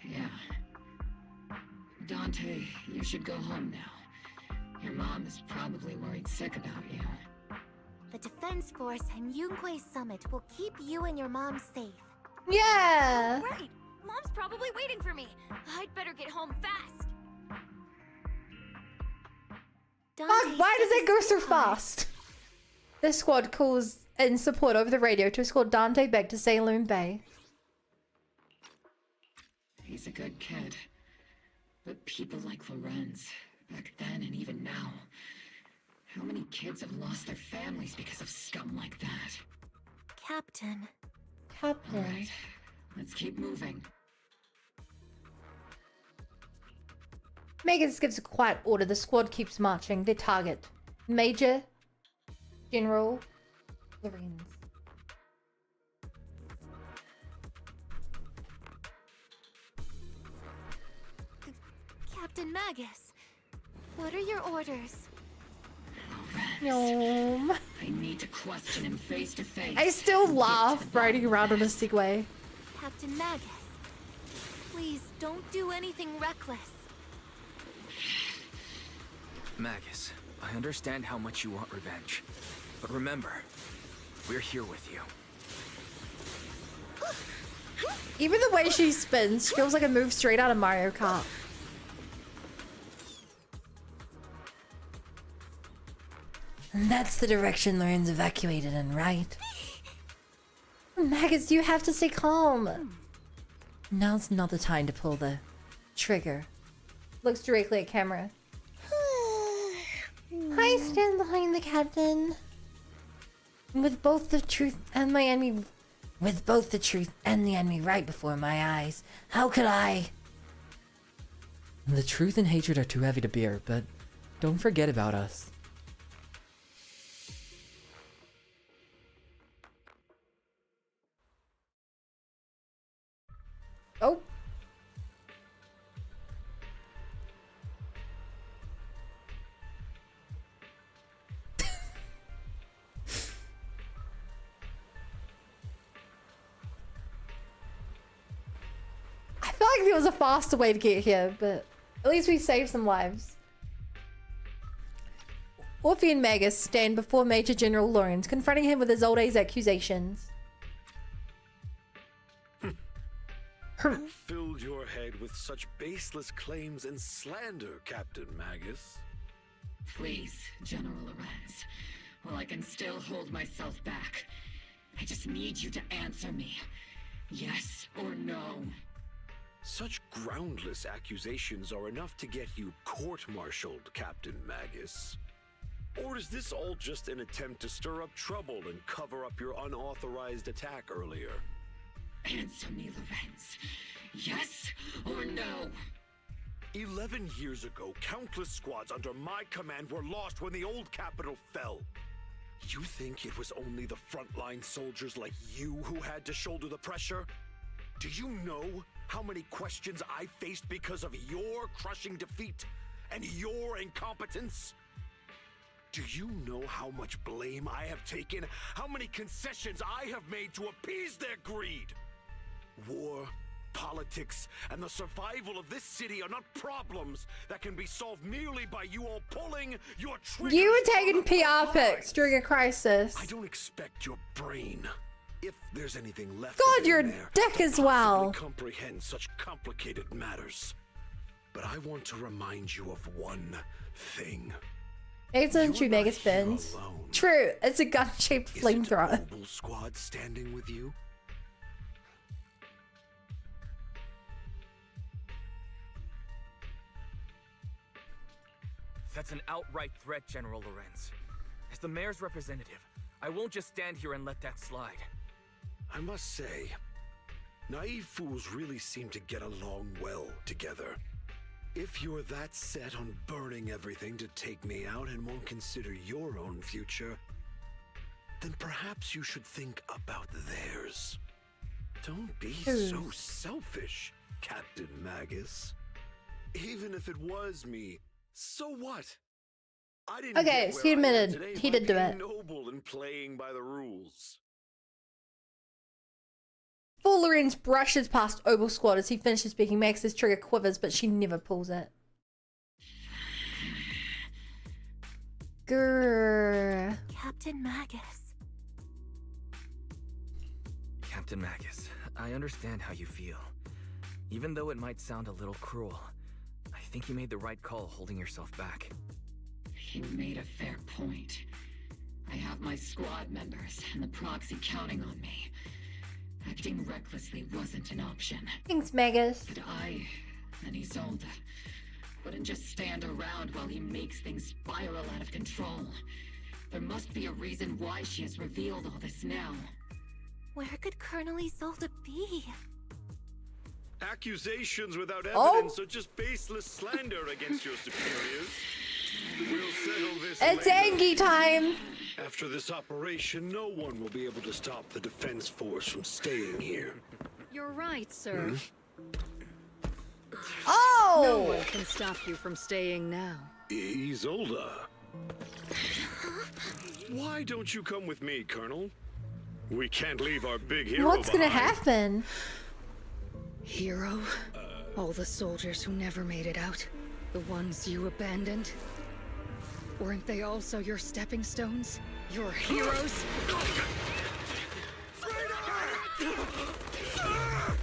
Yeah. Dante, you should go home now. Your mom is probably worried sick about you. The Defense Force and Yunquei Summit will keep you and your mom safe. Yeah. Right. Mom's probably waiting for me. I'd better get home fast. Fuck, why does it go so fast? The squad calls in support over the radio to escort Dante back to Saloon Bay. He's a good kid. But people like Lorenz, back then and even now, how many kids have lost their families because of scum like that? Captain. Captain. Alright, let's keep moving. Megan gives a quiet order. The squad keeps marching. Their target, Major General Lorenz. Captain Magus, what are your orders? No. I need to question him face to face. I still laugh riding around on a Segway. Captain Magus, please don't do anything reckless. Magus, I understand how much you want revenge. But remember, we're here with you. Even the way she spins feels like a move straight out of Mario Kart. And that's the direction Lorenz evacuated in, right? Magus, you have to stay calm. Now's not the time to pull the trigger. Looks directly at camera. I stand behind the captain. With both the truth and the enemy right before my eyes, how could I? The truth and hatred are too heavy to bear, but don't forget about us. Oh. I feel like there was a faster way to get here, but at least we saved some lives. Orphie and Magus stand before Major General Lorenz, confronting him with Isolda's accusations. Who filled your head with such baseless claims and slander, Captain Magus? Please, General Lorenz. While I can still hold myself back, I just need you to answer me. Yes or no? Such groundless accusations are enough to get you court-martialed, Captain Magus. Or is this all just an attempt to stir up trouble and cover up your unauthorized attack earlier? Answer me, Lorenz. Yes or no? 11 years ago, countless squads under my command were lost when the old capital fell. You think it was only the frontline soldiers like you who had to shoulder the pressure? Do you know how many questions I faced because of your crushing defeat and your incompetence? Do you know how much blame I have taken? How many concessions I have made to appease their greed? War, politics, and the survival of this city are not problems that can be solved merely by you all pulling your triggers. You were taking PR pics during a crisis. I don't expect your brain, if there's anything left. God, you're a there, dick as well. Comprehend such complicated matters. But I want to remind you of one thing. Excellent true mega spins. True, it's a gun-shaped flamethrower. Mobile squad standing with you? That's an outright threat, General Lorenz. As the mayor's representative, I won't just stand here and let that slide. I must say, naive fools really seem to get along well together. If you're that set on burning everything to take me out and won't consider your own future, then perhaps you should think about theirs. Don't be so selfish, Captain Magus. Even if it was me, so what? I didn't Okay, get so where he I am admitted today he by did do being it. noble and playing by the rules. Full Lorenz brushes past Obel Squad as he finishes speaking. Max's trigger quivers, but she never pulls it. Grrr. Captain Magus. Captain Magus, I understand how you feel. Even though it might sound a little cruel, I think you made the right call holding yourself back. You made a fair point. I have my squad members and the Proxy counting on me. Acting recklessly wasn't an option. Thanks, Magus. But I and Isolda wouldn't just stand around while he makes things spiral out of control. There must be a reason why she has revealed all this now. Where could Colonel Isolda be? Accusations without evidence are just baseless slander against your superiors. We'll settle this It's later. Angie time. After this operation, no one will be able to stop the defense force from staying here. You're right, sir. Oh! No one can stop you from staying now. Isolda. Why don't you come with me, Colonel? We can't leave our big hero What's gonna behind. happen? Hero? All the soldiers who never made it out? The ones you abandoned? Weren't they also your stepping stones? Your heroes?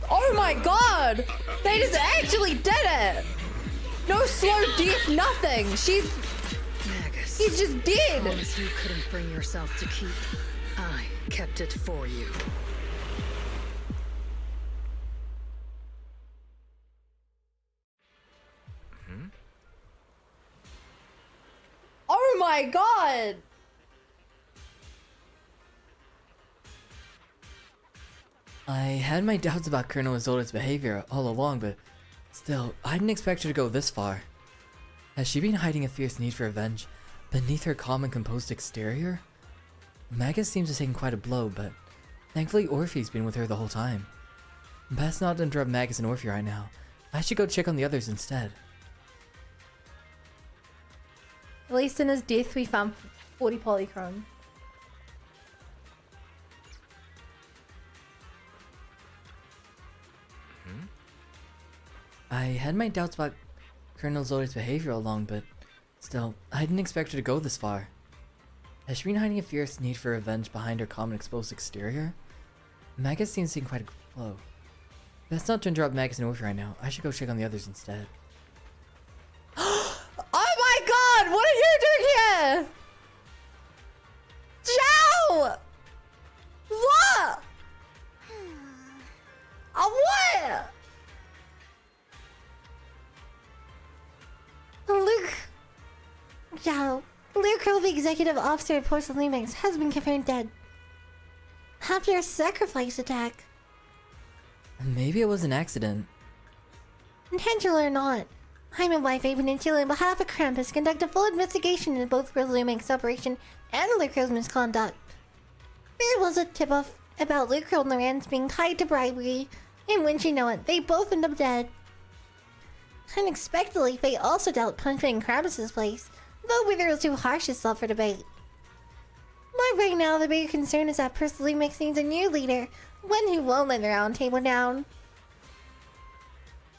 Oh my god! They just actually did it! No slow death, nothing! Magus. He's just dead! Promise you couldn't bring yourself to keep. I kept it for you. Oh my god! I had my doubts about Colonel Isolda's behavior all along, but still, I didn't expect her to go this far. Has she been hiding a fierce need for revenge beneath her calm and composed exterior? Magus seems to have taken quite a blow, but thankfully Orphie's been with her the whole time. Best not to interrupt Magus and Orphie right now. I should go check on the others instead. At least in his death we found 40 polychrome. I had my doubts about Colonel Isolda's behavior all along, but still, I didn't expect her to go this far. Has she been hiding a fierce need for revenge behind her calm and exposed exterior? Magus seems to be quite a blow. Best not to interrupt Magus and Orphie right now. I should go check on the others instead. Oh my god! What are you doing here? Jiao! What? What? Luke... Jiao. Luke Crow, the executive officer at Porcelain has been confirmed dead. After a sacrifice attack. Maybe it was an accident. Intentional or not, I'm in Wi-Fi Peninsula on behalf of Krampus conduct a full investigation into both Porcelain's operation and Luke Crow's misconduct. There was a tip-off about Luke Crow and Lorenz being tied to bribery, and when you know it, they both end up dead. Unexpectedly, Faye also dealt punishment in Krampus's place, though whether it was too harsh is up for debate. But right now, the bigger concern is that Porcelain needs a new leader, one who won't let the round table down.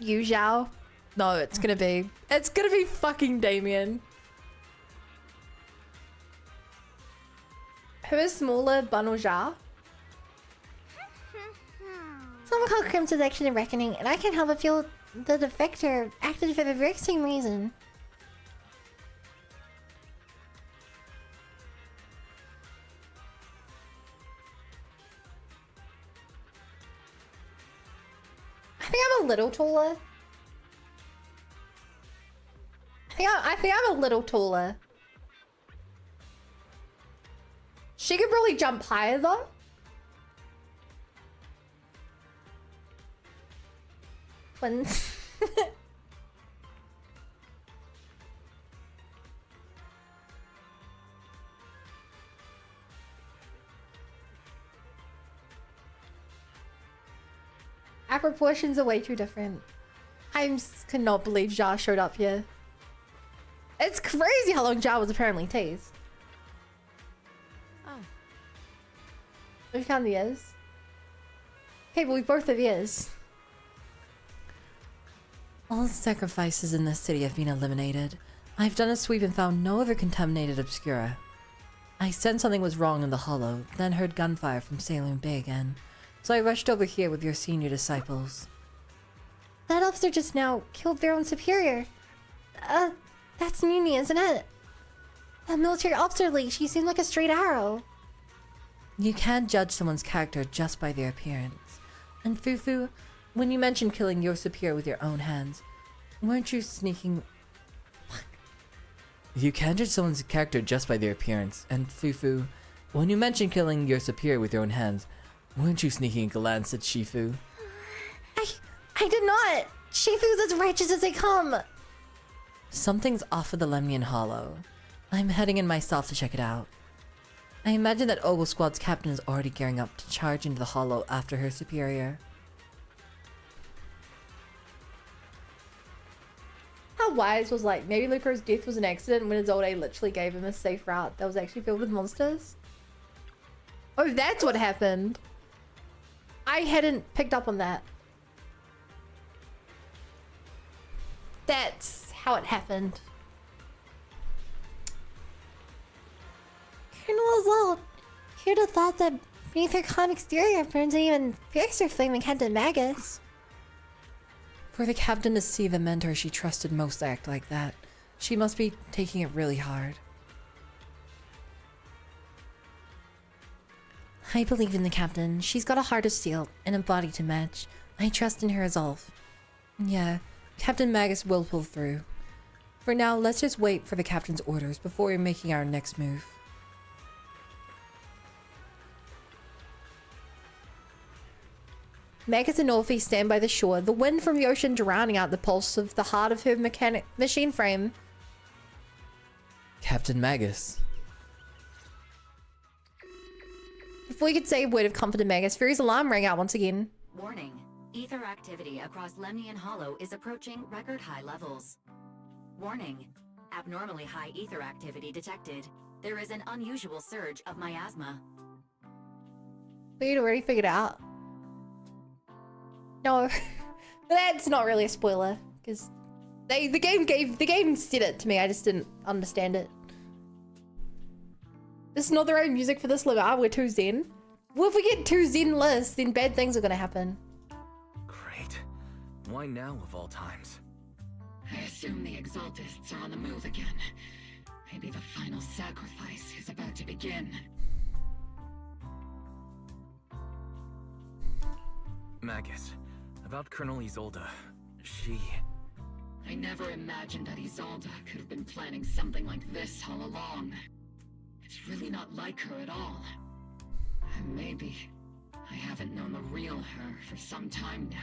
You, Jiao? No, it's gonna be fucking Damien. Who is smaller, Bun or Jia? Someone called Crimson's Action and Reckoning, and I can't help but feel the defector acted for the very same reason. I think I'm a little taller. I think I'm a little taller. She could probably jump higher though. Twins. Our proportions are way too different. I cannot believe Jiao showed up here. It's crazy how long Jiao was apparently tased. Oh. We found the ears. Okay, but we both have ears. All sacrifices in this city have been eliminated. I've done a sweep and found no other contaminated Obscura. I sensed something was wrong in the Hollow, then heard gunfire from Saloon Bay again. So I rushed over here with your senior disciples. That officer just now killed their own superior. That's Muni, isn't it? That military officer lady, she seemed like a straight arrow. You can't judge someone's character just by their appearance. And Fufu, when you mentioned killing your superior with your own hands, weren't you sneaking... You can't judge someone's character just by their appearance. And Fufu, when you mentioned killing your superior with your own hands, weren't you sneaking a glance at Shifu? I did not! Shifu's as righteous as they come! Something's off with the Lemnian Hollow. I'm heading in myself to check it out. I imagine that Ogle Squad's captain is already gearing up to charge into the Hollow after her superior. How Wise was like, maybe Luca's death was an accident when Isolda literally gave him a safe route that was actually filled with monsters. Oh, that's what happened. I hadn't picked up on that. That's how it happened. Colonel Isolda, who'd have thought that beneath her calm exterior burns an even fiercer flame than Captain Magus? For the captain to see the mentor she trusted most act like that, she must be taking it really hard. I believe in the captain. She's got a heart of steel and a body to match. I trust in her resolve. Yeah, Captain Magus will pull through. For now, let's just wait for the captain's orders before we're making our next move. Magus and Orphie stand by the shore, the wind from the ocean drowning out the pulse of the heart of her machine frame. Captain Magus. Before you could say a word of comfort to Magus, Fury's alarm rang out once again. Warning. Ether activity across Lemnian Hollow is approaching record high levels. Warning. Abnormally high ether activity detected. There is an unusual surge of miasma. We'd already figured it out. No, that's not really a spoiler because the game said it to me. I just didn't understand it. This is not the right music for this level. We're 2 Zen. Well, if we get 2 Zen lists, then bad things are gonna happen. Great. Why now of all times? I assume the Exaltists are on the move again. Maybe the final sacrifice is about to begin. Magus, about Colonel Isolda, she... I never imagined that Isolda could have been planning something like this all along. It's really not like her at all. And maybe I haven't known the real her for some time now.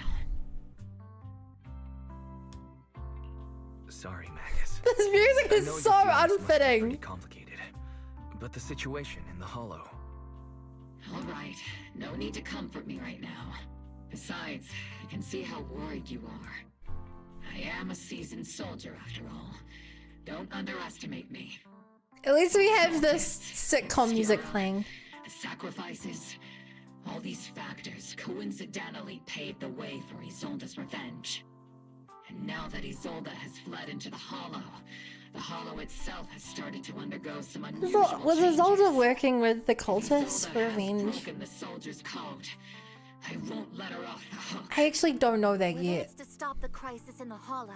Sorry, Magus. This music is so unfitting. Pretty complicated, but the situation in the Hollow. All right, no need to comfort me right now. Besides, I can see how worried you are. I am a seasoned soldier after all. Don't underestimate me. At least we have this sitcom music playing. The sacrifices, all these factors coincidentally paved the way for Isolda's revenge. And now that Isolda has fled into the Hollow itself has started to undergo some unusual changes. Was Isolda working with the cultists for revenge? Broken the soldier's code. I won't let her off the hook. I actually don't know that Whether yet. it's to stop the crisis in the Hollow,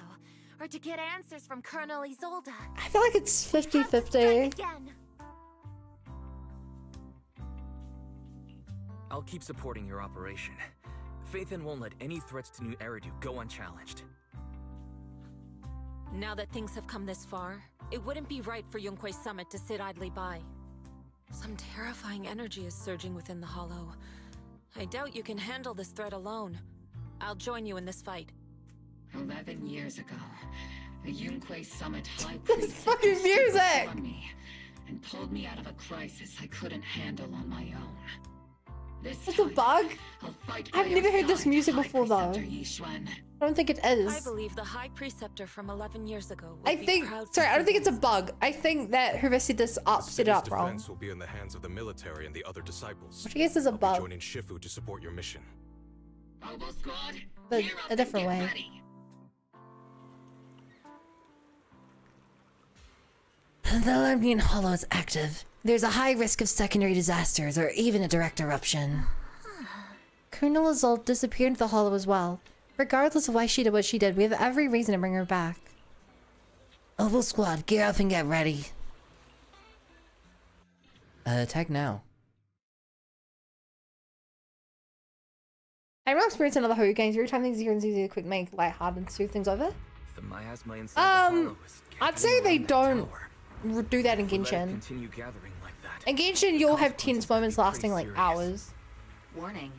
or to get answers from Colonel Isolda. I feel like it's 50-50. I'll keep supporting your operation. Phaethon won't let any threats to New Eridu go unchallenged. Now that things have come this far, it wouldn't be right for Yunque's summit to sit idly by. Some terrifying energy is surging within the Hollow. I doubt you can handle this threat alone. I'll join you in this fight. 11 years ago, the Yunque Summit High This Priest fucking music! me and pulled me out of a crisis I couldn't handle on my own. This It's a bug? I'll fight I've by never your heard this side, music High before though. Preceptor Yixuan. I don't think it is. I believe the High Preceptor from 11 years ago would I be think, proud to sorry, I don't see think it's a this. bug. I think that whoever set this up set it up wrong. Defense will be in the hands of the military and the other disciples. Which I guess is a I'll be bug. joining Shifu to support your mission. Oboe Squad, But gear up a different and way. get ready. The Lemnian Hollow is active. There's a high risk of secondary disasters or even a direct eruption. Colonel Isolda disappeared into the Hollow as well. Regardless of why she did what she did, we have every reason to bring her back. Oboe Squad, gear up and get ready. Attack now. I'm not experienced in other horror games. Every time things are easy to quick make lighthearted and smooth things over. The miasma inside the hollow is I'd say they gathering don't do that in Let it Genshin. continue gathering like that. In Genshin, you'll have tense moments lasting like hours. Warning.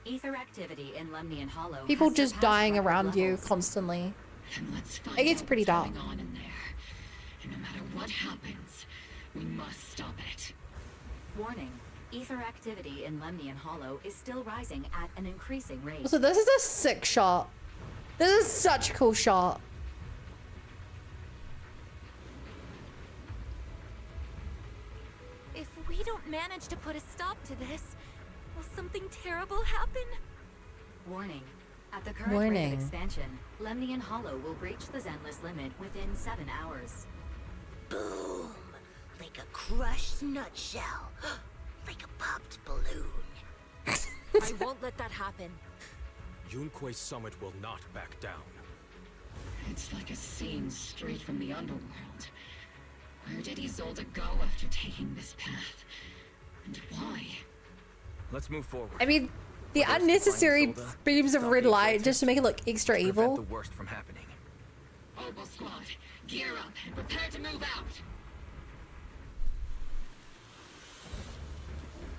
Ether activity in Lemnian Hollow. People has just surpassed dying record around you levels. constantly. Let's find It gets out pretty what's dark. going on in there. And no matter what happens, we must stop it. Warning. Ether activity in Lemnian Hollow is still rising at an increasing rate. So this is a sick shot. This is such a cool shot. If we don't manage to put a stop to this, will something terrible happen? Warning. At the current rate of expansion, Lemnian Hollow will breach the Zenless limit within 7 hours. Boom! Like a crushed nutshell. Like a popped balloon. I won't let that happen. Yunque's summit will not back down. It's like a scene straight from the underworld. Where did Isolda go after taking this path? And why? Let's move forward. I mean, the unnecessary beams of red light just to make it look extra Prevent evil. the worst from happening. Oboe Squad, gear up and prepare to move out.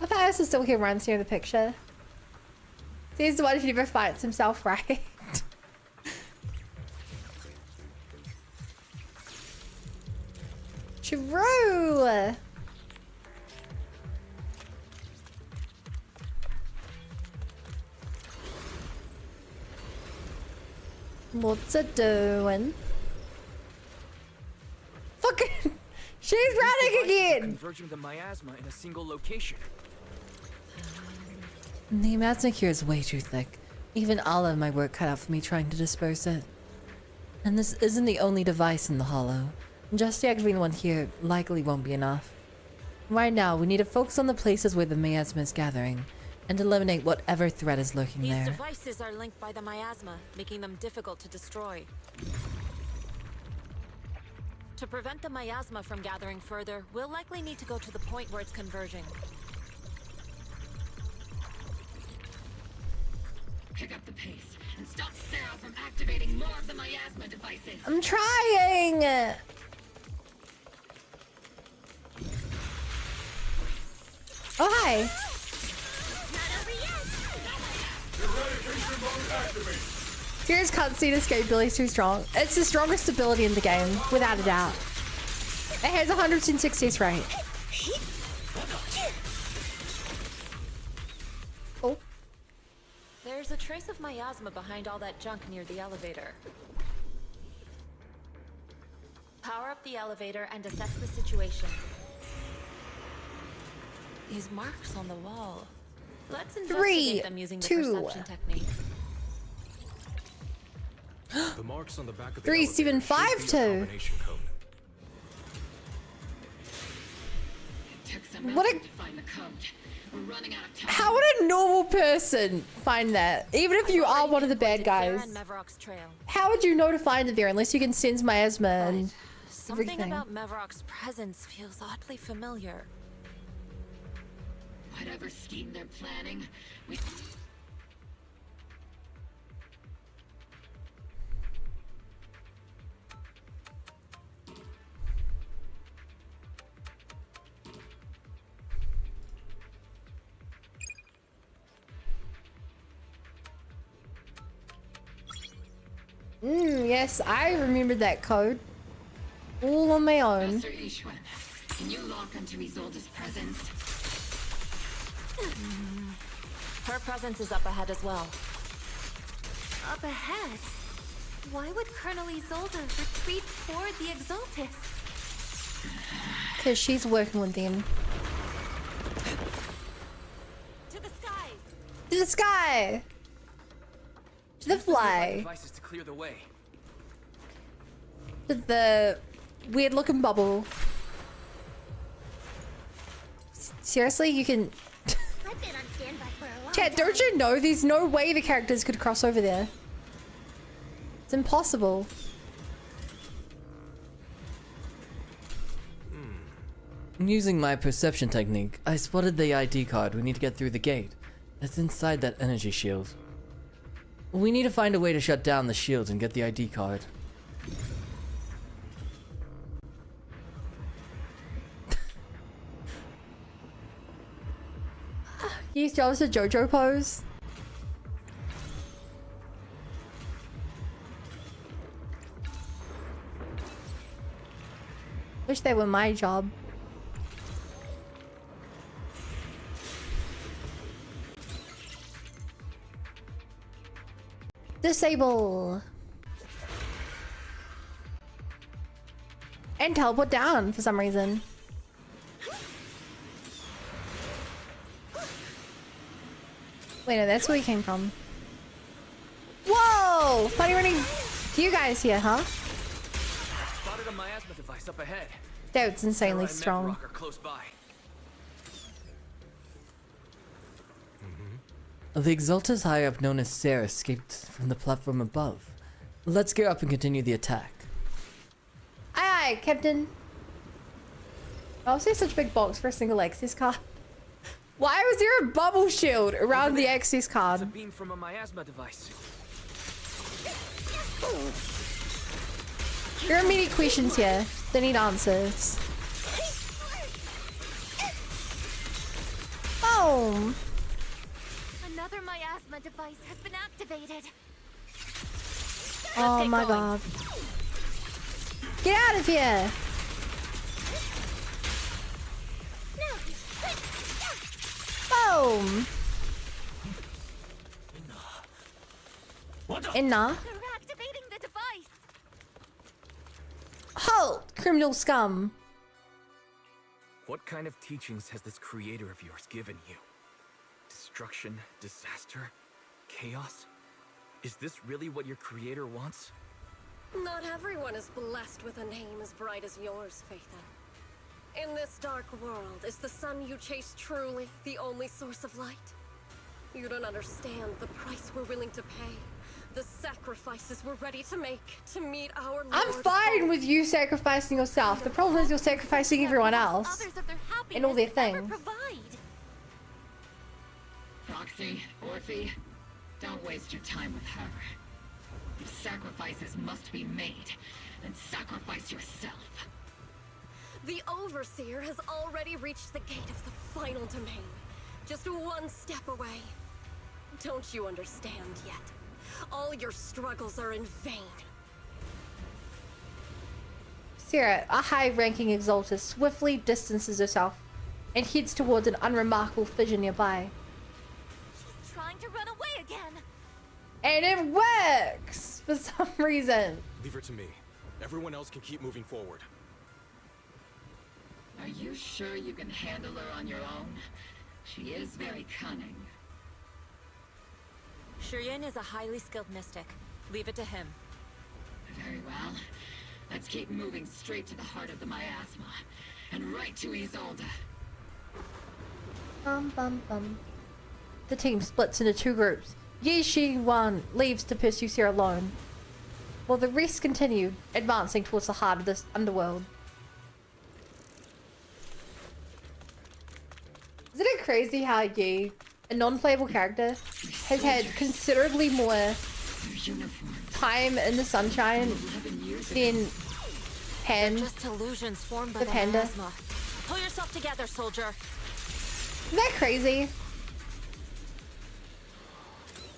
I thought Alice is still here runs near the picture. He's the one who never fights himself right. True. What's it doing? Fucking, she's running again. Converging the miasma in a single location. The miasma here is way too thick. Even all of my work cut out for me trying to disperse it. And this isn't the only device in the hollow. Just deactivating one here likely won't be enough. Right now, we need to focus on the places where the miasma is gathering, and eliminate whatever threat is lurking These there. devices are linked by the miasma, making them difficult to destroy. To prevent the miasma from gathering further, we'll likely need to go to the point where it's converging. Pick up the pace and stop Sarah from activating more of the miasma devices. I'm trying. Oh, hi. Fear's cutscene escapability is too strong. It's the strongest ability in the game, without a doubt. It has 100% success rate. Oh. There's a trace of miasma behind all that junk near the elevator. Power up the elevator and assess the situation. These marks on the wall. Let's investigate them using the 3, 2. perception technique. The marks on the back of the 3, 7, 5, 2. combination code. What a... Find the code. We're running out of time. How would a normal person find that? Even if you are one of the bad guys. How would you know to find it there unless you can sense miasma and Something everything? about Mevrock's presence feels oddly familiar. Whatever scheme they're planning, we... Yes, I remember that code. All on my own. Master Ishwan, can you lock onto Isolda's presence? Her presence is up ahead as well. Up ahead? Why would Colonel Isolda retreat toward the Exaltist? Because she's working with them. To the skies! To the sky! To the fly! Devices to clear the way. To the weird looking bubble. Seriously, you can... I've been on standby for a long Chat, don't you know there's no way the characters could cross over there? It's impossible. Using my perception technique, I spotted the ID card we need to get through the gate. It's inside that energy shield. We need to find a way to shut down the shield and get the ID card. Use Jiao's a JoJo pose. Wish they were my job. Disable. And teleport down for some reason. Wait, no, that's where he came from. Whoa! Funny running to you guys here, huh? Spotted a miasma device up ahead. Dude's insanely strong. Close by. The Exaltist high up known as Sarah escaped from the platform above. Let's gear up and continue the attack. Aye, aye, Captain. Oh, is there such a big box for a single access card? Why was there a bubble shield around the access card? It's a beam from a miasma device. There are many questions here. They need answers. Boom! Another miasma device has been activated. Oh my god. Get out of here! Boom! Inna. They're activating the device. Halt! Criminal scum. What kind of teachings has this creator of yours given you? Destruction, disaster, chaos? Is this really what your creator wants? Not everyone is blessed with a name as bright as yours, Phaethon. In this dark world, is the sun you chase truly the only source of light? You don't understand the price we're willing to pay, the sacrifices we're ready to make to meet our I'm Lord's fine hope. with you sacrificing yourself. The problem is you're sacrificing everyone else and all their things. Proxy, Orphie, don't waste your time with her. Sacrifices must be made, and sacrifice yourself. The Overseer has already reached the gate of the final domain. Just one step away. Don't you understand yet? All your struggles are in vain. Sarah, a high-ranking Exaltist, swiftly distances herself and heads towards an unremarkable fissure nearby. She's trying to run away again. And it works! For some reason. Leave her to me. Everyone else can keep moving forward. Are you sure you can handle her on your own? She is very cunning. Shurien is a highly skilled mystic. Leave it to him. Very well. Let's keep moving straight to the heart of the miasma, and right to Isolda. Bum. The team splits into two groups. Yi Shi-wan leaves to pursue Sarah alone, while the rest continue advancing towards the heart of this underworld. Isn't it crazy how Yi, a non-playable character, has had considerably more time in the sunshine than Pan, Just illusions formed by the the panda? miasma. Pull yourself together, soldier. Isn't that crazy?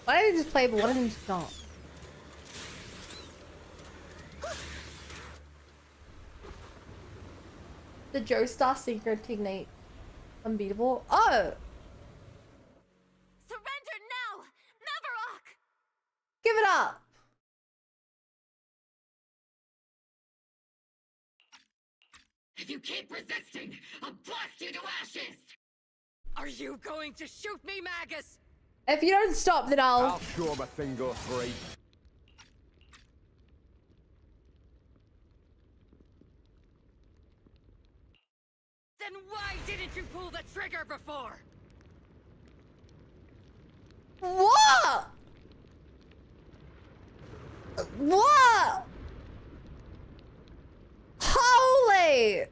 Why did they just play, but why didn't they not? The Joestar secret technique. Unbeatable. Oh! Surrender now! Never! Give it up! If you keep resisting, I'll blast you to ashes! Are you going to shoot me, Magus? If you don't stop, then I'll show him a thing or three. Then why didn't you pull the trigger before? What? What? Holy!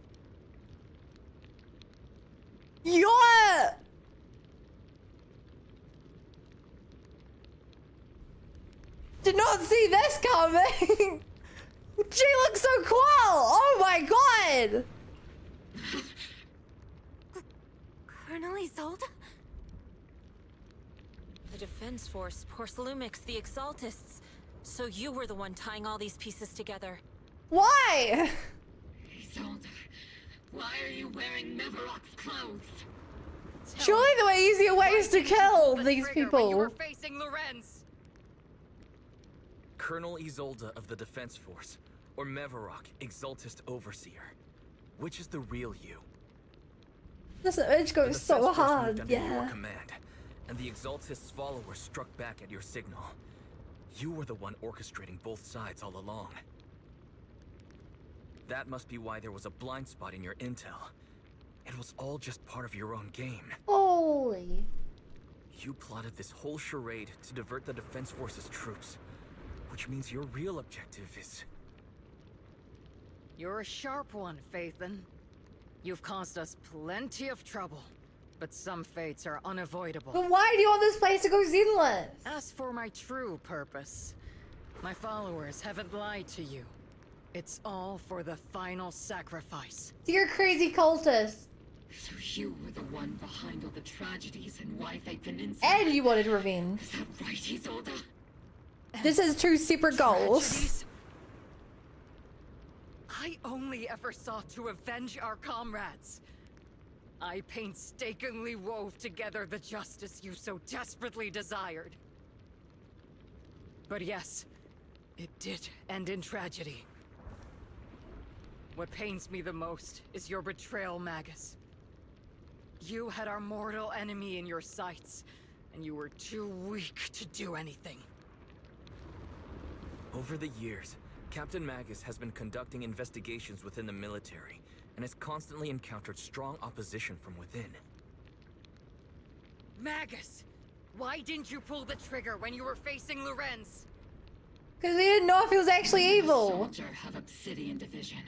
You're... Did not see this coming! She looks so cool! Oh my god! Colonel Isolda? The Defense Force, Porcelumix, the Exaltists. So you were the one tying all these pieces together. Why? Isolda, why are you wearing Mevarok's clothes? Surely there were easier ways to kill these people. You were facing Lorenz. Colonel Isolda of the Defense Force, or Mevarok, Exaltist Overseer. Which is the real you? This image goes so Force hard, moved under yeah. your command, and the Exaltist's followers struck back at your signal. You were the one orchestrating both sides all along. That must be why there was a blind spot in your intel. It was all just part of your own game. Holy. You plotted this whole charade to divert the Defense Force's troops, which means your real objective is... You're a sharp one, Phaethon. You've caused us plenty of trouble, but some fates are unavoidable. But why do you want this place to go zenless? As for my true purpose, my followers haven't lied to you. It's all for the final sacrifice. You're crazy cultist. So you were the one behind all the tragedies in Wi-Fi Peninsula. And you wanted revenge. Is that right, Isolda? This is two separate goals. Tragedies? I only ever sought to avenge our comrades. I painstakingly wove together the justice you so desperately desired. But yes, it did end in tragedy. What pains me the most is your betrayal, Magus. You had our mortal enemy in your sights, and you were too weak to do anything. Over the years, Captain Magus has been conducting investigations within the military, and has constantly encountered strong opposition from within. Magus! Why didn't you pull the trigger when you were facing Lorenz? Because we didn't know if he was actually evil. Soldier have Obsidian Division.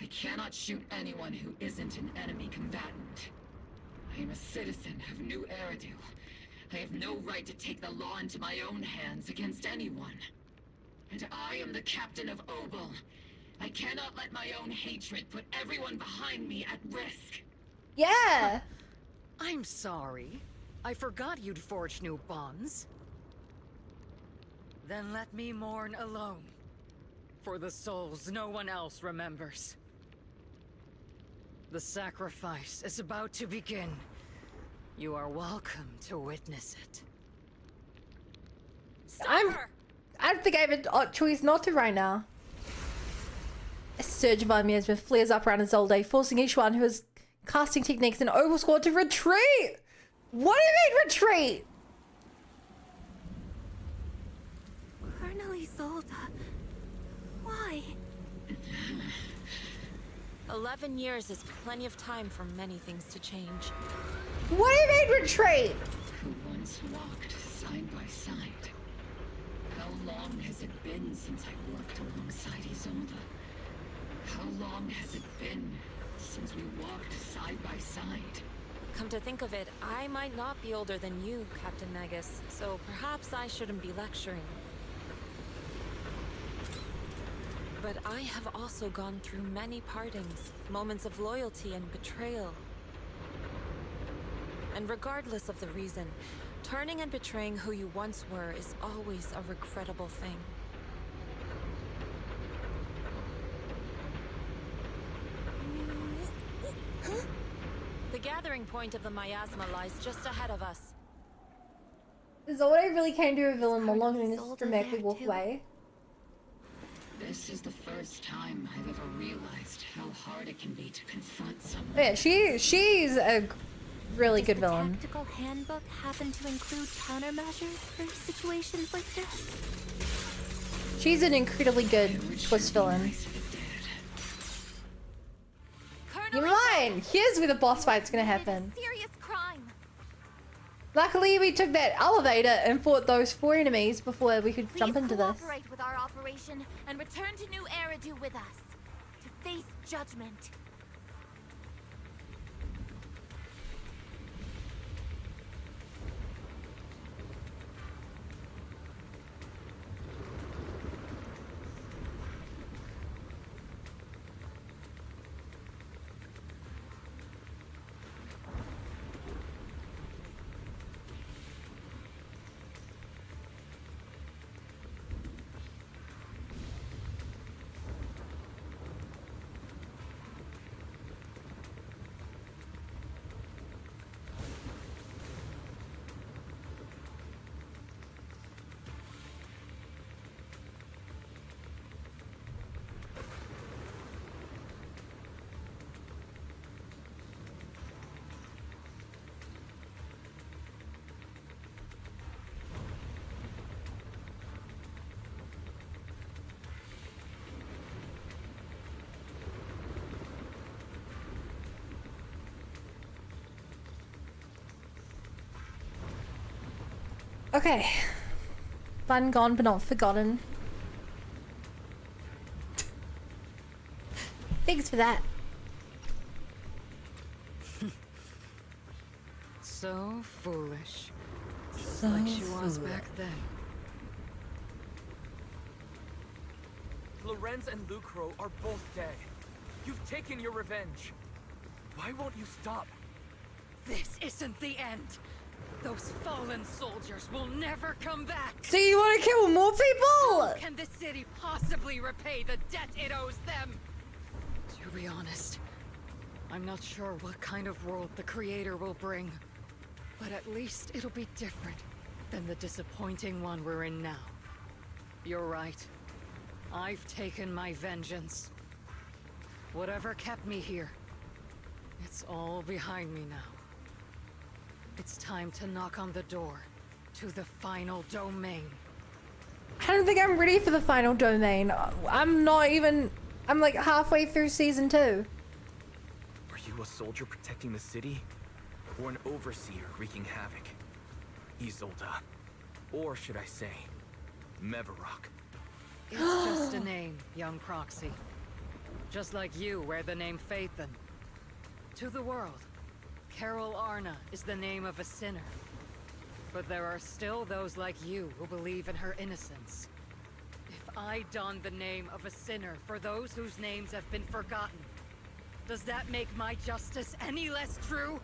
I cannot shoot anyone who isn't an enemy combatant. I am a citizen of New Eridu. I have no right to take the law into my own hands against anyone. And I am the captain of Obel. I cannot let my own hatred put everyone behind me at risk. Yeah. I'm sorry. I forgot you'd forged new bonds. Then let me mourn alone. For the souls no one else remembers. The sacrifice is about to begin. You are welcome to witness it. I don't think I have a choice not to right now. A surge of unmuted flares up around Isolda, forcing each one who is casting techniques in Obel Squad to retreat! What do you mean retreat? Colonel Isolda. Why? 11 years is plenty of time for many things to change. What do you mean retreat? Who once walked side by side. How long has it been since I worked alongside Isolda? How long has it been since we walked side by side? Come to think of it, I might not be older than you, Captain Magus, so perhaps I shouldn't be lecturing. But I have also gone through many partings, moments of loyalty and betrayal. And regardless of the reason, turning and betraying who you once were is always a regrettable thing. The gathering point of the miasma lies just ahead of us. Is that what I really came to a villain more long than just dramatically walk away? This is the first time I've ever realized how hard it can be to confront someone. Yeah, she's a really good villain. Does the tactical handbook happen to include countermeasures for situations like this? She's an incredibly good twist villain. You mind? Here's where the boss fight's gonna happen. Serious crime. Luckily, we took that elevator and fought those 4 enemies before we could jump into this. Cooperate with our operation and return to New Eridu with us to face judgment. Okay. Fun gone but not forgotten. Thanks for that. So foolish. Just So like she was foolish. back then. Lorenz and Lucro are both dead. You've taken your revenge. Why won't you stop? This isn't the end. Those fallen soldiers will never come back. So you want to kill more people? How can the city possibly repay the debt it owes them? To be honest, I'm not sure what kind of world the Creator will bring. But at least it'll be different than the disappointing one we're in now. You're right. I've taken my vengeance. Whatever kept me here, it's all behind me now. It's time to knock on the door to the final domain. I don't think I'm ready for the final domain. I'm not even... I'm like halfway through season 2. Are you a soldier protecting the city? Or an overseer wreaking havoc? Isolda. Or should I say, Mevarok? It's just a name, young Proxy. Just like you wear the name Phaethon. To the world, Carol Arna is the name of a sinner. But there are still those like you who believe in her innocence. If I don the name of a sinner for those whose names have been forgotten, does that make my justice any less true?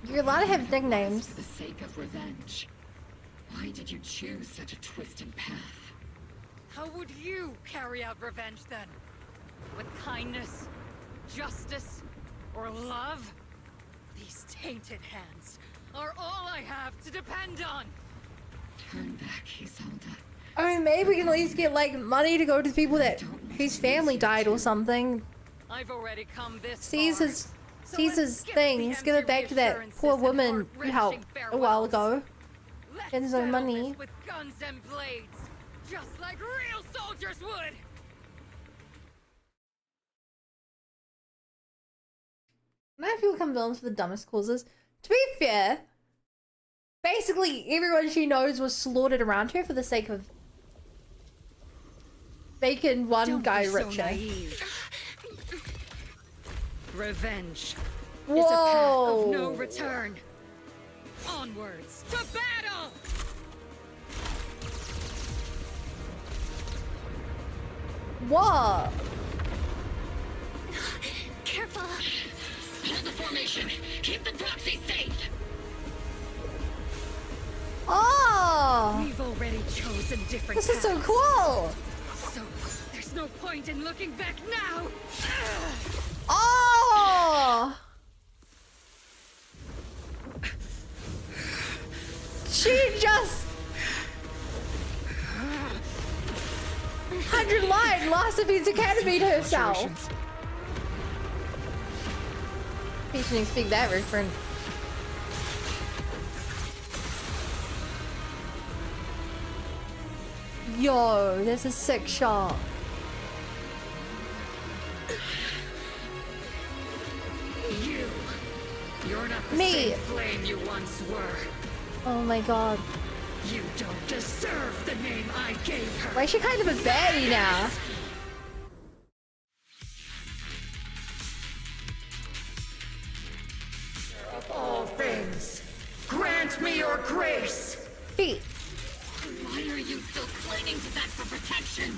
You're allowed to have nicknames. For the sake of revenge. Why did you choose such a twisted path? How would you carry out revenge then? With kindness, justice, or love? These tainted hands are all I have to depend on. Turn back, Isolda. I mean, maybe we can at least get like money to go to people that whose family died or something. I've already come this Sees far. his thing. Give it back to that poor woman you helped a while ago. Get his own money. With guns and blades, just like real soldiers would. Now people become villains for the dumbest causes. To be fair, basically everyone she knows was slaughtered around her for the sake of making one guy richer. Revenge Whoa. is a path of no return. Onwards to battle! What? Careful. Hold the formation. Keep the proxy safe. Oh! We've already chosen different This is so paths. cool! So there's no point in looking back now. Oh! Oh. She just 100 line lost of his academy to herself. He shouldn't speak that reference. Yo, there's a sick shot. You're not the Me. same flame you once were. Oh my god. You don't deserve the name I gave her. Why is she kind of a baddie now? Of all things, grant me your grace. Feet. Why are you still clinging to that for protection?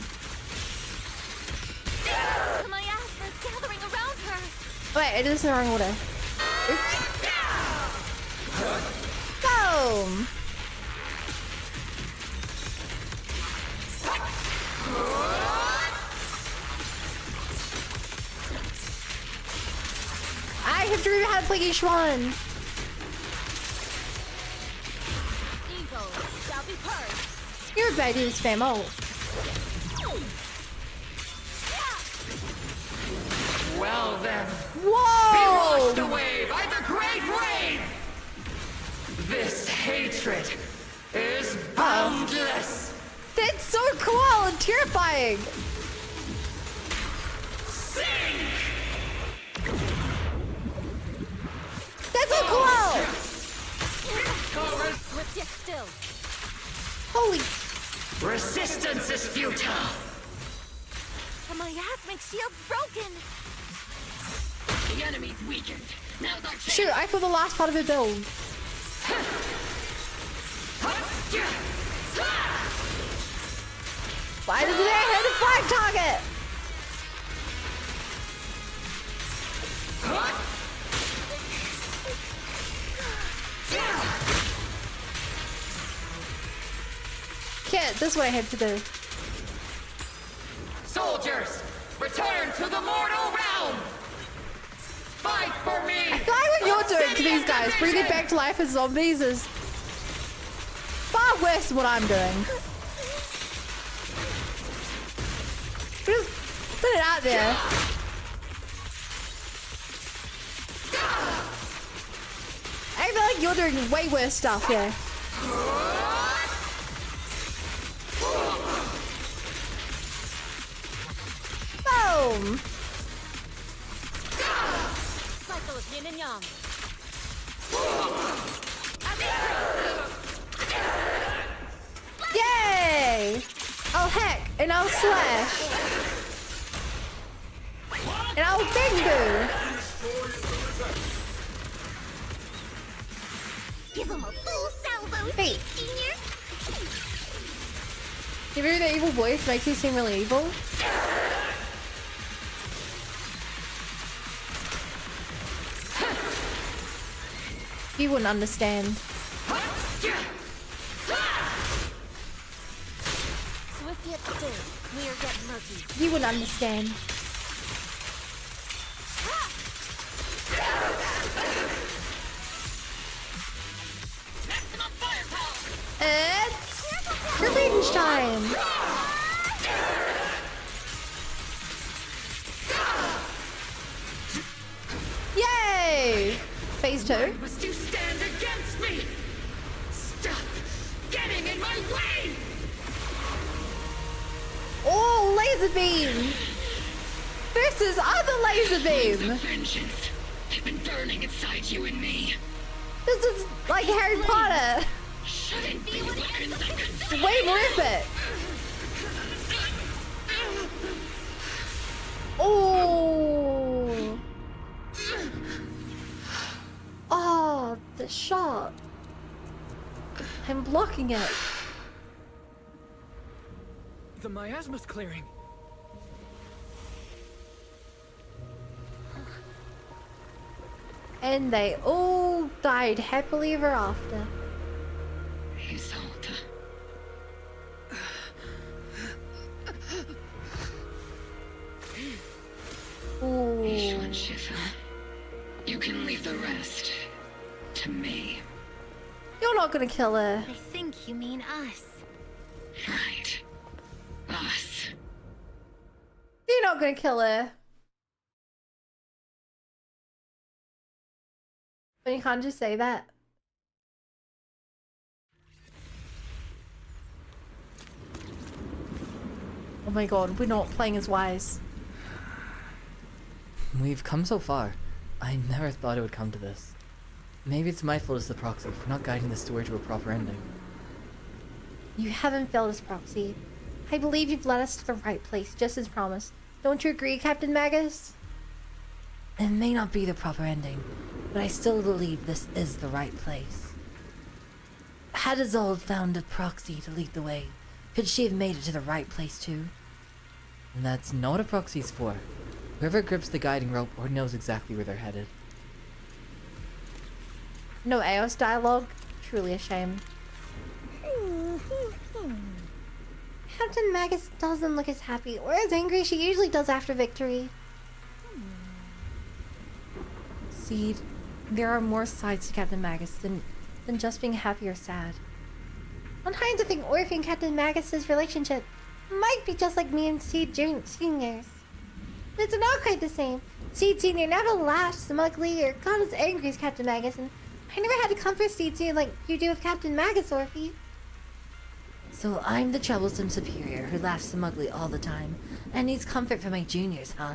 My ass is gathering around her. Wait, it is in the wrong order. Oops. Boom! I have to remember how to play each one. Evil shall be purged. You're about to spam ult. Well then. Whoa! Be washed away by the great rain! This hatred is boundless! That's so cool and terrifying! Sink! That's so cool! Swift yet still. Holy... Resistance is futile! My ass makes shields broken. The enemy's weakened. Now's our chance. Shoot, I feel the last part of it build. Why doesn't it hit a flag target? Kit, this is what I have to do. Soldiers, return to the mortal realm! Fight for me! I feel like what you're doing to these guys, bringing them back to life as zombies, is far worse than what I'm doing. Just put it out there. I feel like you're doing way worse stuff here. Boom! Cycle of yin and yang. Yay! I'll hack and I'll slash. And I'll bingo! Give him a full salvo, Hey. Senior. You remember the evil voice makes you seem really evil? You wouldn't understand. Swift yet still. Clear yet murky. You wouldn't understand. It's revenge time! Yay! Phase 2. Must you stand against me? Stop getting in my way! Oh, laser beam! Versus other laser beam! Vengeance. I've been burning inside you and me. This is like Harry Potter! Shouldn't be weapons I could Way worth it! Oh! Oh, the shot! I'm blocking it. The miasma's clearing. And they all died happily ever after. Isolda. Ooh. Ishwan Shifa. the rest to me. You're not gonna kill her. I think you mean us. Right. Us. You're not gonna kill her. But you can't just say that. Oh my god, we're not playing as wise. We've come so far. I never thought it would come to this. Maybe it's my fault as the Proxy for not guiding the story to a proper ending. You haven't failed us, Proxy. I believe you've led us to the right place, just as promised. Don't you agree, Captain Magus? It may not be the proper ending, but I still believe this is the right place. Had Isolda found a Proxy to lead the way, could she have made it to the right place too? And that's not what a Proxy's for. Whoever grips the guiding rope or knows exactly where they're headed. No AOS dialogue? Truly a shame. Captain Magus doesn't look as happy or as angry as she usually does after victory. Seed, there are more sides to Captain Magus than just being happy or sad. Sometimes I think Orphie and Captain Magus' relationship might be just like me and Seed Senior's. But it's not quite the same. Seed Senior never laughed smugly or got as angry as Captain Magus, and I never had to comfort Seed Senior like you do with Captain Magus, Orphie. So I'm the troublesome superior who laughs smugly all the time and needs comfort from my juniors, huh?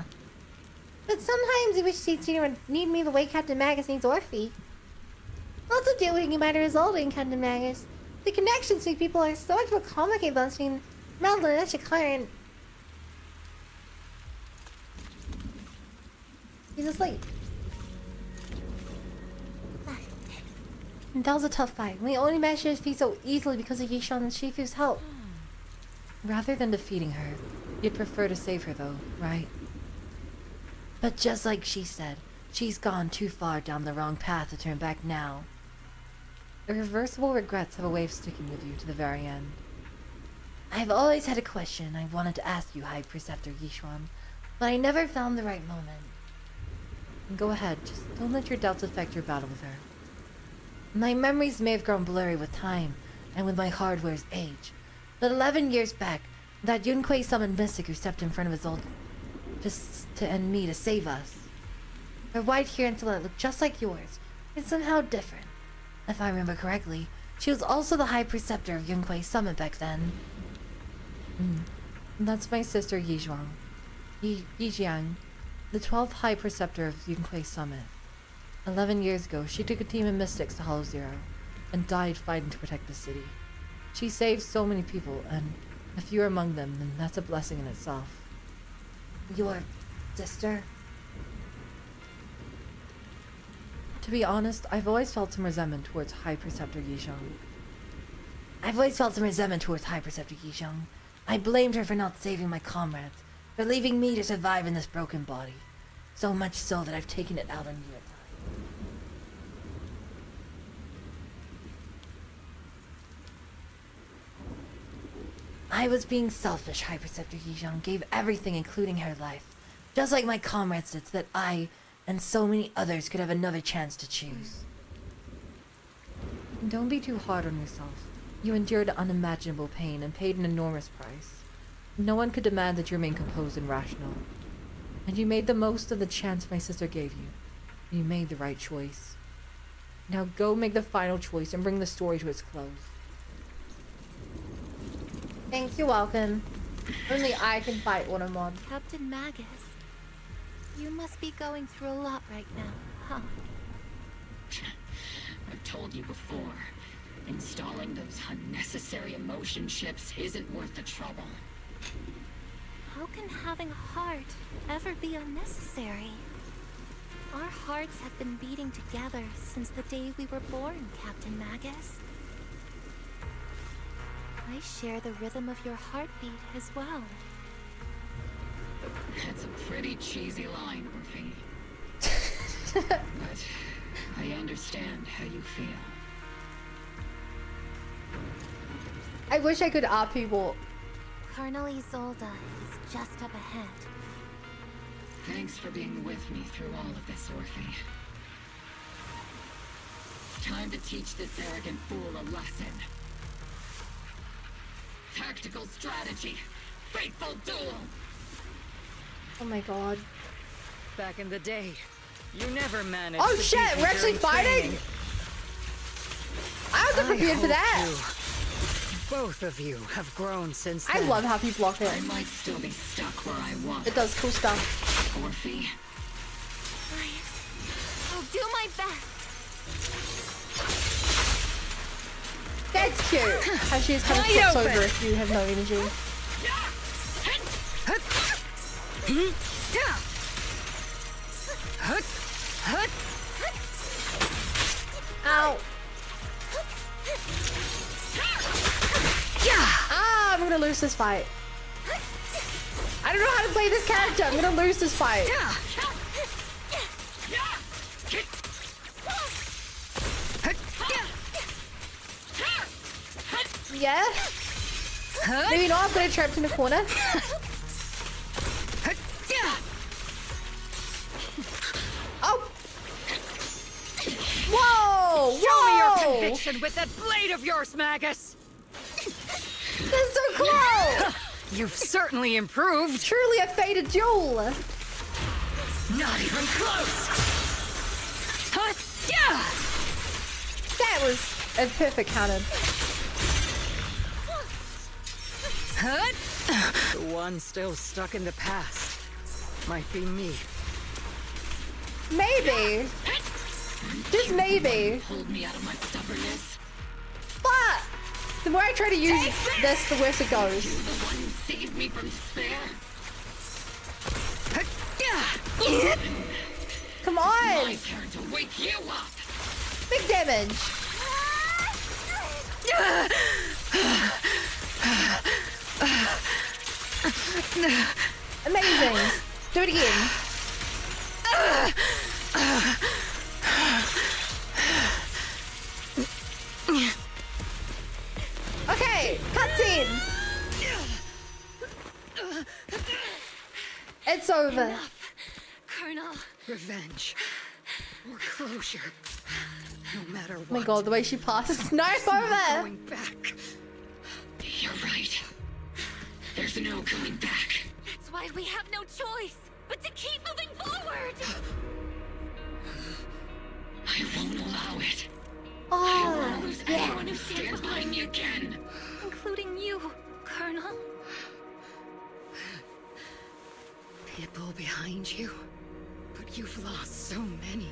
But sometimes I wish Seed Senior would need me the way Captain Magus needs Orphie. Also doing you matter Isolda and Captain Magus. The connections between people are so much more complicated than between Madeline and Shakar. He's asleep. That was a tough fight. We only managed to defeat so easily because of Yishan and Shifu's help. Rather than defeating her, you'd prefer to save her though, right? But just like she said, she's gone too far down the wrong path to turn back now. Irreversible regrets have a way of sticking with you to the very end. I've always had a question I wanted to ask you, High Preceptor Yishuan, but I never found the right moment. Go ahead, just don't let your doubts affect your battle with her. My memories may have grown blurry with time and with my hardware's age, but 11 years back, that Yunquei summoned mystic who stepped in front of Isolda and me to save us. Her white hair and silhouette looked just like yours, and somehow different. If I remember correctly, she was also the High Preceptor of Yunquei Summit back then. That's my sister Yizhuang. Yijiang, the 12th High Preceptor of Yunquei Summit. 11 years ago, she took a team of mystics to Hollow Zero, and died fighting to protect the city. She saved so many people, and if you're among them, then that's a blessing in itself. Your sister? To be honest, I've always felt some resentment towards High Preceptor Yizhuang. I blamed her for not saving my comrades, for leaving me to survive in this broken body. So much so that I've taken it out on you at times. I was being selfish, High Preceptor Yizhuang gave everything including her life, just like my comrades did, so that I and so many others could have another chance to choose. Don't be too hard on yourself. You endured unimaginable pain and paid an enormous price. No one could demand that you remain composed and rational. And you made the most of the chance my sister gave you. You made the right choice. Now go make the final choice and bring the story to its close. Thanks, you're welcome. Only I can fight one-on-one. Captain Magus, you must be going through a lot right now, huh? I've told you before, installing those unnecessary emotion chips isn't worth the trouble. How can having a heart ever be unnecessary? Our hearts have been beating together since the day we were born, Captain Magus. I share the rhythm of your heartbeat as well. That's a pretty cheesy line, Orphie. But I understand how you feel. I wish I could up people. Colonel Isolda is just up ahead. Thanks for being with me through all of this, Orphie. Time to teach this arrogant fool a lesson. Tactical strategy. Fateful duel. Oh my god. Back in the day, you never managed. Oh to shit, beat me we're actually during fighting? training. I wasn't prepared for that. Both of you have grown since I then. love how you block it. I might still be stuck where I was. It does cool stuff. Orphie. I'll do my best. That's cute. How she just kind of Wide flips open. over if you have no energy. Ow. Ah, I'm gonna lose this fight. I don't know how to play this character. I'm gonna lose this fight. Yeah? Maybe not. I'm gonna trapped in the corner. Oh! Whoa! Show me your Whoa! conviction with that blade of yours, Magus! That's so cool! You've certainly improved. Truly a fated duel. Not even close. That was a perfect cannon. The one still stuck in the past might be me. Maybe. Just maybe. Hold me out of my stubbornness. But the more I try to use this, the worse it goes. You're the one who saved me from despair. Come on! My turn to wake you up. Big damage. Amazing. Do it again. Okay, cutscene. It's over. Enough, Colonel. Revenge. Or closure. No matter what. Oh my god, the way she passes. No, it's over. Going back. You're right. There's no going back. That's why we have no choice but to keep moving forward. I won't allow it. I Oh, won't lose anyone who stands by me again. Including you, Colonel. People behind you. But you've lost so many.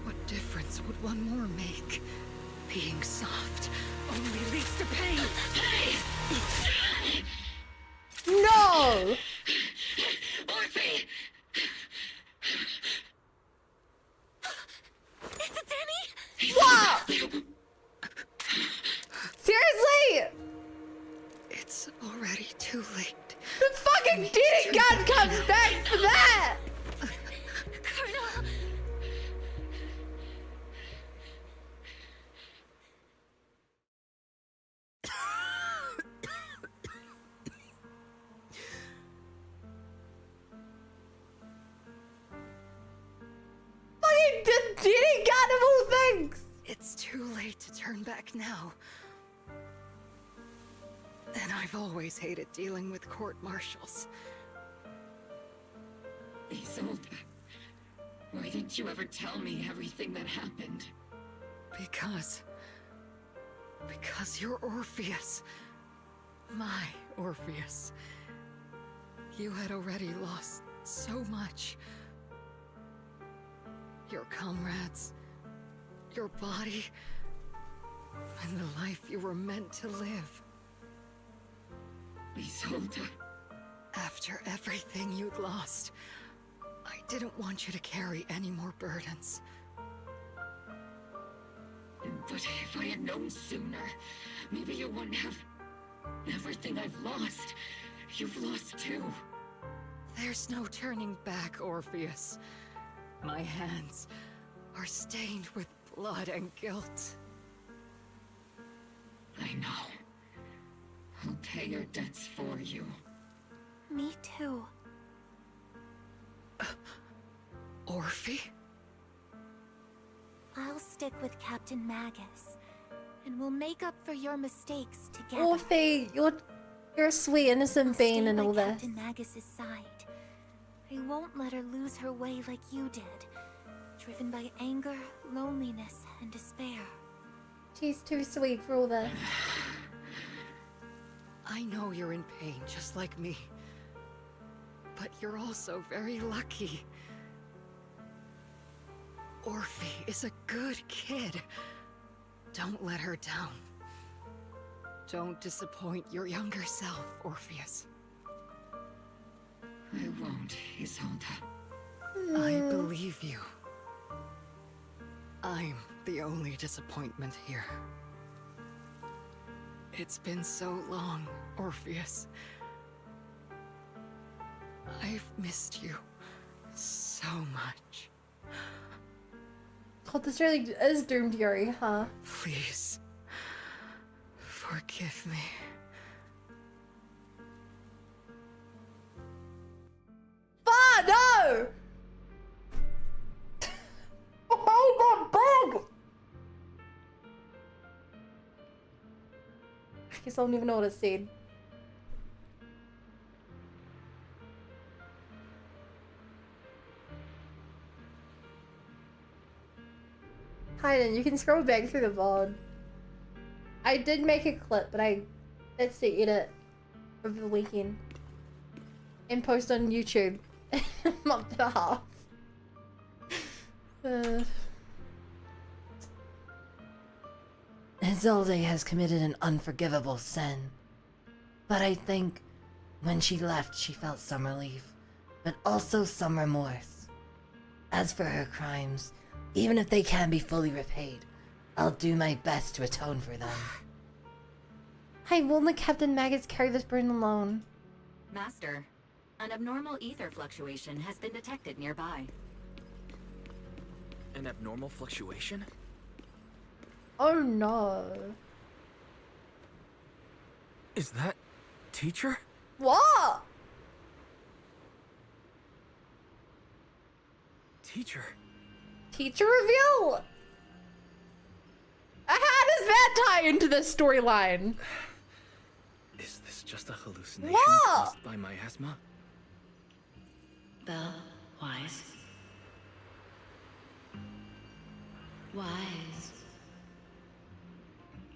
What difference would one more make? Being soft only leads to pain. no! Orphie! Is it Danny? What? Seriously? It's already too late. The fucking Diddy gun comes back for that! Colonel! Fucking the Diddy gun of all things! It's too late to turn back now. And I've always hated dealing with court-martials. Isolda, why didn't you ever tell me everything that happened? Because you're Orpheus. My Orpheus. You had already lost so much. Your comrades, your body, and the life you were meant to live. Isolda. After everything you'd lost, I didn't want you to carry any more burdens. But if I had known sooner, maybe you wouldn't have... Everything I've lost, you've lost too. There's no turning back, Orpheus. My hands are stained with blood and guilt. I know. I'll pay your debts for you. Me too. Orphie? I'll stick with Captain Magus, and we'll make up for your mistakes together. Orphie, you're a sweet innocent being and all this. Captain Magus's side. I won't let her lose her way like you did, driven by anger, loneliness, and despair. She's too sweet for all this. I know you're in pain, just like me. But you're also very lucky. Orphie is a good kid. Don't let her down. Don't disappoint your younger self, Orpheus. I won't, Isolda. I believe you. I'm the only disappointment here. It's been so long, Orpheus. I've missed you so much. God, this really is doomed Yuri, huh? Please, forgive me. Ah, no! Oh my god, I guess I don't even know what it said. Hayden, you can scroll back through the VOD. I did make a clip, but that's to edit over the weekend and post on YouTube in a month and a half. Isolda has committed an unforgivable sin. But I think when she left, she felt some relief, but also some remorse. As for her crimes, even if they can be fully repaid, I'll do my best to atone for them. Hey, won't the Captain Magus carry this burden alone? Master, an abnormal ether fluctuation has been detected nearby. An abnormal fluctuation? Oh no. Is that teacher? What? Teacher? Teacher reveal? How does that tie into this storyline? Is this just a hallucination What? caused by miasma? Belle, Wise. Wise.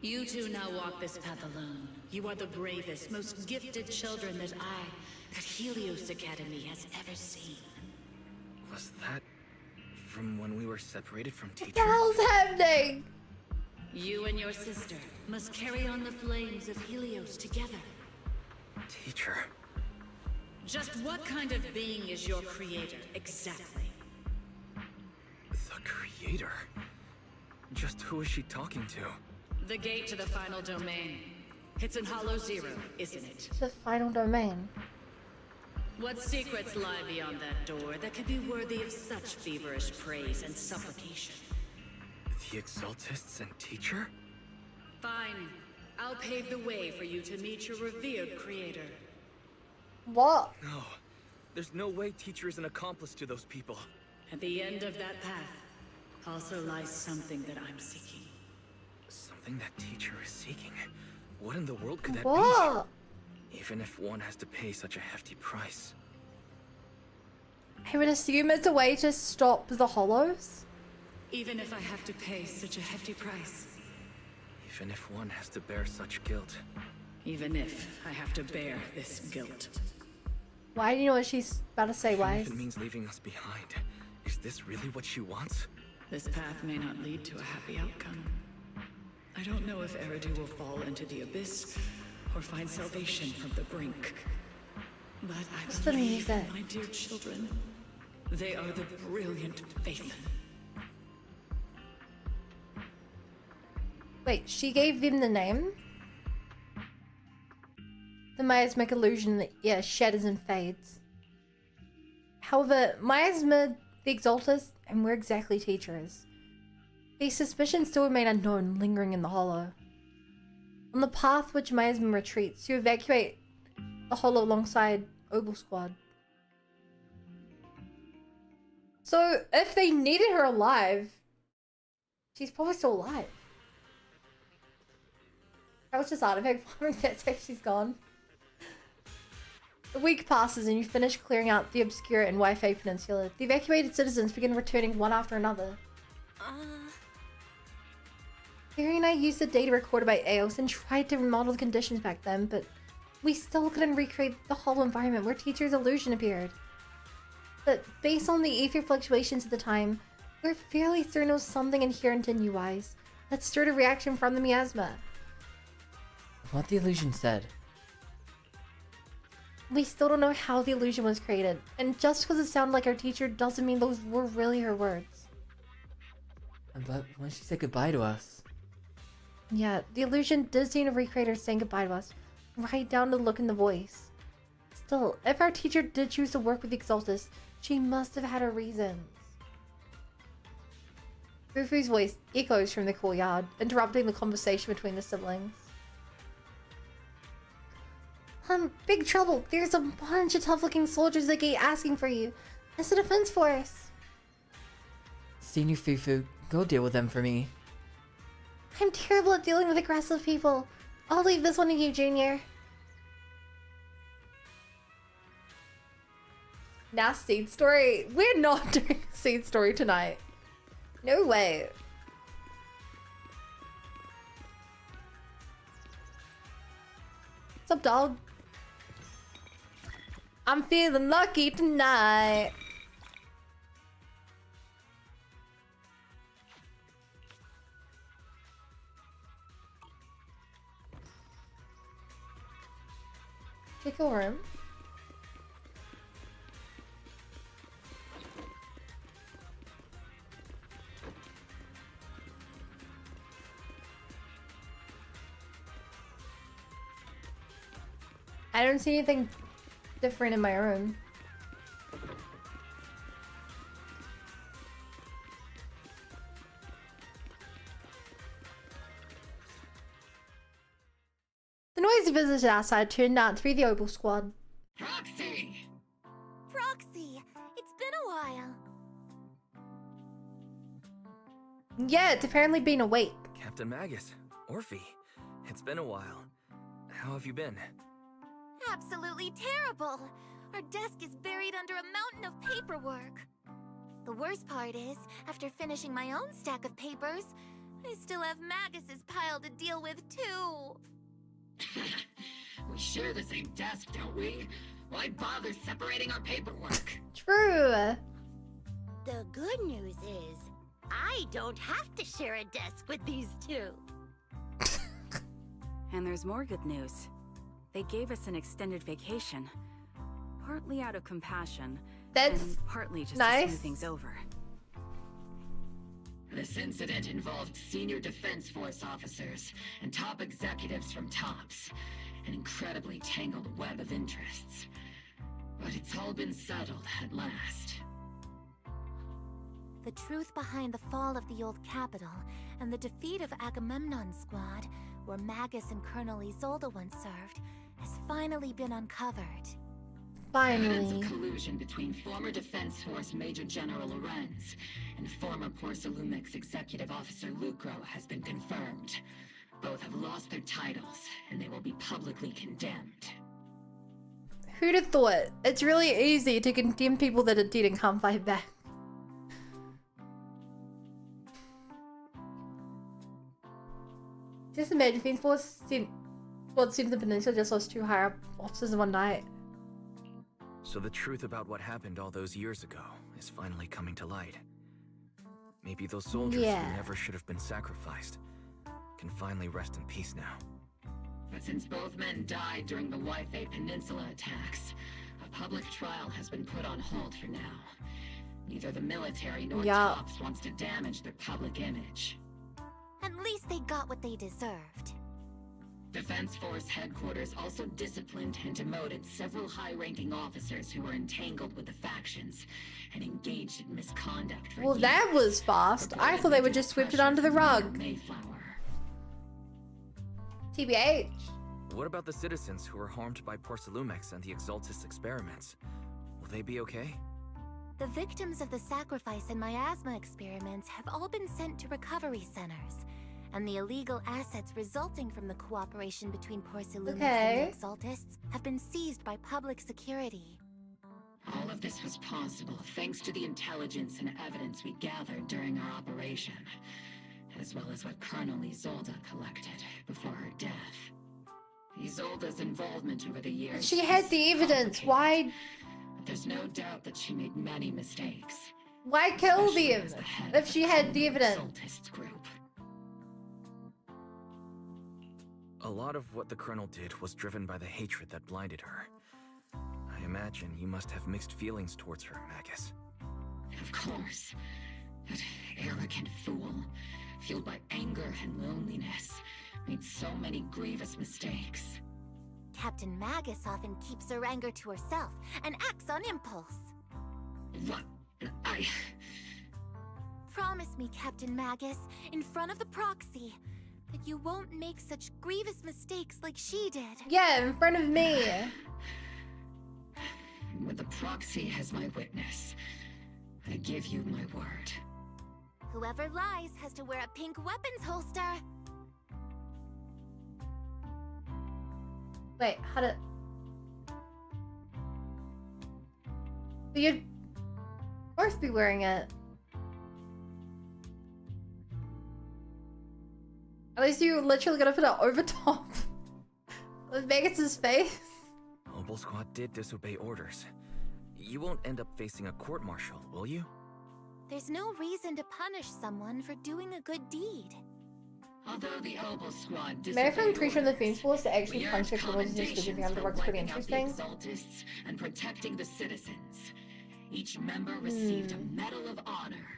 You two now walk this path alone. You are the bravest, most gifted children that Helios Academy has ever seen. Was that from when we were separated from teacher? What the hell's happening? You and your sister must carry on the flames of Helios together. Teacher. Just what kind of being is your creator, exactly? The creator? Just who is she talking to? The gate to the final domain. It's in Hollow Zero, isn't it? The final domain. What secrets lie beyond that door that could be worthy of such feverish praise and supplication? The Exaltists and teacher? Fine. I'll pave the way for you to meet your revered creator. What? No. There's no way teacher is an accomplice to those people. At the end of that path also lies something that I'm seeking. Something that teacher is seeking? What in the world could that What? be? Even if one has to pay such a hefty price. I would assume it's a way to stop the hollows. Even if I have to pay such a hefty price. Even if one has to bear such guilt. Even if I have to bear this guilt. Why do you know what she's about to say, Even Wise? if it means leaving us behind. Is this really what she wants? This path may not lead to a happy outcome. I don't know if Eridu will fall into the abyss or find salvation from the brink. But I believe in my dear children. They are the brilliant Phaethon. Wait, she gave them the name? The miasmic illusion that, yeah, shatters and fades. However, miasma, the Exaltist, and where exactly teacher is. These suspicions still remain unknown, lingering in the hollow. On the path which miasma retreats, you evacuate the hollow alongside Obel Squad. So, if they needed her alive, She's probably still alive. I was just artifact farming, that's why she's gone. A week passes and you finish clearing out the Obscura and Wi-Fi Peninsula. The evacuated citizens begin returning one after another. Barry and I used the data recorded by AOS and tried to remodel the conditions back then, but we still couldn't recreate the hollow environment where Teacher's illusion appeared. But based on the ether fluctuations at the time, we're fairly certain it was something inherent in UIs that stirred a reaction from the miasma. What the illusion said. We still don't know how the illusion was created, and just because it sounded like our teacher doesn't mean those were really her words. But when she said goodbye to us... Yeah, the illusion did seem to recreate her saying goodbye to us, right down to the look in the voice. Still, if our teacher did choose to work with the Exaltist, she must have had her reasons. Fufu's voice echoes from the courtyard, interrupting the conversation between the siblings. Big trouble. There's a bunch of tough-looking soldiers that keep asking for you. It's a defense force. Senior Fufu, go deal with them for me. I'm terrible at dealing with aggressive people. I'll leave this one to you, Junior. Now, seed story. We're not doing a seed story tonight. No way. What's up, dog? I'm feeling lucky tonight. Check your room. I don't see anything different in my room. The noisy visitors outside turned out to be the Opal Squad. Proxy! Proxy! It's been a while. Yeah, it's apparently been awake. Captain Magus, Orphie, it's been a while. How have you been? Absolutely terrible! Our desk is buried under a mountain of paperwork. The worst part is, after finishing my own stack of papers, I still have Magus's pile to deal with too. We share the same desk, don't we? Why bother separating our paperwork? True. The good news is, I don't have to share a desk with these two. And there's more good news. They gave us an extended vacation. Partly out of compassion, and partly just to smooth things over. This incident involved senior Defense Force officers and top executives from TOPS. An incredibly tangled web of interests. But it's all been settled at last. The truth behind the fall of the old capital and the defeat of Agamemnon's squad, where Magus and Colonel Isolda once served, has finally been uncovered. Evidence of collusion between former Defense Force Major General Lorenz and former Porcelumix Executive Officer Lucro has been confirmed. Both have lost their titles, and they will be publicly condemned. Who'd have thought? It's really easy to condemn people that are dead and can't fight back. Just imagine Defense Force sent the Peninsula just lost 2 higher officers in one night. So the truth about what happened all those years ago is finally coming to light. Maybe those soldiers who never should have been sacrificed can finally rest in peace now. But since both men died during the Wi-Fi Peninsula attacks, a public trial has been put on hold for now. Neither the military nor TOPS wants to damage their public image. At least they got what they deserved. Defense Force headquarters also disciplined and demoted several high-ranking officers who were entangled with the factions and engaged in misconduct for years. That was fast. I thought they would just sweep it under the rug. TBH. What about the citizens who were harmed by Porcelumix and the Exaltist experiments? Will they be okay? The victims of the sacrifice and miasma experiments have all been sent to recovery centers, and the illegal assets resulting from the cooperation between Porcellumics and the Exaltists have been seized by public security. All of this was possible thanks to the intelligence and evidence we gathered during our operation, as well as what Colonel Isolda collected before her death. Isolda's involvement over the years... She had the evidence, why... There's no doubt that she made many mistakes. Why kill them if she had the evidence? A lot of what the Colonel did was driven by the hatred that blinded her. I imagine you must have mixed feelings towards her, Magus. Of course. That arrogant fool, fueled by anger and loneliness, made so many grievous mistakes. Captain Magus often keeps her anger to herself and acts on impulse. What? Promise me, Captain Magus, in front of the Proxy, that you won't make such grievous mistakes like she did. Yeah, in front of me. With the Proxy as my witness, I give you my word. Whoever lies has to wear a pink weapons holster. Wait, how to... But you'd, of course, be wearing it. At least you literally gotta put it over top of Magus's face. Obel Squad did disobey orders. You won't end up facing a court-martial, will you? There's no reason to punish someone for doing a good deed. Although the Obel Squad American creature in the Fiendful is to actually punch the criminals and just living on the work's pretty interesting. Exaltists and protecting the citizens. Each member received a Medal of Honor.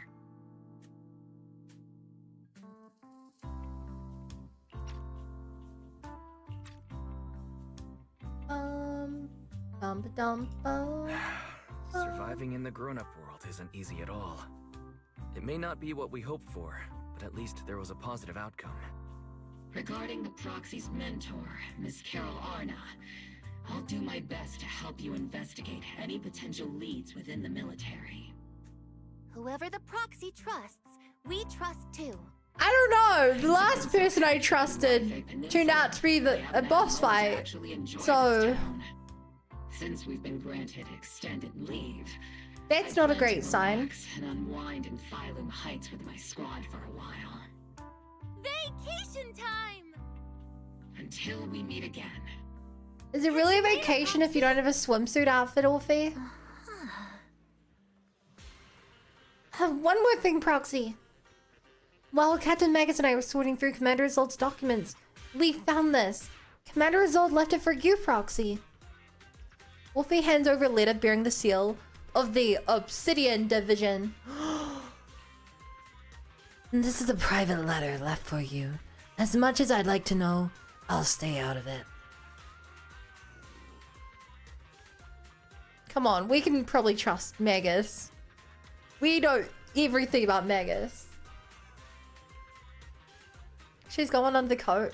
Surviving in the grown-up world isn't easy at all. It may not be what we hoped for, but at least there was a positive outcome. Regarding the Proxy's mentor, Miss Carol Arna, I'll do my best to help you investigate any potential leads within the military. Whoever the Proxy trusts, we trust too. I don't know. The last person I trusted turned out to be a boss fight. So since we've been granted extended leave, that's not a great sign. And unwind in Phylum Heights with my squad for a while. Vacation time! Until we meet again. Is it really a vacation if you don't have a swimsuit outfit, Orphie? One more thing, Proxy. While Captain Magus and I were sorting through Commander Isolde's documents, we found this. Commander Isolde left it for you, Proxy. Orphie hands over a letter bearing the seal of the Obsidian Division. This is a private letter left for you. As much as I'd like to know, I'll stay out of it. Come on, we can probably trust Magus. We know everything about Magus. She's going under the coat.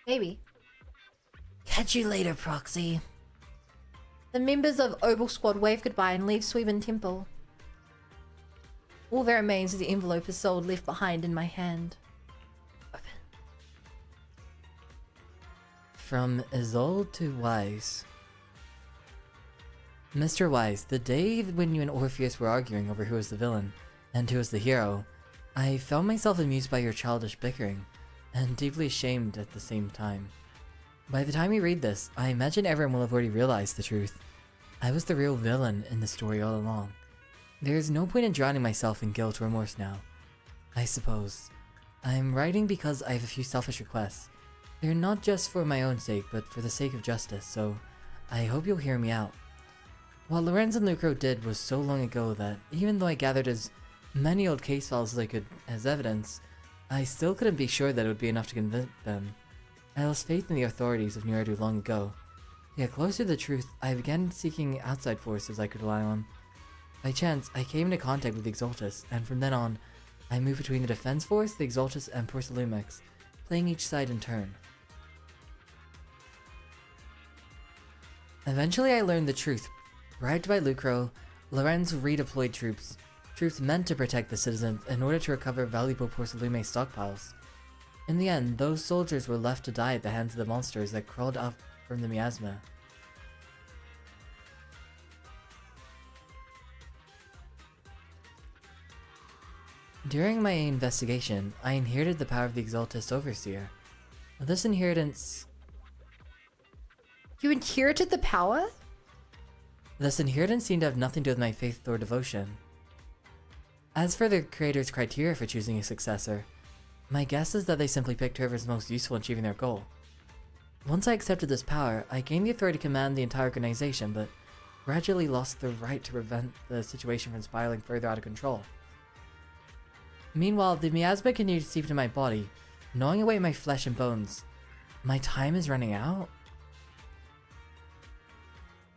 Maybe. Catch you later, Proxy. The members of Obel Squad wave goodbye and leave Suivan Temple. All that remains is the envelope is sold left behind in my hand. Open. From Isolde to Wise. Mr. Wise, the day when you and Orpheus were arguing over who was the villain and who was the hero, I found myself amused by your childish bickering, and deeply ashamed at the same time. By the time you read this, I imagine everyone will have already realized the truth. I was the real villain in the story all along. There is no point in drowning myself in guilt or remorse now. I suppose. I'm writing because I have a few selfish requests. They're not just for my own sake, but for the sake of justice, so I hope you'll hear me out. What Lorenz and Lucro did was so long ago that, even though I gathered as many old case files as I could as evidence, I still couldn't be sure that it would be enough to convict them. I lost faith in the authorities of New Erdu long ago. To get closer to the truth, I began seeking outside forces I could rely on. By chance, I came into contact with the Exaltist, and from then on, I moved between the Defense Force, the Exaltist, and Porcellumics, playing each side in turn. Eventually I learned the truth. Bribed by Lucro, Lorenz redeployed troops meant to protect the citizens in order to recover valuable Porcelume stockpiles. In the end, those soldiers were left to die at the hands of the monsters that crawled up from the miasma. During my investigation, I inherited the power of the Exaltist Overseer. This inheritance... You inherited the power? This inheritance seemed to have nothing to do with my faith or devotion. As for the creator's criteria for choosing a successor, my guess is that they simply picked whoever's most useful in achieving their goal. Once I accepted this power, I gained the authority to command the entire organization, but gradually lost the right to prevent the situation from spiraling further out of control. Meanwhile, the miasma continued to seep into my body, gnawing away at my flesh and bones. My time is running out?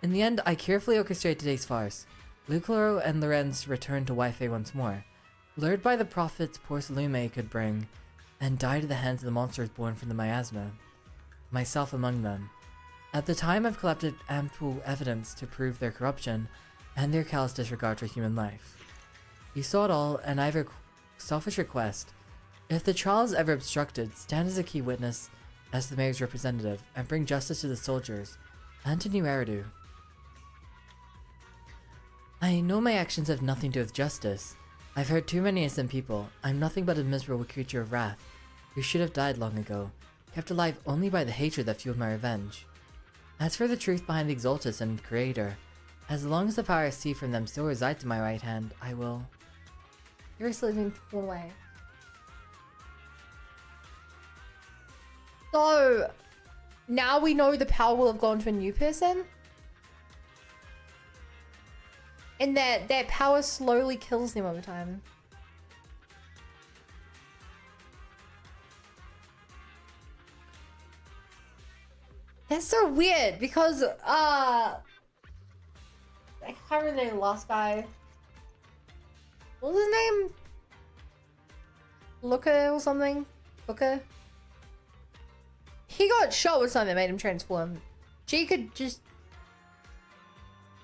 In the end, I carefully orchestrated today's farce. Lucro and Lorenz returned to Wi-Fi once more, lured by the profits Porcelume could bring, and died at the hands of the monsters born from the miasma, myself among them. At the time, I've collected ample evidence to prove their corruption and their callous disregard for human life. You saw it all, and I have a selfish request. If the trial is ever obstructed, stand as a key witness as the mayor's representative, and bring justice to the soldiers, and to New Eridu. I know my actions have nothing to do with justice. I've hurt too many innocent people. I'm nothing but a miserable creature of wrath, who should have died long ago, kept alive only by the hatred that fueled my revenge. As for the truth behind the Exaltist and Creator, as long as the power I see from them still resides in my right hand, I will... You're slipping away. So, now we know the power will have gone to a new person? And that power slowly kills them over time. That's so weird because I can't remember the name of the last guy. What was his name? Looker or something? Looker? He got shot with something that made him transform. She could just...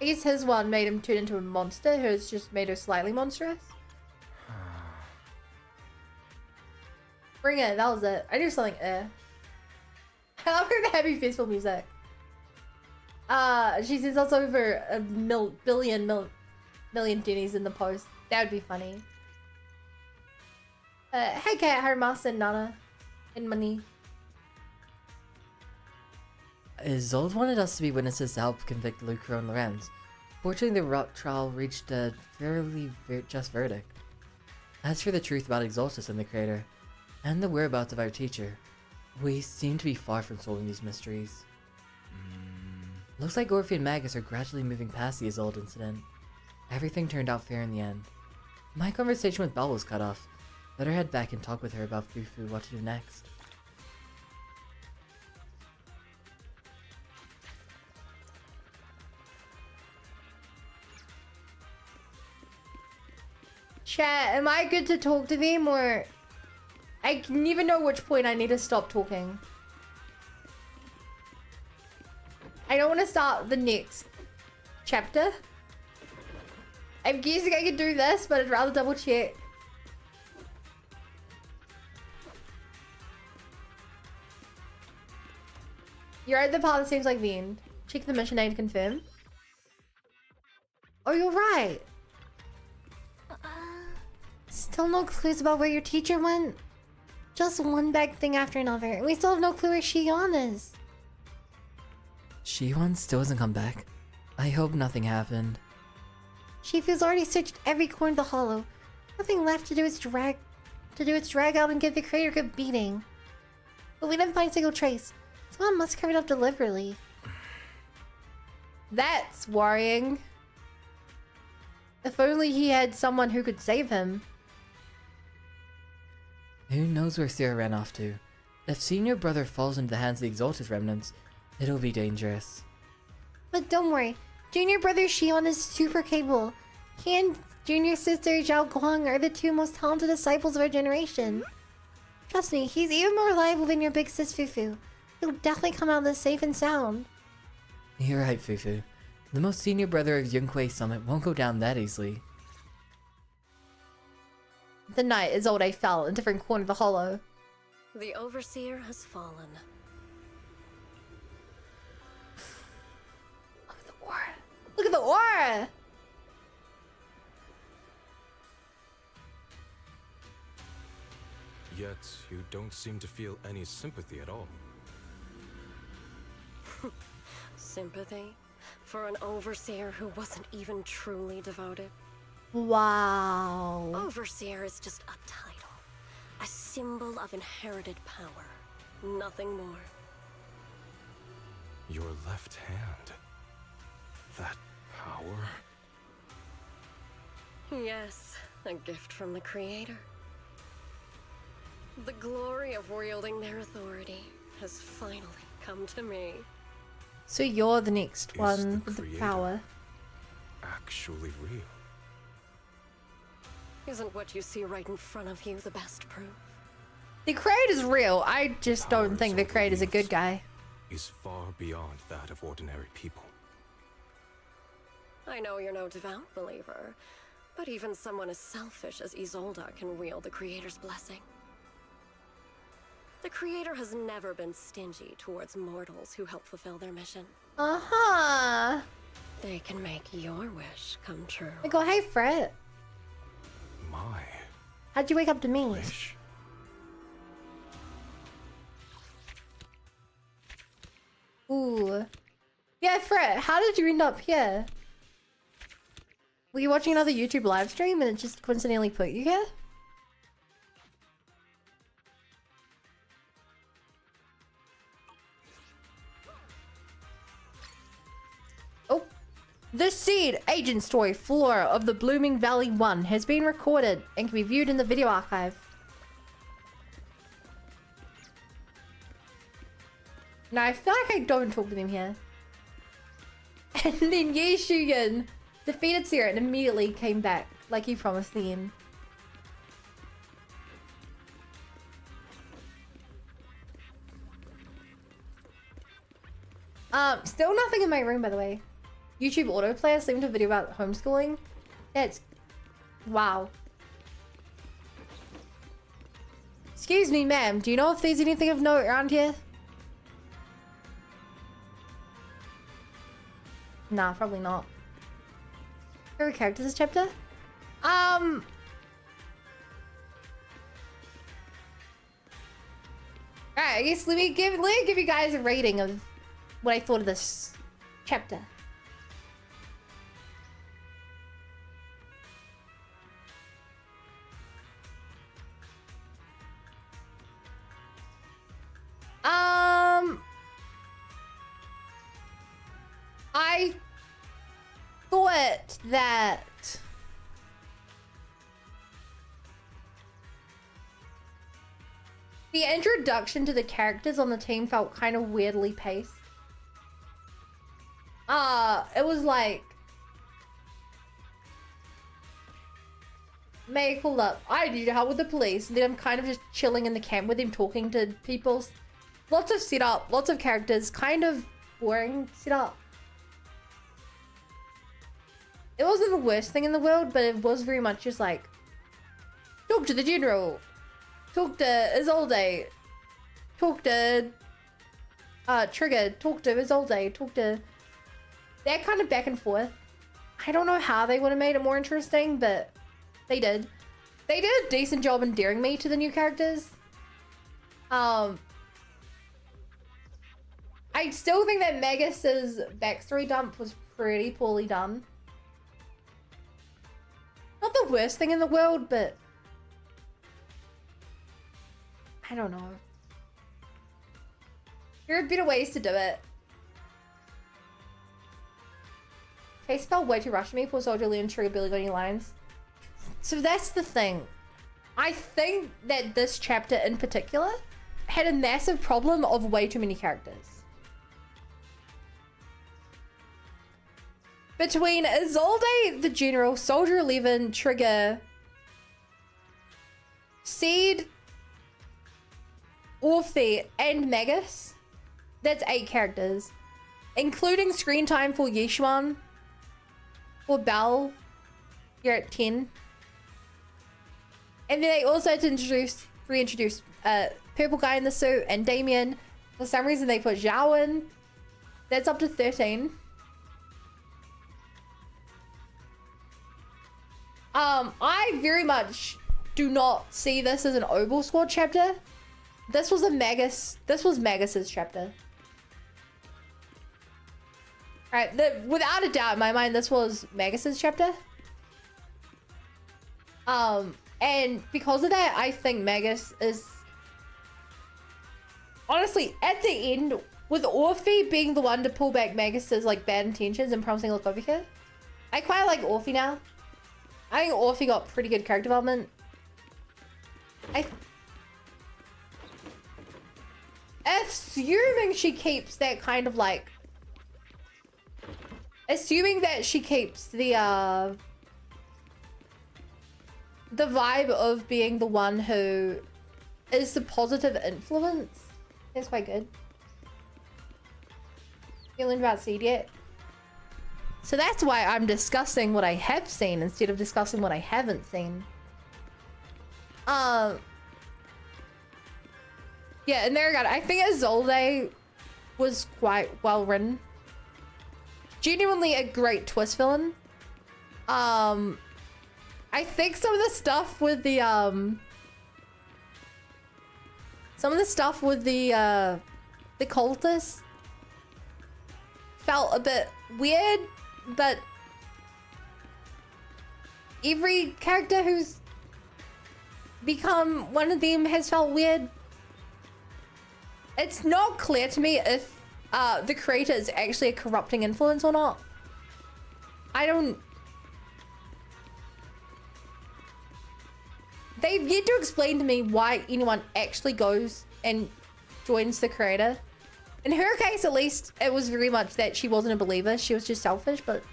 I guess his one made him turn into a monster. Hers just made her slightly monstrous. Bring it, that was it. I knew something I love her happy festival music. She sends us over a million pennies in the post. That would be funny. Hey Kat, Harmas and Nana. And Money. Isolda wanted us to be witnesses to help convict Lucro and Lorenz. Fortunately, the trial reached a fairly just verdict. As for the truth about Exaltist and the Creator, and the whereabouts of our teacher, we seem to be far from solving these mysteries. Looks like Orphie and Magus are gradually moving past the Isolda incident. Everything turned out fair in the end. My conversation with Belle was cut off. Better head back and talk with her about Fufu what to do next. Chat, am I good to talk to them or... I can never know which point I need to stop talking. I don't want to start the next chapter. I'm guessing I can do this, but I'd rather double check. You're at the part that seems like the end. Check the mission name to confirm. Oh, you're right. Still no clues about where your teacher went? Just one bad thing after another, and we still have no clue where Shion is. Shion still hasn't come back. I hope nothing happened. Shifu's already searched every corner of the hollow. Nothing left to do its drag out and give the creator a good beating. But we didn't find a single trace. Someone must cover it up deliberately. That's worrying. If only he had someone who could save him. Who knows where Sarah ran off to? If senior brother falls into the hands of the Exalted remnants, it'll be dangerous. But don't worry, junior brother Shion is super capable. He and junior sister Jiao Guang are the two most talented disciples of our generation. Trust me, he's even more reliable than your big sis Fufu. He'll definitely come out of this safe and sound. You're right, Fufu. The most senior brother of Yunquei Summit won't go down that easily. The night Isolda fell in a different corner of the hollow. The Overseer has fallen. Look at the aura. Look at the aura! Yet, you don't seem to feel any sympathy at all. Sympathy? For an Overseer who wasn't even truly devoted? Wow. Overseer is just a title. A symbol of inherited power. Nothing more. Your left hand. That power? Yes, a gift from the Creator. The glory of wielding their authority has finally come to me. So you're the next one with the power. Actually real. Isn't what you see right in front of you the best proof? The Creator's real. I just don't think the Creator's a good guy. Is far beyond that of ordinary people. I know you're no devout believer, but even someone as selfish as Isolda can wield the Creator's blessing. The Creator has never been stingy towards mortals who help fulfill their mission. Uh-huh. They can make your wish come true. I go, hey, Fred. My. How'd you wake up to me? Wish. Ooh. Yeah, Fred, how did you end up here? Were you watching another YouTube live stream and it just coincidentally put you here? Oh. The Seed Agent Story Flora of the Blooming Valley 1 has been recorded and can be viewed in the video archive. Now, I feel like I don't talk to them here. And then Ye Shuyan defeated Sarah and immediately came back, like he promised them. Still nothing in my room, by the way. YouTube autoplay is linked to a video about homeschooling. That's... wow. Excuse me, ma'am. Do you know if there's anything of note around here? Nah, probably not. Favorite characters this chapter? Alright, I guess let me give you guys a rating of what I thought of this chapter. I thought that the introduction to the characters on the team felt kind of weirdly paced. It was like May called up, I need help with the police, and then I'm kind of just chilling in the camp with him talking to people. Lots of setup, lots of characters, kind of boring setup. It wasn't the worst thing in the world, but it was very much just like, talk to the general, talk to Isolda, talk to Trigger, talk to Isolda, talk to that kind of back and forth. I don't know how they would have made it more interesting, but they did. They did a decent job endearing me to the new characters. I still think that Magus's backstory dump was pretty poorly done. Not the worst thing in the world, but I don't know. There are better ways to do it. Face felt way too rushed to me. Poor Soldier Lee and Trigger barely got any lines. So that's the thing. I think that this chapter in particular had a massive problem of way too many characters. Between Isolda, the General, Soldier 11, Trigger, Seed, Orphie, and Magus, that's 8 characters. including screen time for Yishuan or Belle, you're at 10. And then they also had to reintroduce purple guy in the suit and Damien. For some reason they put Jiao in. That's up to 13. I very much do not see this as an Obel Squad chapter. This was Magus's chapter. Alright, without a doubt in my mind, this was Magus's chapter. And because of that, I think Magus is... Honestly, at the end, with Orphie being the one to pull back Magus's like bad intentions and promising look over here, I quite like Orphie now. I think Orphie got pretty good character development. Assuming she keeps that kind of like... Assuming that she keeps the vibe of being the one who is the positive influence. That's quite good. Feeling about seed yet? So that's why I'm discussing what I have seen instead of discussing what I haven't seen. Yeah, and there you go. I think Isolda was quite well written. Genuinely a great twist villain. I think some of the stuff with the cultists felt a bit weird, but every character who's become one of them has felt weird. It's not clear to me if the creator is actually a corrupting influence or not. They've yet to explain to me why anyone actually goes and joins the creator. In her case, at least, it was very much that she wasn't a believer. She was just selfish, but...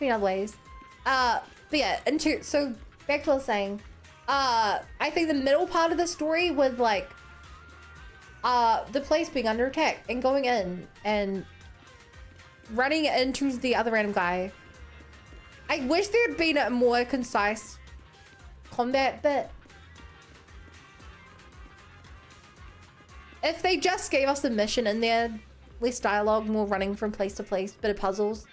in other ways. But yeah, so back to what I was saying. I think the middle part of the story with, like, the place being under attack and going in and running into the other random guy. I wish there had been a more concise combat bit. If they just gave us the mission in there, less dialogue, more running from place to place, bit of puzzles,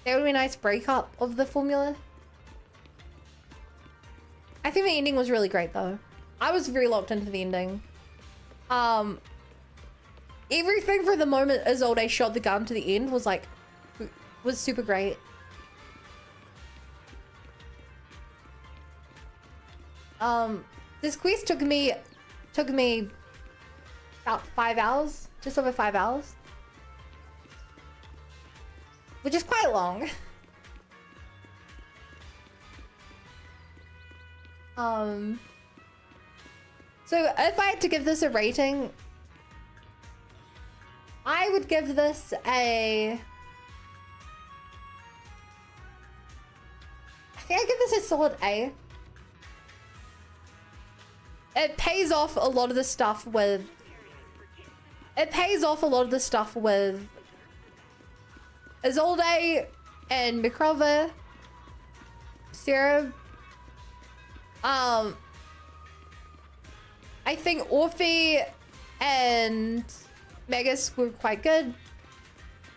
that would be a nice breakup of the formula. I think the ending was really great though. I was very locked into the ending. Everything from the moment Isolda shot the gun to the end was like, was super great. This quest took me about 5 hours, just over 5 hours, which is quite long. So if I had to give this a rating, I would give this a... I think I'd give this a solid A. It pays off a lot of the stuff with... Isolda and Mikrova, Sarah. I think Orphie and Magus were quite good.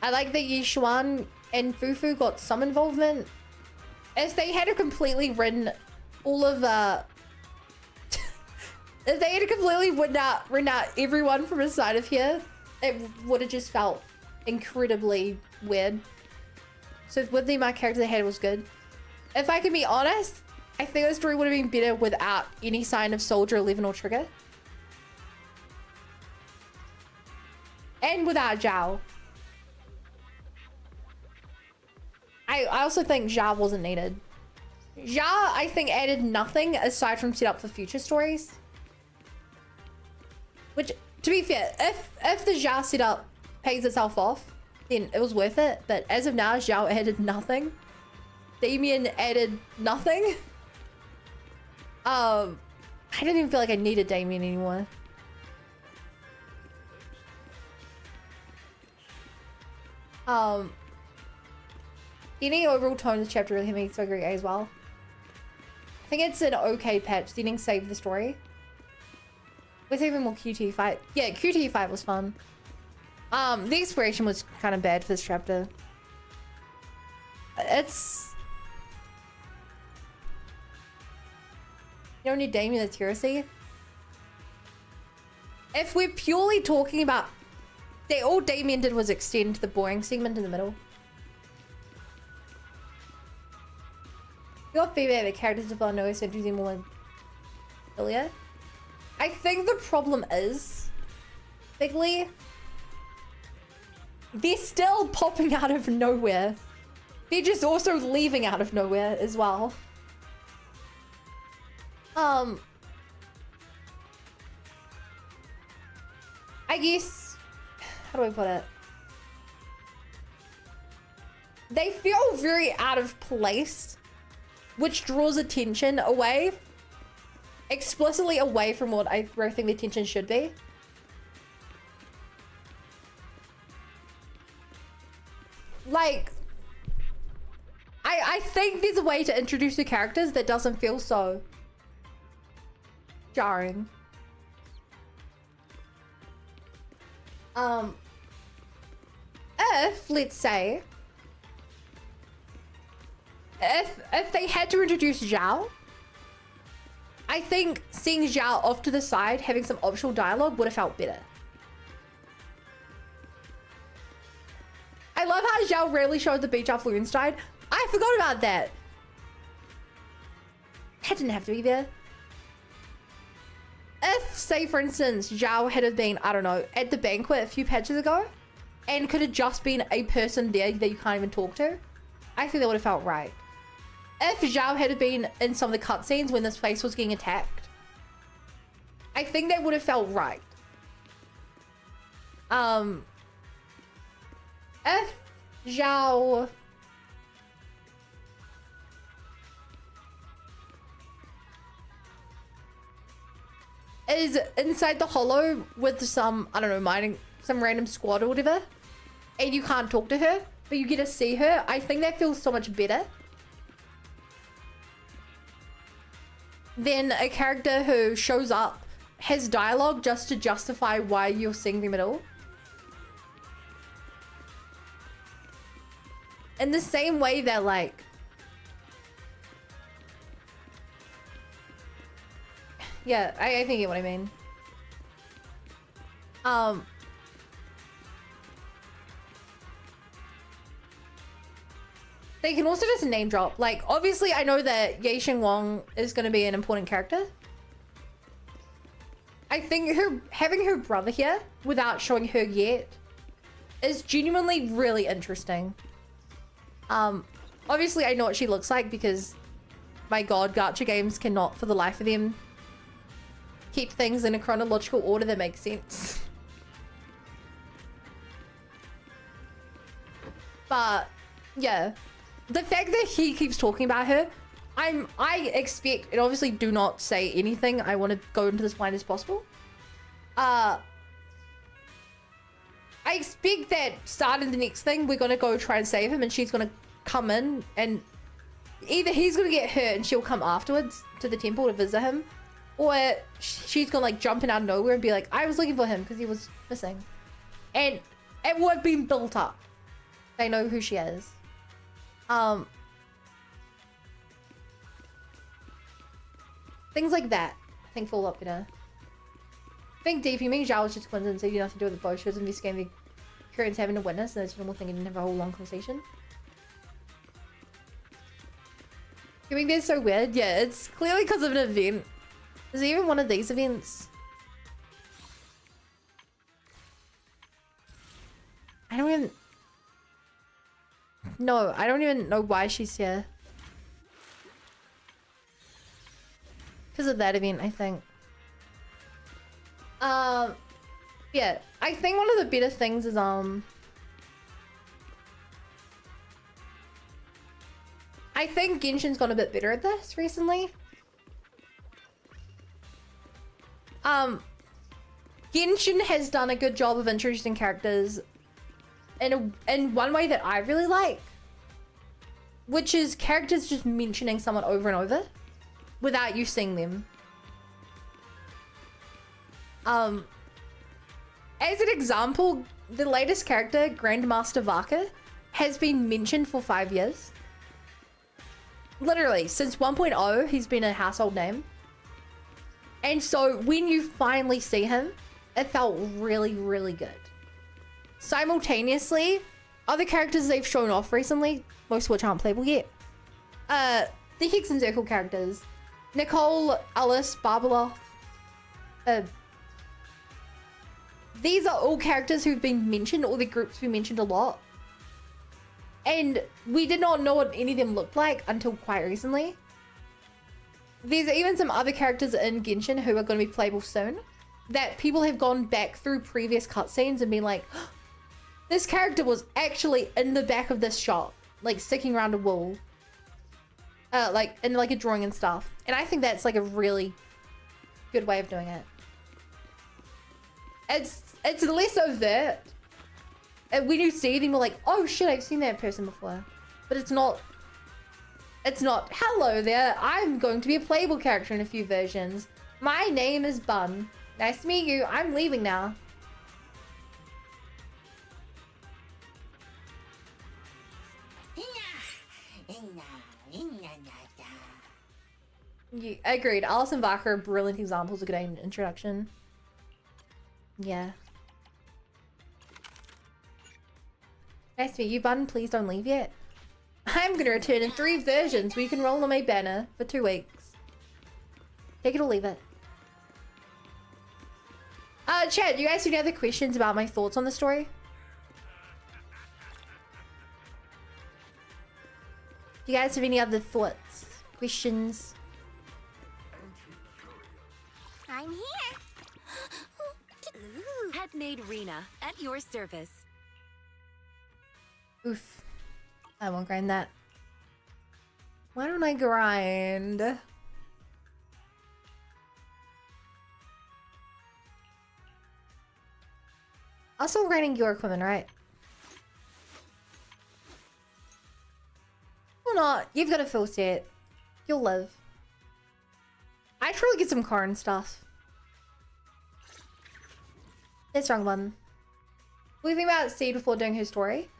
I like that Yishuan and Fufu got some involvement. If they had completely written all of if they had completely written out everyone from inside of here, it would have just felt incredibly weird. So with the amount of characters they had was good. If I can be honest, I think the story would have been better without any sign of Soldier 11 or Trigger. And without Jiao. I also think Jiao wasn't needed. Jiao, I think, added nothing aside from set up for future stories. Which, to be fair, if the Jiao setup pays itself off, then it was worth it. But as of now, Jiao added nothing. Damien added nothing. I didn't even feel like I needed Damien anymore. Any overall tone of the chapter really makes me agree as well. I think it's an okay patch. The ending saved the story. With even more QTE fight. Yeah, QTE fight was fun. The exploration was kind of bad for this chapter. It's... You don't need Damien, that's heresy. If we're purely talking about... all Damien did was extend the boring segment in the middle. Your favorite characters of no centuries more earlier. I think the problem is, Bigly, they're still popping out of nowhere. They're just also leaving out of nowhere as well. I guess, how do I put it? They feel very out of place, which draws attention away, explicitly away from what I think the attention should be. Like, I think there's a way to introduce the characters that doesn't feel so jarring. If, let's say, if they had to introduce Jiao, I think seeing Jiao off to the side, having some optional dialogue would have felt better. I love how Jiao rarely showed the beach after Lorenz died. I forgot about that. That didn't have to be there. If, say for instance, Jiao had have been, I don't know, at the banquet a few patches ago, and could have just been a person there that you can't even talk to, I think that would have felt right. If Jiao had been in some of the cutscenes when this place was getting attacked, I think that would have felt right. If Jiao is inside the hollow with some, I don't know, mining some random squad or whatever, and you can't talk to her, but you get to see her, I think that feels so much better than a character who shows up, has dialogue just to justify why you're seeing them at all. In the same way that, like, yeah, I think you get what I mean. They can also just name drop. Like, obviously, I know that Yexing Wang is going to be an important character. I think having her brother here without showing her yet is genuinely really interesting. Obviously, I know what she looks like because, my god, gacha games cannot, for the life of them, keep things in a chronological order that makes sense. But, yeah. The fact that he keeps talking about her, I expect, and obviously do not say anything, I want to go into this blind as possible. I expect that starting the next thing, we're going to go try and save him, and she's going to come in, and either he's going to get hurt and she'll come afterwards to the temple to visit him, or she's going to like jump in out of nowhere and be like, I was looking for him because he was missing. And it would have been built up. They know who she is. Things like that, I think, fall up better. Think deep, you mean Jiao was just a coincidence, so you have to do with the bow. She was investigating the currents having a witness, and it's a normal thing, and didn't have a whole long conversation. You think they're so weird? Yeah, it's clearly because of an event. Is it even one of these events? I don't even... No, I don't even know why she's here. Because of that event, I think. Yeah, I think one of the better things is, I think Genshin's gone a bit better at this recently. Genshin has done a good job of introducing characters in one way that I really like, which is characters just mentioning someone over and over without you seeing them. As an example, the latest character, Grandmaster Vaka, has been mentioned for 5 years. Literally, since 1.0, he's been a household name. And so when you finally see him, it felt really, really good. Simultaneously, other characters they've shown off recently, most of which aren't playable yet. The Hex and Circle characters. Nicole, Alice, Barbeloth. These are all characters who've been mentioned, or the groups we mentioned a lot. And we did not know what any of them looked like until quite recently. There's even some other characters in Genshin who are going to be playable soon that people have gone back through previous cutscenes and been like, oh, this character was actually in the back of this shop, like sticking around a wall, like in like a drawing and stuff. And I think that's like a really good way of doing it. It's less overt. And when you see them, you're like, oh shit, I've seen that person before. But it's not, hello there, I'm going to be a playable character in a few versions. My name is Bun. Nice to meet you, I'm leaving now. Yeah, agreed. Alice and Vaka are brilliant examples of good introduction. Yeah. Nice to meet you, Bun. Please don't leave yet. I'm gonna return in 3 versions where you can roll on my banner for 2 weeks. Take it or leave it. Chat, do you guys have any other questions about my thoughts on the story? Do you guys have any other thoughts? Questions? I'm here. Head-made Rena, at your service. Oof. I won't grind that. Why don't I grind? Also grinding your equipment, right? Well, not. You've got a full set. You'll live. I should really get some car and stuff. That's wrong one. What do you think about Seed before doing her story?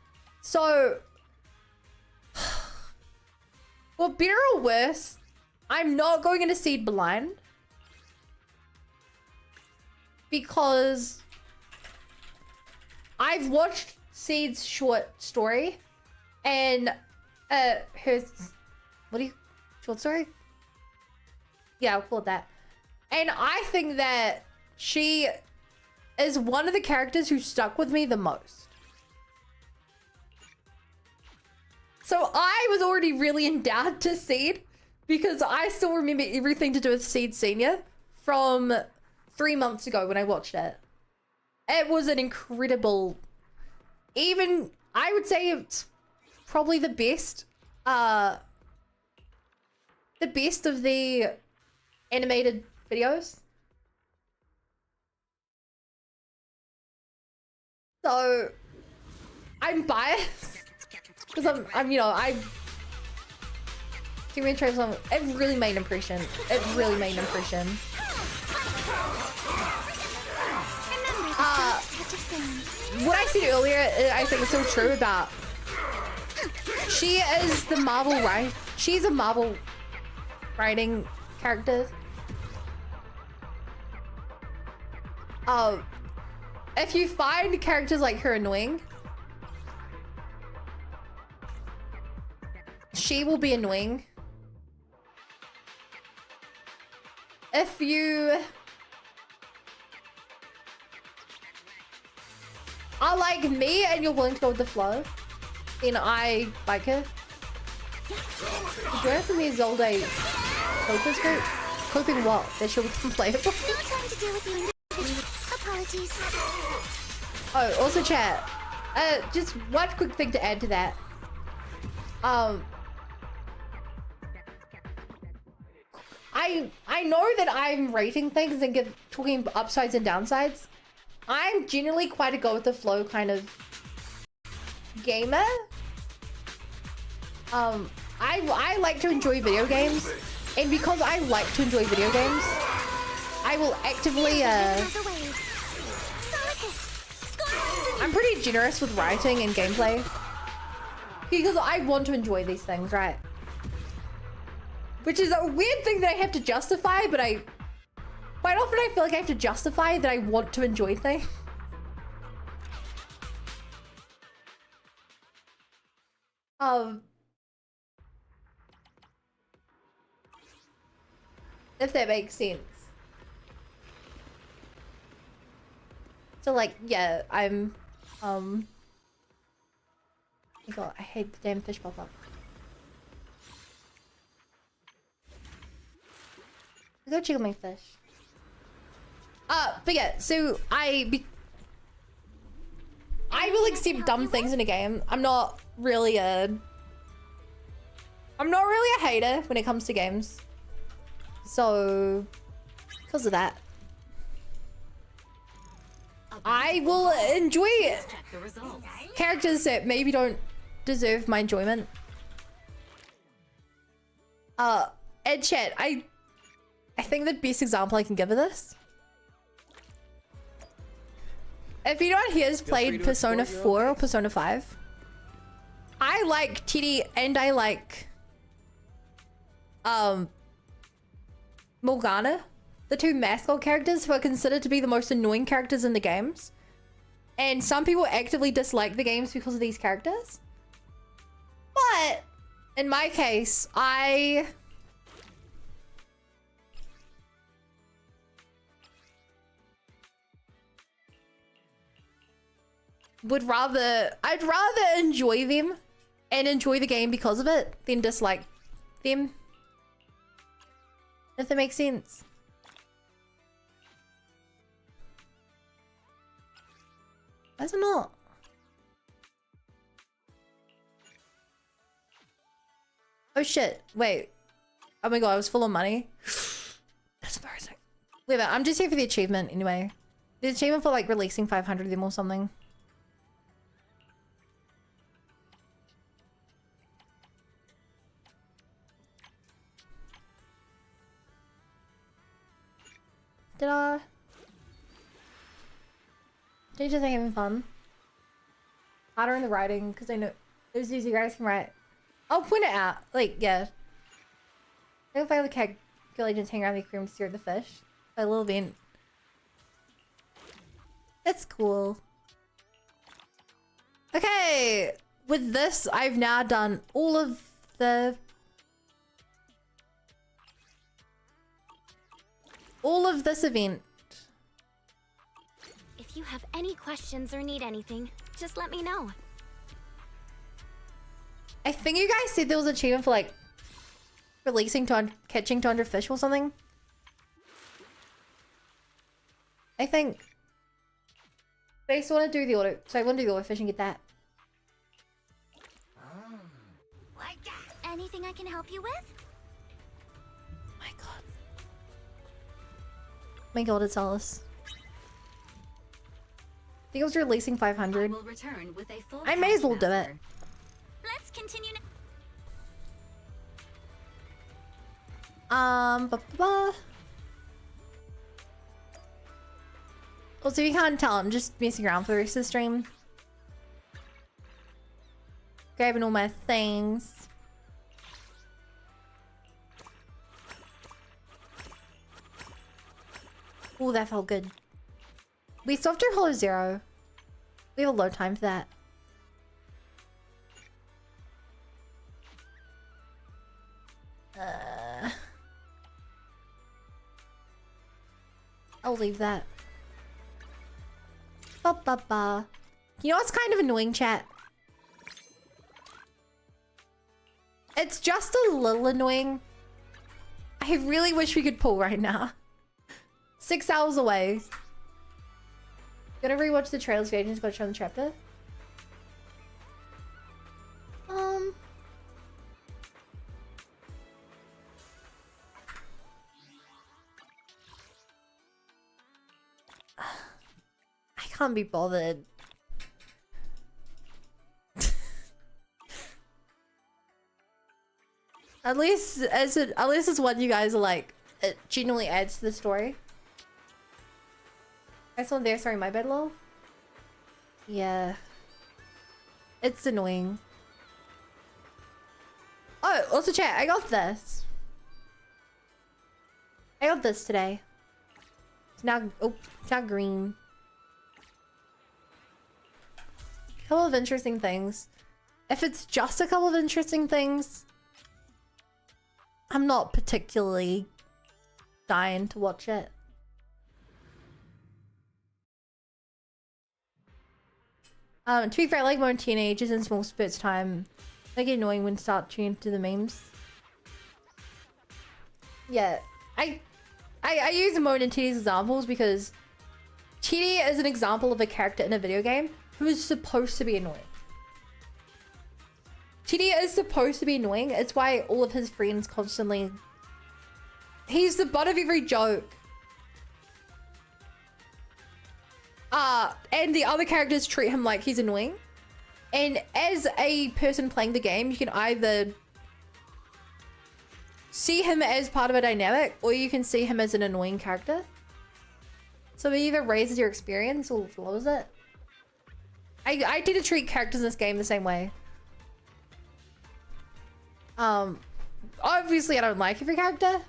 So, well, better or worse, I'm not going into Seed blind. Because I've watched Seed's short story and her, what do you, short story? Yeah, I'll call it that. And I think that she is one of the characters who stuck with me the most. So I was already really endowed to Seed because I still remember everything to do with Seed Senior from 3 months ago when I watched it. It was an incredible, even, I would say it's probably the best of the animated videos. So I'm biased because I'm you know, give me a try song. It really made an impression. It really made an impression. What I said earlier, I think is so true about. She is the Marvel, right? She's a Marvel writing character. If you find characters like her annoying, she will be annoying. If you are like me and you're willing to go with the flow, then I like her. Join us in the Isolda focus group. Coping what? That she'll become playable. No time to deal with you. Apologies. Oh, also chat. Just one quick thing to add to that. I know that I'm rating things and talking upsides and downsides. I'm generally quite a go with the flow kind of gamer, I like to enjoy video games, and because I like to enjoy video games, I will actively I'm pretty generous with writing and gameplay because I want to enjoy these things, right? Which is a weird thing that I have to justify, but quite often I feel like I have to justify that I want to enjoy things. If that makes sense. So like, yeah, I'm, oh God, I hate the damn fish pop-up. Go check on my fish. But yeah, so I will accept dumb things in a game. I'm not really a hater when it comes to games. So, because of that, I will enjoy characters that maybe don't deserve my enjoyment. Ed chat, I think the best example I can give of this, if anyone here has played Persona 4 or Persona 5, I like Teddy and I like Morgana, the two mascot characters who are considered to be the most annoying characters in the games. And some people actively dislike the games because of these characters. But in my case, I I'd rather enjoy them and enjoy the game because of it than dislike them. If that makes sense. Why is it not? Oh shit, wait. Oh my God, I was full of money. That's embarrassing. Wait a minute, I'm just here for the achievement anyway. The achievement for like releasing 500 of them or something. Did you just think having fun? Harder in the writing, because I know there's easy guys can write. I'll point it out. Like, yeah. I if I have the girl agents hang around the aquarium to steer the fish. A little vent. That's cool. Okay. With this, I've now done all of this event. If you have any questions or need anything, just let me know. I think you guys said there was an achievement for like catching 200 fish or something. I think. But I still want to do the auto. So I want to do the auto fish and get that. Anything I can help you with? My God, it's Alice. I think it was releasing 500. I may as well do it. Let's continue Also, you can't tell, I'm just messing around for the rest of the stream. Grabbing all my things. Oh, that felt good. We still have to Hollow 0. We have a load time for that. I'll leave that. Ba ba ba. You know what's kind of annoying, chat? It's just a little annoying. I really wish we could pull right now. 6 hours away. Gonna rewatch the trailers for Agents, gotta show the chapter. I can't be bothered. At least it's what you guys are like. It genuinely adds to the story. I saw there. Sorry, my bad, lol. Yeah. It's annoying. Oh, also chat, I got this. I got this today. It's now, oh, it's now green. Couple of interesting things. If it's just a couple of interesting things, I'm not particularly dying to watch it. To be fair, I like more teenagers in small spurts of time. They get annoying when start tuning to the memes. Yeah, I use Mode and TD as examples because TD is an example of a character in a video game who is supposed to be annoying. TD is supposed to be annoying. It's why all of his friends constantly... He's the butt of every joke. And the other characters treat him like he's annoying. And as a person playing the game, you can either see him as part of a dynamic, or you can see him as an annoying character. So it either raises your experience or lowers it. I tend to treat characters in this game the same way. Obviously I don't like every character,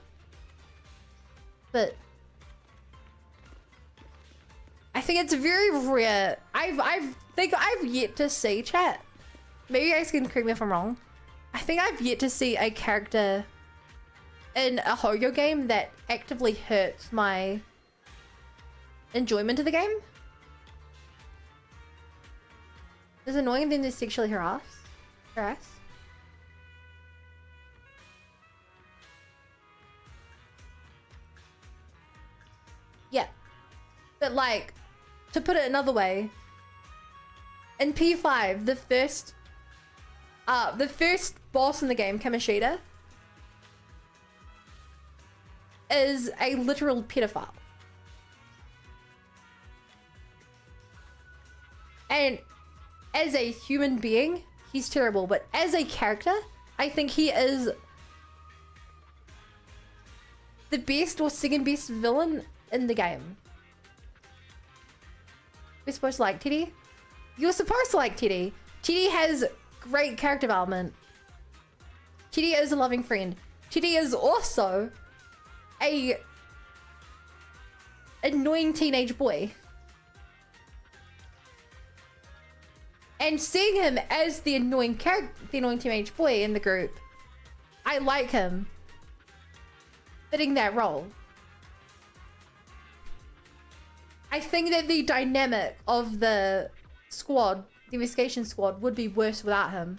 but I think it's very rare. I think I've yet to see, chat. Maybe you guys can correct me if I'm wrong. I think I've yet to see a character in a horror game that actively hurts my enjoyment of the game. Is it annoying than to sexually harass? Yeah. But like, to put it another way, in P5, the first boss in the game, Kamishita, is a literal pedophile. And as a human being, he's terrible, but as a character, I think he is the best or second best villain in the game. We're supposed to like Teddy? You're supposed to like Teddy. Teddy has great character development. Teddy is a loving friend. Teddy is also a annoying teenage boy. And seeing him as the annoying teenage boy in the group, I like him fitting that role. I think that the dynamic of the squad, the investigation squad, would be worse without him.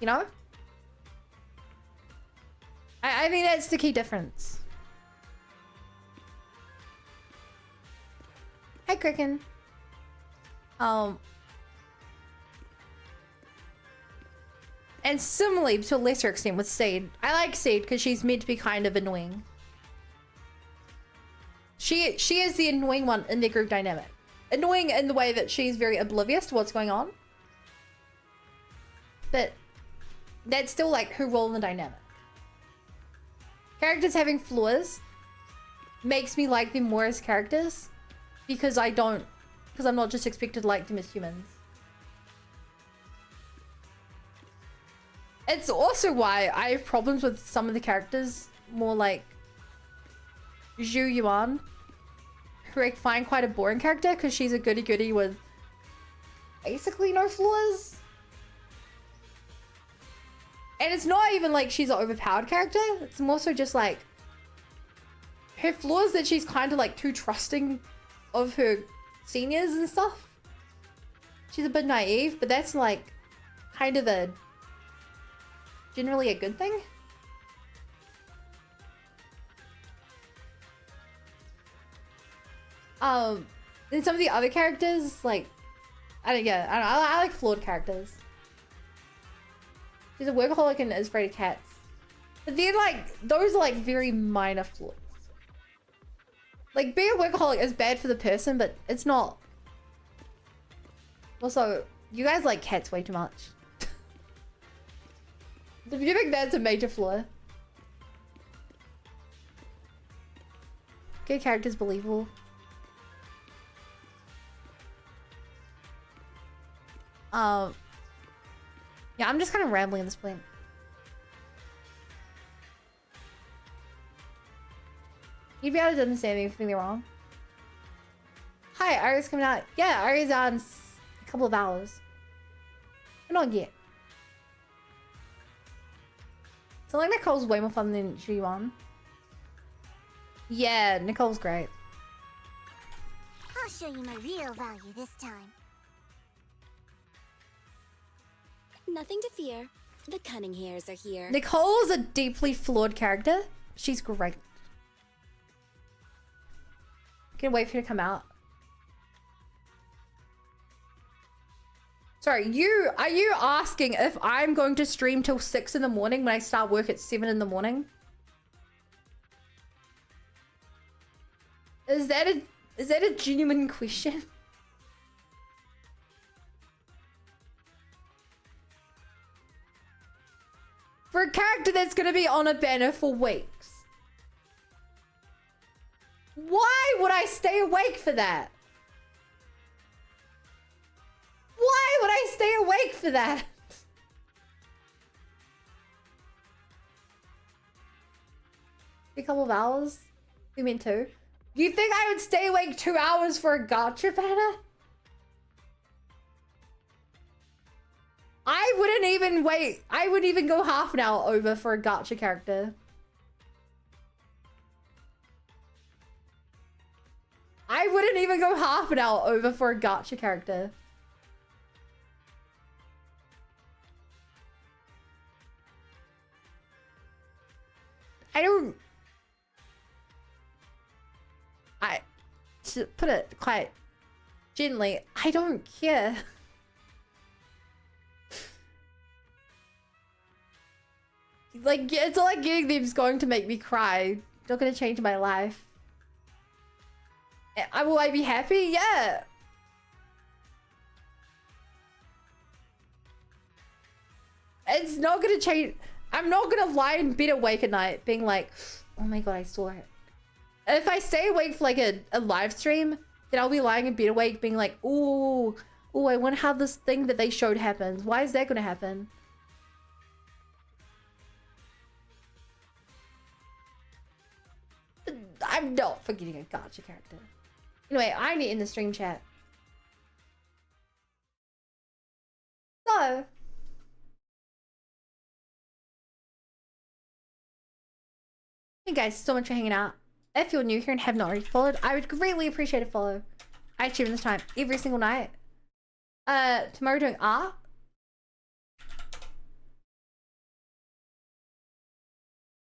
You know? I think that's the key difference. Hi, Kraken. And similarly, to a lesser extent with Seed. I like Seed because she's meant to be kind of annoying. She is the annoying one in the group dynamic. Annoying in the way that she's very oblivious to what's going on. But that's still like her role in the dynamic. Characters having flaws makes me like them more as characters because I'm not just expected to like them as humans. It's also why I have problems with some of the characters, more like Zhu Yuan, who I find quite a boring character because she's a goody-goody with basically no flaws. And it's not even like she's an overpowered character. It's more so just like her flaws that she's kind of like too trusting of her seniors and stuff. She's a bit naive, but that's like kind of generally a good thing. And some of the other characters, like, I don't know, I like flawed characters. She's a workaholic and is afraid of cats. But then, like, those are, like, very minor flaws. Like, being a workaholic is bad for the person, but it's not Also, you guys like cats way too much. If you think that's a major flaw. Good characters believable. Yeah, I'm just kind of rambling at this point. You'd be able to understand anything wrong. Hi, Ari's coming out. Yeah, Ari's out in a couple of hours. But not yet. So like Nicole's way more fun than G1. Yeah, Nicole's great. I'll show you my real value this time. Nothing to fear. The cunning hairs are here. Nicole's a deeply flawed character. She's great. Can't wait for her to come out. Sorry, are you asking if I'm going to stream till 6 in the morning when I start work at 7 in the morning? Is that a genuine question? For a character that's gonna be on a banner for weeks. Why would I stay awake for that? Why would I stay awake for that? A couple of hours? You mean 2? You think I would stay awake 2 hours for a gacha banner? I wouldn't even wait. I would even go half an hour over for a gacha character. I wouldn't even go half an hour over for a gacha character. To put it quite gently, I don't care. Like, it's not like getting them's going to make me cry. Not gonna change my life. Will I be happy? Yeah. It's not gonna change. I'm not gonna lie in bed awake at night being like, oh my god, I saw it. If I stay awake for like a live stream, then I'll be lying in bed awake being like, ooh, I wonder how this thing that they showed happens. Why is that gonna happen? I'm not forgetting a gacha character. Anyway, I need in the stream chat. So, thank you guys so much for hanging out. If you're new here and have not already followed, I would greatly appreciate a follow. I stream this time every single night. Tomorrow doing art.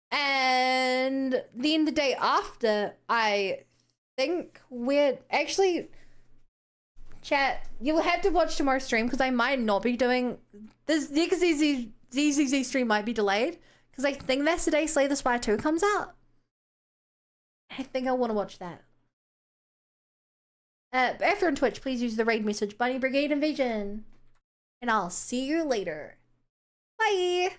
And then the day after, I think we're actually... Chat, you'll have to watch tomorrow's stream because I might not be doing... This ZZZ stream might be delayed because I think that's the day Slay the Spire 2 comes out. I think I want to watch that. If you're on Twitch, please use the raid message Bunny Brigade Invasion. And I'll see you later. Bye!